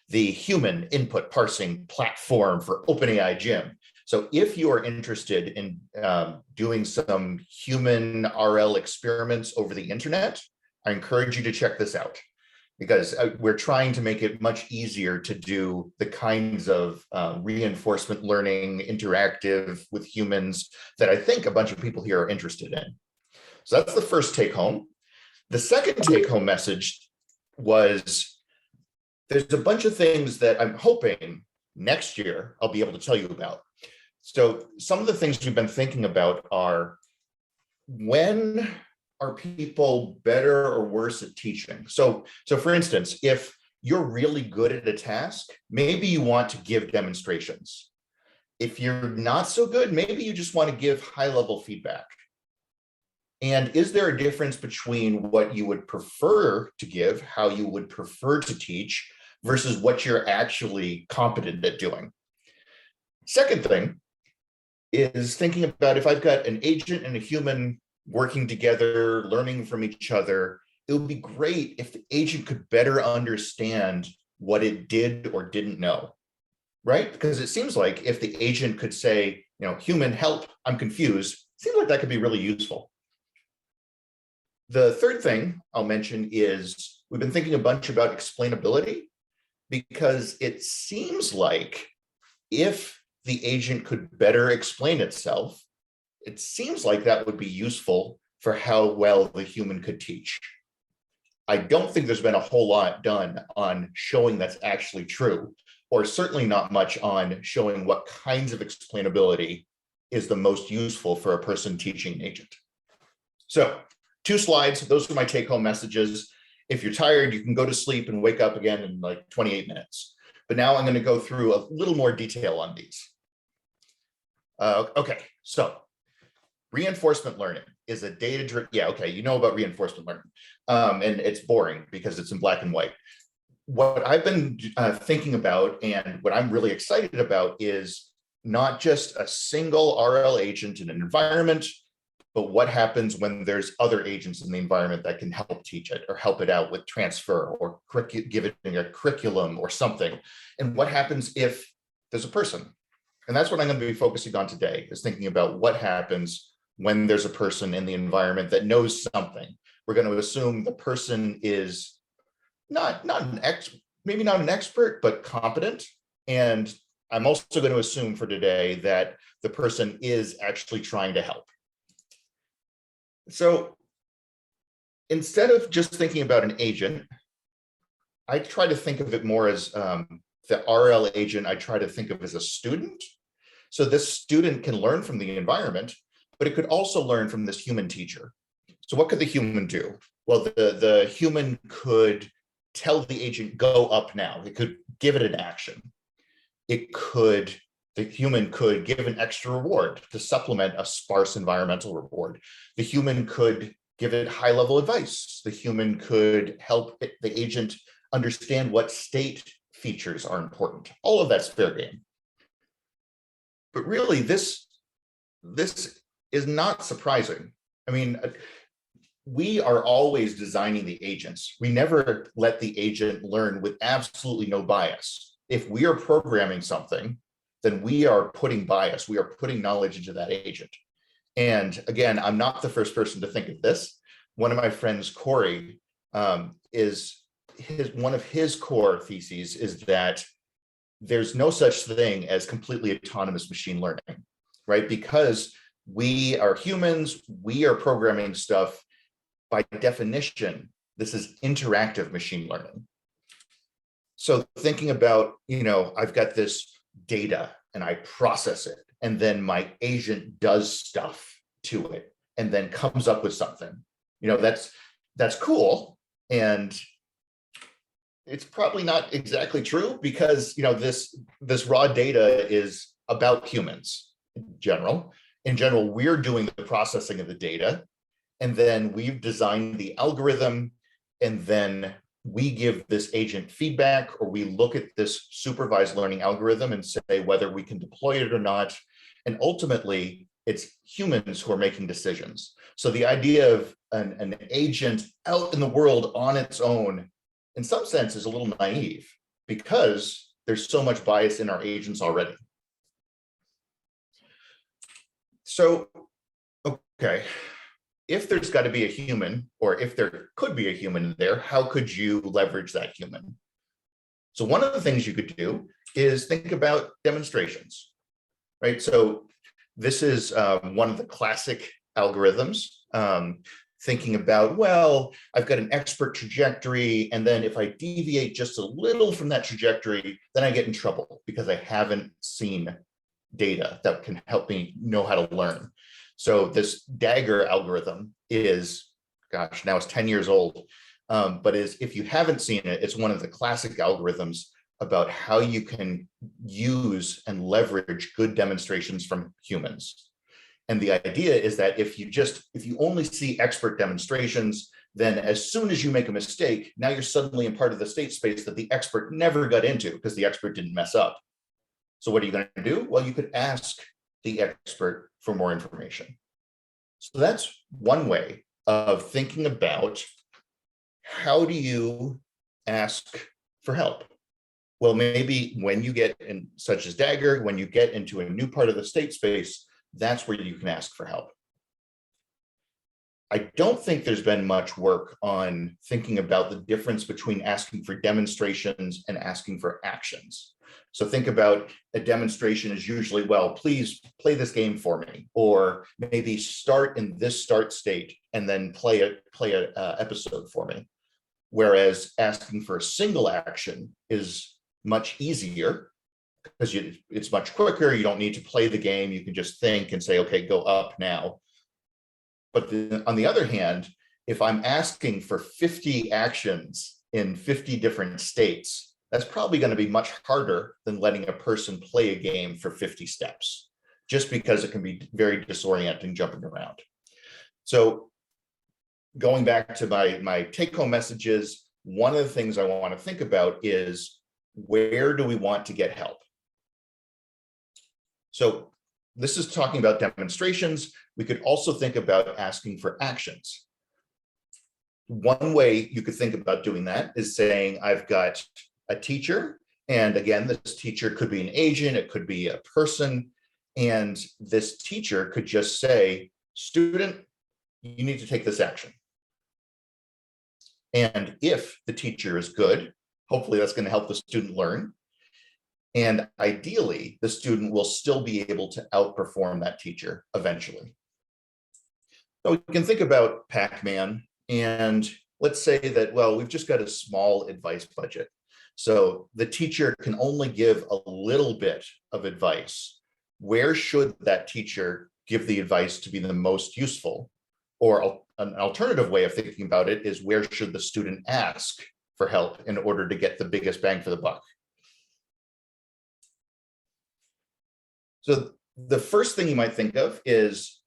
the human input parsing platform for OpenAI Gym. So if you are interested in doing some human RL experiments over the internet, I encourage you to check this out, because we're trying to make it much easier to do the kinds of reinforcement learning, interactive with humans that I think a bunch of people here are interested in. So that's the first take home. The second take home message was there's a bunch of things that I'm hoping next year I'll be able to tell you about. So some of the things we've been thinking about are, when are people better or worse at teaching? So for instance, if you're really good at a task, maybe you want to give demonstrations. If you're not so good, maybe you just want to give high-level feedback. And is there a difference between what you would prefer to give, how you would prefer to teach, versus what you're actually competent at doing? Second thing is thinking about, if I've got an agent and a human working together, learning from each other, it would be great if the agent could better understand what it did or didn't know, right? Because it seems like if the agent could say, human, help, I'm confused, it seems like that could be really useful. The third thing I'll mention is we've been thinking a bunch about explainability, because it seems like if the agent could better explain itself, it seems like that would be useful for how well the human could teach. I don't think there's been a whole lot done on showing that's actually true, or certainly not much on showing what kinds of explainability is the most useful for a person teaching an agent. So 2 slides, those are my take-home messages. If you're tired, you can go to sleep and wake up again in like 28 minutes. But now I'm going to go through a little more detail on these. Okay, so reinforcement learning is a data-driven, you know about reinforcement learning. And it's boring because it's in black and white. What I've been thinking about, and what I'm really excited about, is not just a single RL agent in an environment, but what happens when there's other agents in the environment that can help teach it or help it out with transfer or give it a curriculum or something. And what happens if there's a person? And that's what I'm going to be focusing on today, is thinking about what happens when there's a person in the environment that knows something. We're going to assume the person is maybe not an expert, but competent. And I'm also going to assume for today that the person is actually trying to help. So instead of just thinking about an agent, I try to think of it more as the RL agent. I try to think of as a student. So this student can learn from the environment, but it could also learn from this human teacher. So what could the human do? Well, the human could tell the agent, go up now. It could give it an action. The human could give an extra reward to supplement a sparse environmental reward. The human could give it high-level advice. The human could help the agent understand what state features are important. All of that's fair game. But really, this is not surprising. I mean, we are always designing the agents. We never let the agent learn with absolutely no bias. If we are programming something, then we are putting bias, we are putting knowledge into that agent. And again, I'm not the first person to think of this. One of my friends, Corey, one of his core theses is that there's no such thing as completely autonomous machine learning, right? Because we are humans, we are programming stuff. By definition, This is interactive machine learning. So thinking about, I've got this data and I process it, and then my agent does stuff to it and then comes up with something. That's cool. And it's probably not exactly true because, this raw data is about humans in general. In general, we're doing the processing of the data, and then we've designed the algorithm, and then we give this agent feedback, or we look at this supervised learning algorithm and say whether we can deploy it or not. And ultimately, it's humans who are making decisions. So the idea of an agent out in the world on its own, in some sense, is a little naive because there's so much bias in our agents already. So, okay, if there's got to be a human, or if there could be a human there, how could you leverage that human? So one of the things you could do is think about demonstrations, right? So this is one of the classic algorithms, thinking about, well, I've got an expert trajectory, and then if I deviate just a little from that trajectory, then I get in trouble because I haven't seen data that can help me know how to learn. So this Dagger algorithm is, gosh, now it's 10 years old, but if you haven't seen it, it's one of the classic algorithms about how you can use and leverage good demonstrations from humans. And the idea is that if you only see expert demonstrations, then as soon as you make a mistake, now you're suddenly in part of the state space that the expert never got into because the expert didn't mess up. So what are you going to do? Well, you could ask the expert for more information. So that's one way of thinking about how do you ask for help? Well, maybe when you get in, such as Dagger, when you get into a new part of the state space, that's where you can ask for help. I don't think there's been much work on thinking about the difference between asking for demonstrations and asking for actions. So think about a demonstration is usually, well, please play this game for me, or maybe start in this start state and then play a episode for me. Whereas asking for a single action is much easier because it's much quicker. You don't need to play the game. You can just think and say, okay, go up now. But on the other hand, if I'm asking for 50 actions in 50 different states, that's probably going to be much harder than letting a person play a game for 50 steps, just because it can be very disorienting jumping around. So going back to my take-home messages, one of the things I want to think about is, where do we want to get help? So this is talking about demonstrations. We could also think about asking for actions. One way you could think about doing that is saying, I've got a teacher, and again, this teacher could be an agent, it could be a person, and this teacher could just say, student, you need to take this action. And if the teacher is good, hopefully that's going to help the student learn. And ideally, the student will still be able to outperform that teacher eventually. So we can think about Pac-Man, and let's say that, well, we've just got a small advice budget. So the teacher can only give a little bit of advice. Where should that teacher give the advice to be the most useful? Or an alternative way of thinking about it is, where should the student ask for help in order to get the biggest bang for the buck? So the first thing you might think of is,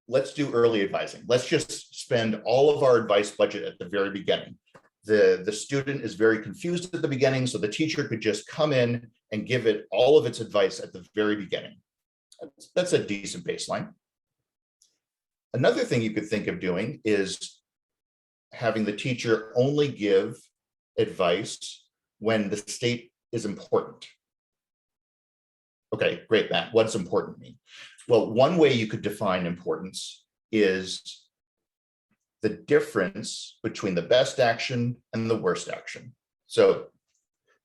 let's do early advising. Let's just spend all of our advice budget at the very beginning. The student is very confused at the beginning, so the teacher could just come in and give it all of its advice at the very beginning. That's a decent baseline. Another thing you could think of doing is having the teacher only give advice when the state is important. Okay, great, Matt. What does important mean? Well, one way you could define importance is the difference between the best action and the worst action. So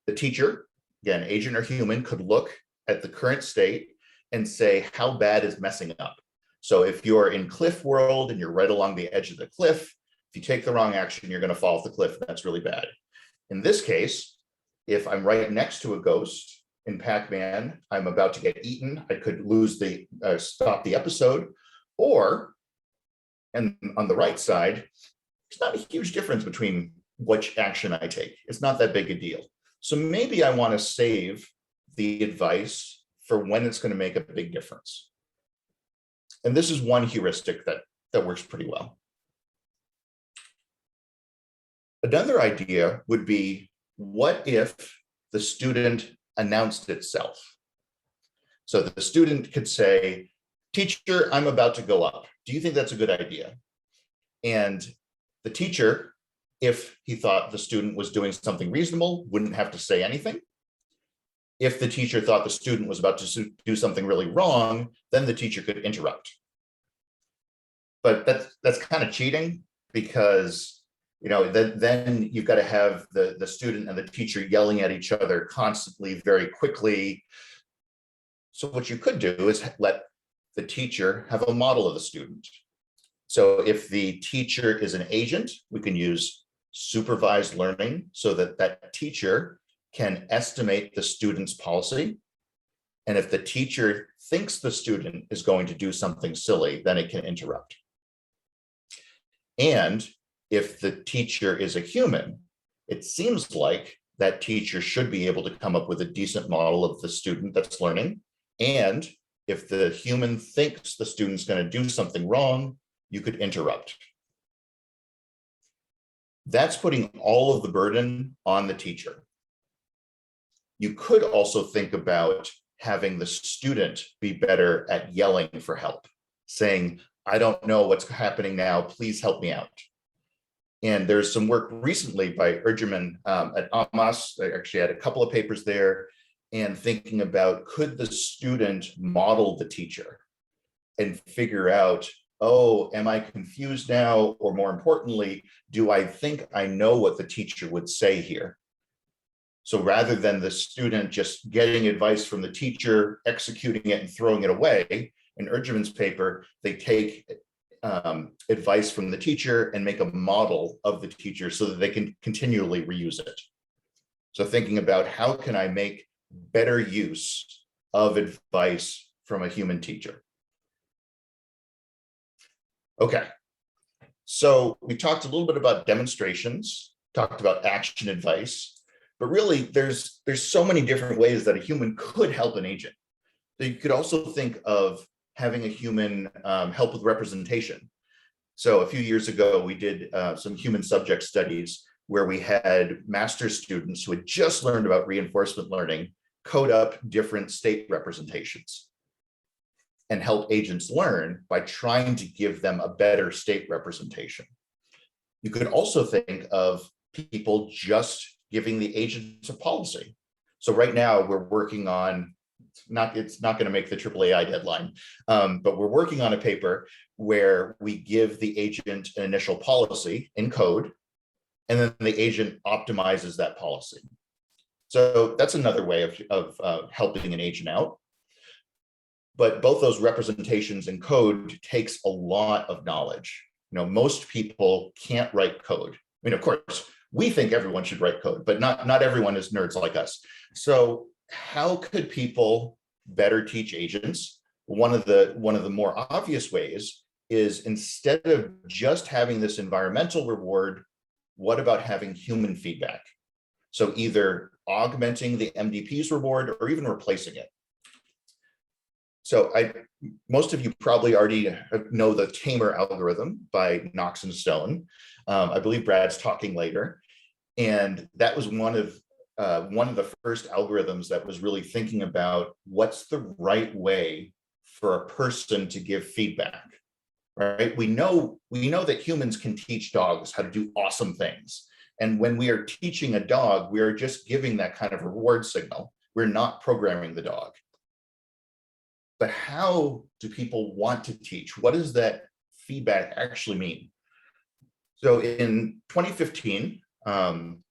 the teacher, again, agent or human, could look at the current state and say, how bad is messing up? So if you're in cliff world and you're right along the edge of the cliff, If you take the wrong action, you're going to fall off the cliff. That's really bad. In this case, if I'm right next to a ghost in Pac-Man, I'm about to get eaten. I could lose the stop the episode, or, and on the right side, there's not a huge difference between which action I take. It's not that big a deal. So maybe I want to save the advice for when it's going to make a big difference. And this is one heuristic that works pretty well. Another idea would be, what if the student announced itself? So the student could say, teacher, I'm about to go up. Do you think that's a good idea? And the teacher, if he thought the student was doing something reasonable, wouldn't have to say anything. If the teacher thought the student was about to do something really wrong, then the teacher could interrupt. But that's kind of cheating, because then you've got to have the student and the teacher yelling at each other constantly, very quickly. So what you could do is let the teacher have a model of the student. So if the teacher is an agent, we can use supervised learning so that that teacher can estimate the student's policy. And if the teacher thinks the student is going to do something silly, then it can interrupt. And if the teacher is a human, it seems like that teacher should be able to come up with a decent model of the student that's learning. And if the human thinks the student's going to do something wrong, you could interrupt. That's putting all of the burden on the teacher. You could also think about having the student be better at yelling for help, saying, I don't know what's happening now, please help me out. And there's some work recently by Ergerman at AMAS. I actually had a couple of papers there, and thinking about, could the student model the teacher and figure out, oh, am I confused now? Or more importantly, do I think I know what the teacher would say here? So rather than the student just getting advice from the teacher, executing it and throwing it away, in Ergerman's paper, they take advice from the teacher and make a model of the teacher so that they can continually reuse it. So thinking about, how can I make better use of advice from a human teacher? Okay, so we talked a little bit about demonstrations, talked about action advice, but really there's so many different ways that a human could help an agent. So you could also think of having a human help with representation. So a few years ago, we did some human subject studies where we had master's students who had just learned about reinforcement learning code up different state representations and help agents learn by trying to give them a better state representation. You could also think of people just giving the agents a policy. So right now we're working on, it's not going to make the AAAI deadline, but we're working on a paper where we give the agent an initial policy in code, and then the agent optimizes that policy. So that's another way of helping an agent out. But both those representations in code takes a lot of knowledge. Most people can't write code. I mean, of course, we think everyone should write code, but not everyone is nerds like us. So how could people better teach agents? One of the more obvious ways is, instead of just having this environmental reward, what about having human feedback? So either augmenting the MDP's reward or even replacing it. So most of you probably already know the Tamer algorithm by Knox and Stone. I believe Brad's talking later. And that was one of the first algorithms that was really thinking about what's the right way for a person to give feedback, right? We know that humans can teach dogs how to do awesome things. And when we are teaching a dog, we are just giving that kind of reward signal. We're not programming the dog. But how do people want to teach? What does that feedback actually mean? So in 2015, in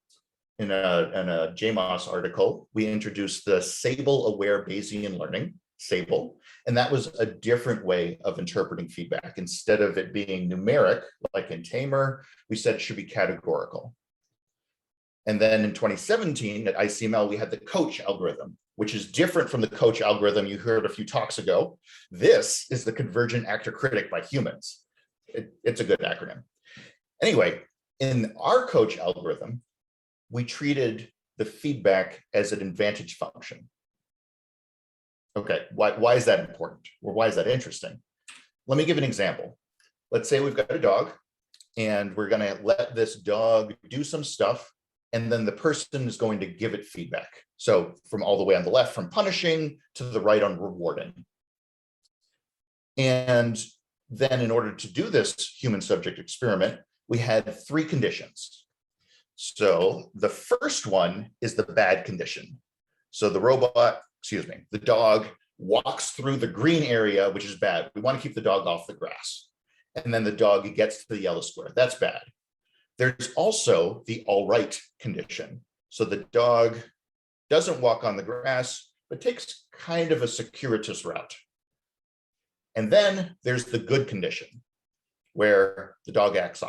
a JMOS article, we introduced the Sable-aware Bayesian learning. Sable. And that was a different way of interpreting feedback. Instead of it being numeric, like in Tamer, we said it should be categorical. And then in 2017 at ICML, we had the coach algorithm, which is different from the coach algorithm you heard a few talks ago. This is the convergent actor critic by humans. It's a good acronym. Anyway, in our coach algorithm, we treated the feedback as an advantage function. Okay, why is that important? Or why is that interesting? Let me give an example. Let's say we've got a dog and we're gonna let this dog do some stuff, and then the person is going to give it feedback. So from all the way on the left, from punishing to the right on rewarding. And then in order to do this human subject experiment, we had 3 conditions. So the first one is the bad condition. So the dog walks through the green area, which is bad. We want to keep the dog off the grass. And then the dog gets to the yellow square. That's bad. There's also the all right condition. So the dog doesn't walk on the grass, but takes kind of a circuitous route. And then there's the good condition, where the dog acts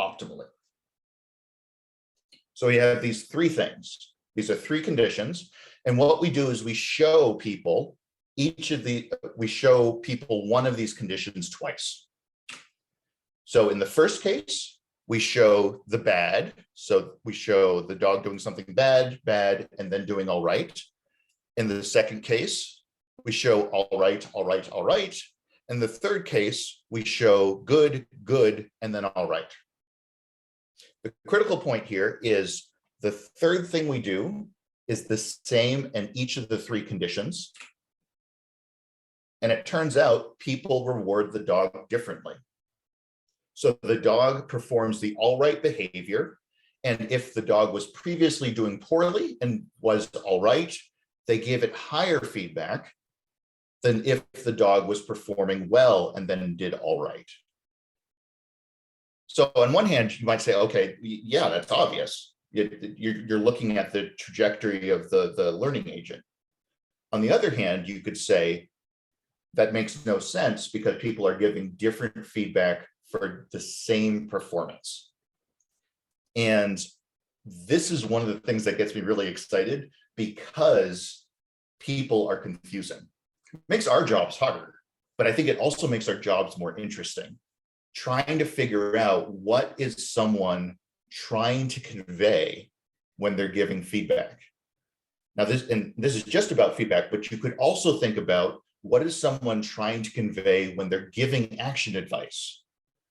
optimally. So we have these 3 things. These are 3 conditions. And what we do is we show people one of these conditions twice. So in the first case, we show the bad. So we show the dog doing something bad, and then doing all right. In the second case, we show all right, all right, all right. In the third case, we show good, good, and then all right. The critical point here is the third thing we do is the same in each of the 3 conditions. And it turns out people reward the dog differently. So the dog performs the all right behavior. And if the dog was previously doing poorly and was all right, they give it higher feedback than if the dog was performing well and then did all right. So on one hand, you might say, okay, yeah, that's obvious. You're looking at the trajectory of the learning agent. On the other hand, you could say that makes no sense because people are giving different feedback for the same performance. And this is one of the things that gets me really excited because people are confusing. It makes our jobs harder, but I think it also makes our jobs more interesting. Trying to figure out what is someone trying to convey when they're giving feedback. Now this is just about feedback, but you could also think about what is someone trying to convey when they're giving action advice,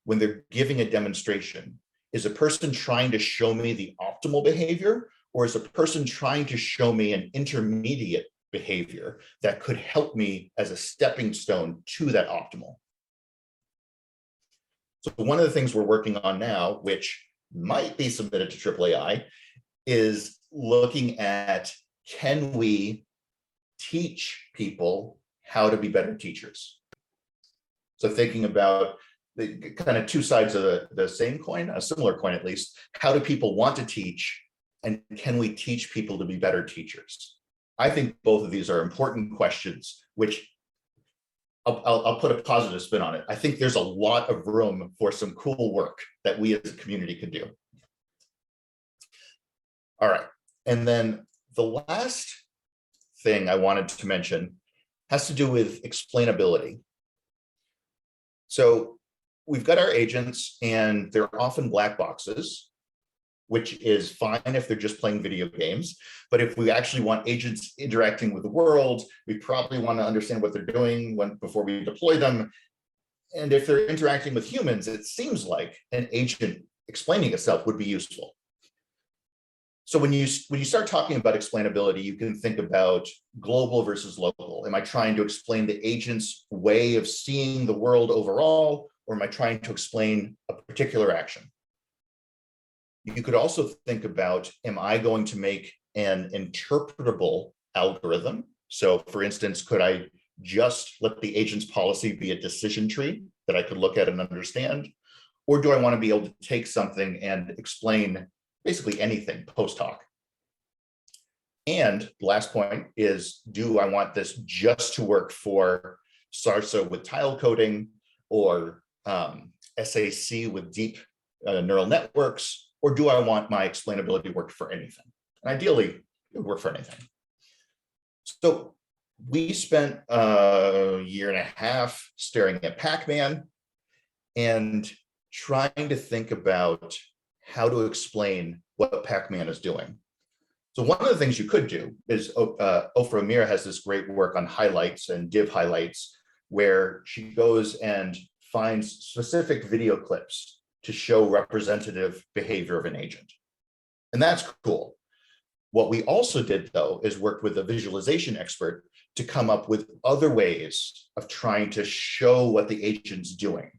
when they're giving a demonstration. Is a person trying to show me the optimal behavior, or is a person trying to show me an intermediate behavior that could help me as a stepping stone to that optimal? So one of the things we're working on now, which might be submitted to AAAI, is looking at, can we teach people how to be better teachers? So thinking about the kind of 2 sides of the same coin, a similar coin at least. How do people want to teach, and can we teach people to be better teachers? I think both of these are important questions, which I'll put a positive spin on it. I think there's a lot of room for some cool work that we as a community could do. All right, and then the last thing I wanted to mention has to do with explainability. So we've got our agents, and they're often black boxes, which is fine if they're just playing video games. But if we actually want agents interacting with the world, we probably want to understand what they're doing before we deploy them. And if they're interacting with humans, it seems like an agent explaining itself would be useful. So when you start talking about explainability, you can think about global versus local. Am I trying to explain the agent's way of seeing the world overall, or am I trying to explain a particular action? You could also think about, am I going to make an interpretable algorithm? So for instance, could I just let the agent's policy be a decision tree that I could look at and understand? Or do I want to be able to take something and explain basically anything post hoc? And the last point is, do I want this just to work for SARSA with tile coding, or SAC with deep neural networks, or do I want my explainability work for anything? And ideally, it would work for anything. So we spent a year and a half staring at Pac-Man and trying to think about how to explain what Pac-Man is doing. So one of the things you could do is, Ofra Amir has this great work on highlights and div highlights, where she goes and finds specific video clips to show representative behavior of an agent. And that's cool. What we also did, though, is worked with a visualization expert to come up with other ways of trying to show what the agent's doing.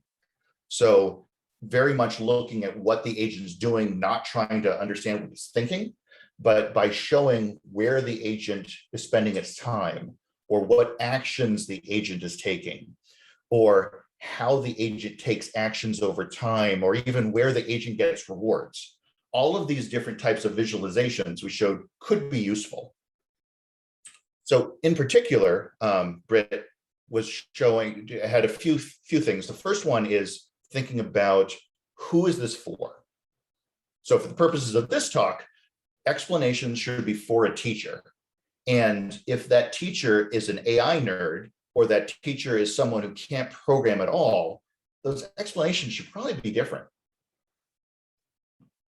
So very much looking at what the agent's doing, not trying to understand what he's thinking, but by showing where the agent is spending its time, or what actions the agent is taking, or how the agent takes actions over time, or even where the agent gets rewards. All of these different types of visualizations we showed could be useful. So in particular, Britt was showing, had a few things. The first one is thinking about, who is this for? So for the purposes of this talk, explanations should be for a teacher. And if that teacher is an AI nerd, or that teacher is someone who can't program at all, those explanations should probably be different.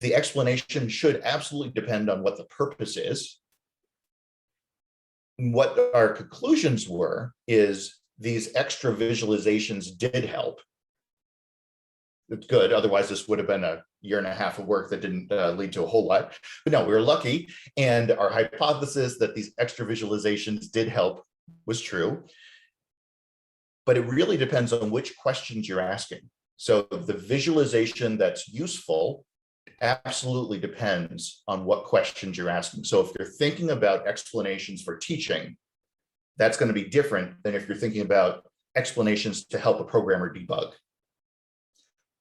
The explanation should absolutely depend on what the purpose is. What our conclusions were is these extra visualizations did help. It's good, otherwise this would have been a year and a half of work that didn't lead to a whole lot. But no, we were lucky, and our hypothesis that these extra visualizations did help was true. But it really depends on which questions you're asking. So the visualization that's useful absolutely depends on what questions you're asking. So if you're thinking about explanations for teaching, that's going to be different than if you're thinking about explanations to help a programmer debug.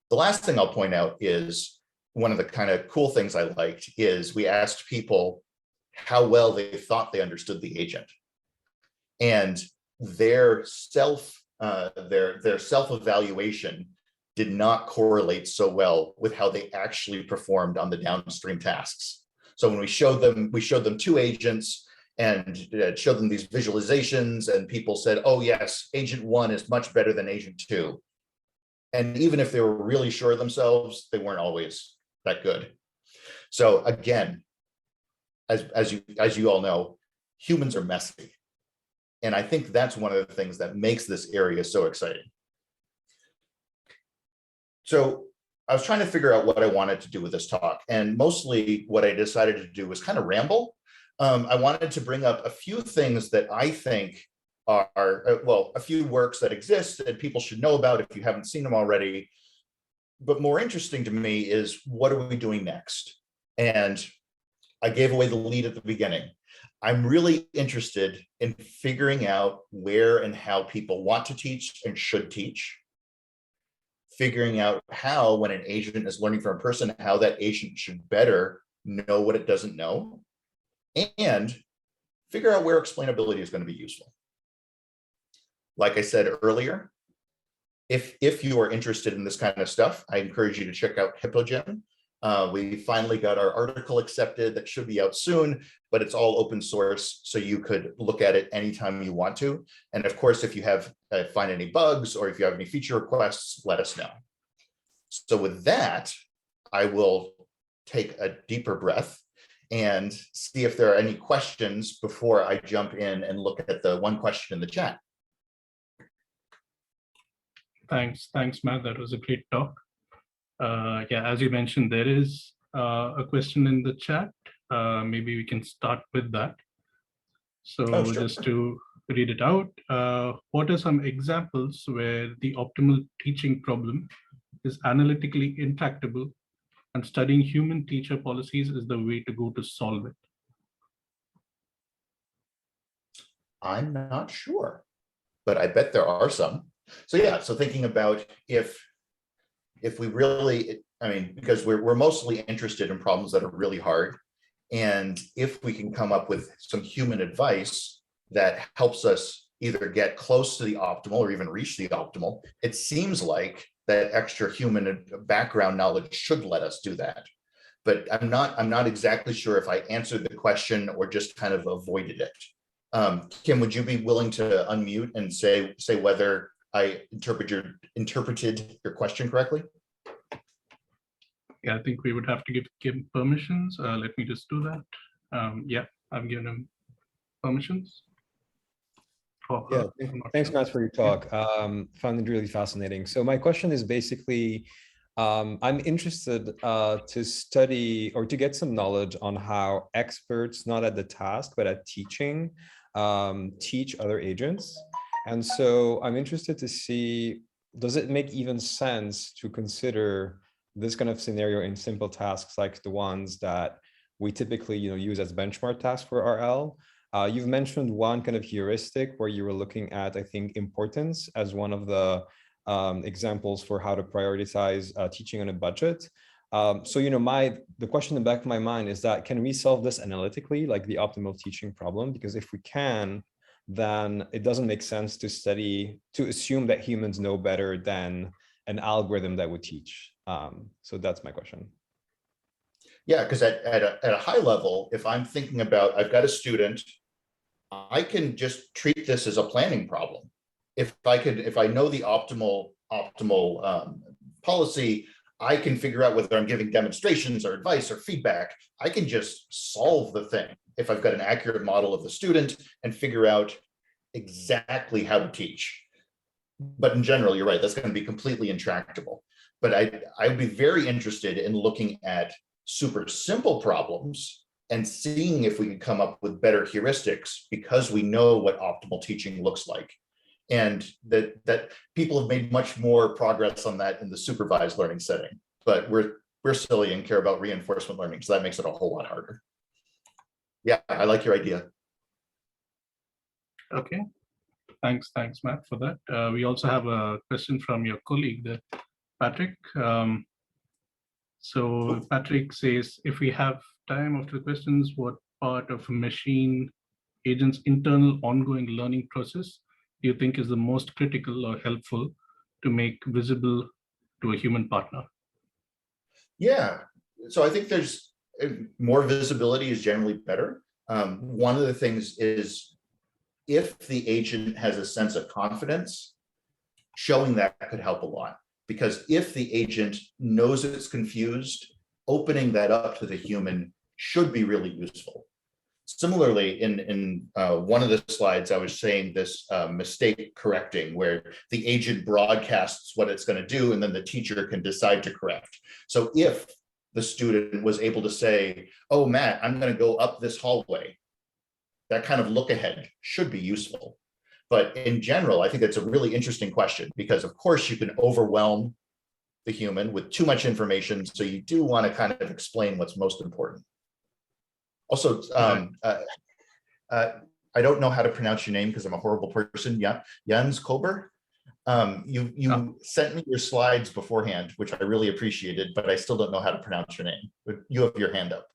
The last thing I'll point out is, one of the kind of cool things I liked is we asked people how well they thought they understood the agent. And their self-evaluation did not correlate so well with how they actually performed on the downstream tasks. So when we showed them two agents and showed them these visualizations, and people said, oh yes, agent 1 is much better than agent 2. And even if they were really sure of themselves, they weren't always that good. So again, as you all know, humans are messy. And I think that's one of the things that makes this area so exciting. So I was trying to figure out what I wanted to do with this talk. And mostly what I decided to do was kind of ramble. I wanted to bring up a few things that I think are, well, a few works that exist that people should know about if you haven't seen them already. But more interesting to me is, what are we doing next? And I gave away the lead at the beginning. I'm really interested in figuring out where and how people want to teach and should teach. Figuring out how, when an agent is learning from a person, how that agent should better know what it doesn't know. And figure out where explainability is going to be useful. Like I said earlier, if you are interested in this kind of stuff, I encourage you to check out HippoGen. We finally got our article accepted. That should be out soon, but it's all open source, so you could look at it anytime you want to. And of course, if you have find any bugs, or if you have any feature requests, let us know. So with that, I will take a deeper breath and see if there are any questions before I jump in and look at the one question in the chat. Thanks, Matt. That was a great talk. Yeah, as you mentioned, there is a question in the chat. Maybe we can start with that. So sure. Just to read it out, what are some examples where the optimal teaching problem is analytically intractable and studying human teacher policies is the way to go to solve it? I'm not sure, but I bet there are some. So yeah, so thinking about if we really, I mean, because we're mostly interested in problems that are really hard. And if we can come up with some human advice that helps us either get close to the optimal or even reach the optimal, it seems like that extra human background knowledge should let us do that. But I'm not exactly sure if I answered the question or just kind of avoided it. Kim, would you be willing to unmute and say whether I interpreted your question correctly? Yeah, I think we would have to give Kim permissions. Let me just do that. Yeah, I've given him permissions. Yeah, thanks, Matt, for your talk. Found it really fascinating. So my question is basically, I'm interested to study or to get some knowledge on how experts, not at the task, but at teaching, teach other agents. And so I'm interested to see, does it make even sense to consider this kind of scenario in simple tasks like the ones that we typically use as benchmark tasks for RL? You've mentioned one kind of heuristic where you were looking at, I think, importance as one of the examples for how to prioritize teaching on a budget. So, the question in the back of my mind is that, can we solve this analytically, like the optimal teaching problem? Because if we can, then it doesn't make sense to assume that humans know better than an algorithm that would teach. So that's my question. Yeah, because at a high level, if I'm thinking about, I've got a student, I can just treat this as a planning problem. If I know the optimal policy, I can figure out whether I'm giving demonstrations or advice or feedback. I can just solve the thing if I've got an accurate model of the student and figure out exactly how to teach. But in general, you're right, that's going to be completely intractable. But I would be very interested in looking at super simple problems and seeing if we can come up with better heuristics, because we know what optimal teaching looks like. And that people have made much more progress on that in the supervised learning setting. But we're silly and care about reinforcement learning, so that makes it a whole lot harder. Yeah, I like your idea. Okay, thanks, Matt, for that. We also have a question from your colleague, Patrick. So Patrick says, if we have time after the questions, what part of a machine agent's internal ongoing learning process do you think is the most critical or helpful to make visible to a human partner? Yeah, so I think there's more visibility is generally better. One of the things is, if the agent has a sense of confidence, showing that could help a lot. Because if the agent knows it's confused, opening that up to the human should be really useful. Similarly, in one of the slides, I was saying this mistake correcting, where the agent broadcasts what it's going to do, and then the teacher can decide to correct. So if the student was able to say, oh, Matt, I'm going to go up this hallway, that kind of look ahead should be useful. But in general, I think that's a really interesting question, because of course you can overwhelm the human with too much information. So you do want to kind of explain what's most important. Also, I don't know how to pronounce your name because I'm a horrible person. Jens Kober. You sent me your slides beforehand, which I really appreciated, but I still don't know how to pronounce your name. But you have your hand up.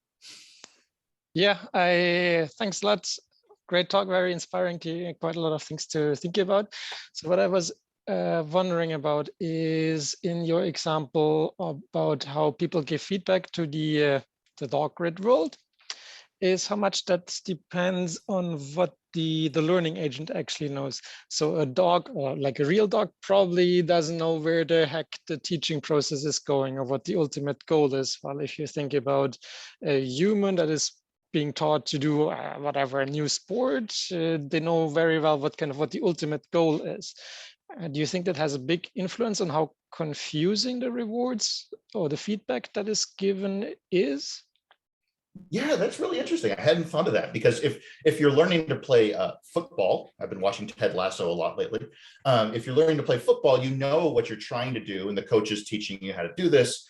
Yeah, thanks a lot. Great talk, very inspiring, quite a lot of things to think about. So what I was wondering about is, in your example about how people give feedback to the dog grid world, is how much that depends on what the learning agent actually knows. So a dog, or like a real dog, probably doesn't know where the heck the teaching process is going or what the ultimate goal is. While if you think about a human that is being taught to do whatever, a new sport, they know very well what the ultimate goal is. Do you think that has a big influence on how confusing the rewards or the feedback that is given is? Yeah, that's really interesting. I hadn't thought of that, because if you're learning to play football, I've been watching Ted Lasso a lot lately. If you're learning to play football, you know what you're trying to do, and the coach is teaching you how to do this.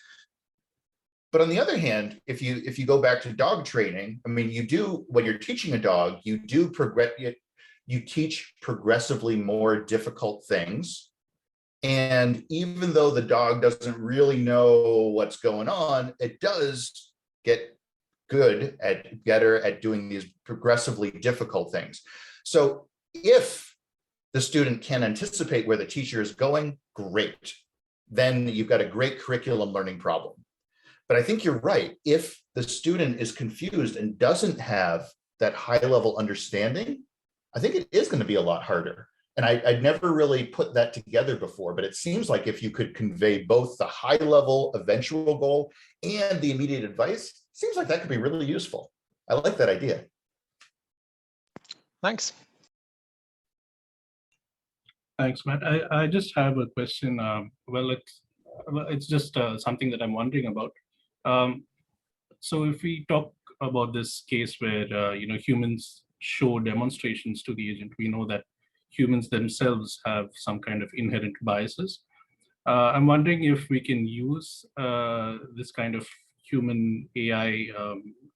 But on the other hand, if you go back to dog training, I mean, when you're teaching a dog, you teach progressively more difficult things. And even though the dog doesn't really know what's going on, it does get better at doing these progressively difficult things. So if the student can anticipate where the teacher is going, great. Then you've got a great curriculum learning problem. But I think you're right. If the student is confused and doesn't have that high level understanding, I think it is going to be a lot harder. And I'd never really put that together before, but it seems like if you could convey both the high level eventual goal and the immediate advice, seems like that could be really useful. I like that idea. Thanks. Thanks, Matt. I just have a question. Well, it's just something that I'm wondering about. So if we talk about this case where humans show demonstrations to the agent, we know that humans themselves have some kind of inherent biases. I'm wondering if we can use this kind of human AI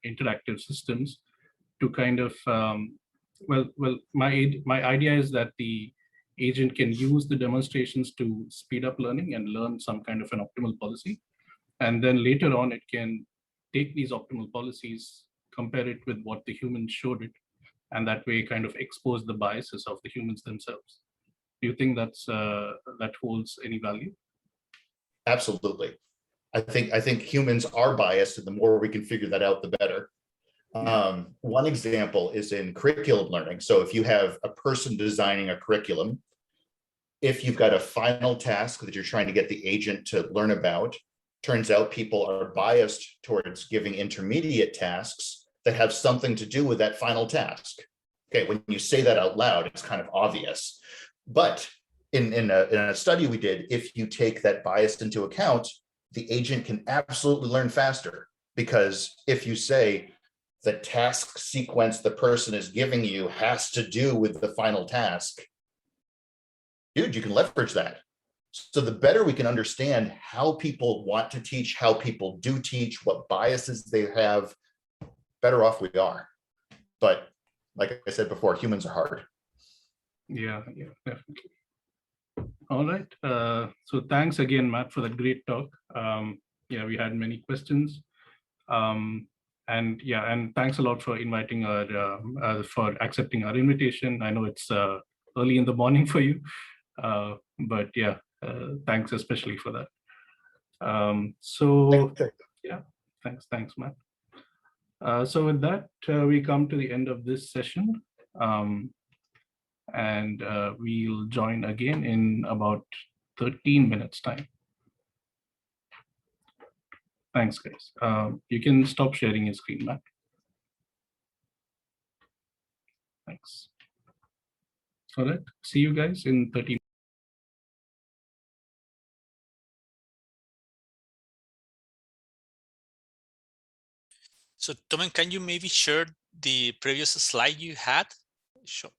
interactive systems to kind of my idea is that the agent can use the demonstrations to speed up learning and learn some kind of an optimal policy. And then later on, it can take these optimal policies, compare it with what the humans showed it, and that way kind of expose the biases of the humans themselves. Do you think that holds any value? Absolutely. I think humans are biased, and the more we can figure that out, the better. One example is in curriculum learning. So if you have a person designing a curriculum, if you've got a final task that you're trying to get the agent to learn about, turns out people are biased towards giving intermediate tasks that have something to do with that final task. Okay, when you say that out loud, it's kind of obvious. But in a study we did, if you take that bias into account, the agent can absolutely learn faster. Because if you say the task sequence the person is giving you has to do with the final task, dude, you can leverage that. So the better we can understand how people want to teach, how people do teach, what biases they have, better off we are. But like I said before, humans are hard. Yeah, definitely. All right. So thanks again, Matt, for that great talk. Yeah, we had many questions. And thanks a lot for inviting for accepting our invitation. I know it's early in the morning for you, but yeah, thanks especially for that. Yeah, thanks, Matt. So with that, we come to the end of this session. And we'll join again in about 13 minutes time. Thanks, guys. You can stop sharing your screen, Matt. Thanks. All right, see you guys in 13 minutes. So Tomen, can you maybe share the previous slide you had? Sure.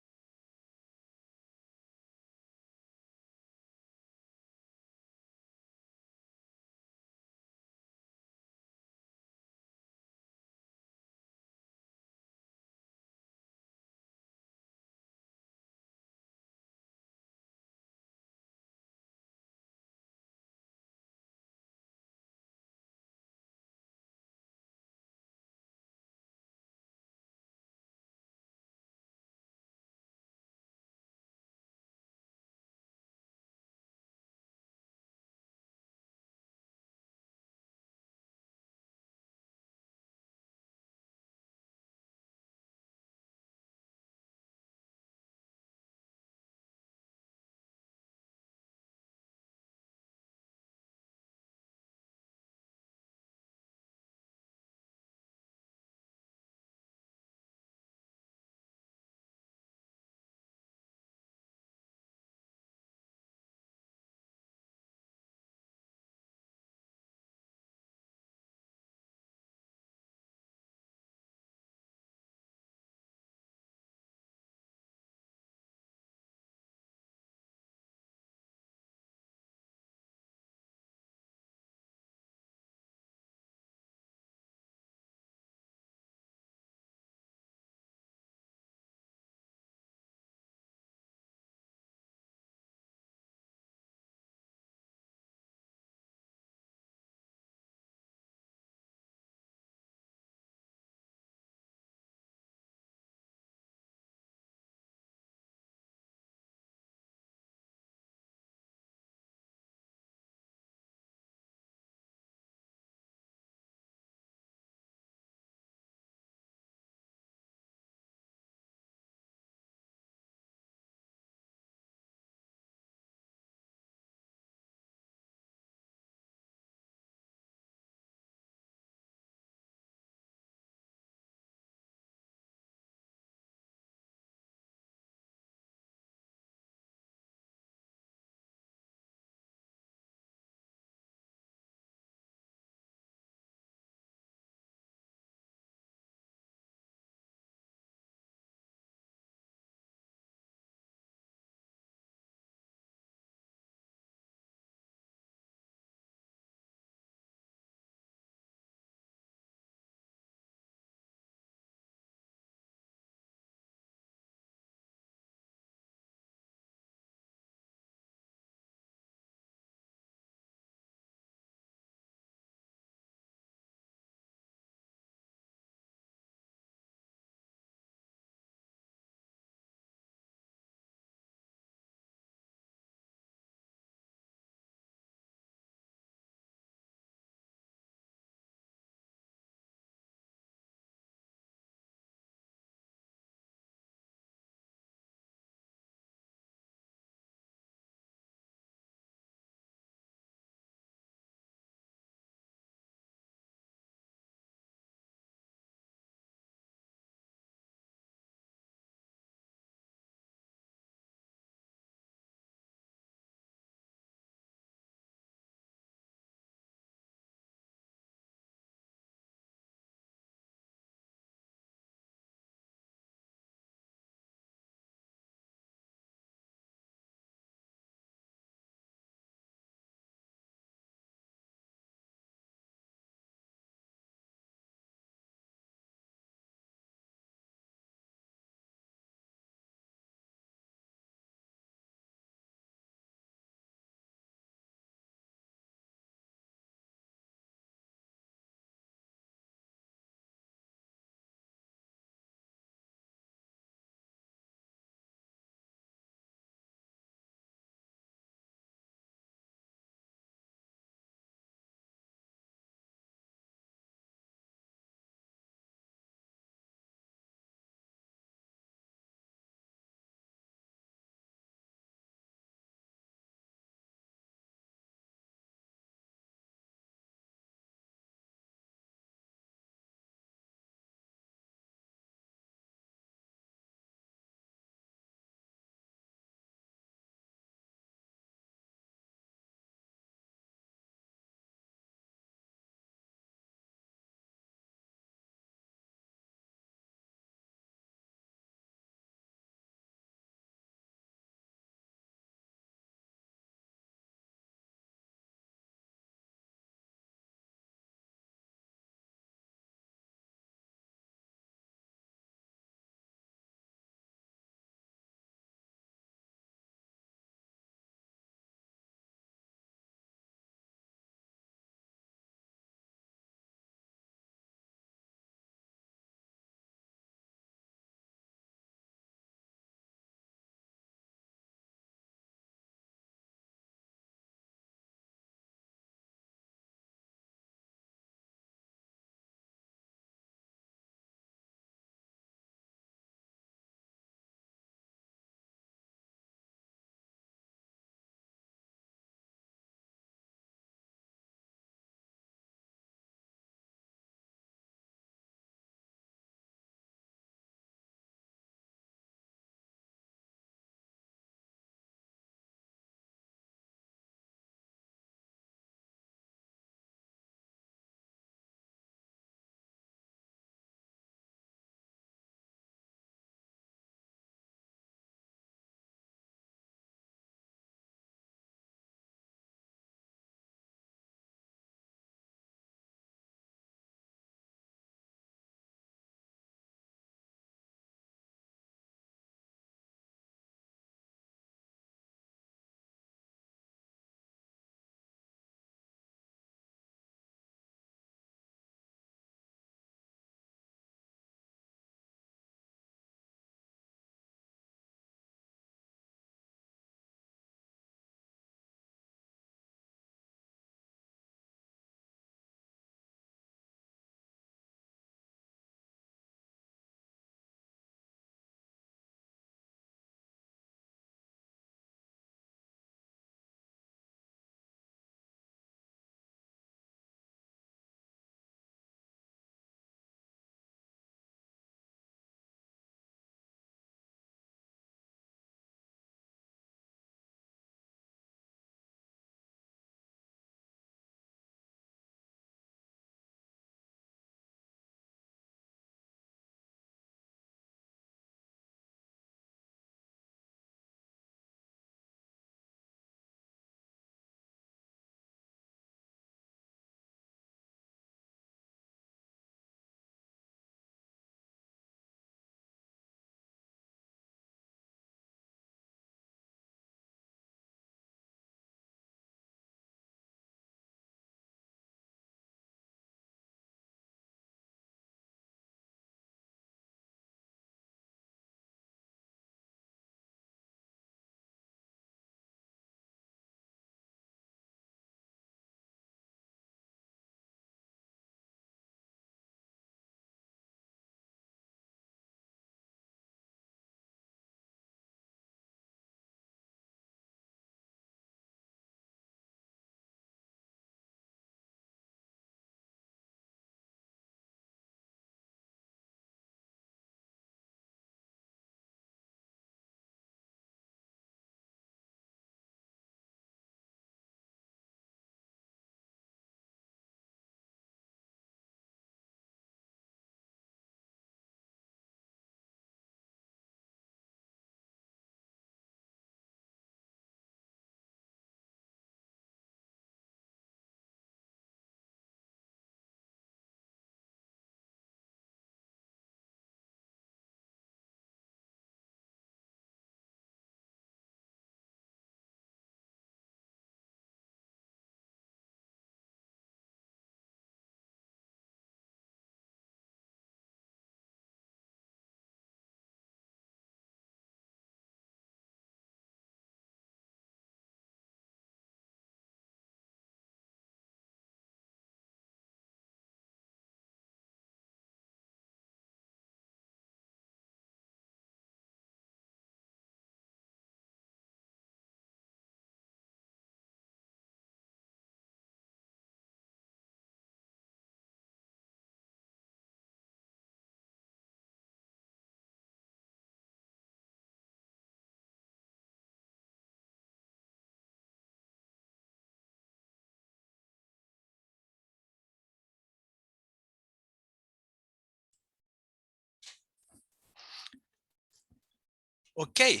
Okay.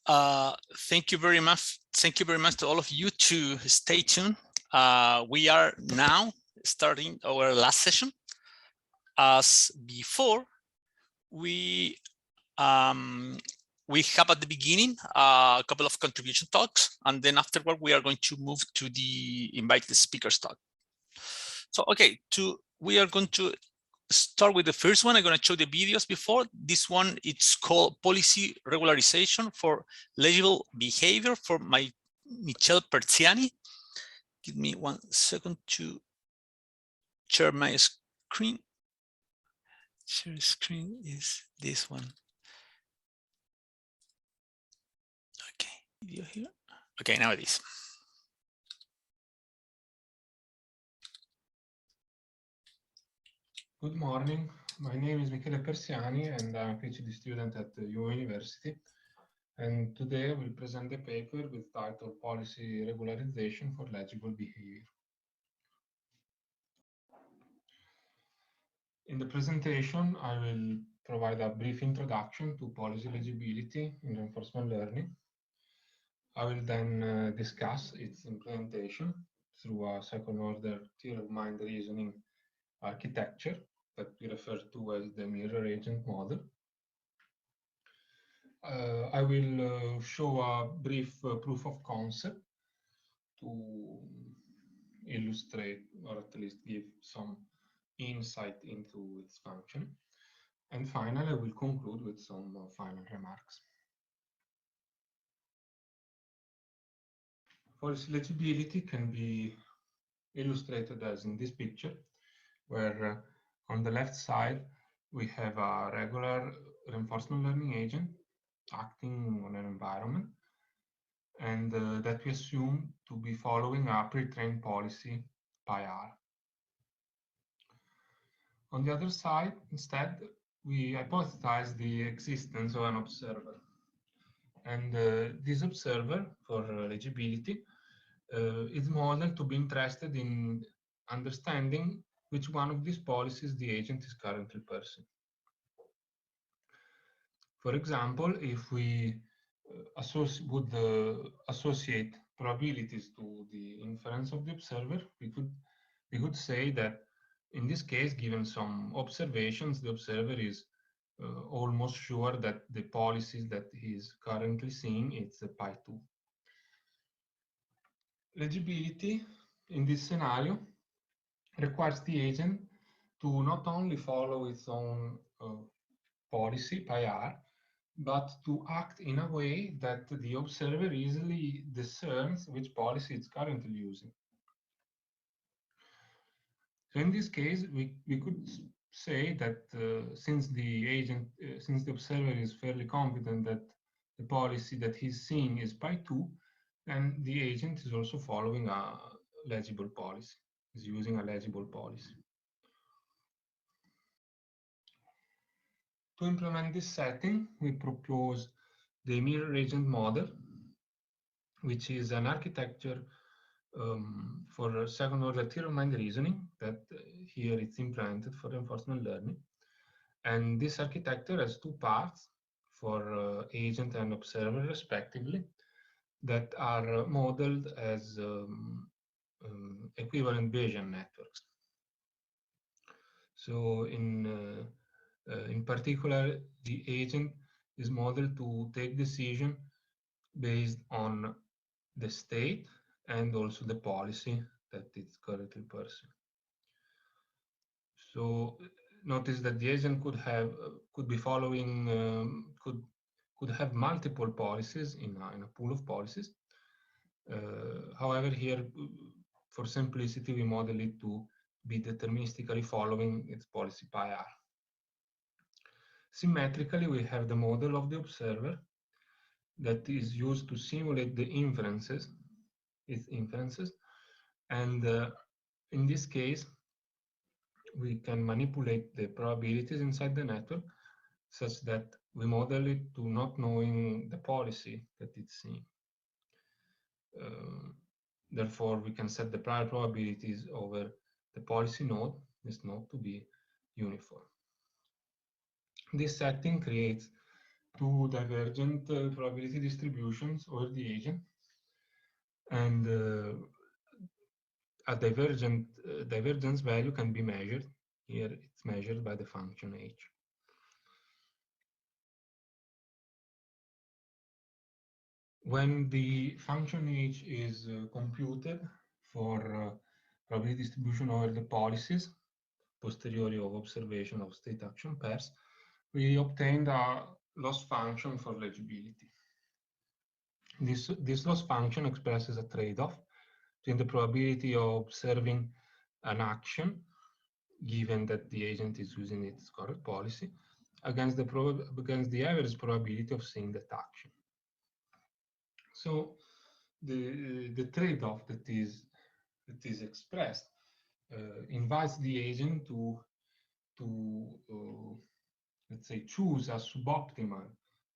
Thank you very much. Thank you very much to all of you to stay tuned. We are now starting our last session. As before, we have at the beginning a couple of contribution talks, and then afterward we are going to move to the invited speakers talk. So, okay, we are going to start with the first one. I'm going to show the videos before. This one, it's called Policy Regularization for Legible Behavior for Michel Perziani. Give me 1 second to share my screen. Share screen is this one. Okay, video here. Okay, now it is. Good morning. My name is Michele Persiani and I'm a PhD student at the University. And today I will present a paper with title Policy Regularization for Legible Behavior. In the presentation, I will provide a brief introduction to policy legibility in reinforcement learning. I will then discuss its implementation through a second-order theory-of-mind reasoning architecture that we refer to as the mirror agent model. I will show a brief proof of concept to illustrate or at least give some insight into its function. And finally, I will conclude with some final remarks. Policy legibility can be illustrated as in this picture, where on the left side, we have a regular reinforcement learning agent acting on an environment, and that we assume to be following a pre-trained policy by R. On the other side, instead, we hypothesize the existence of an observer. And this observer, for legibility, is modeled to be interested in understanding which one of these policies the agent is currently pursuing. For example, if we would associate probabilities to the inference of the observer, we could say that in this case, given some observations, the observer is almost sure that the policies that he is currently seeing is pi 2. Legibility in this scenario requires the agent to not only follow its own policy pi r, but to act in a way that the observer easily discerns which policy it's currently using. So in this case, we could say that since the observer is fairly confident that the policy that he's seeing is pi 2, then the agent is also following a legible policy, is using a legible policy. To implement this setting, we propose the mirror agent model, which is an architecture for second-order theory-of-mind reasoning that here it's implemented for reinforcement learning. And this architecture has two parts for agent and observer respectively that are modeled as equivalent Bayesian networks. So in particular, the agent is modeled to take decision based on the state and also the policy that it's currently pursuing. So notice that the agent could be following could have multiple policies in a pool of policies. However, here for simplicity we model it to be deterministically following its policy pi r. Symmetrically, we have the model of the observer that is used to simulate the inferences, and in this case, we can manipulate the probabilities inside the network such that we model it to not knowing the policy that it's seeing. Therefore, we can set the prior probabilities over the policy node, this node, to be uniform. This setting creates two divergent probability distributions over the agent, and a divergence value can be measured. Here it's measured by the function h. When the function h is computed for probability distribution over the policies posteriori of observation of state action pairs, we obtained a loss function for legibility. This loss function expresses a trade-off between the probability of observing an action, given that the agent is using its correct policy, against the average probability of seeing that action. So the trade-off that is expressed invites the agent to let's say, choose a suboptimal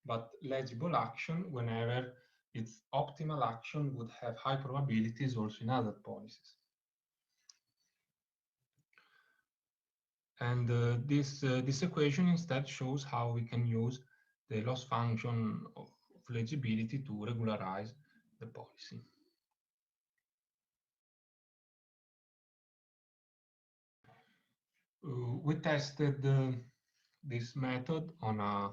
but legible action whenever its optimal action would have high probabilities also in other policies. And this equation instead shows how we can use the loss function of legibility to regularize the policy. We tested this method on a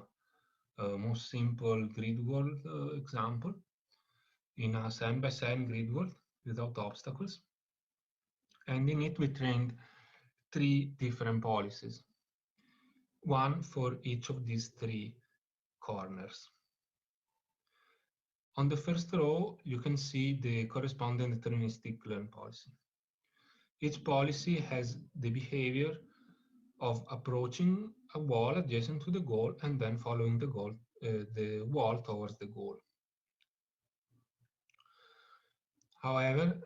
most simple grid world example in a 7x7 grid world without obstacles. And in it, we trained 3 different policies, one for each of these 3 corners. On the first row, you can see the corresponding deterministic learn policy. Each policy has the behavior of approaching a wall adjacent to the goal and then following the wall towards the goal. However,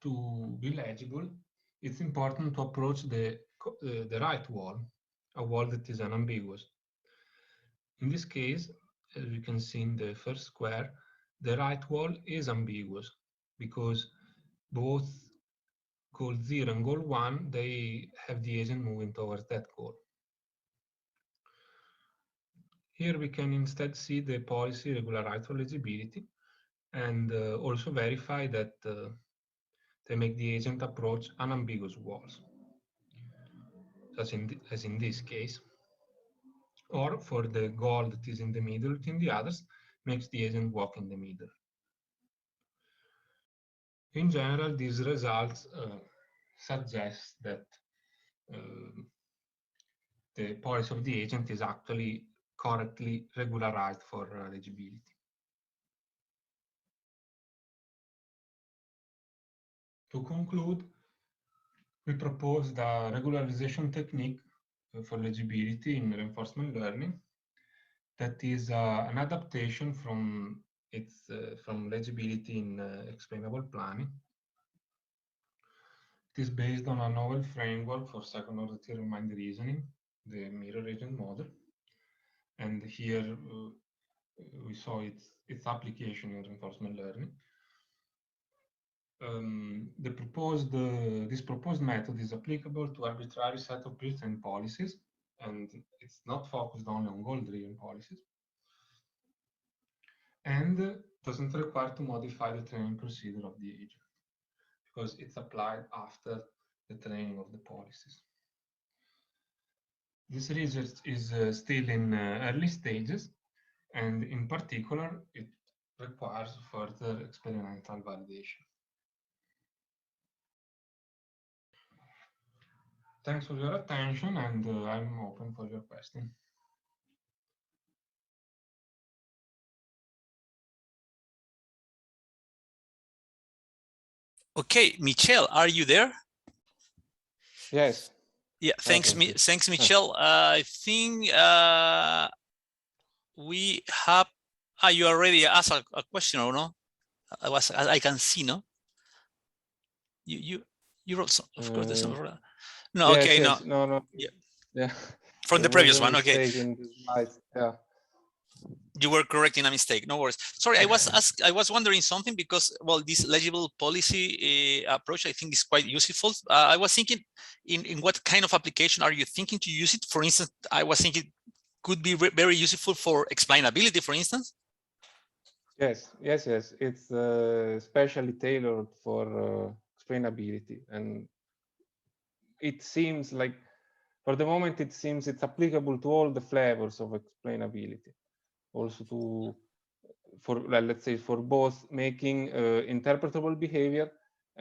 to be legible, it's important to approach the right wall, a wall that is unambiguous. In this case, as we can see in the first square, the right wall is ambiguous because both goal 0 and goal 1, they have the agent moving towards that goal. Here we can instead see the policy regularize for legibility and also verify that they make the agent approach unambiguous walls, as in this case. Or for the goal that is in the middle between the others, makes the agent walk in the middle. In general, these results suggest that the policy of the agent is actually correctly regularized for legibility. To conclude, we proposed a regularization technique for legibility in reinforcement learning that is an adaptation from legibility in explainable planning. It is based on a novel framework for second-order theorem-mind reasoning, the mirror agent model. And here we saw its application in reinforcement learning. This proposed method is applicable to arbitrary set of pre-trained policies, and it's not focused only on goal-driven policies, and doesn't require to modify the training procedure of the agent because it's applied after the training of the policies. This research is still in early stages, and in particular, it requires further experimental validation. Thanks for your attention, and I'm open for your question. Okay, Michelle, are you there? Yes. Yeah, thanks, Michelle. I think we have. You already asked a question, or no? I can see, no? You wrote some, of course. There's no. No, yes, okay, yes. no. Yeah. From the previous one, okay. Yeah. You were correcting a mistake. No worries. Sorry, I was wondering something because, well, this legible policy approach I think is quite useful. I was thinking, in what kind of application are you thinking to use it? For instance, I was thinking could be very useful for explainability, for instance? Yes. It's specially tailored for explainability, and it seems like, for the moment, it seems it's applicable to all the flavors of explainability, also let's say, for both making interpretable behavior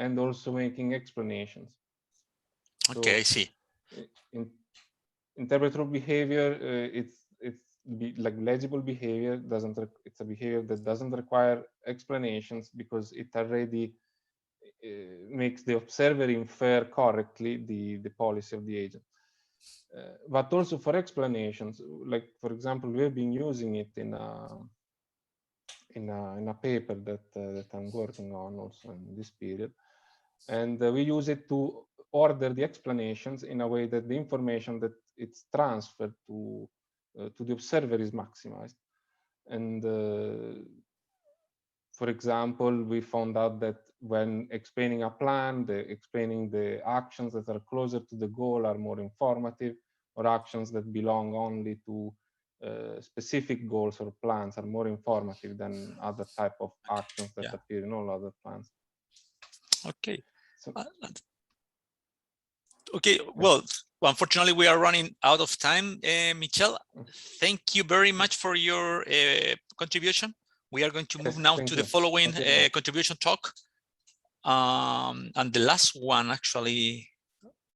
and also making explanations. Okay, So, I see. Interpretable behavior, it's like legible behavior. It's a behavior that doesn't require explanations because it already makes the observer infer correctly the policy of the agent. But also for explanations, like for example, we have been using it in a paper that I'm working on also in this period, and we use it to order the explanations in a way that the information that it's transferred to the observer is maximized. And for example, we found out that when explaining a plan, explaining the actions that are closer to the goal are more informative, or actions that belong only to specific goals or plans are more informative than other type of actions that appear in all other plans. Okay. So, okay, well, unfortunately, we are running out of time, Michel. Thank you very much for your contribution. We are going to move now to the following contribution talk. And the last one, actually,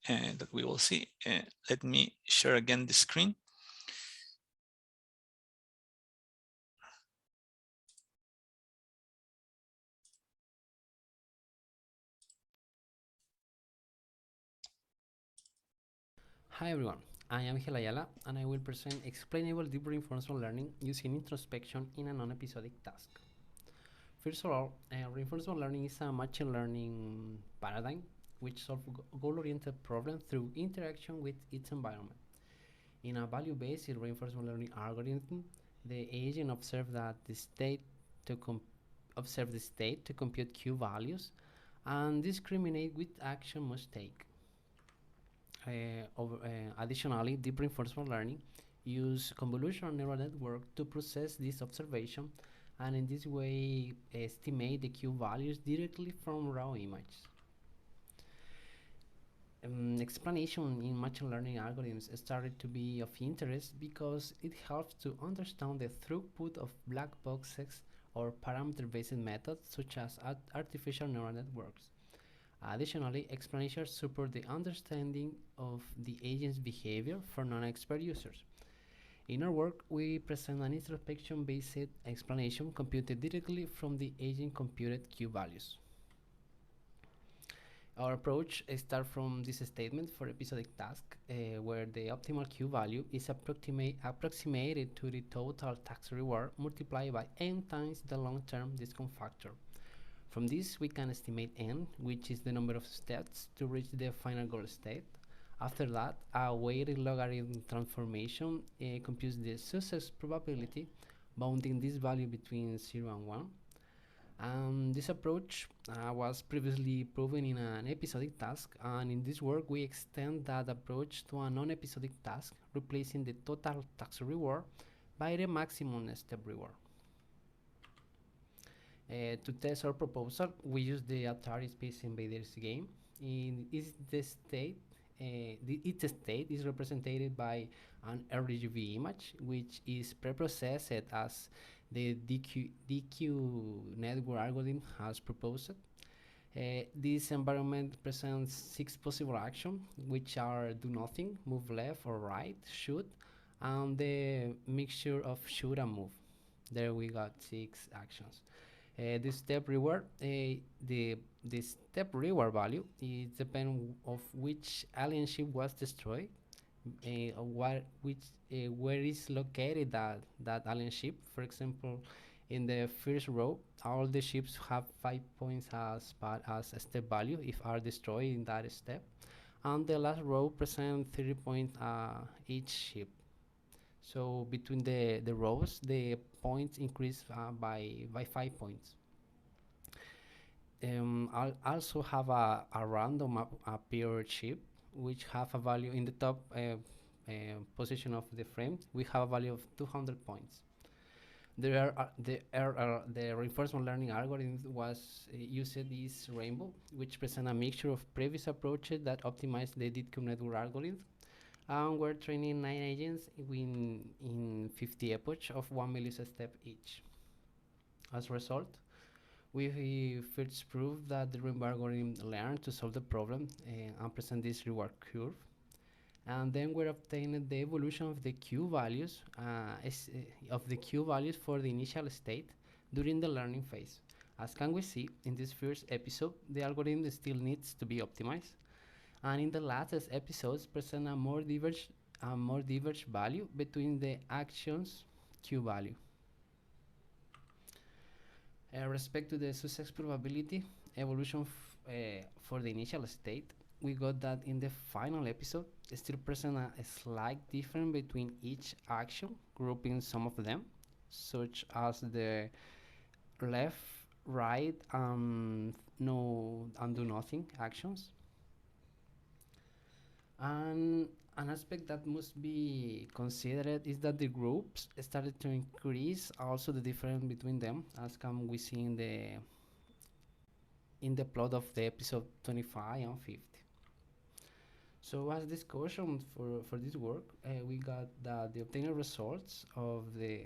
that we will see. Let me share again the screen. Hi everyone, I am Gil Ayala and I will present explainable deep reinforcement learning using introspection in a non-episodic task. First of all, reinforcement learning is a machine learning paradigm which solves goal-oriented problems through interaction with its environment. In a value-based reinforcement learning algorithm, the agent observes the state to compute Q values and discriminate which action must take. Additionally, deep reinforcement learning use convolutional neural network to process this observation and in this way estimate the Q values directly from raw images. Explanation in machine learning algorithms started to be of interest because it helps to understand the throughput of black boxes or parameter-based methods such as artificial neural networks. Additionally, explanations support the understanding of the agent's behavior for non-expert users. In our work, we present an introspection-based explanation computed directly from the agent computed Q values. Our approach starts from this statement for episodic task, where the optimal Q value is approximated to the total task reward multiplied by n times the long-term discount factor. From this, we can estimate n, which is the number of steps to reach the final goal state. After that, a weighted logarithm transformation computes the success probability, bounding this value between 0 and 1. This approach was previously proven in an episodic task, and in this work, we extend that approach to a non-episodic task, replacing the total task reward by the maximum step reward. To test our proposal, we use the Atari Space Invaders game. Its state is represented by an RGB image, which is preprocessed as the DQ network algorithm has proposed. This environment presents 6 possible actions, which are do nothing, move left or right, shoot, and the mixture of shoot and move. There we got 6 actions. The step reward, the step reward value is depend of which alien ship was destroyed, where is located that alien ship. For example, in the first row, all the ships have 5 points as a step value if are destroyed in that step, and the last row presents 30 points each ship. So between the rows, the points increase by 5 points. I'll also have a random appear chip which have a value in the top position of the frame, we have a value of 200 points. The reinforcement learning algorithm was used this rainbow, which present a mixture of previous approaches that optimize the deep network algorithm. And we're training 9 agents in 50 epochs of 1 millisecond each. As a result, we first proved that the rainbow algorithm learned to solve the problem and present this reward curve. And then we're obtaining the evolution of the Q values for the initial state during the learning phase. As can we see in this first episode, the algorithm still needs to be optimized, and in the latest episodes present a more diverged value between the actions Q value. Respect to the success probability evolution for the initial state, we got that in the final episode still present a slight difference between each action, grouping some of them, such as the left, right, and do nothing actions. And an aspect that must be considered is that the groups started to increase also the difference between them, as can we see in the plot of the episode 25 and 50. So as discussion for this work, we got that the obtained results of the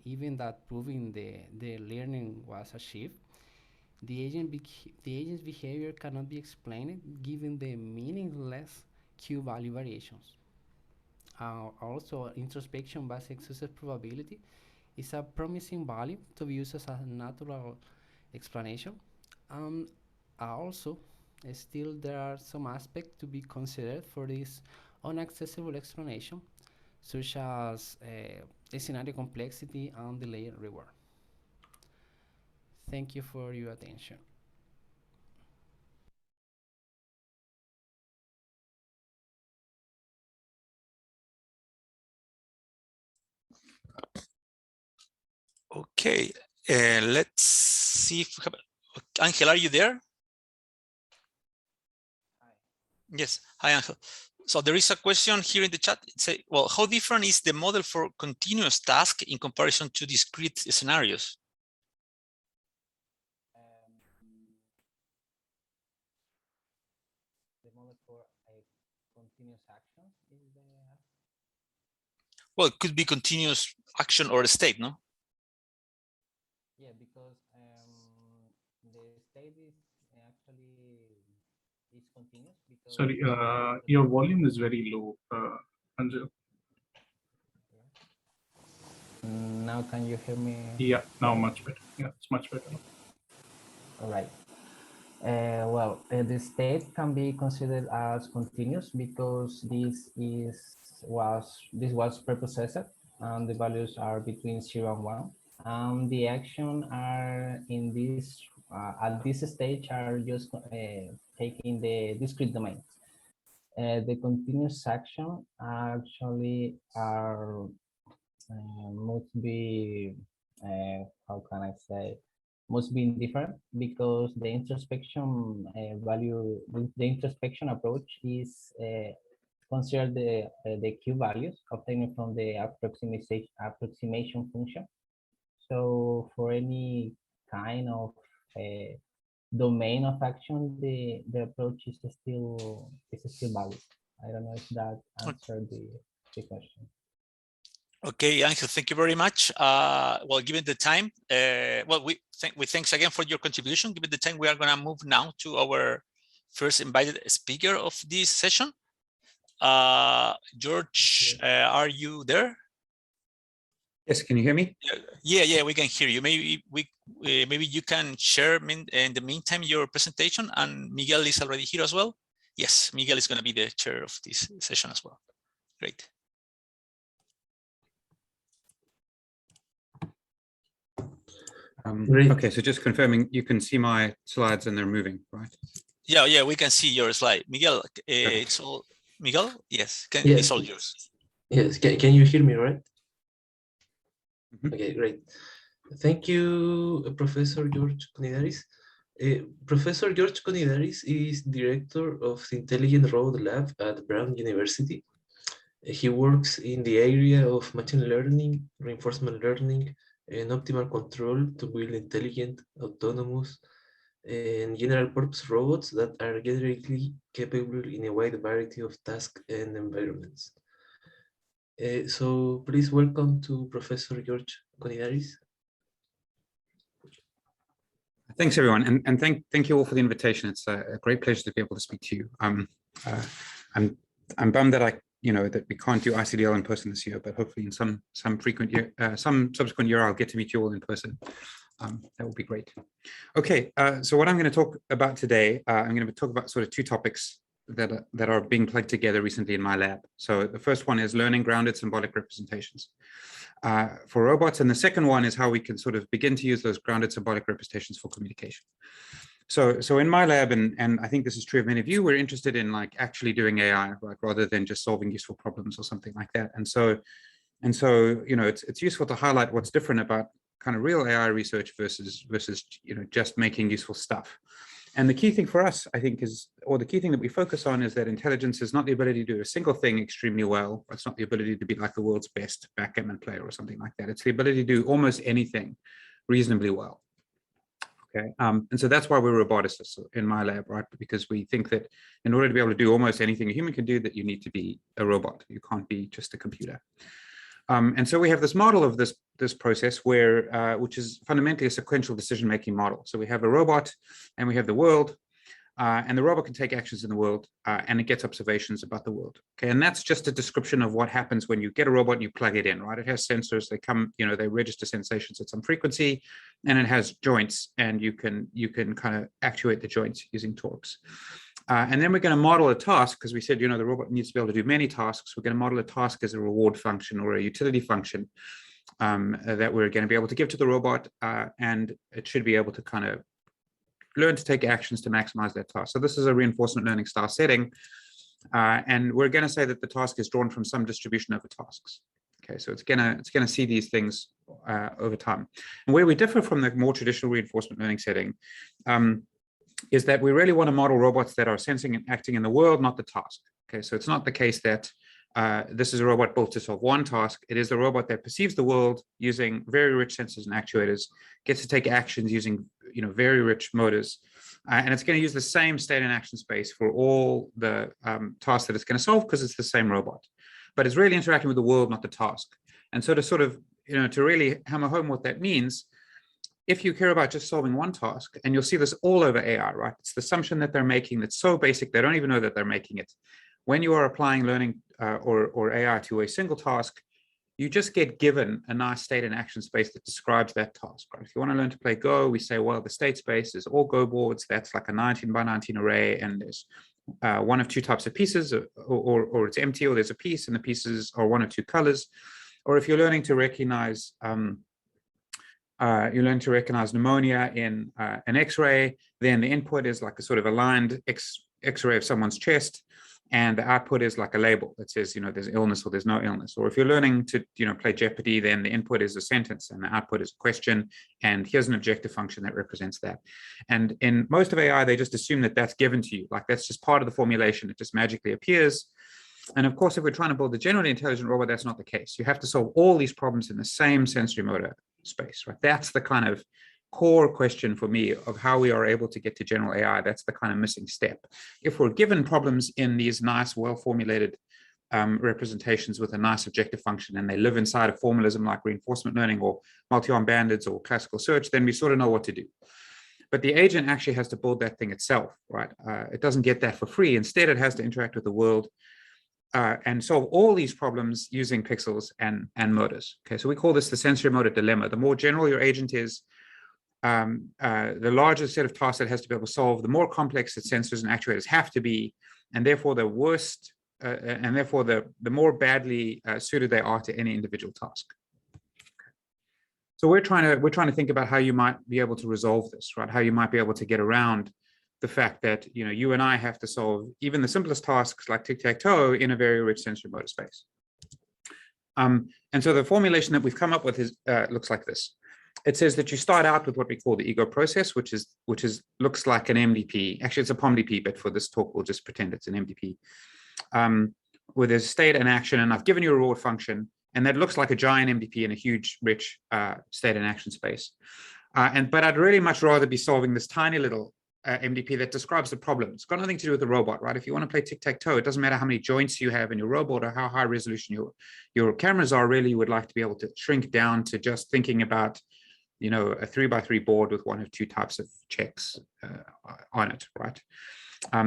even that proving the learning was achieved, the agent's behavior cannot be explained given the meaningless Q value variations. Also, introspection based success probability is a promising value to be used as a natural explanation. Also, still there are some aspects to be considered for this unaccessible explanation, such as the scenario complexity and delay reward. Thank you for your attention. Okay, let's see if we have, Angel, are you there? Hi. Yes, hi Angel. So there is a question here in the chat. It says, well, how different is the model for continuous task in comparison to discrete scenarios? The model for a continuous action is the... Well, it could be continuous action or a state, no? Yeah, because the state is actually is continuous. Because Sorry, your volume is very low, Angel. Now can you hear me? Yeah, now much better. Yeah, it's much better. All right. The state can be considered as continuous because this was preprocessed and the values are between 0 and 1. The action are in this at this stage are just taking the discrete domain. The continuous action actually are must be how can I say, must be indifferent because the introspection the introspection approach is consider the Q values obtained from the approximation function. So for any kind of domain of action, the approach is still valid. I don't know if that answered the question. Okay, Angel, thank you very much. Well, given the time, we thanks again for your contribution. Given the time, we are going to move now to our first invited speaker of this session. George, are you there? Yes, can you hear me? Yeah, we can hear you. Maybe you can share in the meantime your presentation, and Miguel is already here as well. Yes, Miguel is going to be the chair of this session as well. Great. Okay, so just confirming, you can see my slides and they're moving, right? Yeah, we can see your slide. Miguel, it's all Miguel. Yes, it's all yours. Yes, can you hear me, right? Okay, great. Thank you, Professor George Konidaris. Professor George Konidaris is director of the Intelligent Road Lab at Brown University. He works in the area of machine learning, reinforcement learning, and optimal control to build intelligent, autonomous, and general purpose robots that are generally capable in a wide variety of tasks and environments. So please welcome to Professor George Konidaris. Thanks, everyone, and thank you all for the invitation. It's a great pleasure to be able to speak to you. I'm bummed that that we can't do ICDL in person this year, but hopefully in some subsequent year, I'll get to meet you all in person. That would be great. Okay, so what I'm going to talk about today, I'm going to talk about sort of two topics that are being plugged together recently in my lab. So the first one is learning grounded symbolic representations for robots, and the second one is how we can sort of begin to use those grounded symbolic representations for communication. So in my lab, and I think this is true of many of you, we're interested in like actually doing AI, right, rather than just solving useful problems or something like that. And so it's useful to highlight what's different about kind of real AI research versus just making useful stuff. And the key thing for us, I think, or the key thing that we focus on is that intelligence is not the ability to do a single thing extremely well. It's not the ability to be like the world's best backgammon player or something like that. It's the ability to do almost anything reasonably well. Okay, and so that's why we're roboticists in my lab, right? Because we think that in order to be able to do almost anything a human can do, that you need to be a robot. You can't be just a computer. And so we have this model of this process where, which is fundamentally a sequential decision-making model. So we have a robot and we have the world, and the robot can take actions in the world, and it gets observations about the world. Okay, and that's just a description of what happens when you get a robot and you plug it in, right? It has sensors, they come, they register sensations at some frequency, and it has joints, and you can kind of actuate the joints using torques. And then we're going to model a task, because we said, the robot needs to be able to do many tasks. We're going to model a task as a reward function or a utility function that we're going to be able to give to the robot, and it should be able to kind of learn to take actions to maximize that task. So this is a reinforcement learning style setting, and we're going to say that the task is drawn from some distribution over tasks. Okay, so it's gonna see these things over time. And where we differ from the more traditional reinforcement learning setting is that we really want to model robots that are sensing and acting in the world, not the task. Okay, so it's not the case that this is a robot built to solve one task. It is the robot that perceives the world using very rich sensors and actuators, gets to take actions using very rich motors, and it's going to use the same state and action space for all the tasks that it's going to solve, because it's the same robot. But it's really interacting with the world, not the task. And so to sort of to really hammer home what that means, if you care about just solving one task, and you'll see this all over AI, right? It's the assumption that they're making that's so basic they don't even know that they're making it. When you are applying learning or AI to a single task, you just get given a nice state and action space that describes that task, right? If you want to learn to play Go, we say, well, the state space is all Go boards. That's like a 19 by 19 array, and there's one of two types of pieces, or it's empty, or there's a piece, and the pieces are one of two colors. Or if you're learning to recognize pneumonia in an X-ray, then the input is like a sort of aligned X-ray of someone's chest, and the output is like a label that says, there's illness or there's no illness. Or if you're learning to, play Jeopardy, then the input is a sentence and the output is a question, and here's an objective function that represents that. And in most of AI, they just assume that that's given to you, like that's just part of the formulation. It just magically appears. And of course, if we're trying to build a generally intelligent robot, that's not the case. You have to solve all these problems in the same sensory motor space, right? That's the kind of core question for me of how we are able to get to general AI. That's the kind of missing step. If we're given problems in these nice, well-formulated representations with a nice objective function, and they live inside a formalism like reinforcement learning or multi-arm bandits or classical search, then we sort of know what to do. But the agent actually has to build that thing itself, right? It doesn't get that for free. Instead, it has to interact with the world and solve all these problems using pixels and motors. Okay, so we call this the sensory motor dilemma. The more general your agent is, the larger set of tasks it has to be able to solve, the more complex its sensors and actuators have to be, and therefore the worst, and therefore the more badly suited they are to any individual task. So we're trying to think about how you might be able to resolve this, right? How you might be able to get around the fact that you and I have to solve even the simplest tasks like tic-tac-toe in a very rich sensory motor space. And so the formulation that we've come up with is looks like this. It says that you start out with what we call the ego process, which looks like an MDP. Actually, it's a POMDP, but for this talk, we'll just pretend it's an MDP. where there's state and action, and I've given you a reward function, and that looks like a giant MDP in a huge, rich state and action space. But I'd really much rather be solving this tiny little MDP that describes the problem. It's got nothing to do with the robot, right? If you want to play tic-tac-toe, it doesn't matter how many joints you have in your robot or how high resolution your cameras are. Really, you would like to be able to shrink down to just thinking about, you know, a 3x3 board with one of two types of checks on it, right?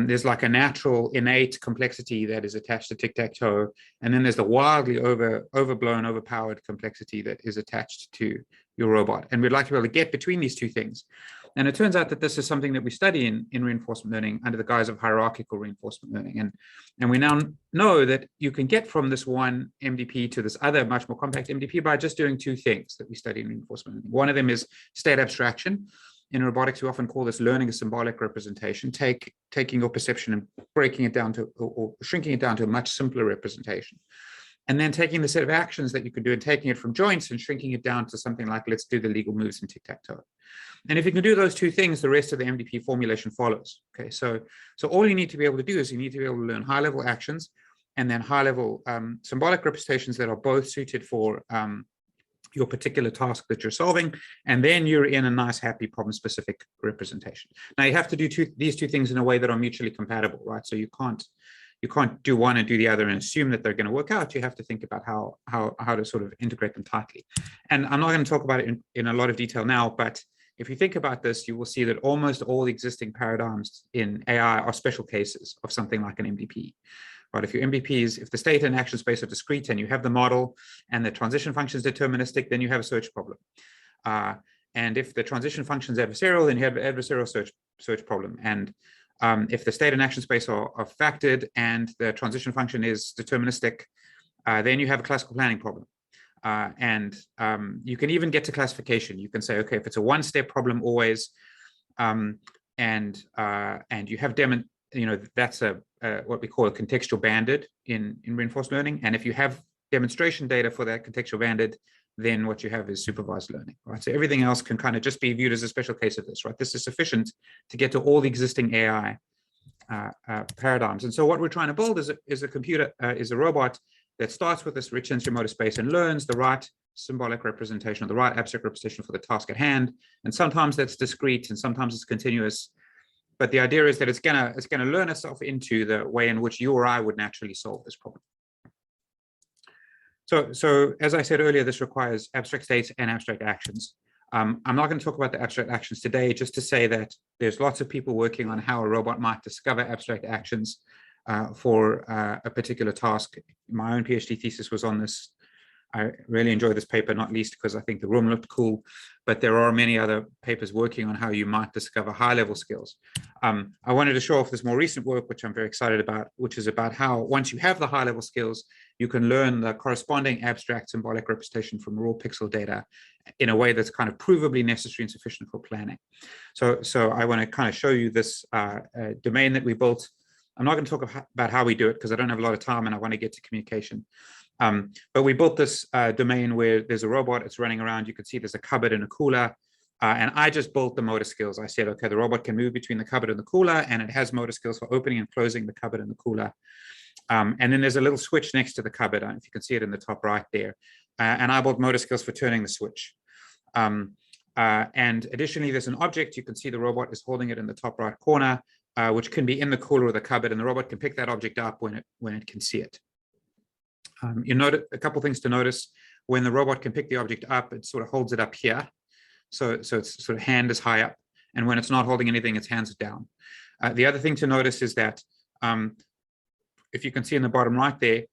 There's like a natural innate complexity that is attached to tic-tac-toe, and then there's the wildly overblown, overpowered complexity that is attached to your robot. And we'd like to be able to get between these two things. And it turns out that this is something that we study in reinforcement learning under the guise of hierarchical reinforcement learning. And we now know that you can get from this one MDP to this other much more compact MDP by just doing two things that we study in reinforcement learning. One of them is state abstraction. In robotics, we often call this learning a symbolic representation, taking your perception and breaking it down to, or shrinking it down to a much simpler representation. And then taking the set of actions that you can do and taking it from joints and shrinking it down to something like, let's do the legal moves in tic-tac-toe. And if you can do those two things, the rest of the MDP formulation follows. Okay, so all you need to be able to do is you need to be able to learn high-level actions and then high-level symbolic representations that are both suited for your particular task that you're solving, and then you're in a nice, happy, problem-specific representation. Now, you have to do these two things in a way that are mutually compatible, right? So you can't do one and do the other and assume that they're going to work out. You have to think about how to sort of integrate them tightly. And I'm not going to talk about it in a lot of detail now, but if you think about this, you will see that almost all the existing paradigms in AI are special cases of something like an MDP. Right? If your MDPs, if the state and action space are discrete and you have the model and the transition function is deterministic, then you have a search problem. And if the transition function is adversarial, then you have an adversarial search problem. And if the state and action space are factored and the transition function is deterministic, then you have a classical planning problem. You can even get to classification. You can say, okay, if it's a one-step problem always, and you have that's what we call a contextual banded in reinforcement learning. And if you have demonstration data for that contextual banded, then what you have is supervised learning, right? So everything else can kind of just be viewed as a special case of this, right? This is sufficient to get to all the existing AI paradigms. And so what we're trying to build is a robot that starts with this rich sensory motor space and learns the right symbolic representation or the right abstract representation for the task at hand. And sometimes that's discrete and sometimes it's continuous. But the idea is that it's gonna learn itself into the way in which you or I would naturally solve this problem. So as I said earlier, this requires abstract states and abstract actions. I'm not going to talk about the abstract actions today, just to say that there's lots of people working on how a robot might discover abstract actions for a particular task. My own PhD thesis was on this. I really enjoyed this paper, not least because I think the room looked cool, but there are many other papers working on how you might discover high-level skills. I wanted to show off this more recent work, which I'm very excited about, which is about how once you have the high-level skills, you can learn the corresponding abstract symbolic representation from raw pixel data in a way that's kind of provably necessary and sufficient for planning. So I want to kind of show you this domain that we built. I'm not going to talk about how we do it because I don't have a lot of time and I want to get to communication. But we built this domain where there's a robot, it's running around. You can see there's a cupboard and a cooler. And I just built the motor skills. I said, okay, the robot can move between the cupboard and the cooler, and it has motor skills for opening and closing the cupboard and the cooler. And then there's a little switch next to the cupboard, if you can see it in the top right there. And I built motor skills for turning the switch. And additionally, there's an object. You can see the robot is holding it in the top right corner, which can be in the cooler or the cupboard, and the robot can pick that object up when it can see it. You note a couple things to notice. When the robot can pick the object up, it sort of holds it up here. So its sort of hand is high up. And when it's not holding anything, its hands are down. The other thing to notice is that if you can see in the bottom right there,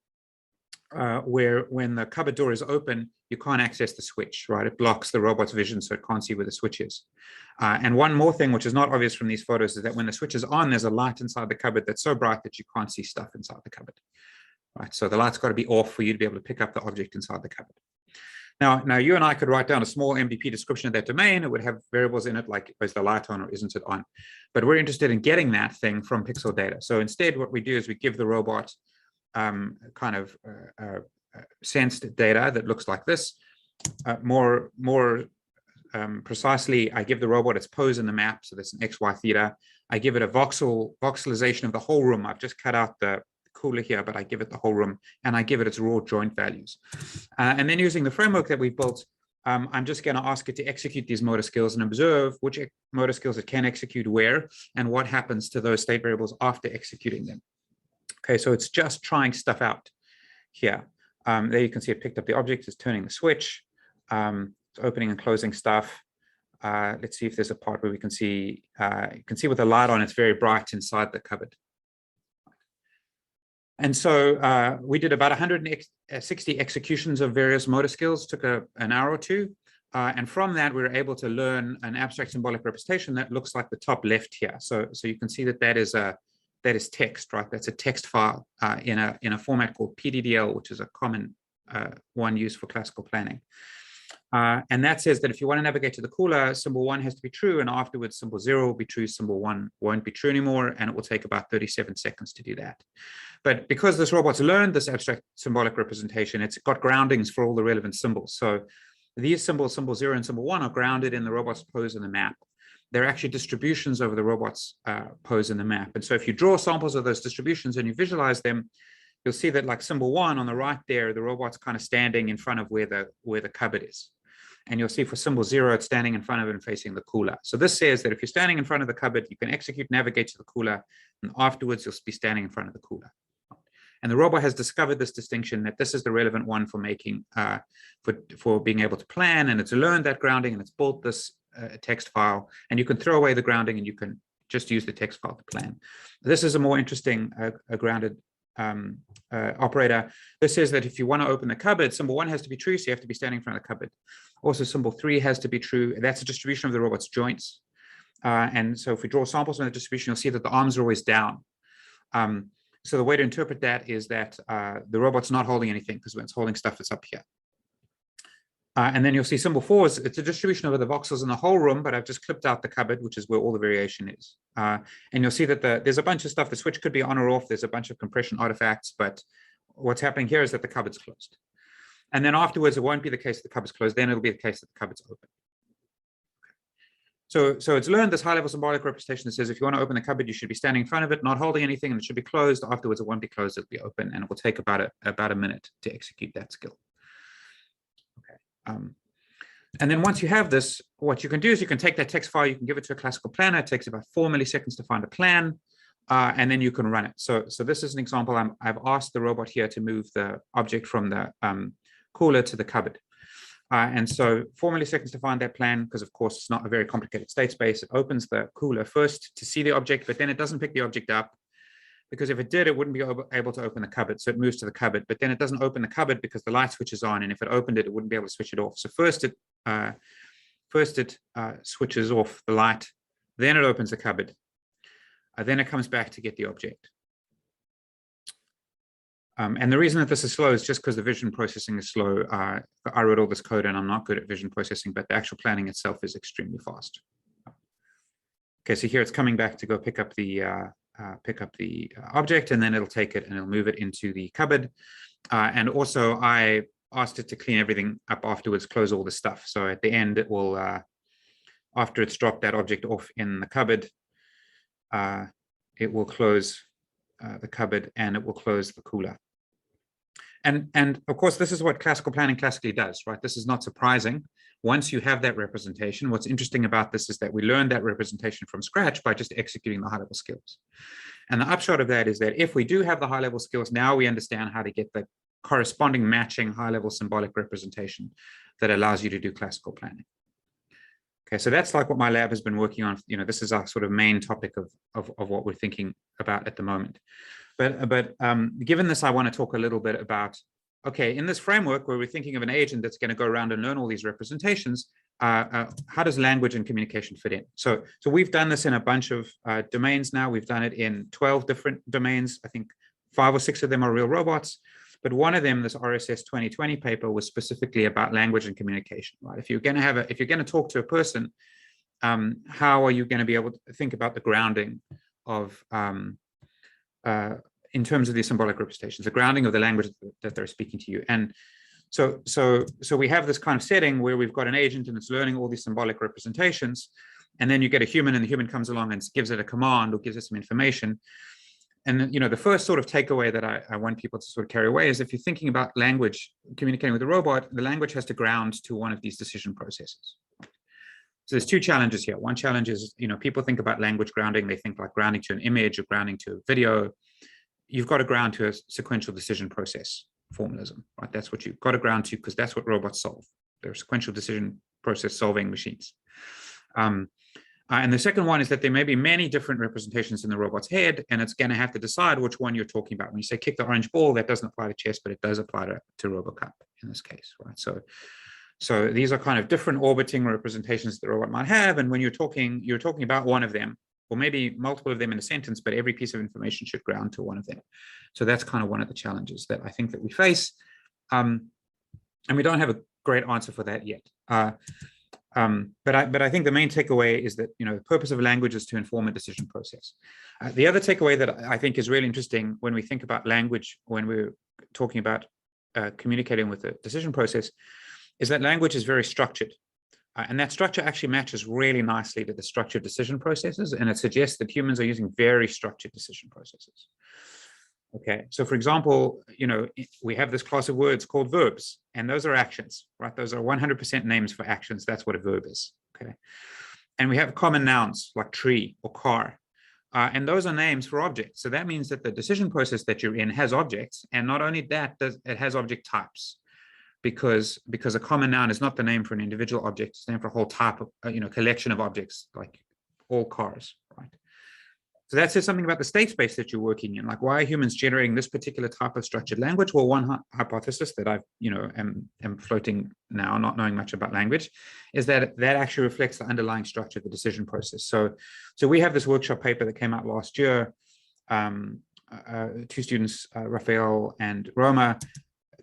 when the cupboard door is open, you can't access the switch, right? It blocks the robot's vision, so it can't see where the switch is. And one more thing, which is not obvious from these photos, is that when the switch is on, there's a light inside the cupboard that's so bright that you can't see stuff inside the cupboard. Right, so the light's got to be off for you to be able to pick up the object inside the cupboard. Now you and I could write down a small MDP description of that domain. It would have variables in it like, is the light on or isn't it on? But we're interested in getting that thing from pixel data. So instead, what we do is we give the robot kind of sensed data that looks like this. More precisely, I give the robot its pose in the map. So that's an X, Y, theta. I give it a voxelization of the whole room. I've just cut out the cooler here, but I give it the whole room, and I give it its raw joint values. And then using the framework that we've built, I'm just going to ask it to execute these motor skills and observe which motor skills it can execute where, and what happens to those state variables after executing them. Okay, so it's just trying stuff out here. There you can see it picked up the object, it's turning the switch, it's opening and closing stuff. Let's see if there's a part where we can see, you can see with the light on, it's very bright inside the cupboard. And so we did about 160 executions of various motor skills, took an hour or two. And from that, we were able to learn an abstract symbolic representation that looks like the top left here. So you can see that that is text, right? That's a text file in a format called PDDL, which is a common one used for classical planning. And that says that if you want to navigate to the cooler, symbol 1 has to be true, and afterwards symbol 0 will be true, symbol 1 won't be true anymore, and it will take about 37 seconds to do that. But because this robot's learned this abstract symbolic representation, it's got groundings for all the relevant symbols. So these symbols, symbol 0 and symbol 1, are grounded in the robot's pose in the map. They're actually distributions over the robot's pose in the map. And so if you draw samples of those distributions and you visualize them, you'll see that like symbol 1 on the right there, the robot's kind of standing in front of where the cupboard is. And you'll see for symbol 0, it's standing in front of it and facing the cooler. So this says that if you're standing in front of the cupboard, you can execute navigate to the cooler, and afterwards you'll be standing in front of the cooler. And the robot has discovered this distinction, that this is the relevant one for making, for being able to plan, and it's learned that grounding, and it's built this text file, and you can throw away the grounding and you can just use the text file to plan. This is a more interesting grounded operator. This says that if you want to open the cupboard, symbol 1 has to be true, so you have to be standing in front of the cupboard. Also, symbol 3 has to be true. That's a distribution of the robot's joints. And so if we draw samples from the distribution, you'll see that the arms are always down. So the way to interpret that is that the robot's not holding anything, because when it's holding stuff, it's up here. And then you'll see symbol 4 is, it's a distribution over the voxels in the whole room, but I've just clipped out the cupboard, which is where all the variation is. And you'll see that there's a bunch of stuff. The switch could be on or off. There's a bunch of compression artifacts, but what's happening here is that the cupboard's closed. And then afterwards, it won't be the case that the cupboard's closed. Then it'll be the case that the cupboard's open. So it's learned this high-level symbolic representation that says if you want to open the cupboard, you should be standing in front of it, not holding anything, and it should be closed. Afterwards, it won't be closed. It'll be open, and it will take about a minute to execute that skill. Okay. And then once you have this, what you can do is you can take that text file, you can give it to a classical planner. It takes about 4 milliseconds to find a plan, and then you can run it. So this is an example. I've asked the robot here to move the object from the cooler to the cupboard. And so 4 milliseconds to find that plan, because of course it's not a very complicated state space. It opens the cooler first to see the object, but then it doesn't pick the object up, because if it did, it wouldn't be able to open the cupboard. So it moves to the cupboard, but then it doesn't open the cupboard because the light switch is on. And if it opened it, it wouldn't be able to switch it off. So first it switches off the light, then it opens the cupboard. Then it comes back to get the object. And the reason that this is slow is just because the vision processing is slow. I wrote all this code and I'm not good at vision processing, but the actual planning itself is extremely fast. Okay, so here it's coming back to go pick up the object, and then it'll take it and it'll move it into the cupboard. And also I asked it to clean everything up afterwards, close all the stuff. So at the end, it will, after it's dropped that object off in the cupboard, it will close the cupboard and it will close the cooler. And of course, this is what classical planning classically does, right? This is not surprising. Once you have that representation, what's interesting about this is that we learned that representation from scratch by just executing the high-level skills. And the upshot of that is that if we do have the high-level skills, now we understand how to get the corresponding matching high-level symbolic representation that allows you to do classical planning. Okay, so that's like what my lab has been working on. You know, this is our sort of main topic of what we're thinking about at the moment. But given this, I want to talk a little bit about, okay, in this framework where we're thinking of an agent that's going to go around and learn all these representations, how does language and communication fit in? So we've done this in a bunch of domains now. We've done it in 12 different domains. I think 5 or 6 of them are real robots. But one of them, this RSS 2020 paper, was specifically about language and communication, right? If you're going to talk to a person, how are you going to be able to think about the grounding of, in terms of these symbolic representations, the grounding of the language that they're speaking to you? And so we have this kind of setting where we've got an agent and it's learning all these symbolic representations, and then you get a human, and the human comes along and gives it a command or gives it some information. you know, the first sort of takeaway that I want people to sort of carry away is if you're thinking about language, communicating with a robot, the language has to ground to one of these decision processes. So there's two challenges here. One challenge is, you know, people think about language grounding, they think like grounding to an image or grounding to a video. You've got to ground to a sequential decision process formalism, right? That's what you've got to ground to, because that's what robots solve. They're sequential decision process solving machines. And the second one is that there may be many different representations in the robot's head, and it's going to have to decide which one you're talking about. When you say kick the orange ball, that doesn't apply to chess, but it does apply to RoboCup in this case, right? So these are kind of different orbiting representations that the robot might have, and when you're talking about one of them, or maybe multiple of them in a sentence, but every piece of information should ground to one of them. So that's kind of one of the challenges that I think that we face, and we don't have a great answer for that yet. But I think the main takeaway is that, you know, the purpose of language is to inform a decision process. The other takeaway that I think is really interesting when we think about language, when we're talking about communicating with the decision process, is that language is very structured. And that structure actually matches really nicely to the structured decision processes, and it suggests that humans are using very structured decision processes. Okay, so for example, you know, we have this class of words called verbs, and those are actions, right? Those are 100% names for actions. That's what a verb is, okay? And we have common nouns like tree or car, and those are names for objects. So that means that the decision process that you're in has objects, and not only that, it has object types, because a common noun is not the name for an individual object, it's the name for a whole type of, you know, collection of objects, like all cars, right? So that says something about the state space that you're working in. Like, why are humans generating this particular type of structured language? Well, one hypothesis that I, you know, am floating now, not knowing much about language, is that that actually reflects the underlying structure of the decision process. So we have this workshop paper that came out last year. Two students, Rafael and Roma,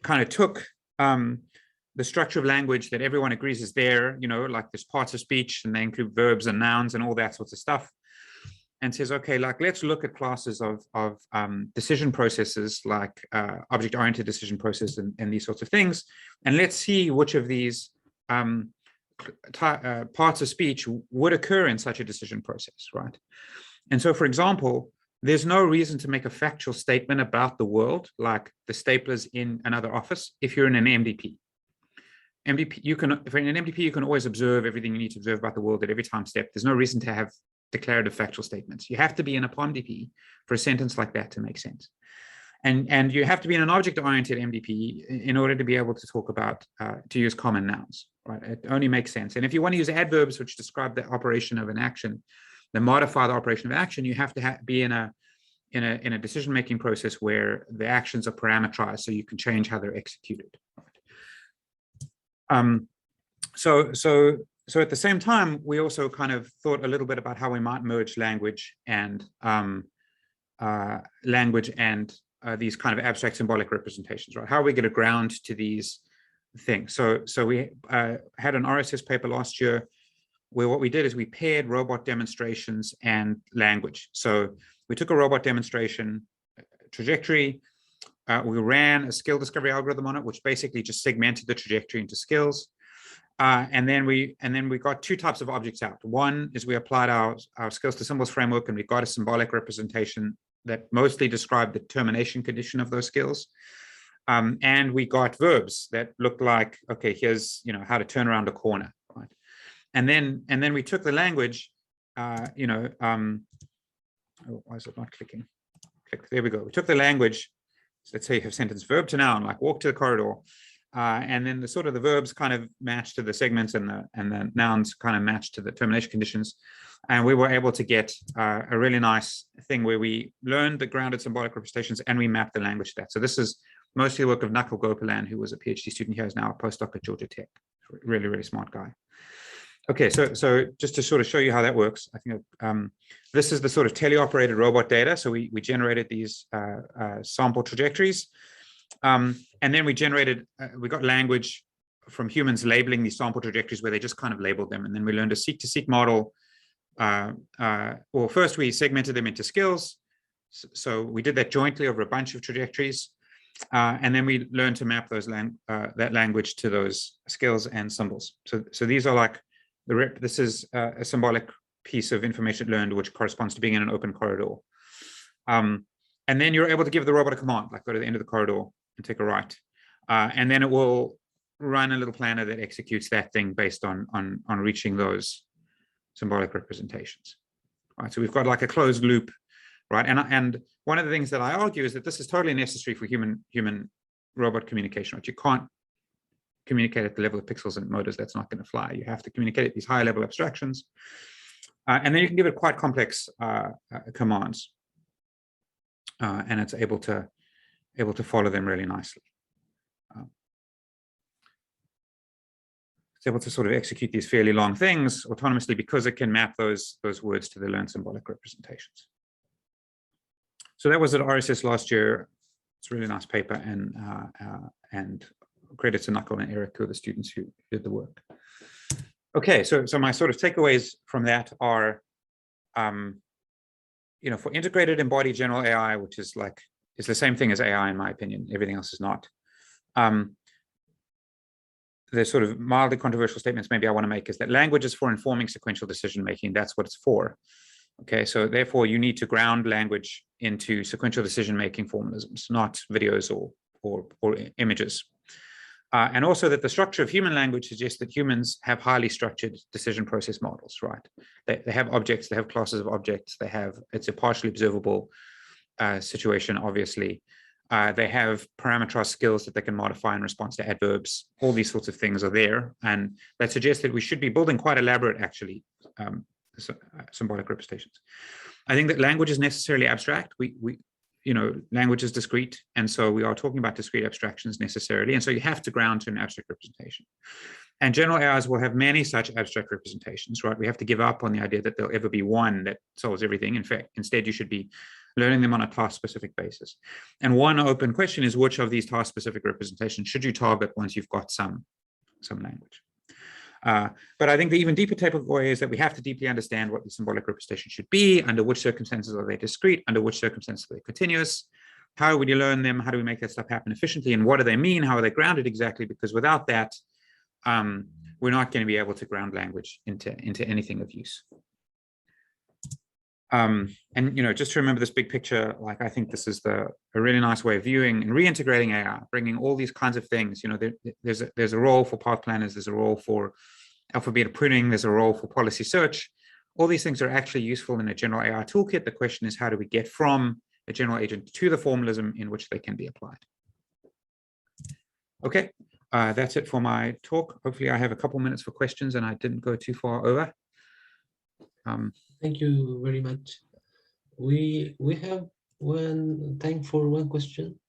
kind of took the structure of language that everyone agrees is there, you know, like there's parts of speech, and they include verbs and nouns and all that sorts of stuff, and says, okay, like, let's look at classes of decision processes, like object-oriented decision process and these sorts of things, and let's see which of these parts of speech would occur in such a decision process, right? And so, for example, there's no reason to make a factual statement about the world, like the staplers in another office, if you're in an MDP. If in an MDP, you can always observe everything you need to observe about the world at every time step. There's no reason to have declarative factual statements. You have to be in a POMDP for a sentence like that to make sense. And you have to be in an object-oriented MDP in order to be able to talk about, to use common nouns, right? It only makes sense. And if you want to use adverbs, which describe the operation of an action, that modify the operation of action, you have to be in a decision-making process where the actions are parameterized, so you can change how they're executed. So at the same time, we also kind of thought a little bit about how we might merge language and these kind of abstract symbolic representations, right? How are we going to ground to these things? So we had an RSS paper last year where what we did is we paired robot demonstrations and language. So we took a robot demonstration trajectory, we ran a skill discovery algorithm on it, which basically just segmented the trajectory into skills. And then we got two types of objects out. One is we applied our skills to symbols framework, and we got a symbolic representation that mostly described the termination condition of those skills. And we got verbs that looked like, okay, here's, you know, how to turn around a corner, right? And then we took the language, oh, why is it not clicking? Click, there we go. We took the language, so let's say you have sentence verb to noun, like walk to the corridor. And then the verbs kind of match to the segments, and the nouns kind of match to the termination conditions. And we were able to get a really nice thing where we learned the grounded symbolic representations and we mapped the language to that. So this is mostly the work of Nakul Gopalan, who was a PhD student here, is now a postdoc at Georgia Tech. Really, really smart guy. Okay, so just to sort of show you how that works, I think this is the sort of teleoperated robot data. So we generated these sample trajectories. And then we got language from humans labeling these sample trajectories where they just kind of labeled them. And then we learned a seek-to-seek model. Well, first we segmented them into skills. So we did that jointly over a bunch of trajectories. And then we learned to map those that language to those skills and symbols. So these are like, this is a symbolic piece of information learned, which corresponds to being in an open corridor. And then you're able to give the robot a command, like go to the end of the corridor and take a right. And then it will run a little planner that executes that thing based on reaching those symbolic representations. Right, so we've got like a closed loop, right? And one of the things that I argue is that this is totally necessary for human robot communication. Right? You can't communicate at the level of pixels and motors. That's not going to fly. You have to communicate at these higher level abstractions, and then you can give it quite complex commands, and it's able to follow them really nicely. It's able to sort of execute these fairly long things autonomously because it can map those words to the learned symbolic representations. So that was at RSS last year. It's a really nice paper, and credit to Knuckle and Eric, who are the students who did the work. Okay, so my sort of takeaways from that are, for integrated embodied general AI, which is the same thing as AI in my opinion. Everything else is not. The sort of mildly controversial statements maybe I want to make is that language is for informing sequential decision making. That's what it's for. Okay, so therefore you need to ground language into sequential decision making formalisms, not videos or images. And also that the structure of human language suggests that humans have highly structured decision process models, right? They have objects, they have classes of objects, it's a partially observable situation, obviously. They have parameterized skills that they can modify in response to adverbs. All these sorts of things are there. And that suggests that we should be building quite elaborate, actually, symbolic representations. I think that language is necessarily abstract. Language is discrete. And so we are talking about discrete abstractions necessarily. And so you have to ground to an abstract representation. And general AIs will have many such abstract representations, right? We have to give up on the idea that there'll ever be one that solves everything. In fact, instead, you should be learning them on a task-specific basis. And one open question is, which of these task-specific representations should you target once you've got some language? But I think the even deeper takeaway is that we have to deeply understand what the symbolic representation should be, under which circumstances are they discrete, under which circumstances are they continuous, how would you learn them, how do we make that stuff happen efficiently, and what do they mean, how are they grounded exactly, because without that, we're not going to be able to ground language into anything of use. And just to remember this big picture, like I think this is a really nice way of viewing and reintegrating AI, bringing all these kinds of things. There's a role for path planners, there's a role for alpha beta pruning, there's a role for policy search. All these things are actually useful in a general AI toolkit. The question is, how do we get from a general agent to the formalism in which they can be applied? Okay, that's it for my talk. Hopefully I have a couple minutes for questions and I didn't go too far over. Thank you very much. We have time for one question,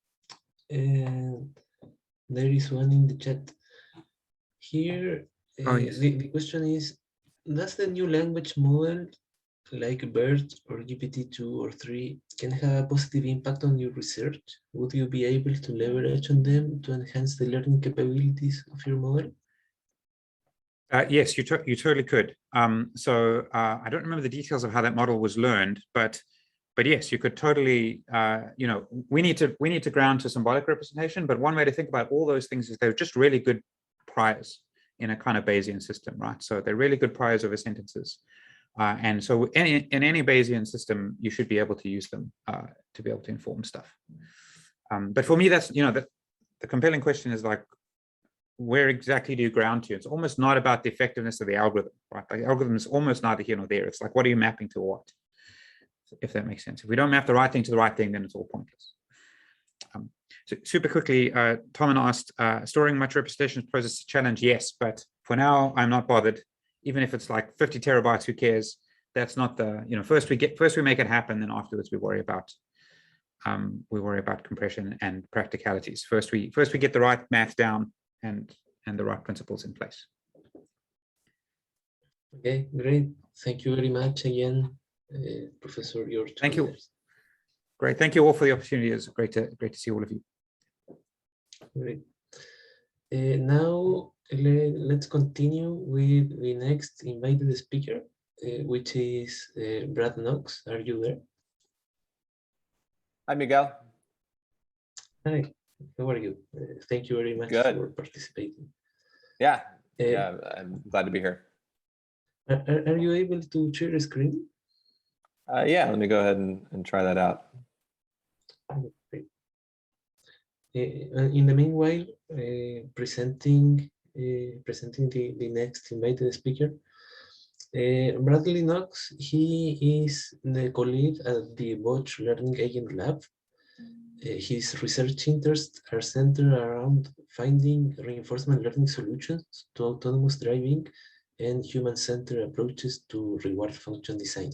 and there is one in the chat. Here, yes. the question is, does the new language model, like BERT or GPT-2 or 3, can have a positive impact on your research? Would you be able to leverage on them to enhance the learning capabilities of your model? Yes, you totally could. So I don't remember the details of how that model was learned, but yes, you could totally. We need to ground to symbolic representation. But one way to think about all those things is they're just really good priors in a kind of Bayesian system, right? So they're really good priors over sentences, and so in any Bayesian system, you should be able to use them to be able to inform stuff. But for me, that's the compelling question is like, where exactly do you ground to? It's almost not about the effectiveness of the algorithm, right? Like the algorithm is almost neither here nor there. It's like, what are you mapping to what? If that makes sense. If we don't map the right thing to the right thing, then it's all pointless. So super quickly, Tom asked, storing much representation poses a challenge. Yes, but for now, I'm not bothered. Even if it's like 50 terabytes, who cares? That's not the, first we make it happen, then afterwards we worry about compression and practicalities. First we get the right math down and the right principles in place. Okay, great. Thank you very much again, Professor George. Thank you. Great. Thank you all for the opportunity. It's great to see all of you. Great. Now let's continue with the next invited speaker, which is Brad Knox. Are you there? Hi, Miguel. Hi. How are you? Thank you very much for participating. Yeah, I'm glad to be here. Are you able to share a screen? Yeah, let me go ahead and try that out. In the meanwhile, presenting the next invited speaker, Bradley Knox. He is the co-lead at the Bosch Learning Agent Lab. His research interests are centered around finding reinforcement learning solutions to autonomous driving and human-centered approaches to reward function design.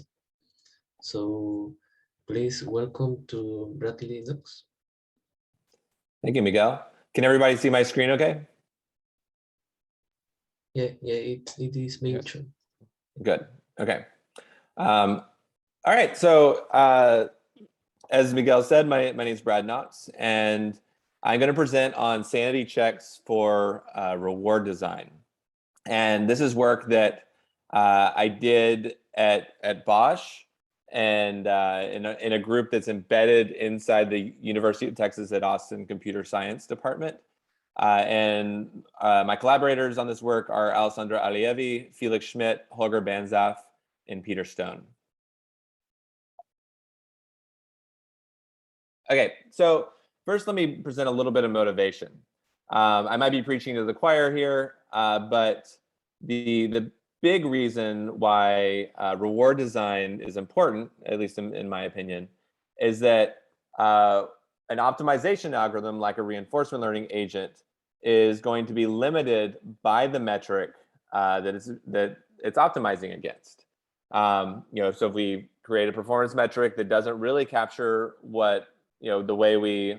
So please welcome to Bradley Knox. Thank you, Miguel. Can everybody see my screen okay? Yeah, it is being shown. Good, okay. All right, so as Miguel said, my name is Brad Knox, and I'm going to present on sanity checks for reward design. And this is work that I did at Bosch and in a group that's embedded inside the University of Texas at Austin Computer Science Department. And my collaborators on this work are Alessandra Allievi, Felix Schmidt, Holger Banzaf, and Peter Stone. Okay, so first let me present a little bit of motivation. I might be preaching to the choir here, but the big reason why reward design is important, at least in my opinion, is that an optimization algorithm like a reinforcement learning agent is going to be limited by the metric that it's optimizing against. So if we create a performance metric that doesn't really capture what the way we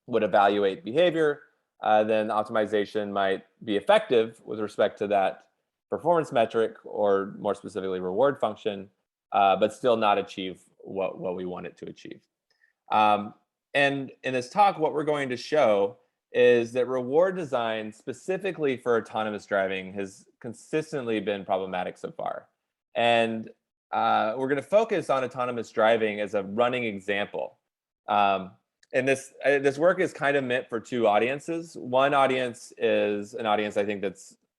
would evaluate behavior, then optimization might be effective with respect to that performance metric, or more specifically reward function, but still not achieve what we want it to achieve. And in this talk, what we're going to show is that reward design specifically for autonomous driving has consistently been problematic so far. And we're going to focus on autonomous driving as a running example. And this work is kind of meant for two audiences. One audience is an audience I think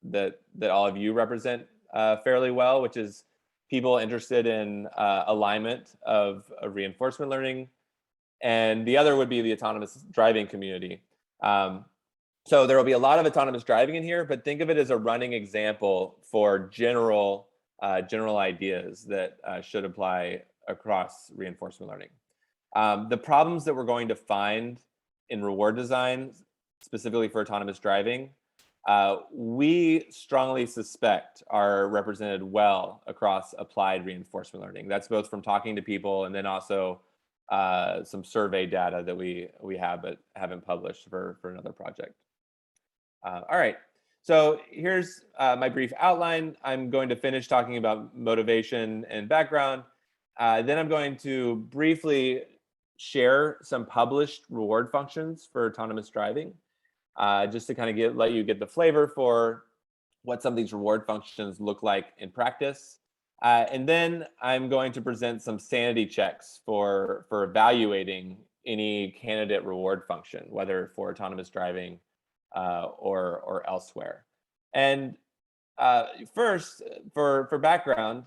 that all of you represent fairly well, which is people interested in alignment of reinforcement learning. And the other would be the autonomous driving community. So there will be a lot of autonomous driving in here, but think of it as a running example for general ideas that should apply across reinforcement learning. The problems that we're going to find in reward design, specifically for autonomous driving, we strongly suspect are represented well across applied reinforcement learning. That's both from talking to people and then also some survey data that we have but haven't published for another project. All right, so here's my brief outline. I'm going to finish talking about motivation and background. Then I'm going to briefly share some published reward functions for autonomous driving, just to kind of let you get the flavor for what some of these reward functions look like in practice. And then I'm going to present some sanity checks for evaluating any candidate reward function, whether for autonomous driving or elsewhere. And first, for background,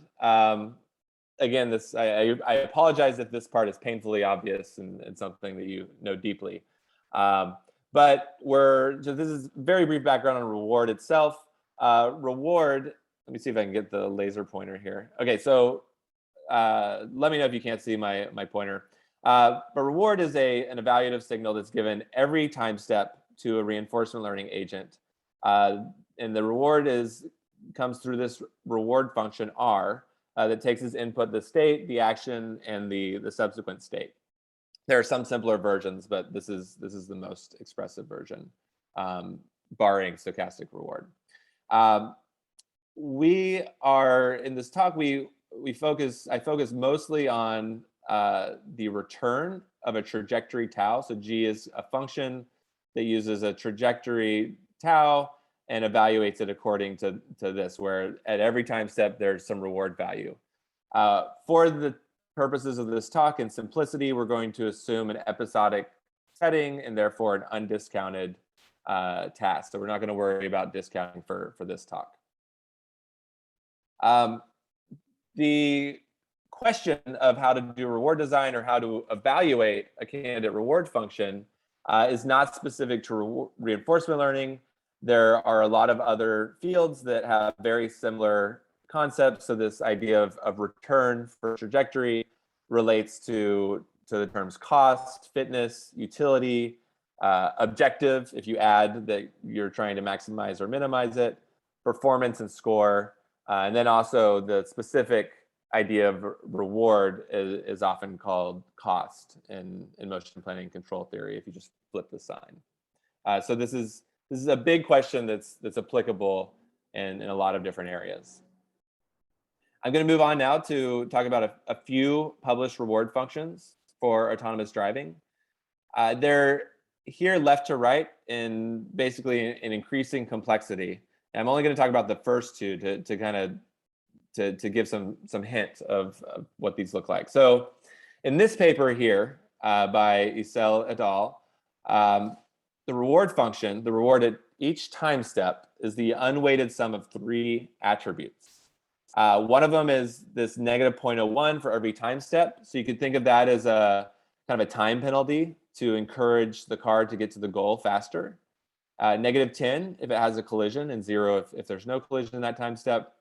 again, I apologize if this part is painfully obvious and something that you know deeply. But this is very brief background on reward itself. Reward, let me see if I can get the laser pointer here. Okay, so let me know if you can't see my pointer. But reward is an evaluative signal that's given every time step to a reinforcement learning agent. And the reward comes through this reward function R that takes as input the state, the action, and the subsequent state. There are some simpler versions, but this is the most expressive version, barring stochastic reward. We are in this talk. I focus mostly on the return of a trajectory tau. So G is a function that uses a trajectory tau and evaluates it according to this, where at every time step there's some reward value. For the purposes of this talk and simplicity, we're going to assume an episodic setting and therefore an undiscounted task. So we're not going to worry about discounting for this talk. The question of how to do reward design or how to evaluate a candidate reward function is not specific to reinforcement learning. There are a lot of other fields that have very similar concepts. So this idea of return for trajectory relates to the terms cost, fitness, utility, objective, if you add that you're trying to maximize or minimize it, performance and score, and then also the specific idea of reward is often called cost in motion planning control theory if you just flip the sign. So this is a big question that's applicable in a lot of different areas. I'm going to move on now to talk about a few published reward functions for autonomous driving. They're here left to right in basically an increasing complexity. And I'm only going to talk about the first two to kind of to give some hint of what these look like. So in this paper here by Isel et al., the reward function, the reward at each time step, is the unweighted sum of 3 attributes. One of them is this negative 0.01 for every time step. So you could think of that as a kind of a time penalty to encourage the car to get to the goal faster. Negative 10 if it has a collision, and 0 if there's no collision in that time step.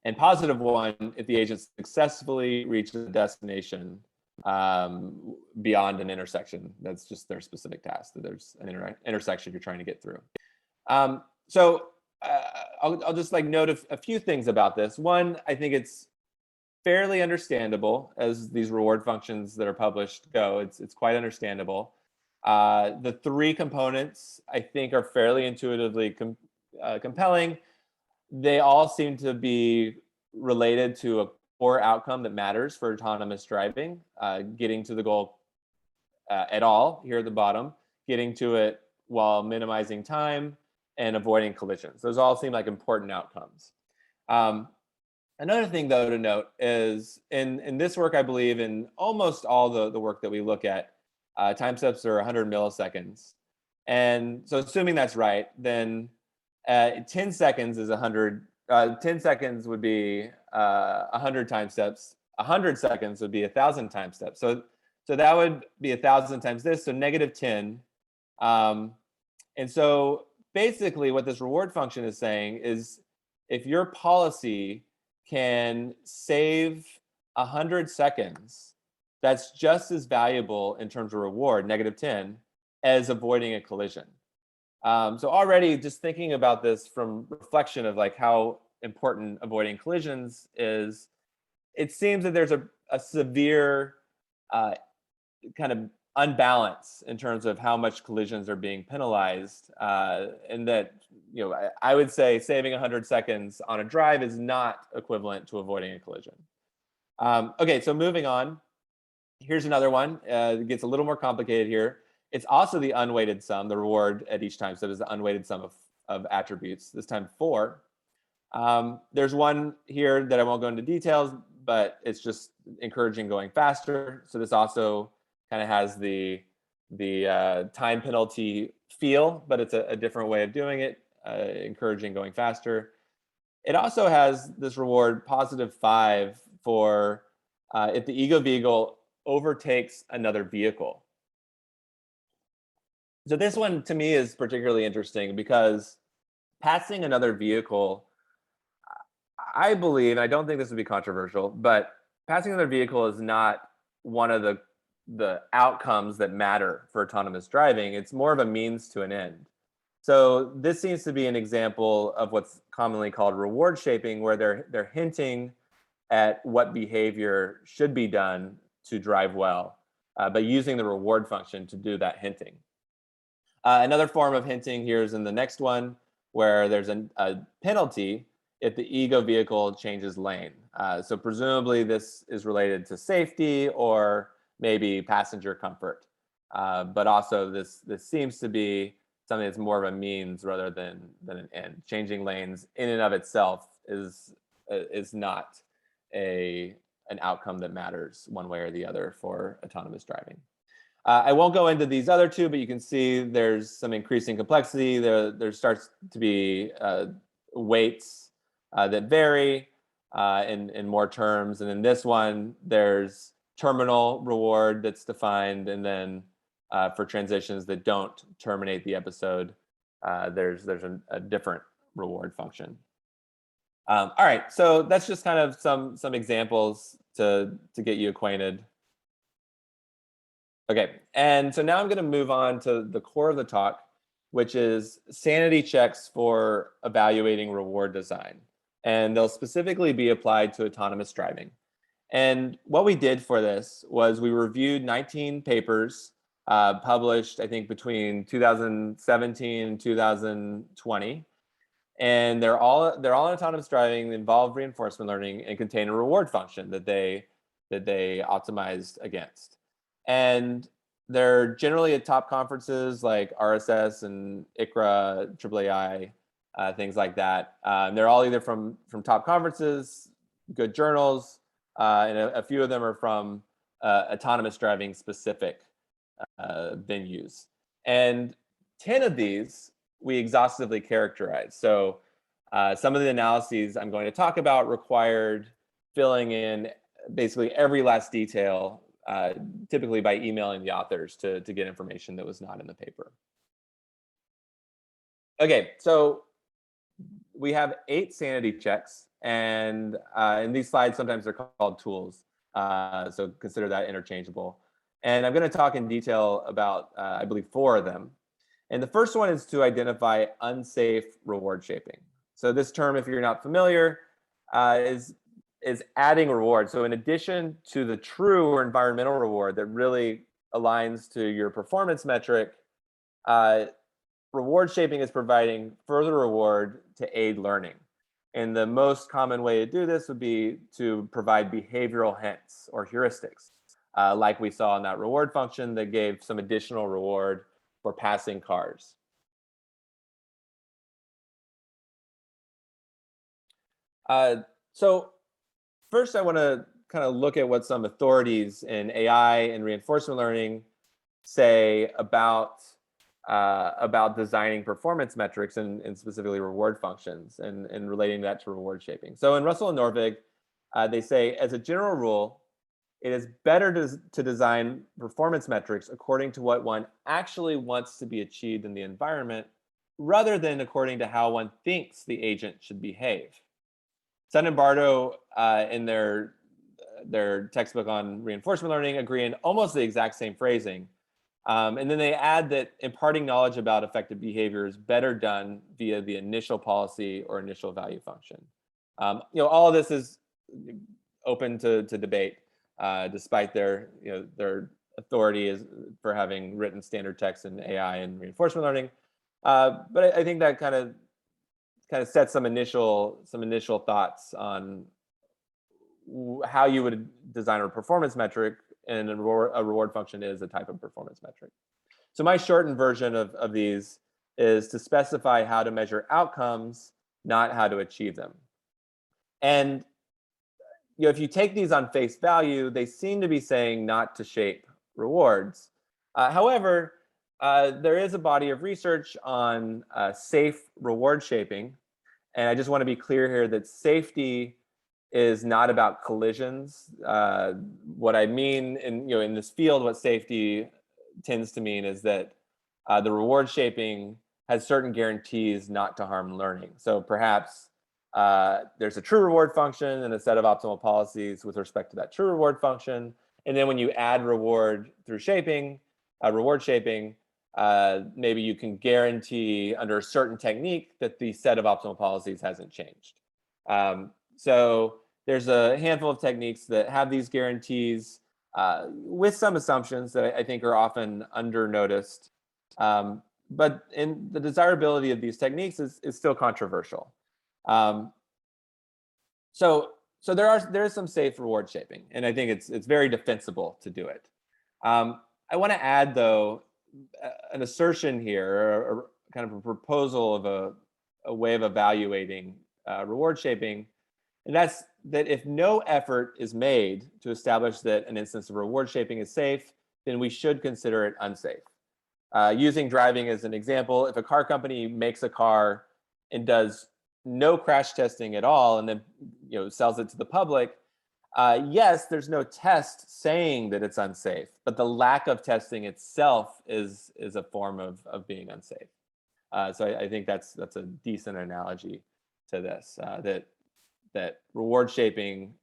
And positive 1 if the agent successfully reaches a destination beyond an intersection. That's just their specific task, that there's an intersection you're trying to get through. So I'll just like note a few things about this. One, I think it's fairly understandable as these reward functions that are published go. It's quite understandable. The 3 components I think are fairly intuitively compelling. They all seem to be related to a core outcome that matters for autonomous driving, getting to the goal at all here at the bottom, getting to it while minimizing time, and avoiding collisions. Those all seem like important outcomes. Another thing, though, to note is in this work, I believe in almost all the work that we look at, time steps are 100 milliseconds. And so assuming that's right, then 10 seconds is 100. 10 seconds would be 100 time steps. 100 seconds would be 1,000 time steps. So that would be 1,000 times this, so negative 10. And so basically what this reward function is saying is if your policy can save 100 seconds, that's just as valuable in terms of reward, negative 10, as avoiding a collision. So already just thinking about this from reflection of like how important avoiding collisions is, it seems that there's a severe kind of unbalance in terms of how much collisions are being penalized, and that, you know, I would say saving 100 seconds on a drive is not equivalent to avoiding a collision. Okay, so moving on, here's another one. It gets a little more complicated here. It's also the unweighted sum. The reward at each time step is the unweighted sum of attributes, this time 4. There's one here that I won't go into details, but it's just encouraging going faster. So this also kind of has the time penalty feel, but it's a different way of doing it, encouraging going faster. It also has this reward, positive 5, for if the ego vehicle overtakes another vehicle. So this one to me is particularly interesting because passing another vehicle, I believe, and I don't think this would be controversial, but passing another vehicle is not one of the outcomes that matter for autonomous driving. It's more of a means to an end. So this seems to be an example of what's commonly called reward shaping, where they're hinting at what behavior should be done to drive well, but using the reward function to do that hinting. Another form of hinting here is in the next one, where there's a penalty if the ego vehicle changes lane. So presumably this is related to safety or maybe passenger comfort. But also this seems to be something that's more of a means rather than an end. Changing lanes in and of itself is not an outcome that matters one way or the other for autonomous driving. I won't go into these other two, but you can see there's some increasing complexity. There starts to be weights that vary. in more terms. And in this one, there's terminal reward that's defined. And then for transitions that don't terminate the episode, there's a different reward function. All right, so that's just kind of some examples to get you acquainted. Okay, and so now I'm going to move on to the core of the talk, which is sanity checks for evaluating reward design. And they'll specifically be applied to autonomous driving. And what we did for this was we reviewed 19 papers published, I think, between 2017 and 2020. And they're all in autonomous driving, involve reinforcement learning, and contain a reward function that they optimized against. And they're generally at top conferences like RSS and ICRA, AAAI, things like that. They're all either from top conferences, good journals, and a few of them are from autonomous driving specific venues. And 10 of these we exhaustively characterized. So some of the analyses I'm going to talk about required filling in basically every last detail, typically by emailing the authors to get information that was not in the paper. Okay, so we have 8 sanity checks, and in these slides, sometimes they're called tools. So consider that interchangeable. And I'm going to talk in detail about, I believe, 4 of them. And the first one is to identify unsafe reward shaping. So this term, if you're not familiar, is adding reward. So in addition to the true or environmental reward that really aligns to your performance metric, reward shaping is providing further reward to aid learning. And the most common way to do this would be to provide behavioral hints or heuristics, like we saw in that reward function that gave some additional reward for passing cars. So first, I want to kind of look at what some authorities in AI and reinforcement learning say about designing performance metrics and specifically reward functions and relating that to reward shaping. So in Russell and Norvig, they say, as a general rule, it is better to design performance metrics according to what one actually wants to be achieved in the environment, rather than according to how one thinks the agent should behave. Sun and Bardo, in their textbook on reinforcement learning, agree in almost the exact same phrasing. And then they add that imparting knowledge about effective behavior is better done via the initial policy or initial value function. All of this is open to debate, despite their authority for having written standard text in AI and reinforcement learning. But I think that kind of sets some initial thoughts on how you would design a performance metric, and a reward function is a type of performance metric. So my shortened version of these is to specify how to measure outcomes, not how to achieve them. And if you take these on face value, they seem to be saying not to shape rewards. However, there is a body of research on safe reward shaping. And I just want to be clear here that safety is not about collisions. What I mean in this field, what safety tends to mean is that the reward shaping has certain guarantees not to harm learning. So perhaps there's a true reward function and a set of optimal policies with respect to that true reward function. And then when you add reward through shaping, reward shaping, maybe you can guarantee under a certain technique that the set of optimal policies hasn't changed. So there's a handful of techniques that have these guarantees with some assumptions that I think are often under noticed. But in the desirability of these techniques is still controversial. So there is some safe reward shaping, and I think it's very defensible to do it. I want to add, though, an assertion here, or kind of a proposal of a way of evaluating reward shaping, and that's that if no effort is made to establish that an instance of reward shaping is safe, then we should consider it unsafe. Using driving as an example, if a car company makes a car and does no crash testing at all, and then sells it to the public, yes, there's no test saying that it's unsafe, but the lack of testing itself is a form of being unsafe. So I think that's a decent analogy to this, that reward shaping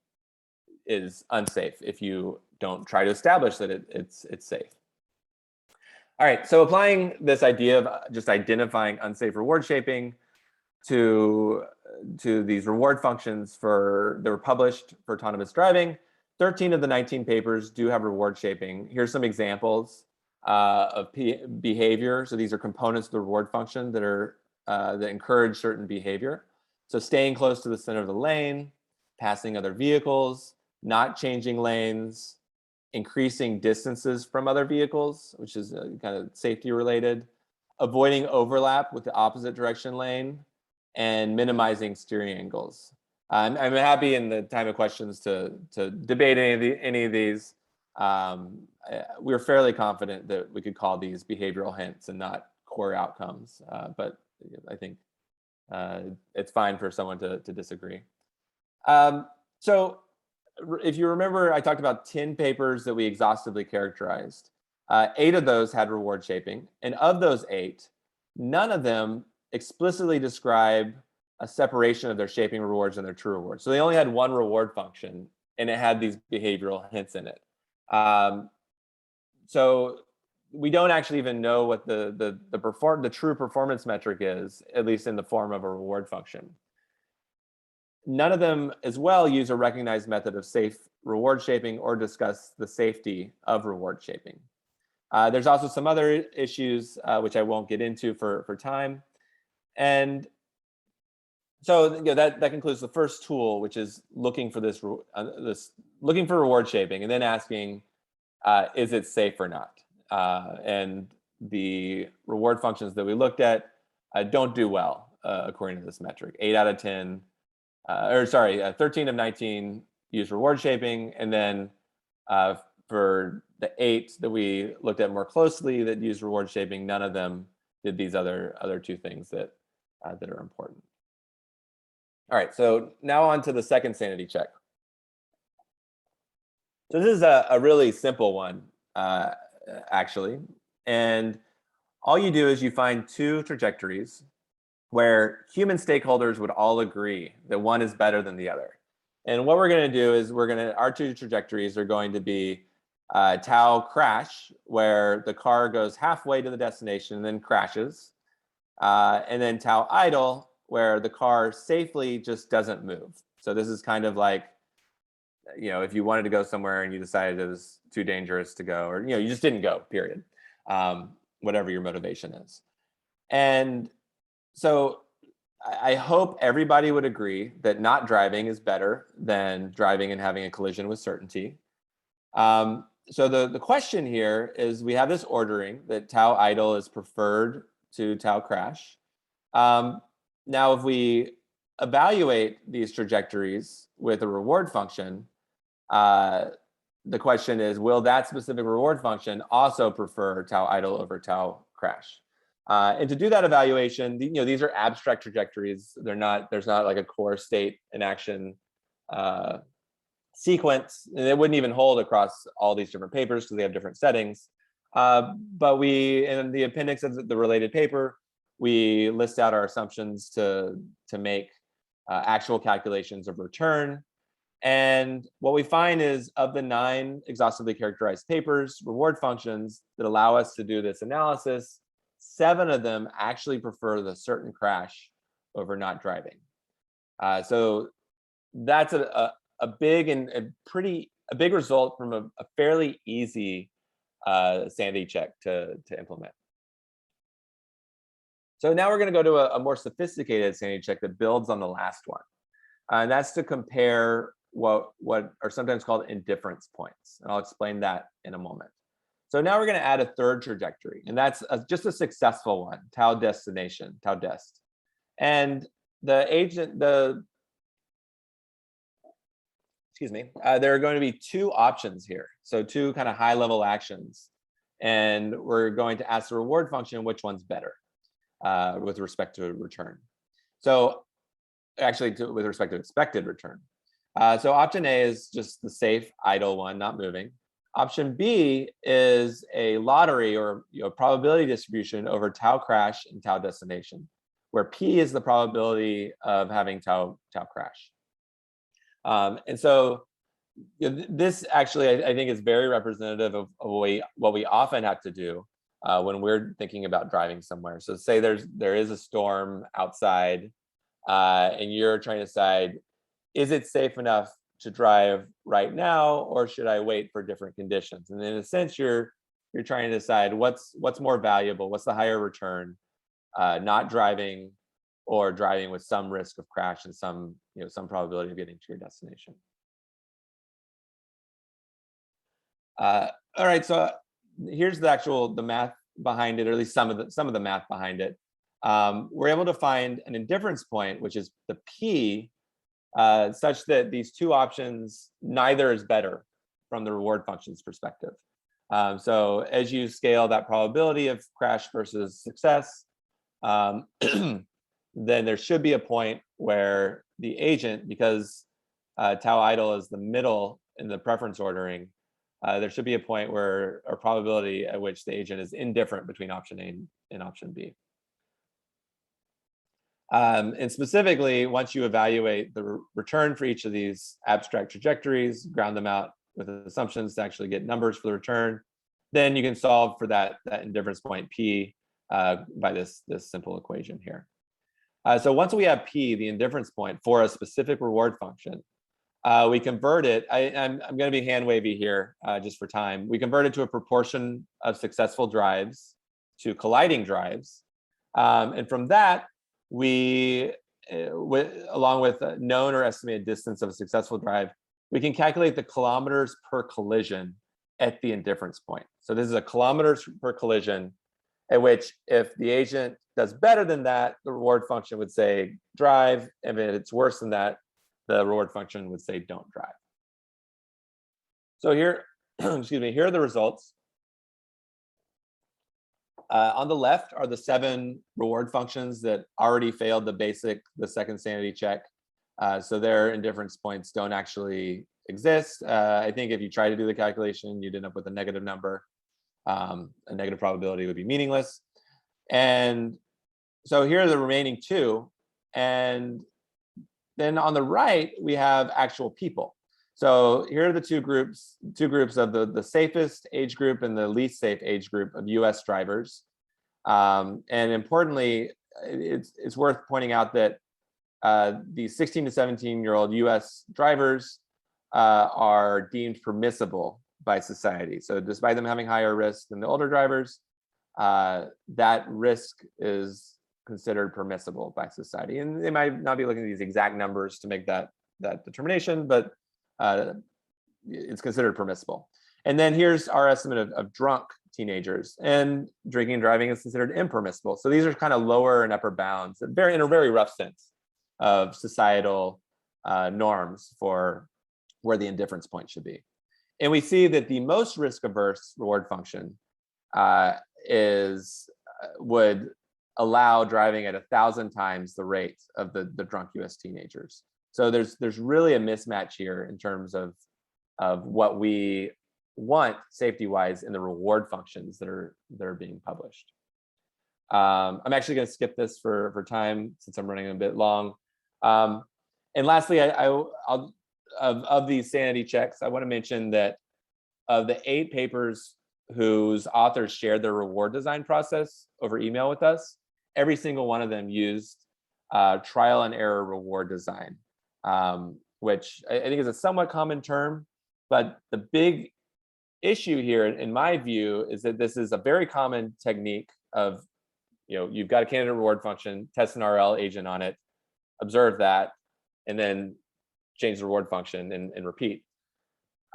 is unsafe if you don't try to establish that it's safe. All right, so applying this idea of just identifying unsafe reward shaping to these reward functions that were published for autonomous driving, 13 of the 19 papers do have reward shaping. Here's some examples of behavior. So these are components of the reward function that encourage certain behavior. So staying close to the center of the lane, passing other vehicles, not changing lanes, increasing distances from other vehicles, which is kind of safety related, avoiding overlap with the opposite direction lane, and minimizing steering angles. I'm happy in the time of questions to debate any of these. We're fairly confident that we could call these behavioral hints and not core outcomes, but I think it's fine for someone to disagree. So if you remember, I talked about 10 papers that we exhaustively characterized. 8 of those had reward shaping, and of those 8, none of them explicitly describe a separation of their shaping rewards and their true rewards. So they only had one reward function, and it had these behavioral hints in it. So we don't actually even know what the true performance metric is, at least in the form of a reward function. None of them as well use a recognized method of safe reward shaping or discuss the safety of reward shaping. There's also some other issues which I won't get into for time. And so that concludes the first tool, which is looking for looking for reward shaping and then asking, is it safe or not? And the reward functions that we looked at don't do well according to this metric. 8 out of 10, 13 of 19 use reward shaping, and then for the 8 that we looked at more closely that use reward shaping, none of them did these other 2 things that are important. All right, so now on to the second sanity check. So this is a really simple one, actually. And all you do is you find 2 trajectories where human stakeholders would all agree that one is better than the other. And what we're going to do is our 2 trajectories are going to be tau crash, where the car goes halfway to the destination and then crashes, and then tau idle, where the car safely just doesn't move. So this is kind of like, if you wanted to go somewhere and you decided it was too dangerous to go, or you just didn't go, period, whatever your motivation is. And so I hope everybody would agree that not driving is better than driving and having a collision with certainty. So the question here is, we have this ordering that tau idle is preferred to tau crash. Now, if we evaluate these trajectories with a reward function, the question is, will that specific reward function also prefer tau idle over tau crash? And to do that evaluation, these are abstract trajectories. There's not like a core state in action sequence, and it wouldn't even hold across all these different papers because they have different settings. But in the appendix of the related paper, we list out our assumptions to make actual calculations of return. And what we find is, of the 9 exhaustively characterized papers, reward functions that allow us to do this analysis, 7 of them actually prefer the certain crash over not driving. So that's a big result from a fairly easy sanity check to implement. So now we're going to go to a more sophisticated sanity check that builds on the last one. And that's to compare what are sometimes called indifference points. And I'll explain that in a moment. So now we're going to add a third trajectory, and that's just a successful one, tau destination, tau dest. And there are going to be 2 options here. So 2 kind of high-level actions. And we're going to ask the reward function which one's better with respect to return. So actually with respect to expected return. So option A is just the safe idle one, not moving. Option B is a lottery or probability distribution over tau crash and tau destination, where P is the probability of having tau crash. And so this actually, I think, is very representative of what we often have to do when we're thinking about driving somewhere. So say there is a storm outside, and you're trying to decide, is it safe enough to drive right now, or should I wait for different conditions? And in a sense, you're trying to decide what's more valuable, what's the higher return, not driving or driving with some risk of crash and some probability of getting to your destination. All right, so here's the math behind it, or at least some of the math behind it. We're able to find an indifference point, which is the P, such that these two options, neither is better from the reward function's perspective. So as you scale that probability of crash versus success, then there should be a point where the agent, because tau idle is the middle in the preference ordering, there should be a point where a probability at which the agent is indifferent between option A and option B. And specifically, once you evaluate the return for each of these abstract trajectories, ground them out with assumptions to actually get numbers for the return, then you can solve for that indifference point P by this simple equation here. So once we have P, the indifference point for a specific reward function, we convert it. I'm going to be hand wavy here just for time. We convert it to a proportion of successful drives to colliding drives, and from that, we, along with a known or estimated distance of a successful drive, we can calculate the kilometers per collision at the indifference point. So this is a kilometers per collision, at which if the agent does better than that, the reward function would say drive, and if it's worse than that, the reward function would say don't drive. So here, excuse me, here are the results. On the left are the 7 reward functions that already failed the second sanity check. So their indifference points don't actually exist. I think if you try to do the calculation, you'd end up with a negative number. A negative probability would be meaningless. And so here are the remaining 2. And then on the right, we have actual people. So here are the two groups of the safest age group and the least safe age group of US drivers. And importantly, it's worth pointing out that the 16 to 17-year-old US drivers are deemed permissible by society. So despite them having higher risk than the older drivers, that risk is considered permissible by society. And they might not be looking at these exact numbers to make that determination, but it's considered permissible. And then here's our estimate of drunk teenagers, and drinking and driving is considered impermissible. So these are kind of lower and upper bounds, in a very rough sense, of societal norms for where the indifference point should be. And we see that the most risk-averse reward function would allow driving at 1,000 times the rate of the drunk US teenagers. So there's really a mismatch here in terms of what we want safety-wise in the reward functions that are being published. I'm actually going to skip this for time since I'm running a bit long. And lastly, of these sanity checks, I want to mention that of the 8 papers whose authors shared their reward design process over email with us, every single one of them used trial and error reward design, which I think is a somewhat common term, but the big issue here, in my view, is that this is a very common technique of, you've got a candidate reward function, test an RL agent on it, observe that, and then change the reward function and repeat.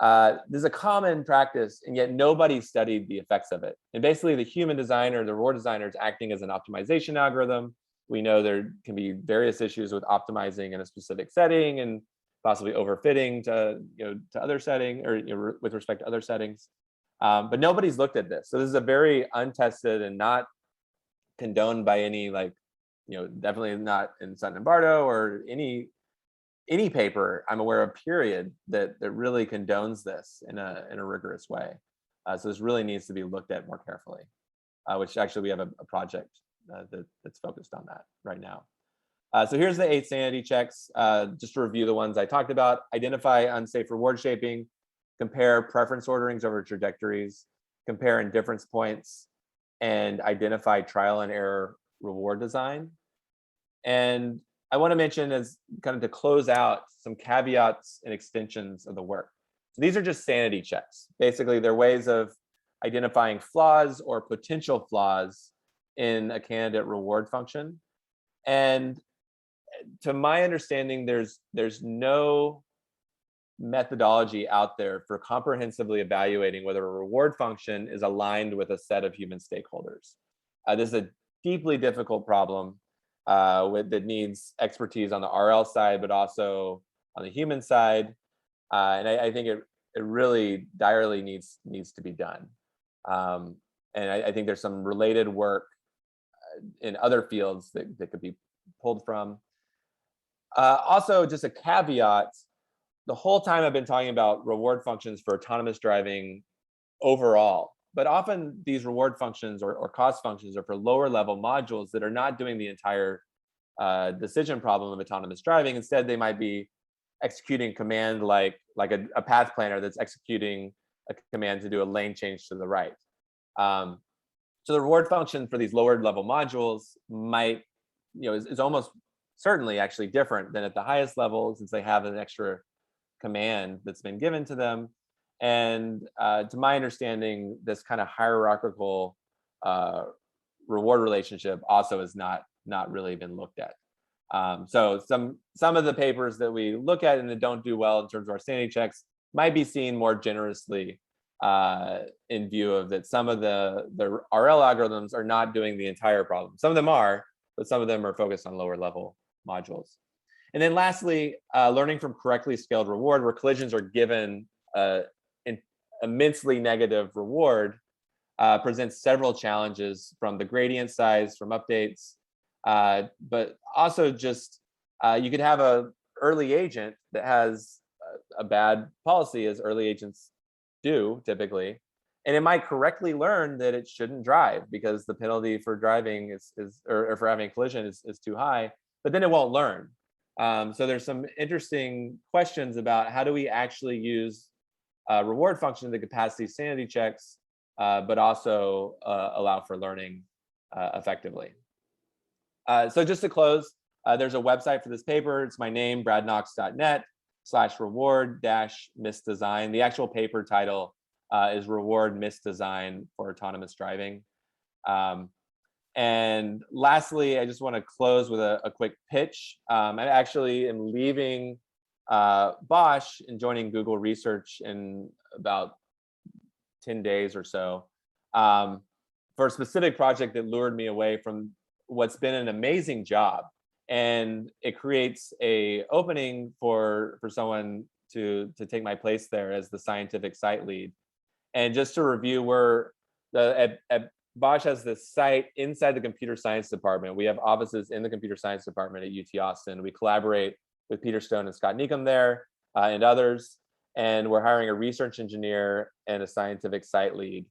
This is a common practice, and yet nobody studied the effects of it. And basically the human designer, the reward designer, is acting as an optimization algorithm. We know there can be various issues with optimizing in a specific setting and possibly overfitting to other setting, or with respect to other settings. But nobody's looked at this. So this is a very untested and not condoned by any definitely not in Sutton and Bardo or any paper I'm aware of, period, that really condones this in a rigorous way. So this really needs to be looked at more carefully, which actually we have a project that's focused on that right now. So here's the 8 sanity checks, just to review the ones I talked about. Identify unsafe reward shaping, compare preference orderings over trajectories, compare indifference points, and identify trial and error reward design. And I want to mention, as kind of to close out, some caveats and extensions of the work. So these are just sanity checks. Basically, they're ways of identifying flaws or potential flaws in a candidate reward function. And to my understanding, there's no methodology out there for comprehensively evaluating whether a reward function is aligned with a set of human stakeholders. This is a deeply difficult problem that needs expertise on the RL side, but also on the human side. And I think it really direly needs to be done. And I think there's some related work in other fields that could be pulled from. Also, just a caveat, the whole time I've been talking about reward functions for autonomous driving overall, but often these reward functions or cost functions are for lower level modules that are not doing the entire decision problem of autonomous driving. Instead, they might be executing command like a path planner that's executing a command to do a lane change to the right. So the reward function for these lower level modules might, is almost certainly actually different than at the highest level, since they have an extra command that's been given to them. And to my understanding, this kind of hierarchical reward relationship also has not really been looked at. So some of the papers that we look at and that don't do well in terms of our sanity checks might be seen more generously in view of that some of the RL algorithms are not doing the entire problem. Some of them are, but some of them are focused on lower level modules. And then lastly, learning from correctly scaled reward, where collisions are given an immensely negative reward, presents several challenges from the gradient size, from updates, but also just you could have a early agent that has a bad policy, as early agents do typically, and it might correctly learn that it shouldn't drive because the penalty for driving or for having a collision is too high, but then it won't learn. So there's some interesting questions about how do we actually use reward function that could pass these sanity checks, but also allow for learning effectively. So just to close, there's a website for this paper. It's my name, bradknox.net/reward-misdesign. The actual paper title is Reward Misdesign for Autonomous Driving. And lastly, I just want to close with a quick pitch. I actually am leaving Bosch and joining Google Research in about 10 days or so for a specific project that lured me away from what's been an amazing job. And it creates a opening for someone to take my place there as the scientific site lead. And just to review, at Bosch has this site inside the computer science department. We have offices in the computer science department at UT Austin. We collaborate with Peter Stone and Scott Neekum there and others. And we're hiring a research engineer and a scientific site lead.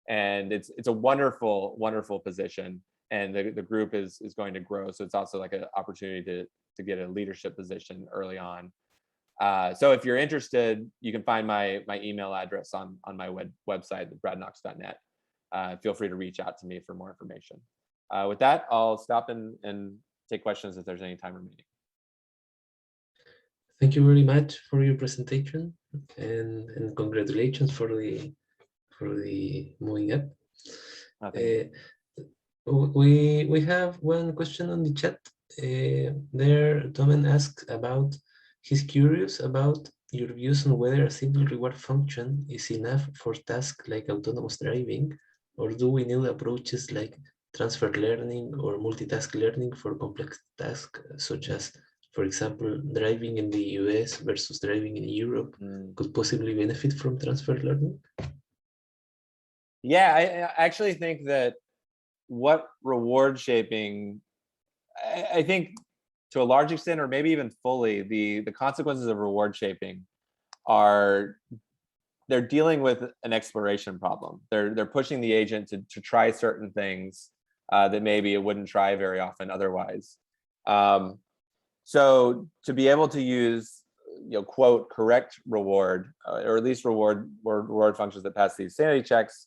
And it's a wonderful, wonderful position. And the group is going to grow. So it's also like an opportunity to get a leadership position early on. So if you're interested, you can find my email address on my website, bradknox.net. Feel free to reach out to me for more information. With that, I'll stop and take questions if there's any time remaining. Thank you very much for your presentation, and congratulations for the moving up. We have one question on the chat. There, Tomen asks about, he's curious about your views on whether a simple reward function is enough for tasks like autonomous driving, or do we need approaches like transfer learning or multitask learning for complex tasks, such as, for example, driving in the US versus driving in Europe could possibly benefit from transfer learning? Yeah, I actually think that what reward shaping I think to a large extent, or maybe even fully, the consequences of reward shaping are, they're dealing with an exploration problem. They're pushing the agent to try certain things that maybe it wouldn't try very often otherwise. So to be able to use, quote, correct reward, or at least reward functions that pass these sanity checks,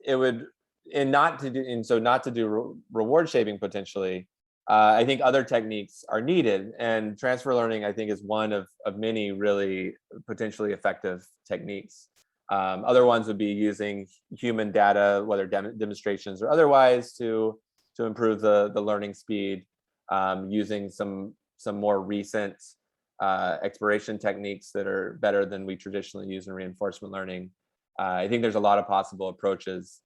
it would, not to do reward shaping potentially, I think other techniques are needed, and transfer learning, I think, is one of many really potentially effective techniques. Other ones would be using human data, whether demonstrations or otherwise, to improve the learning speed, using some more recent exploration techniques that are better than we traditionally use in reinforcement learning. I think there's a lot of possible approaches.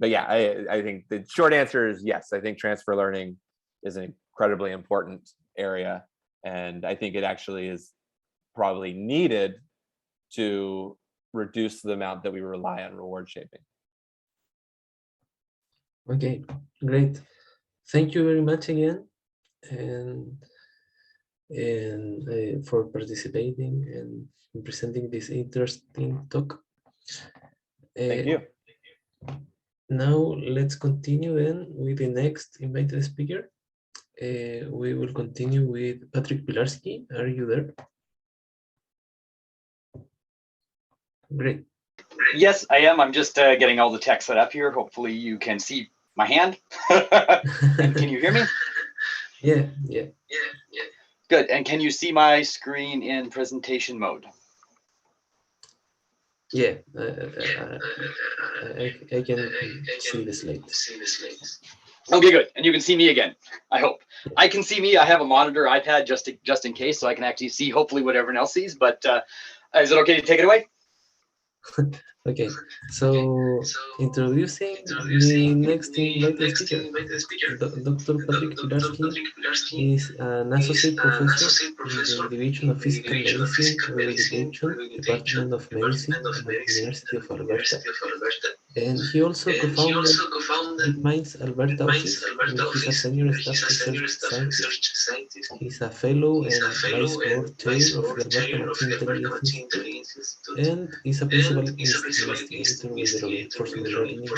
But yeah, I think the short answer is yes. I think transfer learning is an incredibly important area, and I think it actually is probably needed to reduce the amount that we rely on reward shaping. Okay, great. Thank you very much again, and for participating and presenting this interesting talk. Thank you. Now let's continue then with the next invited speaker. We will continue with Patrick Pilarski. Are you there? Great. Yes, I am. I'm just getting all the tech set up here. Hopefully you can see my hand. And can you hear me? Yeah. Good. And can you see my screen in presentation mode? Yeah, I can see the slide. Okay, good. And you can see me again, I hope. I can see me. I have a monitor iPad just in case, so I can actually see hopefully what everyone else sees. But is it okay to take it away? Okay, so introducing the next invited speaker, Dr. Patrick Pilarski is an associate professor in the Division of Physical Medicine, Rehabilitation, Department of Medicine at the University of Alberta. And he also co-founded DeepMind's Alberta office, where he's a senior staff research scientist. He's a fellow and vice board chair of the Alberta Machine Intelligence Institute, and is a principal investigator with the Reinforcement Learning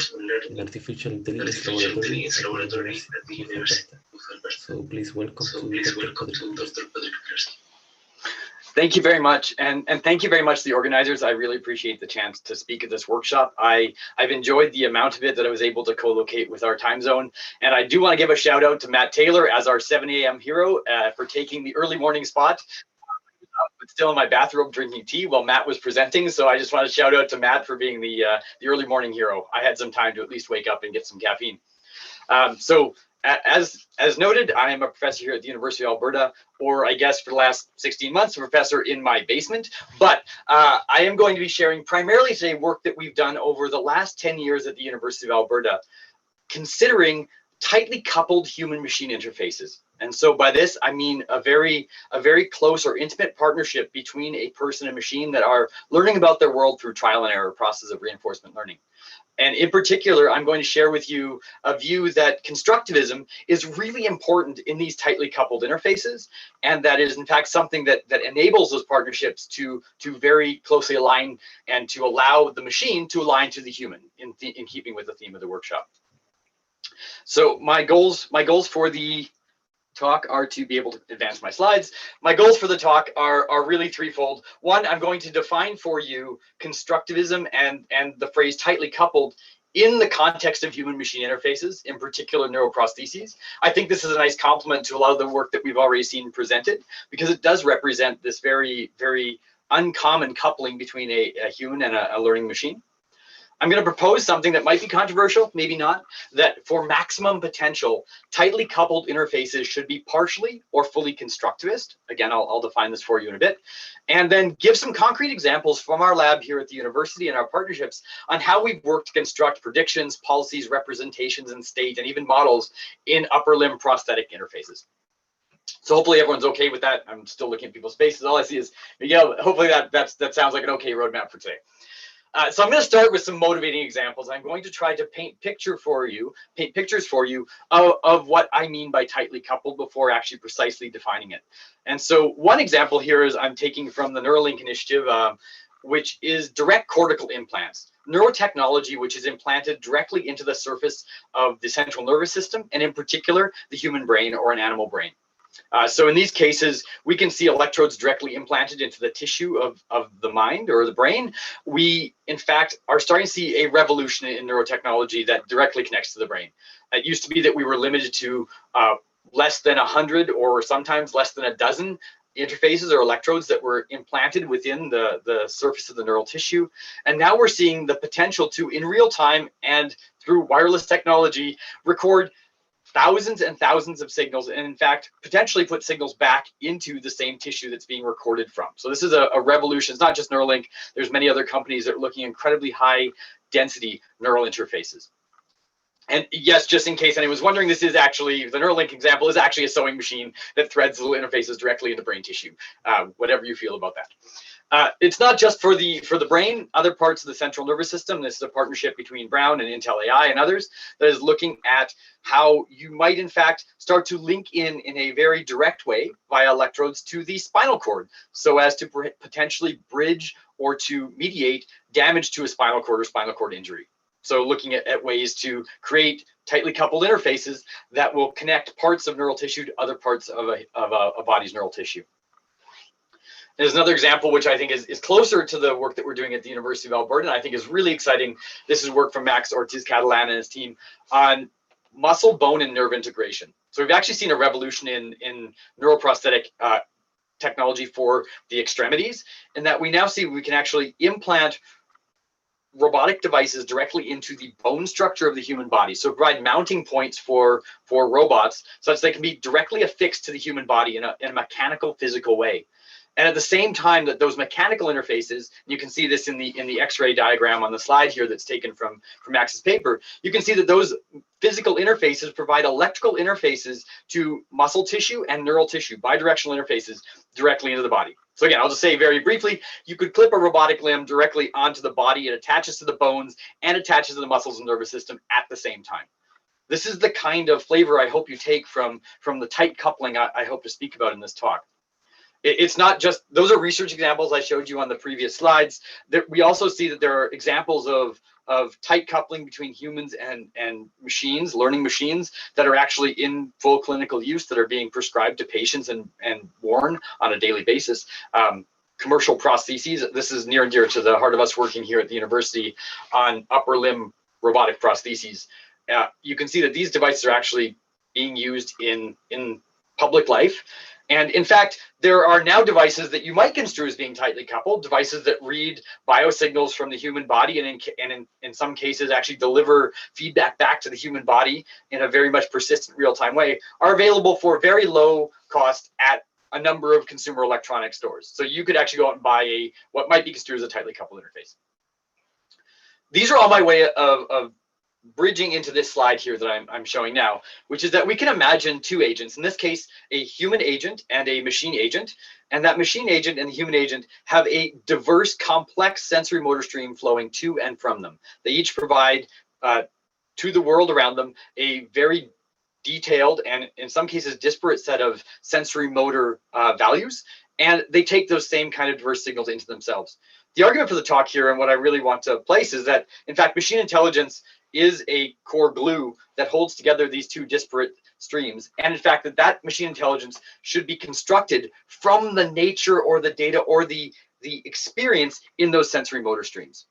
and Artificial Intelligence Laboratory at the University of Alberta. So please welcome to Dr. Patrick Pilarski. Thank you very much, and thank you very much to the organizers. I really appreciate the chance to speak at this workshop. I've enjoyed the amount of it that I was able to co-locate with our time zone, and I do want to give a shout out to Matt Taylor as our 7 a.m. hero for taking the early morning spot. But still in my bathrobe drinking tea while Matt was presenting, so I just want to shout out to Matt for being the early morning hero. I had some time to at least wake up and get some caffeine. So as noted, I am a professor here at the University of Alberta, or I guess for the last 16 months, a professor in my basement. But I am going to be sharing primarily today work that we've done over the last 10 years at the University of Alberta, considering tightly coupled human-machine interfaces. And so by this, I mean a very close or intimate partnership between a person and machine that are learning about their world through trial and error process of reinforcement learning. And in particular, I'm going to share with you a view that constructivism is really important in these tightly coupled interfaces. And that is in fact something that enables those partnerships to very closely align and to allow the machine to align to the human in keeping with the theme of the workshop. So my goals for the talk are to be able to advance my slides. My goals for the talk are really threefold. One, I'm going to define for you constructivism and the phrase tightly coupled in the context of human-machine interfaces, in particular neuroprostheses. I think this is a nice complement to a lot of the work that we've already seen presented, because it does represent this very uncommon coupling between a human and a learning machine. I'm going to propose something that might be controversial, maybe not, that for maximum potential, tightly coupled interfaces should be partially or fully constructivist. Again, I'll define this for you in a bit. And then give some concrete examples from our lab here at the university and our partnerships on how we've worked to construct predictions, policies, representations, and state, and even models in upper limb prosthetic interfaces. So hopefully everyone's okay with that. I'm still looking at people's faces. All I see is, yeah, hopefully that sounds like an okay roadmap for today. So I'm going to start with some motivating examples. I'm going to try to paint pictures for you of what I mean by tightly coupled before actually precisely defining it. And so one example here is I'm taking from the Neuralink initiative, which is direct cortical implants, neurotechnology which is implanted directly into the surface of the central nervous system, and in particular, the human brain or an animal brain. So in these cases, we can see electrodes directly implanted into the tissue of the mind or the brain. We, in fact, are starting to see a revolution in neurotechnology that directly connects to the brain. It used to be that we were limited to less than 100 or sometimes less than a dozen interfaces or electrodes that were implanted within the surface of the neural tissue. And now we're seeing the potential to, in real time and through wireless technology, record thousands and thousands of signals, and in fact, potentially put signals back into the same tissue that's being recorded from. So this is a revolution. It's not just Neuralink. There's many other companies that are looking at incredibly high density neural interfaces. And yes, just in case anyone's wondering, this is actually, the Neuralink example is actually a sewing machine that threads little interfaces directly into brain tissue, whatever you feel about that. It's not just for the brain, other parts of the central nervous system. This is a partnership between Brown and Intel AI and others that is looking at how you might in fact start to link in a very direct way via electrodes to the spinal cord, so as to potentially bridge or to mediate damage to a spinal cord or spinal cord injury. So looking at ways to create tightly coupled interfaces that will connect parts of neural tissue to other parts of a body's neural tissue. There's another example which I think is closer to the work that we're doing at the University of Alberta, and I think is really exciting. This is work from Max Ortiz-Catalan and his team on muscle, bone, and nerve integration. So we've actually seen a revolution in neuroprosthetic technology for the extremities, in that we now see we can actually implant robotic devices directly into the bone structure of the human body. So provide mounting points for robots such they can be directly affixed to the human body in a mechanical, physical way. And at the same time that those mechanical interfaces, you can see this in the X-ray diagram on the slide here that's taken from Max's paper, you can see that those physical interfaces provide electrical interfaces to muscle tissue and neural tissue, bidirectional interfaces directly into the body. So again, I'll just say very briefly, you could clip a robotic limb directly onto the body. It attaches to the bones and attaches to the muscles and nervous system at the same time. This is the kind of flavor I hope you take from the tight coupling I hope to speak about in this talk. It's not just, those are research examples I showed you on the previous slides. We also see that there are examples of tight coupling between humans and machines, learning machines, that are actually in full clinical use, that are being prescribed to patients and worn on a daily basis. Commercial prostheses, this is near and dear to the heart of us working here at the university on upper limb robotic prostheses. You can see that these devices are actually being used in public life. And in fact, there are now devices that you might construe as being tightly coupled, devices that read biosignals from the human body and in some cases actually deliver feedback back to the human body in a very much persistent real-time way, are available for very low cost at a number of consumer electronic stores. So you could actually go out and buy what might be construed as a tightly coupled interface. These are all my way of bridging into this slide here that I'm showing now, which is that we can imagine two agents, in this case, a human agent and a machine agent. And that machine agent and the human agent have a diverse, complex sensory motor stream flowing to and from them. They each provide to the world around them a very detailed and in some cases disparate set of sensory motor values. And they take those same kind of diverse signals into themselves. The argument for the talk here and what I really want to place is that, in fact, machine intelligence is a core glue that holds together these two disparate streams. And in fact, that machine intelligence should be constructed from the nature or the data or the experience in those sensory motor streams.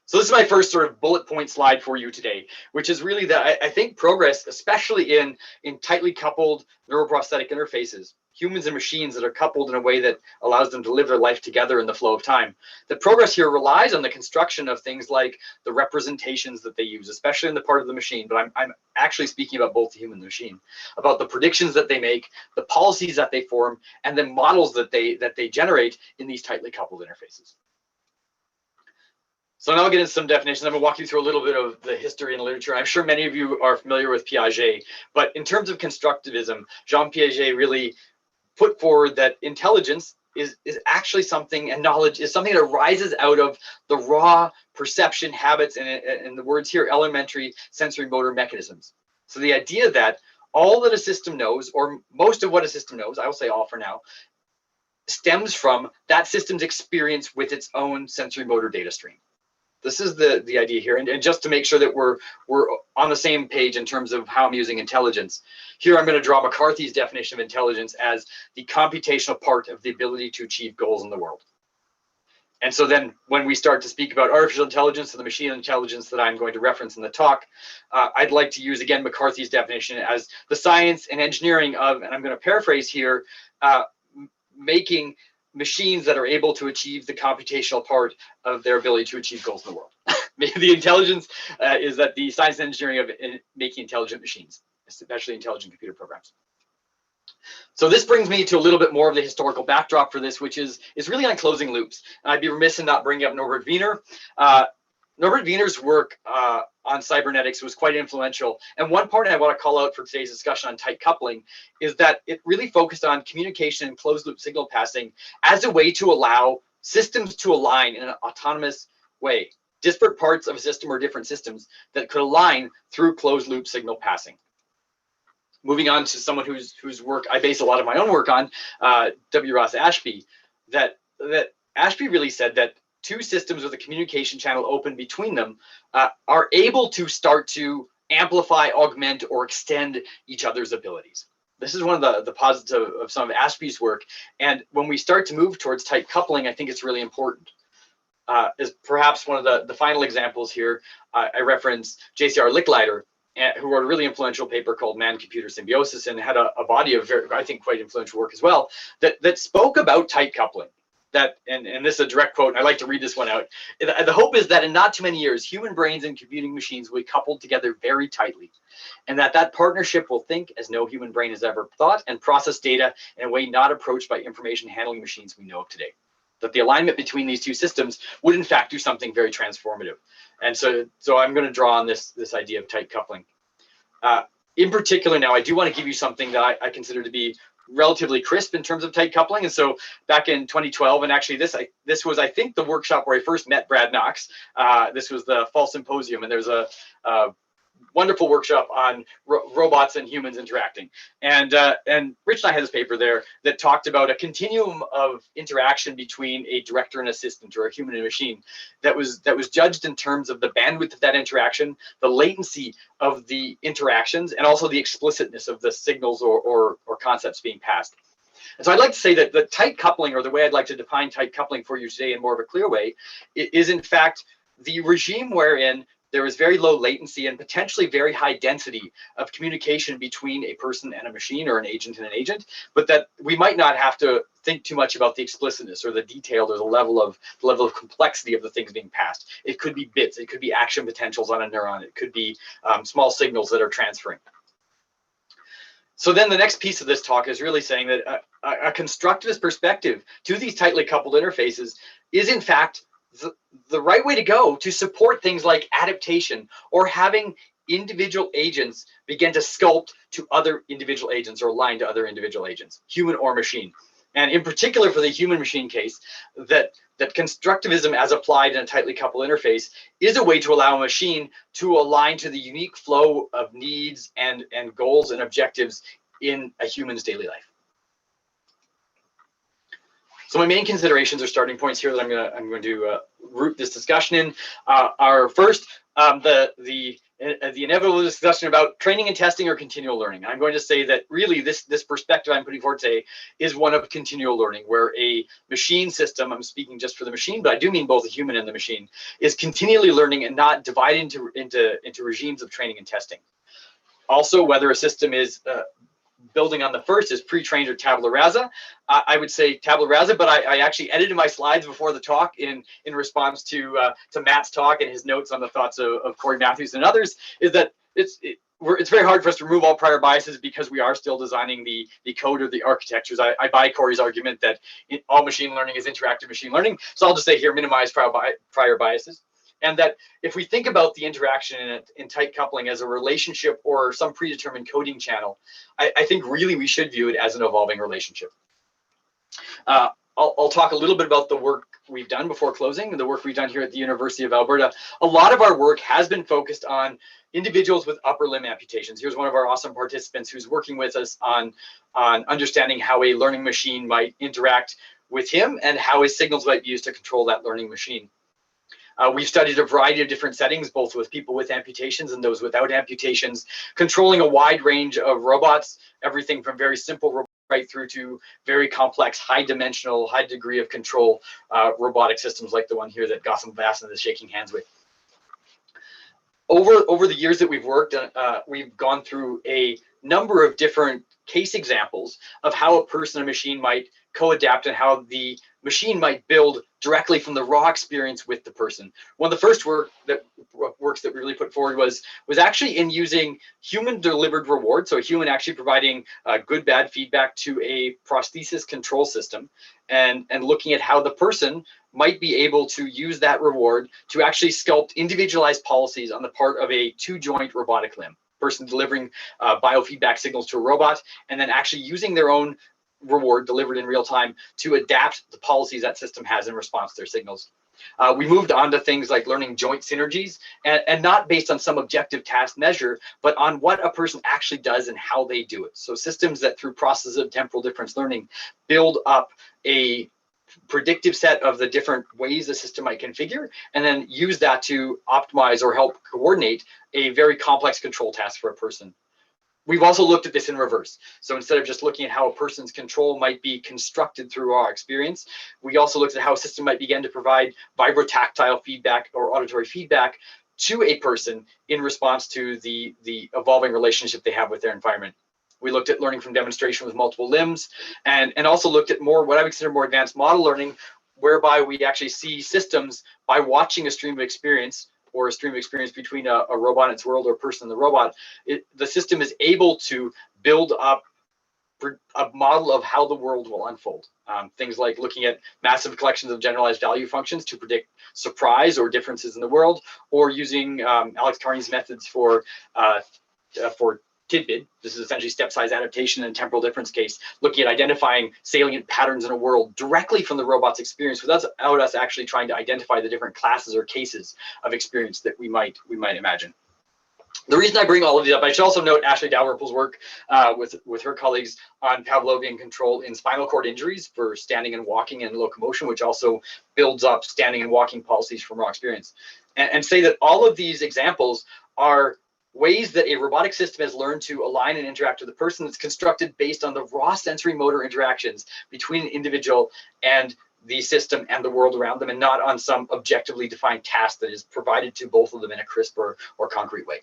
So this is my first sort of bullet point slide for you today, which is really that I think progress, especially in tightly coupled neuroprosthetic interfaces, humans and machines that are coupled in a way that allows them to live their life together in the flow of time. The progress here relies on the construction of things like the representations that they use, especially in the part of the machine, but I'm actually speaking about both the human and the machine, about the predictions that they make, the policies that they form, and the models that they generate in these tightly coupled interfaces. So now I'll get into some definitions. I'm going to walk you through a little bit of the history and literature. I'm sure many of you are familiar with Piaget, but in terms of constructivism, Jean Piaget really put forward that intelligence is actually something, and knowledge is something that arises out of the raw perception habits and the words here, elementary sensory motor mechanisms. So the idea that all that a system knows, or most of what a system knows, I will say all for now, stems from that system's experience with its own sensory motor data stream. This is the idea here, and just to make sure that we're on the same page in terms of how I'm using intelligence, here I'm going to draw McCarthy's definition of intelligence as the computational part of the ability to achieve goals in the world. And so then when we start to speak about artificial intelligence and the machine intelligence that I'm going to reference in the talk, I'd like to use again McCarthy's definition as the science and engineering of, and I'm going to paraphrase here, making machines that are able to achieve the computational part of their ability to achieve goals in the world. The intelligence is that the science and engineering of making intelligent machines, especially intelligent computer programs. So this brings me to a little bit more of the historical backdrop for this, which is really on closing loops. And I'd be remiss in not bringing up Norbert Wiener. Norbert Wiener's work on cybernetics was quite influential. And one part I want to call out for today's discussion on tight coupling is that it really focused on communication and closed loop signal passing as a way to allow systems to align in an autonomous way. Disparate parts of a system or different systems that could align through closed loop signal passing. Moving on to someone whose work I base a lot of my own work on, W. Ross Ashby, that Ashby really said that two systems with a communication channel open between them are able to start to amplify, augment, or extend each other's abilities. This is one of the positives of some of Ashby's work. And when we start to move towards tight coupling, I think it's really important. Is perhaps one of the final examples here, I reference J.C.R. Licklider, who wrote a really influential paper called Man-Computer Symbiosis and had a body of very, I think, quite influential work as well, that spoke about tight coupling. And this is a direct quote, and I like to read this one out. The hope is that in not too many years, human brains and computing machines will be coupled together very tightly, and that partnership will think as no human brain has ever thought and process data in a way not approached by information handling machines we know of today. That the alignment between these two systems would in fact do something very transformative. And so I'm going to draw on this idea of tight coupling. In particular now, I do want to give you something that I consider to be relatively crisp in terms of tight coupling. And so back in 2012, and actually this was, I think, the workshop where I first met Brad Knox. This was the Fall Symposium, and there's a wonderful workshop on robots and humans interacting. And Rich and I had this paper there that talked about a continuum of interaction between a director and assistant, or a human and a machine, that was judged in terms of the bandwidth of that interaction, the latency of the interactions, and also the explicitness of the signals or concepts being passed. And so I'd like to say that the tight coupling, or the way I'd like to define tight coupling for you today in more of a clear way, is in fact the regime wherein there is very low latency and potentially very high density of communication between a person and a machine, or an agent and an agent, but that we might not have to think too much about the explicitness or the detail or the level of complexity of the things being passed. It could be bits, it could be action potentials on a neuron, it could be small signals that are transferring. So then the next piece of this talk is really saying that a constructivist perspective to these tightly coupled interfaces is in fact the right way to go to support things like adaptation, or having individual agents begin to sculpt to other individual agents, or align to other individual agents, human or machine. And in particular for the human machine case, that constructivism as applied in a tightly coupled interface is a way to allow a machine to align to the unique flow of needs and goals and objectives in a human's daily life. So my main considerations or starting points here that I'm going to root this discussion in are first the inevitable discussion about training and testing or continual learning. I'm going to say that really this perspective I'm putting forward today is one of continual learning, where a machine system, I'm speaking just for the machine, but I do mean both the human and the machine, is continually learning and not divided into regimes of training and testing. Also, whether a system is building on the first is pre-trained or tabula rasa. I would say tabula rasa, but I actually edited my slides before the talk in response to Matt's talk and his notes on the thoughts of Corey Matthews and others, is that it's very hard for us to remove all prior biases because we are still designing the code or the architectures. I buy Corey's argument that all machine learning is interactive machine learning. So I'll just say here, minimize prior biases. And that if we think about the interaction in tight coupling as a relationship or some predetermined coding channel, I think really we should view it as an evolving relationship. I'll talk a little bit about the work we've done before closing, the work we've done here at the University of Alberta. A lot of our work has been focused on individuals with upper limb amputations. Here's one of our awesome participants who's working with us on understanding how a learning machine might interact with him and how his signals might be used to control that learning machine. We've studied a variety of different settings, both with people with amputations and those without amputations, controlling a wide range of robots, everything from very simple robots right through to very complex, high-dimensional, high degree of control robotic systems like the one here that Gossam Vassan is shaking hands with. Over the years that we've worked, we've gone through a number of different case examples of how a person and machine might co-adapt and how the machine might build directly from the raw experience with the person. One of the first works that we really put forward was actually in using human delivered reward, so a human actually providing good, bad feedback to a prosthesis control system, and looking at how the person might be able to use that reward to actually sculpt individualized policies on the part of a two-joint robotic limb. Person delivering biofeedback signals to a robot, and then actually using their own reward delivered in real time to adapt the policies that system has in response to their signals. We moved on to things like learning joint synergies, and not based on some objective task measure, but on what a person actually does and how they do it. So systems that through processes of temporal difference learning build up a predictive set of the different ways the system might configure, and then use that to optimize or help coordinate a very complex control task for a person. We've also looked at this in reverse. So instead of just looking at how a person's control might be constructed through our experience, we also looked at how a system might begin to provide vibrotactile feedback or auditory feedback to a person in response to the evolving relationship they have with their environment. We looked at learning from demonstration with multiple limbs, and also looked at more what I would consider more advanced model learning, whereby we actually see systems by watching a stream of experience, or a stream of experience between a robot and its world, or a person and the robot. The system is able to build up a model of how the world will unfold. Things like looking at massive collections of generalized value functions to predict surprise or differences in the world, or using Alex Carney's methods for tidbit. This is essentially step size adaptation and temporal difference case, looking at identifying salient patterns in a world directly from the robot's experience without us actually trying to identify the different classes or cases of experience that we might imagine. The reason I bring all of these up, I should also note Ashley Dalrymple's work with her colleagues on Pavlovian control in spinal cord injuries for standing and walking and locomotion, which also builds up standing and walking policies from raw experience. And say that all of these examples are ways that a robotic system has learned to align and interact with the person that's constructed based on the raw sensory motor interactions between an individual and the system and the world around them, and not on some objectively defined task that is provided to both of them in a crisp or concrete way.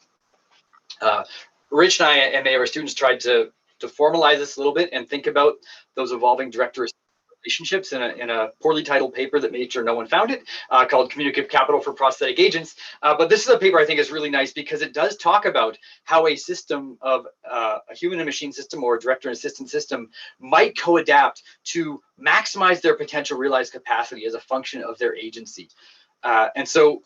Rich and I and many of our students tried to formalize this a little bit and think about those evolving director relationships in a poorly titled paper that made sure no one found it, called Communicative Capital for Prosthetic Agents. But this is a paper I think is really nice because it does talk about how a system of a human and machine system, or a director and assistant system, might co-adapt to maximize their potential realized capacity as a function of their agency. And so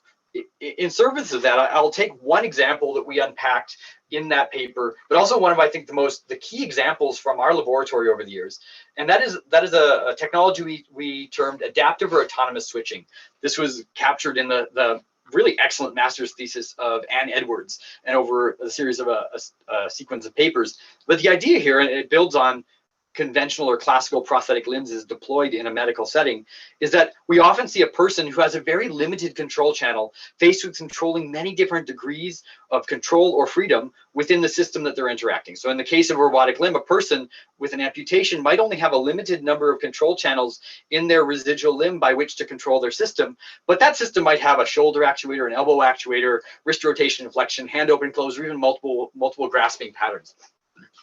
in service of that, I'll take one example that we unpacked in that paper, but also one of, I think, the key examples from our laboratory over the years. And that is a technology we termed adaptive or autonomous switching. This was captured in the really excellent master's thesis of Ann Edwards, and over a series of a sequence of papers. But the idea here, and it builds on conventional or classical prosthetic limbs is deployed in a medical setting, is that we often see a person who has a very limited control channel faced with controlling many different degrees of control or freedom within the system that they're interacting. So in the case of a robotic limb, a person with an amputation might only have a limited number of control channels in their residual limb by which to control their system, but that system might have a shoulder actuator, an elbow actuator, wrist rotation and flexion, hand open, close, or even multiple grasping patterns.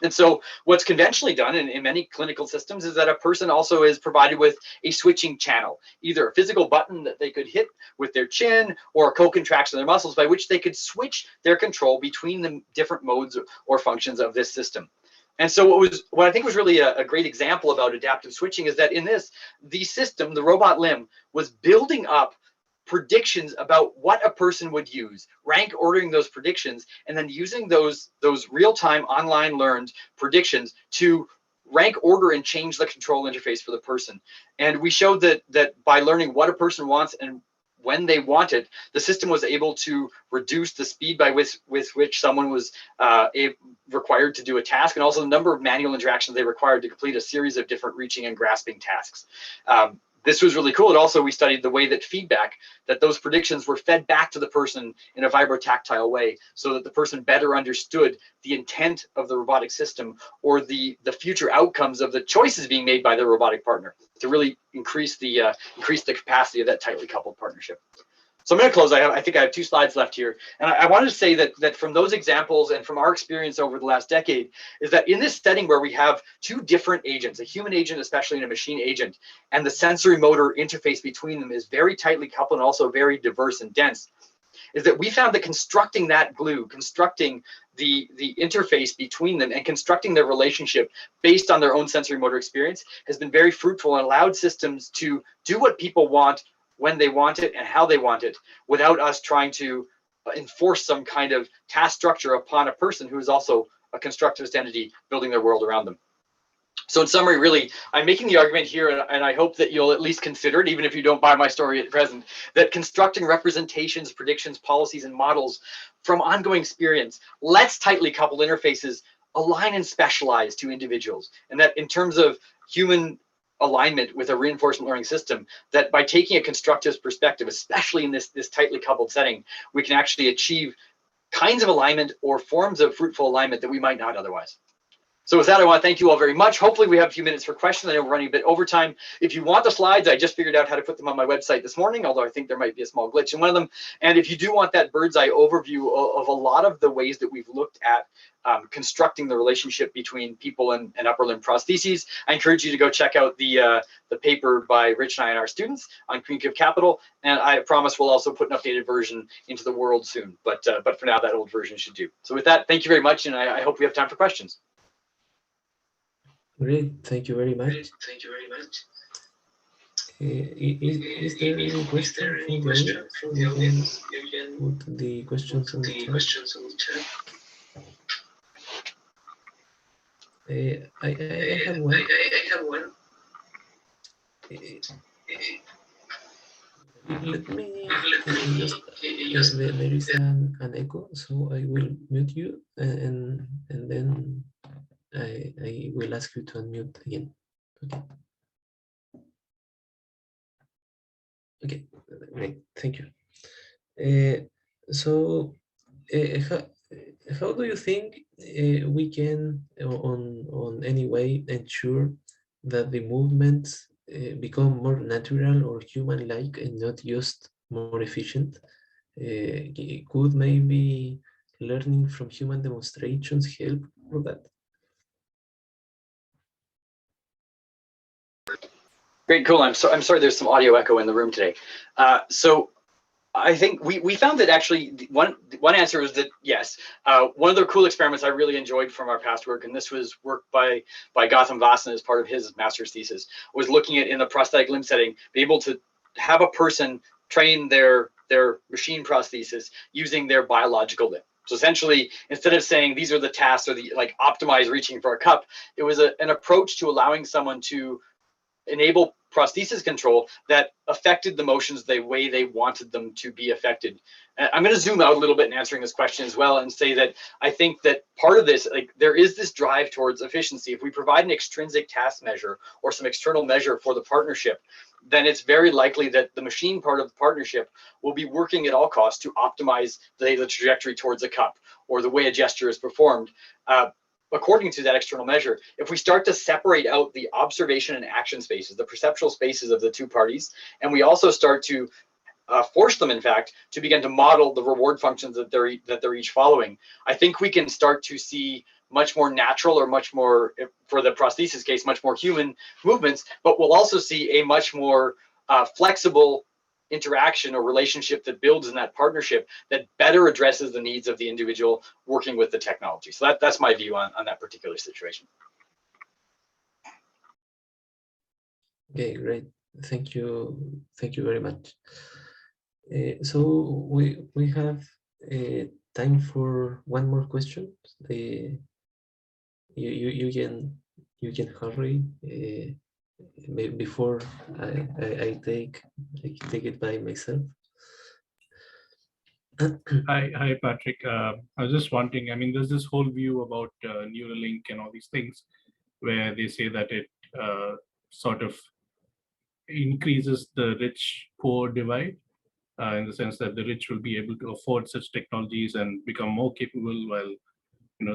And so what's conventionally done in many clinical systems is that a person also is provided with a switching channel, either a physical button that they could hit with their chin, or a co-contraction of their muscles by which they could switch their control between the different modes or functions of this system. And so what I think was really a great example about adaptive switching is that in this, the system, the robot limb, was building up predictions about what a person would use, rank ordering those predictions, and then using those real-time online learned predictions to rank, order, and change the control interface for the person. And we showed that by learning what a person wants and when they want it, the system was able to reduce the speed by with which someone was required to do a task, and also the number of manual interactions they required to complete a series of different reaching and grasping tasks. This was really cool. And also we studied the way that feedback, that those predictions were fed back to the person in a vibrotactile way, so that the person better understood the intent of the robotic system or the future outcomes of the choices being made by their robotic partner to really increase the capacity of that tightly coupled partnership. So I'm going to close. I think I have 2 slides left here. And I wanted to say that from those examples and from our experience over the last decade is that in this setting where we have 2 different agents, a human agent, especially and a machine agent, and the sensory motor interface between them is very tightly coupled and also very diverse and dense, is that we found that constructing that glue, constructing the interface between them and constructing their relationship based on their own sensory motor experience has been very fruitful and allowed systems to do what people want when they want it and how they want it, without us trying to enforce some kind of task structure upon a person who is also a constructivist entity building their world around them. So in summary, really, I'm making the argument here, and I hope that you'll at least consider it, even if you don't buy my story at present, that constructing representations, predictions, policies, and models from ongoing experience lets tightly coupled interfaces align and specialize to individuals. And that in terms of human alignment with a reinforcement learning system, that by taking a constructivist perspective, especially in this tightly coupled setting, we can actually achieve kinds of alignment or forms of fruitful alignment that we might not otherwise. So with that, I want to thank you all very much. Hopefully we have a few minutes for questions. I know we're running a bit over time. If you want the slides, I just figured out how to put them on my website this morning, although I think there might be a small glitch in one of them. And if you do want that bird's eye overview of a lot of the ways that we've looked at constructing the relationship between people and upper limb prostheses, I encourage you to go check out the paper by Rich and I and our students on communicative capital. And I promise we'll also put an updated version into the world soon. But for now, that old version should do. So with that, thank you very much. And I hope we have time for questions. Great, thank you very much. Thank you very much. Is there any question from the audience? You can put the questions on the chat. I have one. Let me just there is an echo, so I will mute you and then I will ask you to unmute again. Okay, great, thank you. So how do you think we can on any way ensure that the movements become more natural or human-like and not just more efficient? Could maybe learning from human demonstrations help for that? Great, cool. I'm sorry there's some audio echo in the room today. So I think we found that actually one answer is that yes. One of the cool experiments I really enjoyed from our past work, and this was work by Gautam Vasan as part of his master's thesis, was looking at in a prosthetic limb setting, be able to have a person train their machine prosthesis using their biological limb. So essentially, instead of saying these are the tasks or the like optimize reaching for a cup, it was an approach to allowing someone to enable prosthesis control that affected the motions the way they wanted them to be affected. I'm going to zoom out a little bit in answering this question as well and say that I think that part of this, like there is this drive towards efficiency. If we provide an extrinsic task measure or some external measure for the partnership, then it's very likely that the machine part of the partnership will be working at all costs to optimize the trajectory towards a cup or the way a gesture is performed. According to that external measure, if we start to separate out the observation and action spaces, the perceptual spaces of the two parties, and we also start to force them, in fact, to begin to model the reward functions that they're each following, I think we can start to see much more natural or much more, for the prosthesis case, much more human movements, but we'll also see a much more flexible interaction or relationship that builds in that partnership that better addresses the needs of the individual working with the technology. So that's my view on that particular situation. Okay, great. Thank you very much. So we have time for one more question. You you can hurry before I take it by myself. Hi, Patrick. I was just wondering, I mean, there's this whole view about Neuralink and all these things where they say that it sort of increases the rich-poor divide in the sense that the rich will be able to afford such technologies and become more capable while,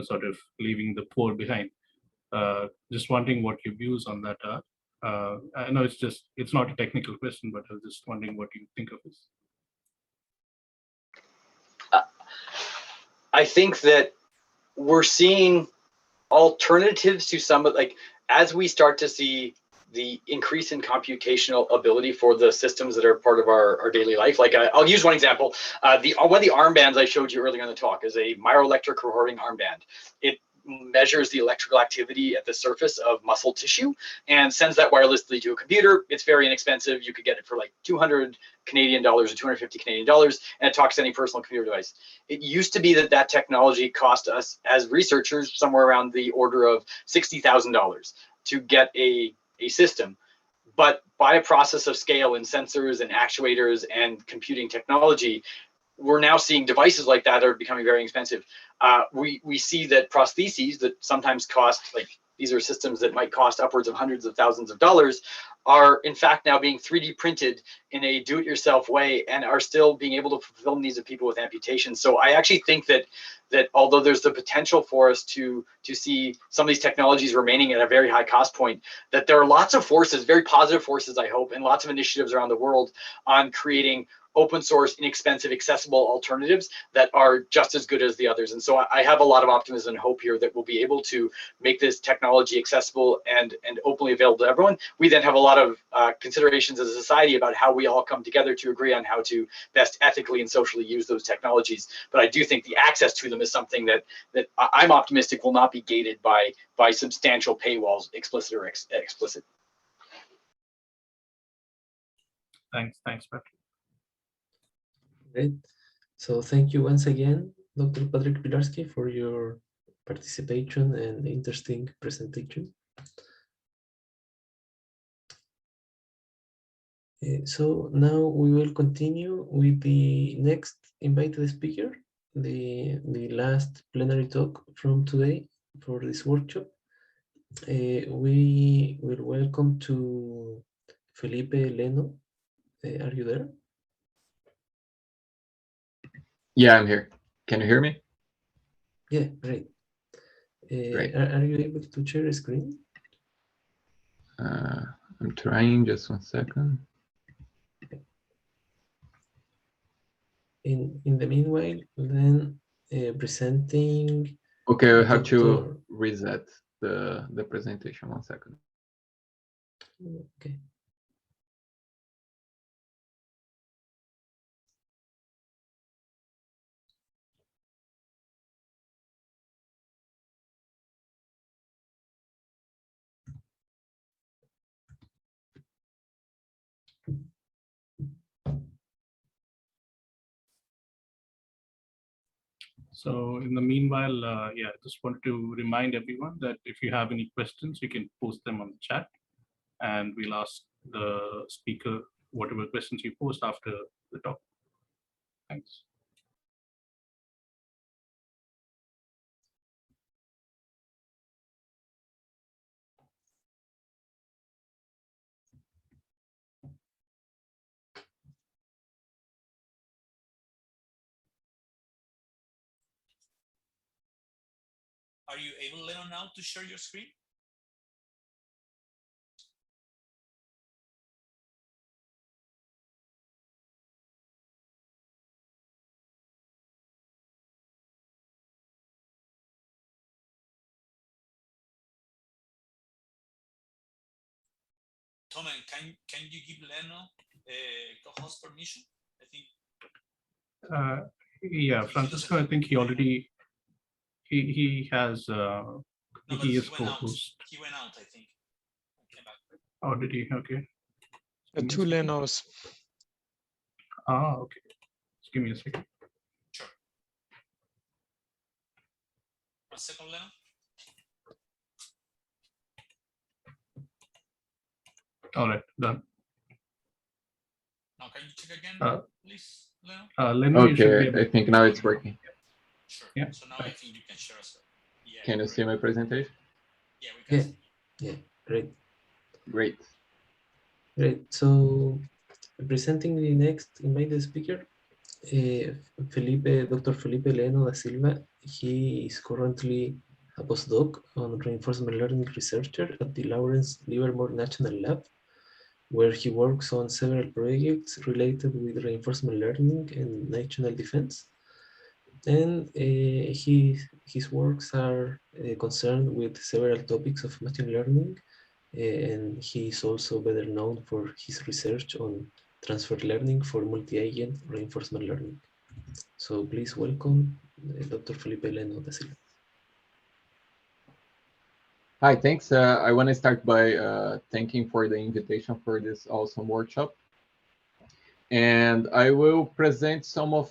sort of leaving the poor behind. Just wondering what your views on that are. I know it's not a technical question, but I was just wondering what you think of this. I think that we're seeing alternatives to some of, like, as we start to see the increase in computational ability for the systems that are part of our daily life. Like I'll use one example. One of the armbands I showed you earlier in the talk is a myoelectric recording armband. It measures the electrical activity at the surface of muscle tissue and sends that wirelessly to a computer. It's very inexpensive. You could get it for like 200 Canadian dollars or 250 Canadian dollars, and it talks to any personal computer device. It used to be that technology cost us as researchers somewhere around the order of $60,000 to get a system. But by a process of scale in sensors and actuators and computing technology, we're now seeing devices like that are becoming very expensive. We see that prostheses that sometimes cost, like, these are systems that might cost upwards of hundreds of thousands of dollars, are in fact now being 3D printed in a do-it-yourself way and are still being able to fulfill the needs of people with amputations. So I actually think that although there's the potential for us to see some of these technologies remaining at a very high cost point, that there are lots of forces, very positive forces, I hope, and lots of initiatives around the world on creating open source, inexpensive, accessible alternatives that are just as good as the others. And so I have a lot of optimism and hope here that we'll be able to make this technology accessible and openly available to everyone. We then have a lot of considerations as a society about how we all come together to agree on how to best ethically and socially use those technologies. But I do think the access to them is something that I'm optimistic will not be gated by substantial paywalls, explicit or explicit. Thanks, Patrick. Great. So thank you once again, Dr. Patrick Pilarski, for your participation and interesting presentation. So now we will continue with the next invited speaker, the last plenary talk from today for this workshop. We will welcome to Felipe Leno. Are you there? Yeah, I'm here. Can you hear me? Yeah, great. Great. Are you able to share a screen? I'm trying, just 1 second. In the meanwhile, then presenting. Okay, I have to reset the presentation. 1 second. Okay. So in the meanwhile, yeah, I just want to remind everyone that if you have any questions, you can post them on the chat and we'll ask the speaker whatever questions you post after the talk. Thanks. Are you able, Leno, now to share your screen? Tomen, can you give Leno co-host permission? I think. Yeah, Francisco, I think he already he has no, he is co-host. He went out, I think. Came back. Oh, did he? Okay. Two Lenos. Ah, okay. Just give me a second. Sure. 1 second, Leno. All right, done. Now, can you check again, please, Leno? Leno, you should be Okay, I think now it's working. Sure. Yeah. So now I think you can share us. Yeah, Can you see my presentation? yeah, we can see. Yeah, great. Great. Great. So presenting the next invited speaker, Dr. Felipe Leno da Silva. He is currently a postdoc on reinforcement learning researcher at the Lawrence Livermore National Lab, where he works on several projects related with reinforcement learning and national defense. And his works are concerned with several topics of machine learning, and he is also better known for his research on transfer learning for multi-agent reinforcement learning. So please welcome Dr. Felipe Leno da Silva. Hi, thanks. I want to start by thanking for the invitation for this awesome workshop. And I will present some of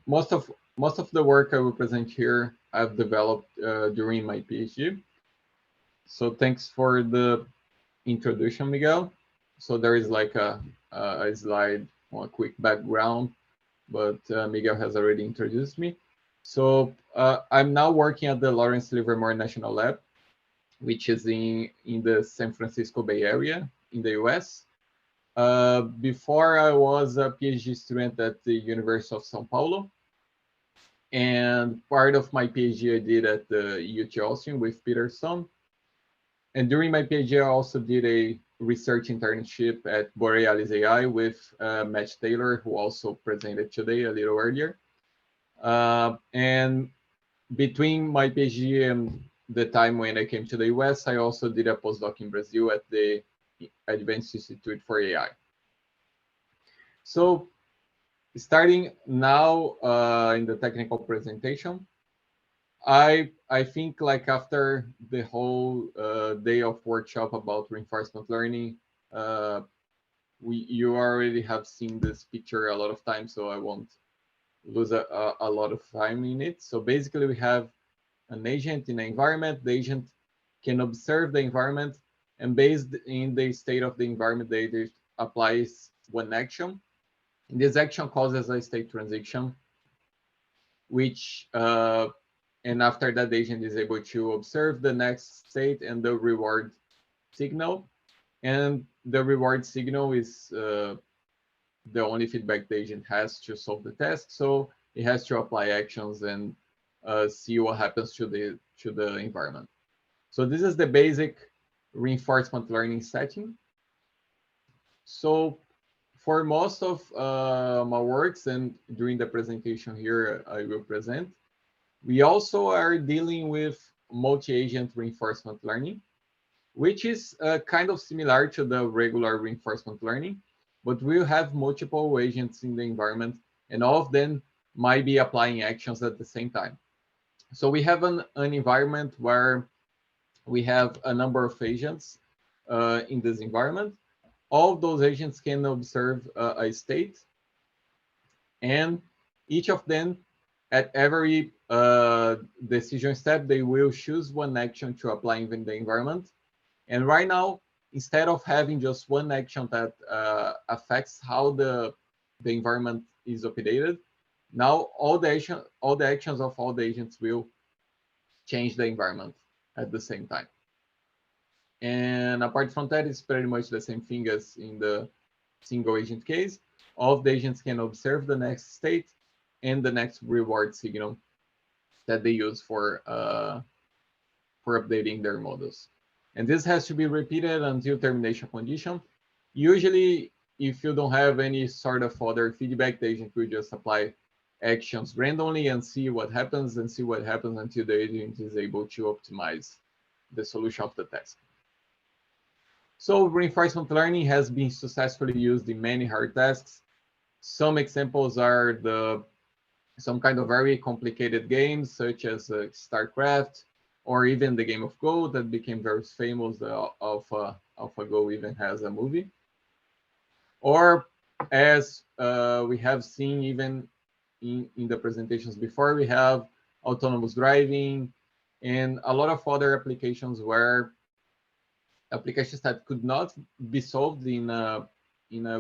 most of the work I will present here I've developed during my PhD. So thanks for the introduction, Miguel. So there is like a slide on a quick background, but Miguel has already introduced me. So I'm now working at the Lawrence Livermore National Lab, which is in the San Francisco Bay Area in the US. Before I was a PhD student at the University of São Paulo. And part of my PhD I did at the UT Austin with Peterson. And during my PhD, I also did a research internship at Borealis AI with Matt Taylor, who also presented today a little earlier. And between my PhD and the time when I came to the US, I also did a postdoc in Brazil at the Advanced Institute for AI. So starting now in the technical presentation, I think like after the whole day of workshop about reinforcement learning, you already have seen this picture a lot of times, so I won't lose a lot of time in it. So basically we have an agent in the environment. The agent can observe the environment, and based in the state of the environment, the agent applies one action. And this action causes a state transition, which and after that, the agent is able to observe the next state and the reward signal. And the reward signal is the only feedback the agent has to solve the task. So it has to apply actions and see what happens to the environment. So this is the basic reinforcement learning setting. So for most of my works and during the presentation here I will present, we also are dealing with multi-agent reinforcement learning, which is kind of similar to the regular reinforcement learning, but we'll have multiple agents in the environment, and all of them might be applying actions at the same time. So we have an environment where we have a number of agents in this environment. All of those agents can observe a state, and each of them at every decision step, they will choose one action to apply in the environment. And right now, instead of having just one action that affects how the environment is operated, now all the actions of all the agents will change the environment at the same time. And apart from that, it's pretty much the same thing as in the single agent case. All of the agents can observe the next state and the next reward signal that they use for updating their models. And this has to be repeated until termination condition. Usually, if you don't have any sort of other feedback, the agent will just apply actions randomly and see what happens until the agent is able to optimize the solution of the task. So reinforcement learning has been successfully used in many hard tasks. Some examples are some kind of very complicated games, such as StarCraft, or even the game of Go that became very famous. AlphaGo even has a movie. Or as we have seen even in the presentations before, we have autonomous driving and a lot of other applications where applications that could not be solved in a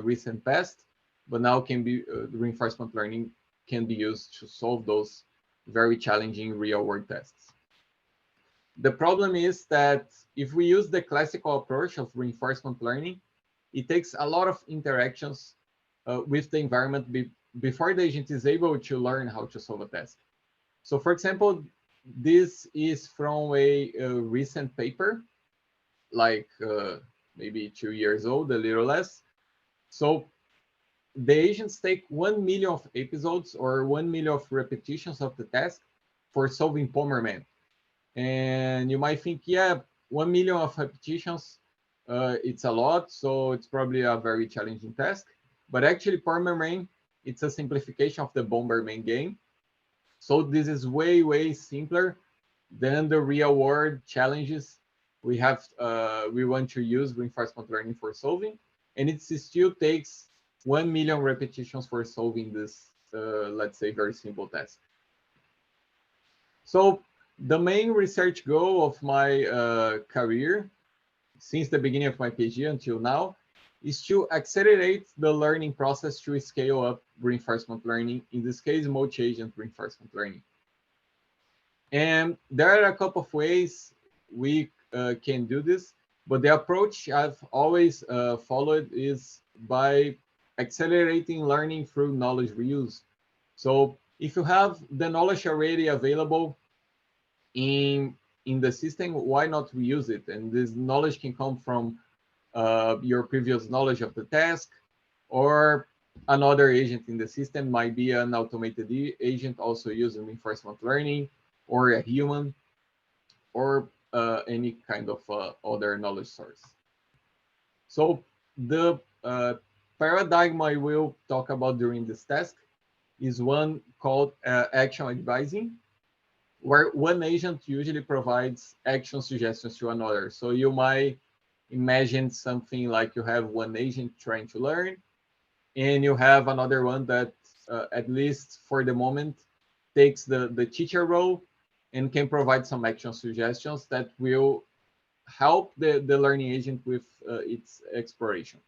recent past, but now can be reinforcement learning can be used to solve those very challenging real-world tests. The problem is that if we use the classical approach of reinforcement learning, it takes a lot of interactions with the environment before the agent is able to learn how to solve a task. So for example, this is from a recent paper, like maybe 2 years old, a little less. So the agents take 1 million of episodes or 1 million of repetitions of the task for solving Pommerman. And you might think, yeah, 1 million of repetitions, it's a lot, so it's probably a very challenging task. But actually, Pommerman, it's a simplification of the Bomberman game. So this is way, way simpler than the real world challenges we have. We want to use reinforcement learning for solving, and it still takes 1 million repetitions for solving this, let's say, very simple task. So the main research goal of my career, since the beginning of my PhD until now, is to accelerate the learning process to scale up reinforcement learning, in this case, multi-agent reinforcement learning. And there are a couple of ways we can do this, but the approach I've always followed is by accelerating learning through knowledge reuse. So if you have the knowledge already available in the system, why not reuse it? And this knowledge can come from your previous knowledge of the task, or another agent in the system, might be an automated agent also using reinforcement learning, or a human, or any kind of other knowledge source. So the paradigm I will talk about during this task is one called action advising, where one agent usually provides action suggestions to another. So you might imagine something like you have one agent trying to learn, and you have another one that, at least for the moment, takes the teacher role and can provide some action suggestions that will help the learning agent with its exploration.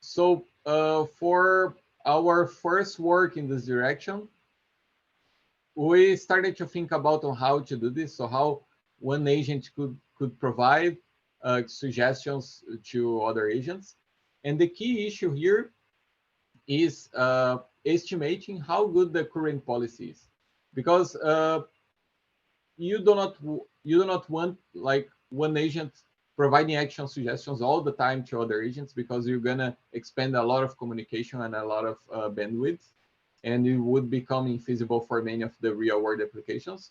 So for our first work in this direction, we started to think about on how to do this. So how one agent could provide suggestions to other agents. And the key issue here is estimating how good the current policy is, because you do not want like one agent providing action suggestions all the time to other agents, because you're gonna expend a lot of communication and a lot of bandwidth, and it would become infeasible for many of the real world applications.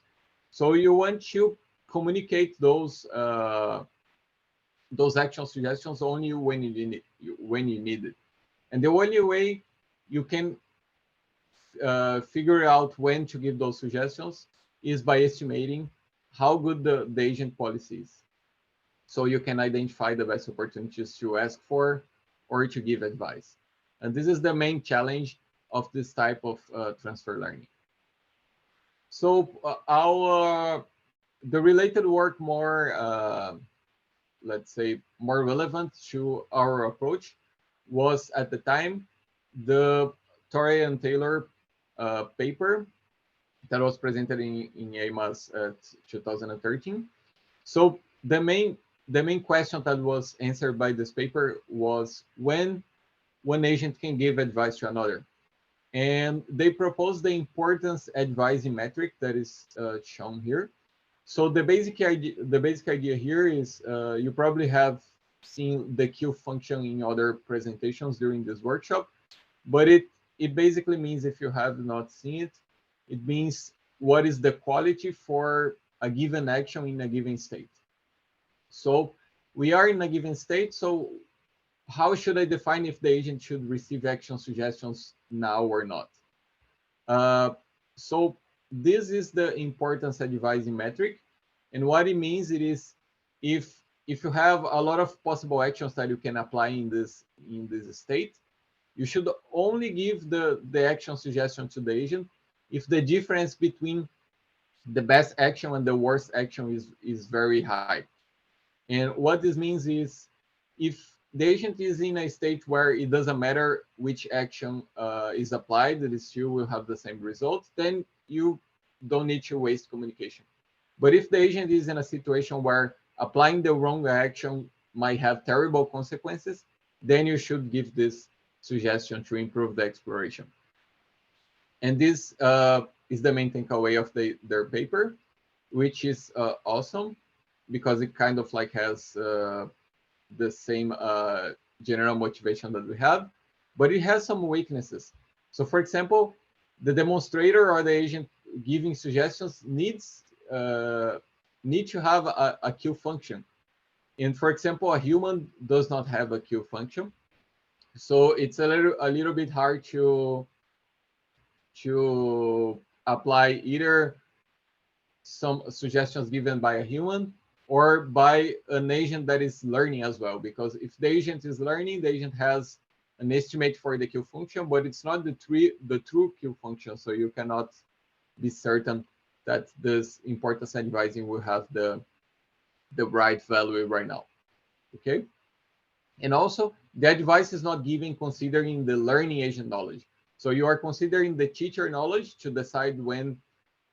So you want to communicate those action suggestions only when you need it. And the only way you can figure out when to give those suggestions is by estimating how good the agent policy is. So you can identify the best opportunities to ask for or to give advice. And this is the main challenge of this type of transfer learning. So the related work more, let's say, more relevant to our approach was at the time the Torrey and Taylor paper that was presented in EIMAS 2013. So the main question that was answered by this paper was when one agent can give advice to another. And they proposed the importance advising metric that is shown here. So the basic idea here is you probably have seen the Q function in other presentations during this workshop, but it basically means, if you have not seen it, it means what is the quality for a given action in a given state. So we are in a given state, so how should I define if the agent should receive action suggestions now or not? So this is the importance advising metric. And what it means, it is if you have a lot of possible actions that you can apply in this state, you should only give the action suggestion to the agent if the difference between the best action and the worst action is very high. And what this means is if the agent is in a state where it doesn't matter which action is applied, it still will have the same result, then you don't need to waste communication. But if the agent is in a situation where applying the wrong action might have terrible consequences, then you should give this suggestion to improve the exploration. And this is the main takeaway of their paper, which is awesome because it kind of like has the same general motivation that we have, but it has some weaknesses. So for example, the demonstrator or the agent giving suggestions need to have a queue function. And for example, a human does not have a queue function. So it's a little bit hard to apply either some suggestions given by a human or by an agent that is learning as well. Because if the agent is learning, the agent has an estimate for the queue function, but it's not the true queue function. So you cannot be certain that this importance advising will have the right value right now. Okay. And also the advice is not given considering the learning agent knowledge. So you are considering the teacher knowledge to decide when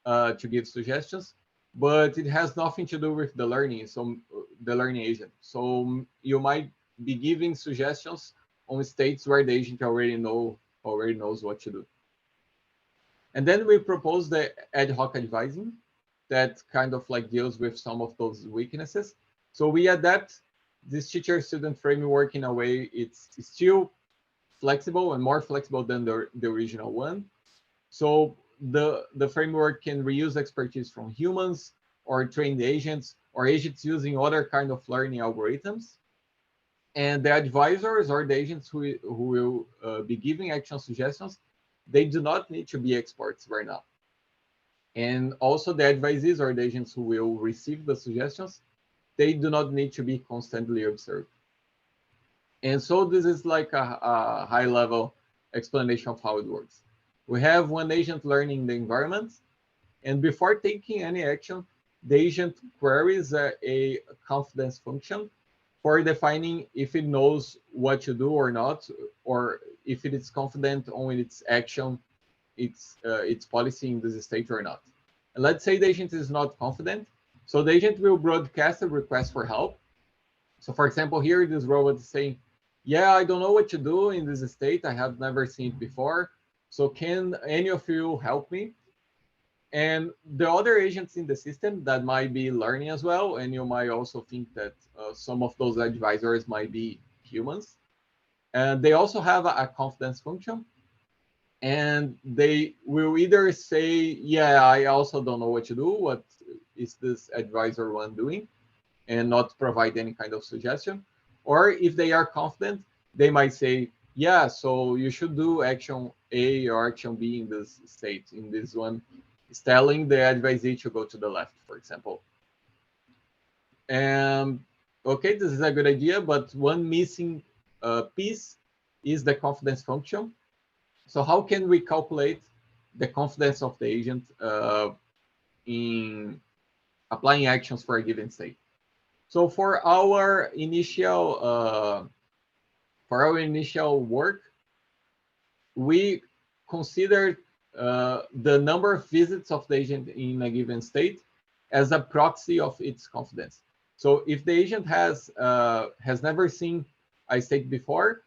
to give suggestions, but it has nothing to do with the learning, so the learning agent. So you might be giving suggestions on states where the agent already knows what to do. And then we propose the ad hoc advising that kind of like deals with some of those weaknesses. So we adapt this teacher-student framework in a way it's still flexible and more flexible than the original one. So the framework can reuse expertise from humans or trained agents or agents using other kind of learning algorithms. And the advisors or the agents who will be giving action suggestions, they do not need to be experts right now. And also the advisees or the agents who will receive the suggestions, they do not need to be constantly observed. And so this is like a high level explanation of how it works. We have one agent learning the environment, and before taking any action, the agent queries a confidence function for defining if it knows what to do or not, or if it is confident on its action, its policy in this state or not. And let's say the agent is not confident, so the agent will broadcast a request for help. So for example, here this robot is saying, yeah, I don't know what to do in this state. I have never seen it before. So can any of you help me? And the other agents in the system that might be learning as well, and you might also think that some of those advisors might be humans. And they also have a confidence function. And they will either say, yeah, I also don't know what to do. What is this advisor one doing? And not provide any kind of suggestion. Or if they are confident, they might say, yeah, so you should do action A or action B in this state. In this one, is telling the advisee to go to the left, for example. And okay, this is a good idea, but one missing piece is the confidence function. So how can we calculate the confidence of the agent in applying actions for a given state? So for our initial work, we considered the number of visits of the agent in a given state as a proxy of its confidence. So if the agent has never seen a state before,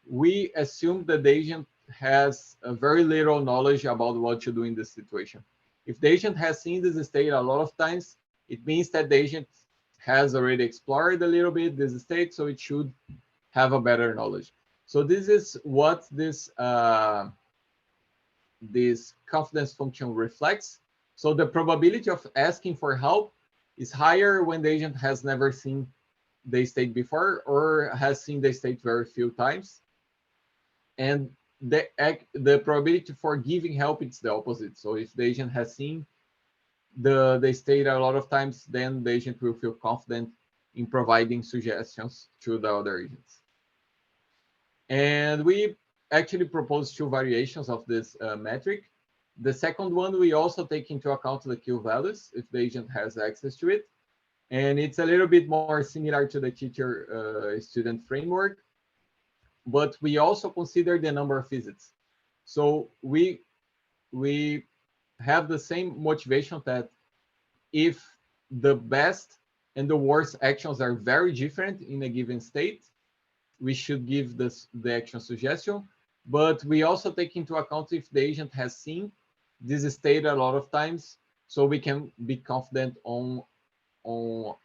we assume that the agent has very little knowledge about what to do in this situation. If the agent has seen this state a lot of times, it means that the agent has already explored a little bit this state, so it should have a better knowledge. So this is what this confidence function reflects. So the probability of asking for help is higher when the agent has never seen the state before or has seen the state very few times. And the probability for giving help, it's the opposite. So if the agent has seen the state a lot of times, then the agent will feel confident in providing suggestions to the other agents. And we actually propose two variations of this metric. The second one, we also take into account the Q values if the agent has access to it. And it's a little bit more similar to the teacher-student framework, but we also consider the number of visits. So we have the same motivation that if the best and the worst actions are very different in a given state, we should give the action suggestion. But we also take into account if the agent has seen this state a lot of times, so we can be confident on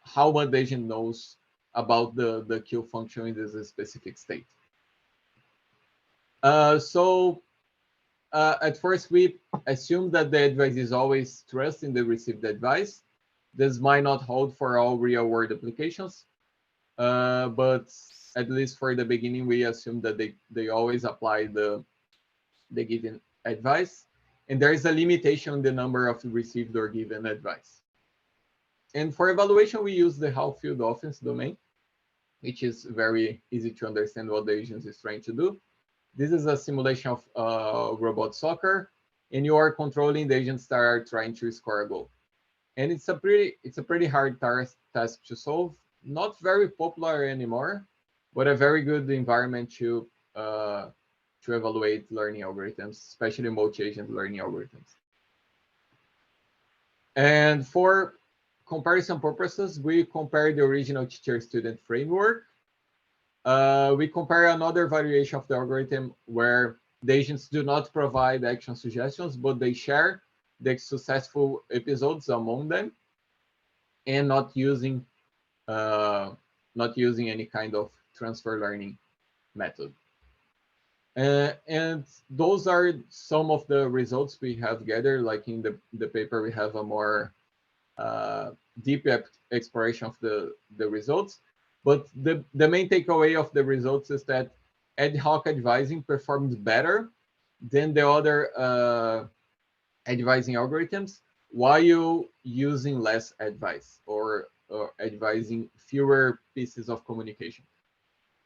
how much the agent knows about the kill function in this specific state. At first, we assume that the advice is always trust in the received advice. This might not hold for all real-world applications, but at least for the beginning, we assume that they always apply the given advice. And there is a limitation in the number of received or given advice. And for evaluation, we use the HARL field offense domain, which is very easy to understand what the agent is trying to do. This is a simulation of robot soccer, and you are controlling the agents that are trying to score a goal. And it's a pretty hard task to solve. Not very popular anymore, but a very good environment to evaluate learning algorithms, especially multi-agent learning algorithms. And for comparison purposes, we compare the original teacher-student framework. We compare another variation of the algorithm where the agents do not provide action suggestions, but they share the successful episodes among them, and not using any kind of transfer learning method. And those are some of the results we have gathered. Like in the paper, we have a more deep exploration of the results. But the main takeaway of the results is that ad hoc advising performs better than the other advising algorithms while using less advice or advising fewer pieces of communication.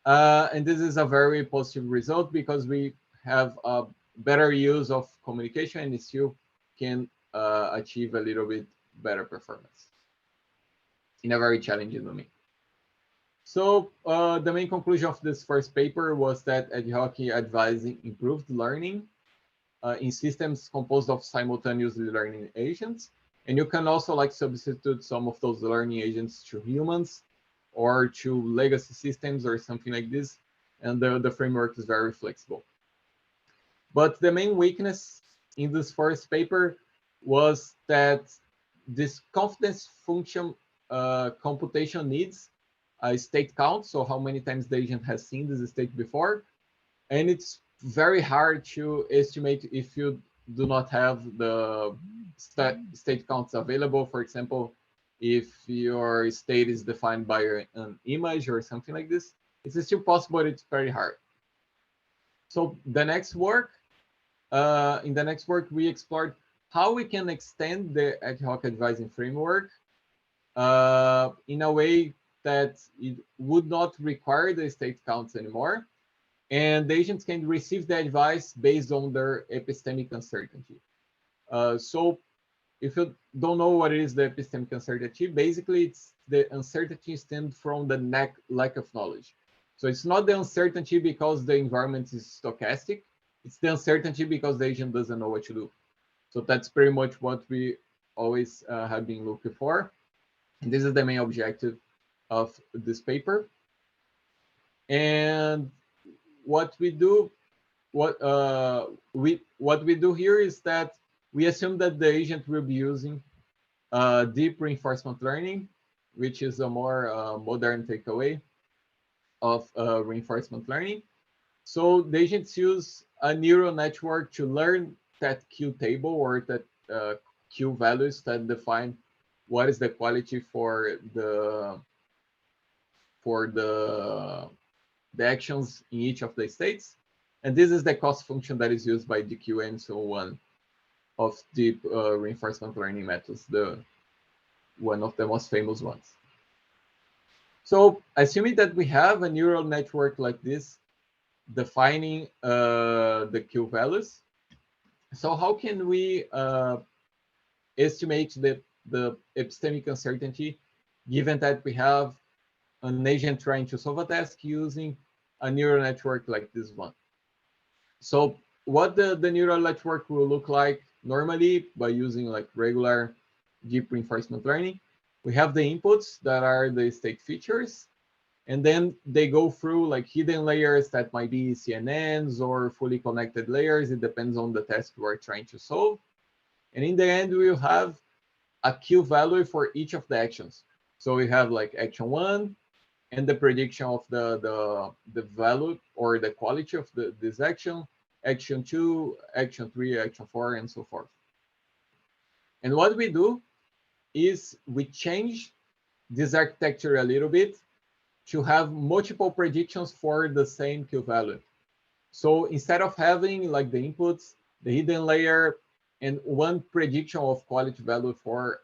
And this is a very positive result because we have a better use of communication and still can achieve a little bit better performance in a very challenging domain. So the main conclusion of this first paper was that ad hoc advising improved learning in systems composed of simultaneously learning agents. And you can also like substitute some of those learning agents to humans or to legacy systems or something like this. And the framework is very flexible. But the main weakness in this first paper was that this confidence function computation needs a state count, so how many times the agent has seen this state before. And it's very hard to estimate if you do not have the state counts available. For example, if your state is defined by an image or something like this, it's still possible, but it's very hard. So the next work, in the next work, we explored how we can extend the ad hoc advising framework in a way that it would not require the state counts anymore. And the agents can receive the advice based on their epistemic uncertainty. So if you don't know what is the epistemic uncertainty, basically it's the uncertainty stems from the lack of knowledge. So it's not the uncertainty because the environment is stochastic, it's the uncertainty because the agent doesn't know what to do. So that's pretty much what we always have been looking for. And this is the main objective of this paper. And what we do here is that we assume that the agent will be using deep reinforcement learning, which is a more modern takeaway of reinforcement learning. So the agents use a neural network to learn that Q table or that Q values that define what is the quality for the actions in each of the states. And this is the cost function that is used by DQ and so on of deep reinforcement learning methods, one of the most famous ones. So assuming that we have a neural network like this defining the Q values, so how can we estimate the epistemic uncertainty given that we have an agent trying to solve a task using a neural network like this one. So what the neural network will look like normally by using like regular deep reinforcement learning, we have the inputs that are the state features, and then they go through like hidden layers that might be CNNs or fully connected layers. It depends on the task we're trying to solve. And in the end, we'll have a Q value for each of the actions. So we have like action 1 and the prediction of the value or the quality of this action, action 2, action 3, action 4, and so forth. And what we do is we change this architecture a little bit to have multiple predictions for the same Q value. So instead of having like the inputs, the hidden layer, and one prediction of quality value for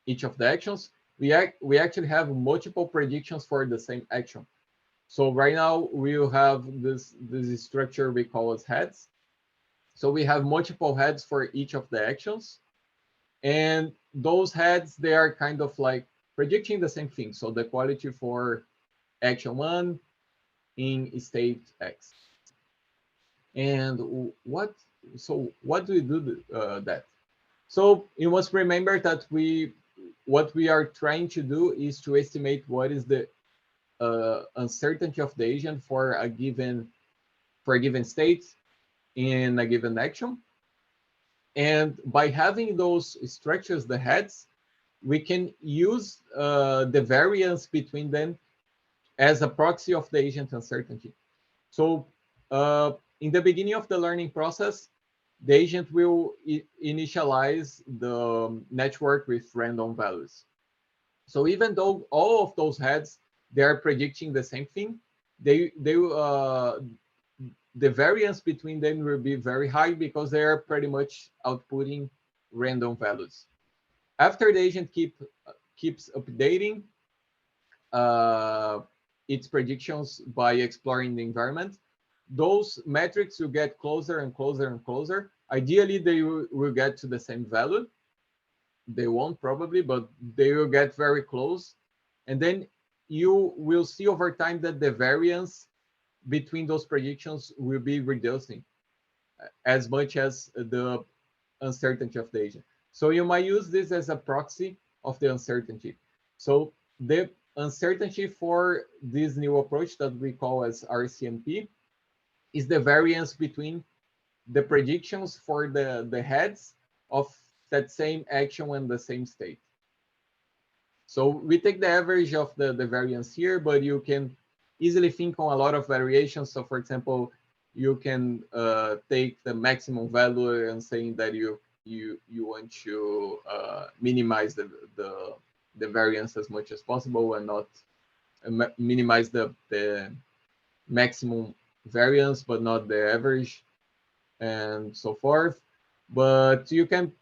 each of the actions, we actually have multiple predictions for the same action. So right now we will have this structure we call as heads. So we have multiple heads for each of the actions, and those heads, they are kind of like predicting the same thing. So the quality for action 1 in state X. And what do we do that? So you must remember that what we are trying to do is to estimate what is the uncertainty of the agent for a given state in a given action. And by having those structures, the heads, we can use the variance between them as a proxy of the agent uncertainty. So in the beginning of the learning process, the agent will initialize the network with random values. So even though all of those heads, they are predicting the same thing, the variance between them will be very high because they are pretty much outputting random values. After the agent keeps updating its predictions by exploring the environment, those metrics will get closer and closer and closer. Ideally, they will get to the same value. They won't probably, but they will get very close. And then you will see over time that the variance between those predictions will be reducing as much as the uncertainty of the agent. So you might use this as a proxy of the uncertainty. So the uncertainty for this new approach that we call as RCMP is the variance between the predictions for the heads of that same action and the same state. So we take the average of the variance here, but you can easily think on a lot of variations. So for example, you can take the maximum value and saying that you want to minimize the variance as much as possible and not minimize the maximum variance, but not the average, and so forth. But you can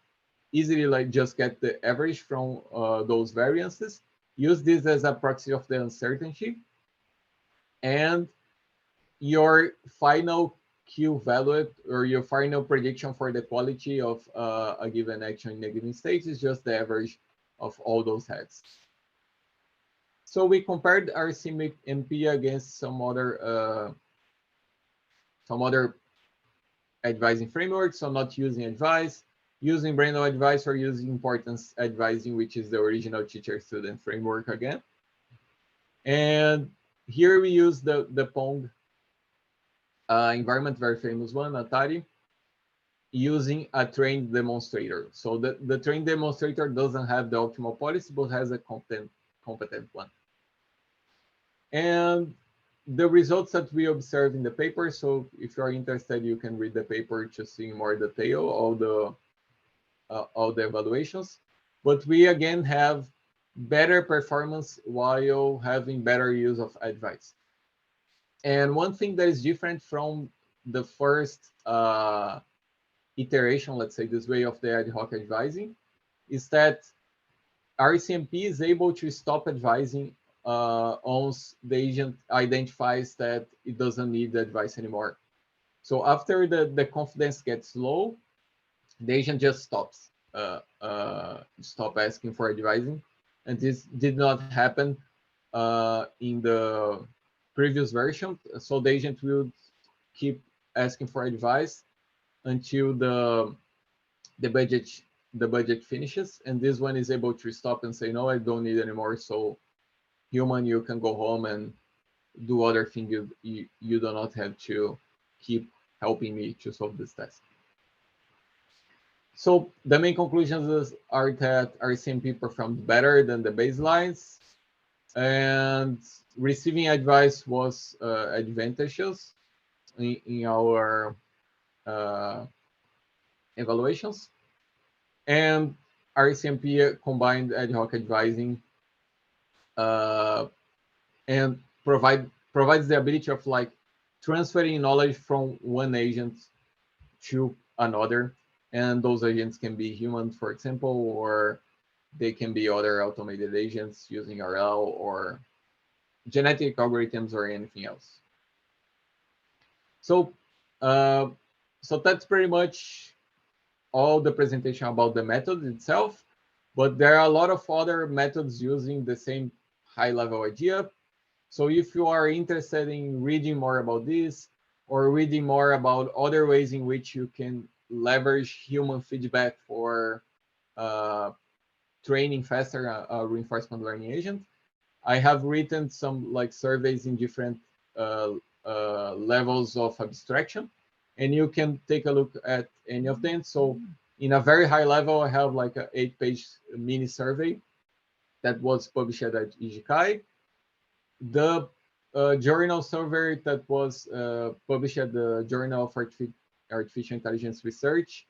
easily like just get the average from those variances, use this as a proxy of the uncertainty, and your final Q value or your final prediction for the quality of a given action in a given state is just the average of all those heads. So we compared RCMP against some other advising frameworks. So not using advice, using random advice, or using importance advising, which is the original teacher-student framework again. And here we use the Pong environment, very famous one, Atari, using a trained demonstrator. So the trained demonstrator doesn't have the optimal policy, but has a competent one. And the results that we observe in the paper, so if you are interested, you can read the paper to see in more detail all the evaluations. But we again have better performance while having better use of advice. And one thing that is different from the first iteration, let's say this way, of the ad hoc advising, is that RCMP is able to stop advising once the agent identifies that it doesn't need the advice anymore. So after the confidence gets low, the agent just stops stop asking for advising, and this did not happen in the previous version. So the agent will keep asking for advice until the budget finishes, and this one is able to stop and say, no, I don't need anymore. So human, you can go home and do other things. You do not have to keep helping me to solve this task. So the main conclusions are that RCMP performed better than the baselines, and receiving advice was advantageous in our evaluations. And RCMP combined ad hoc advising and provides the ability of like transferring knowledge from one agent to another, and those agents can be human, for example, or they can be other automated agents using RL or genetic algorithms or anything else. So so that's pretty much all the presentation about the method itself, but there are a lot of other methods using the same high-level idea. So if you are interested in reading more about this, or reading more about other ways in which you can leverage human feedback for training faster a reinforcement learning agent, I have written some like surveys in different levels of abstraction, and you can take a look at any of them. So in a very high level, I have like an 8-page mini survey that was published at IGCAI. The journal survey that was published at the Journal of Artificial Intelligence Research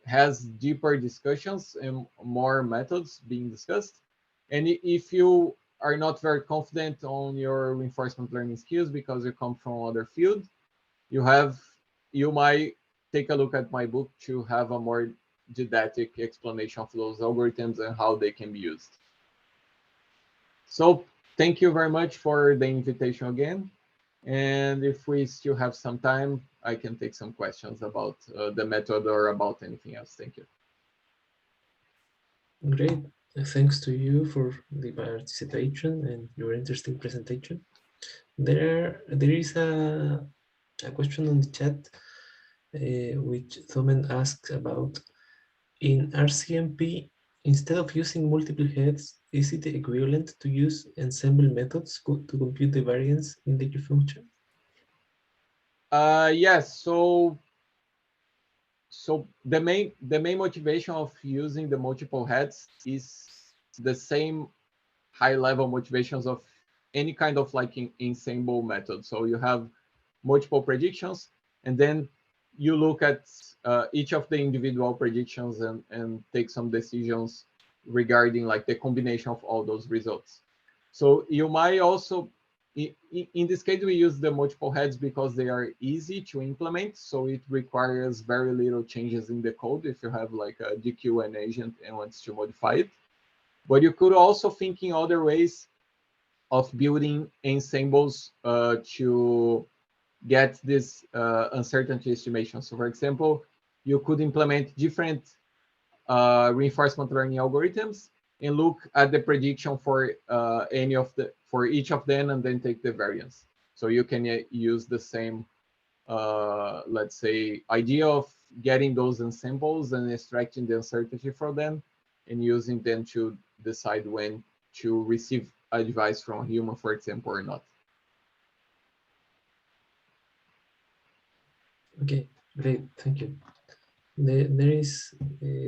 has deeper discussions and more methods being discussed. And if you are not very confident on your reinforcement learning skills because you come from other field, you might take a look at my book to have a more didactic explanation of those algorithms and how they can be used. So thank you very much for the invitation again. And if we still have some time, I can take some questions about the method or about anything else. Thank you. Great. Thanks to you for the participation and your interesting presentation. There is a question on the chat which Thomen asks about. In RCMP, instead of using multiple heads, is it equivalent to use ensemble methods to compute the variance in the Q function? Yes. So the main motivation of using the multiple heads is the same high-level motivations of any kind of like ensemble method. So you have multiple predictions, and then you look at each of the individual predictions and take some decisions regarding like the combination of all those results. So you might also, in this case, we use the multiple heads because they are easy to implement. So it requires very little changes in the code if you have like a DQN agent and wants to modify it. But you could also think in other ways of building ensembles to get this uncertainty estimation. So for example, you could implement different reinforcement learning algorithms and look at the prediction for each of them and then take the variance. So you can use the same, let's say, idea of getting those ensembles and extracting the uncertainty from them and using them to decide when to receive advice from a human, for example, or not. Okay, great, thank you. There is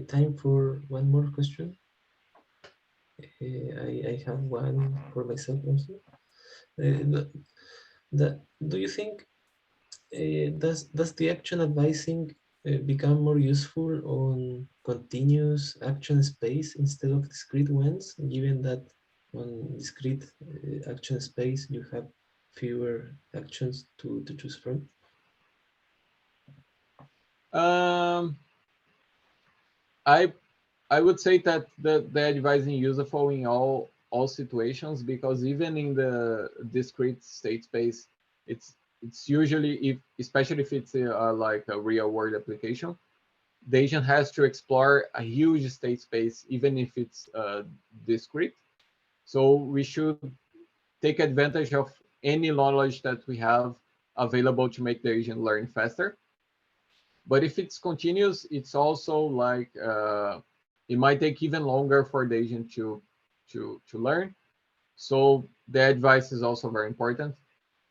time for one more question. I have one for myself also. Do you think does the action advising become more useful on continuous action space instead of discrete ones, given that on discrete action space you have fewer actions to choose from? I would say that the advising useful in all situations, because even in the discrete state space, it's usually, especially if it's like a real world application, the agent has to explore a huge state space, even if it's discrete. So we should take advantage of any knowledge that we have available to make the agent learn faster. But if it's continuous, it's also like it might take even longer for the agent to learn. So the advice is also very important.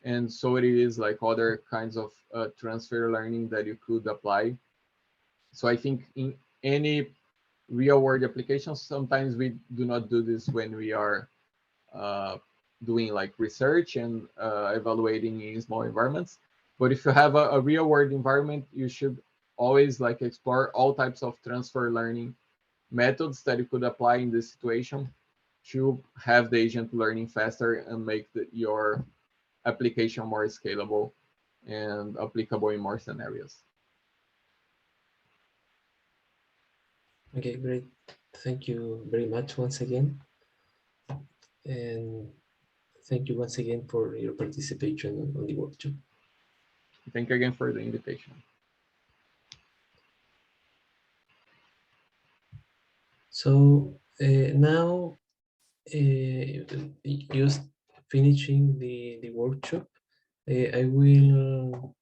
And so it is like other kinds of transfer learning that you could apply. So I think in any real world applications, sometimes we do not do this when we are doing like research and evaluating in small environments. But if you have a real world environment, you should always like explore all types of transfer learning methods that you could apply in this situation to have the agent learning faster and make your application more scalable and applicable in more scenarios. Okay, great. Thank you very much once again. And thank you once again for your participation on the workshop. Thank you again for the invitation. So now, just finishing the workshop, I will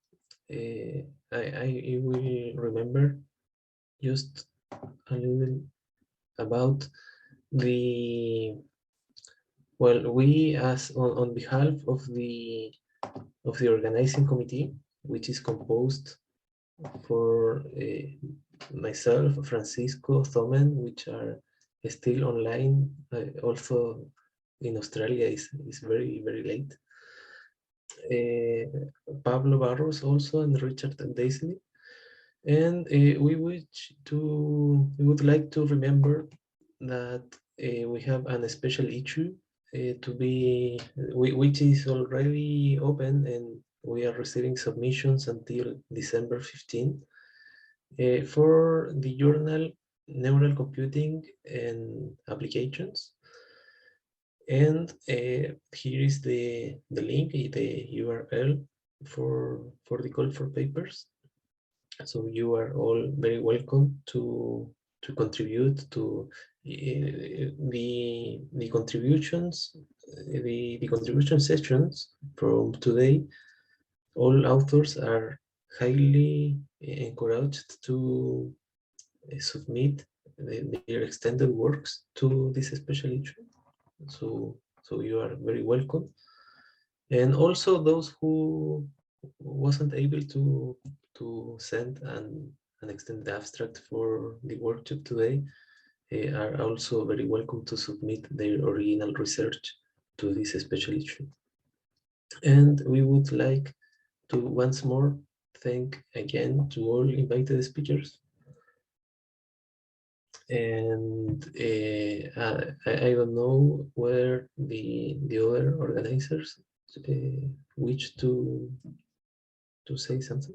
I will remember just a little about the, well, we as on behalf of the organizing committee, which is composed for myself, Francisco, Thomen, which are still online. Also in Australia is very, very late. Pablo Barros also, and Richard and Daisy. And we would like to remember that we have a special issue to be, which is already open, and we are receiving submissions until December 15 for the journal Neural Computing and Applications. And here is the link, the URL for the call for papers. So you are all very welcome to contribute to the contributions, the contribution sessions from today. All authors are highly encouraged to submit their extended works to this special issue. So you are very welcome. And also those who wasn't able to send an extended abstract for the workshop today are also very welcome to submit their original research to this special issue. And we would like to once more thank again to all invited speakers. And I don't know where the other organizers wish to say something.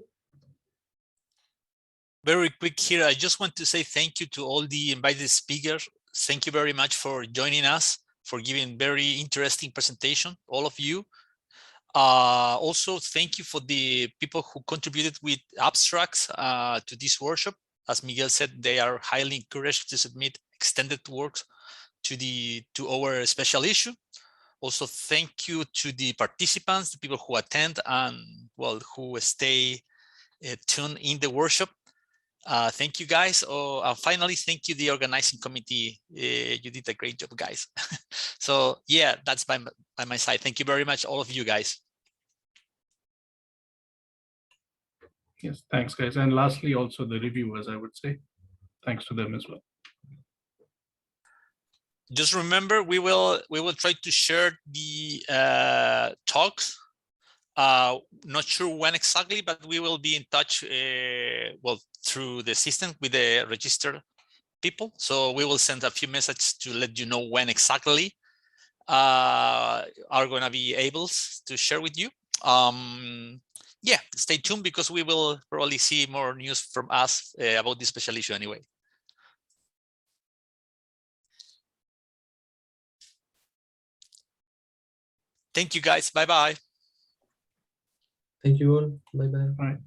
Very quick here, I just want to say thank you to all the invited speakers. Thank you very much for joining us, for giving very interesting presentation, all of you. Also, thank you for the people who contributed with abstracts to this workshop. As Miguel said, they are highly encouraged to submit extended works to our special issue. Also, thank you to the participants, the people who attend and, well, who stay tuned in the workshop. Thank you, guys. Finally, thank you, the organizing committee. You did a great job, guys. So yeah, that's by my side. Thank you very much, all of you guys. Yes, thanks, guys. And lastly, also the reviewers, I would say, thanks to them as well. Just remember, we will try to share the talks. Not sure when exactly, but we will be in touch, well, through the system with the registered people. So we will send a few messages to let you know when exactly are going to be able to share with you. Yeah, stay tuned because we will probably see more news from us about this special issue anyway. Thank you, guys. Bye-bye. Thank you all. Bye-bye. Bye.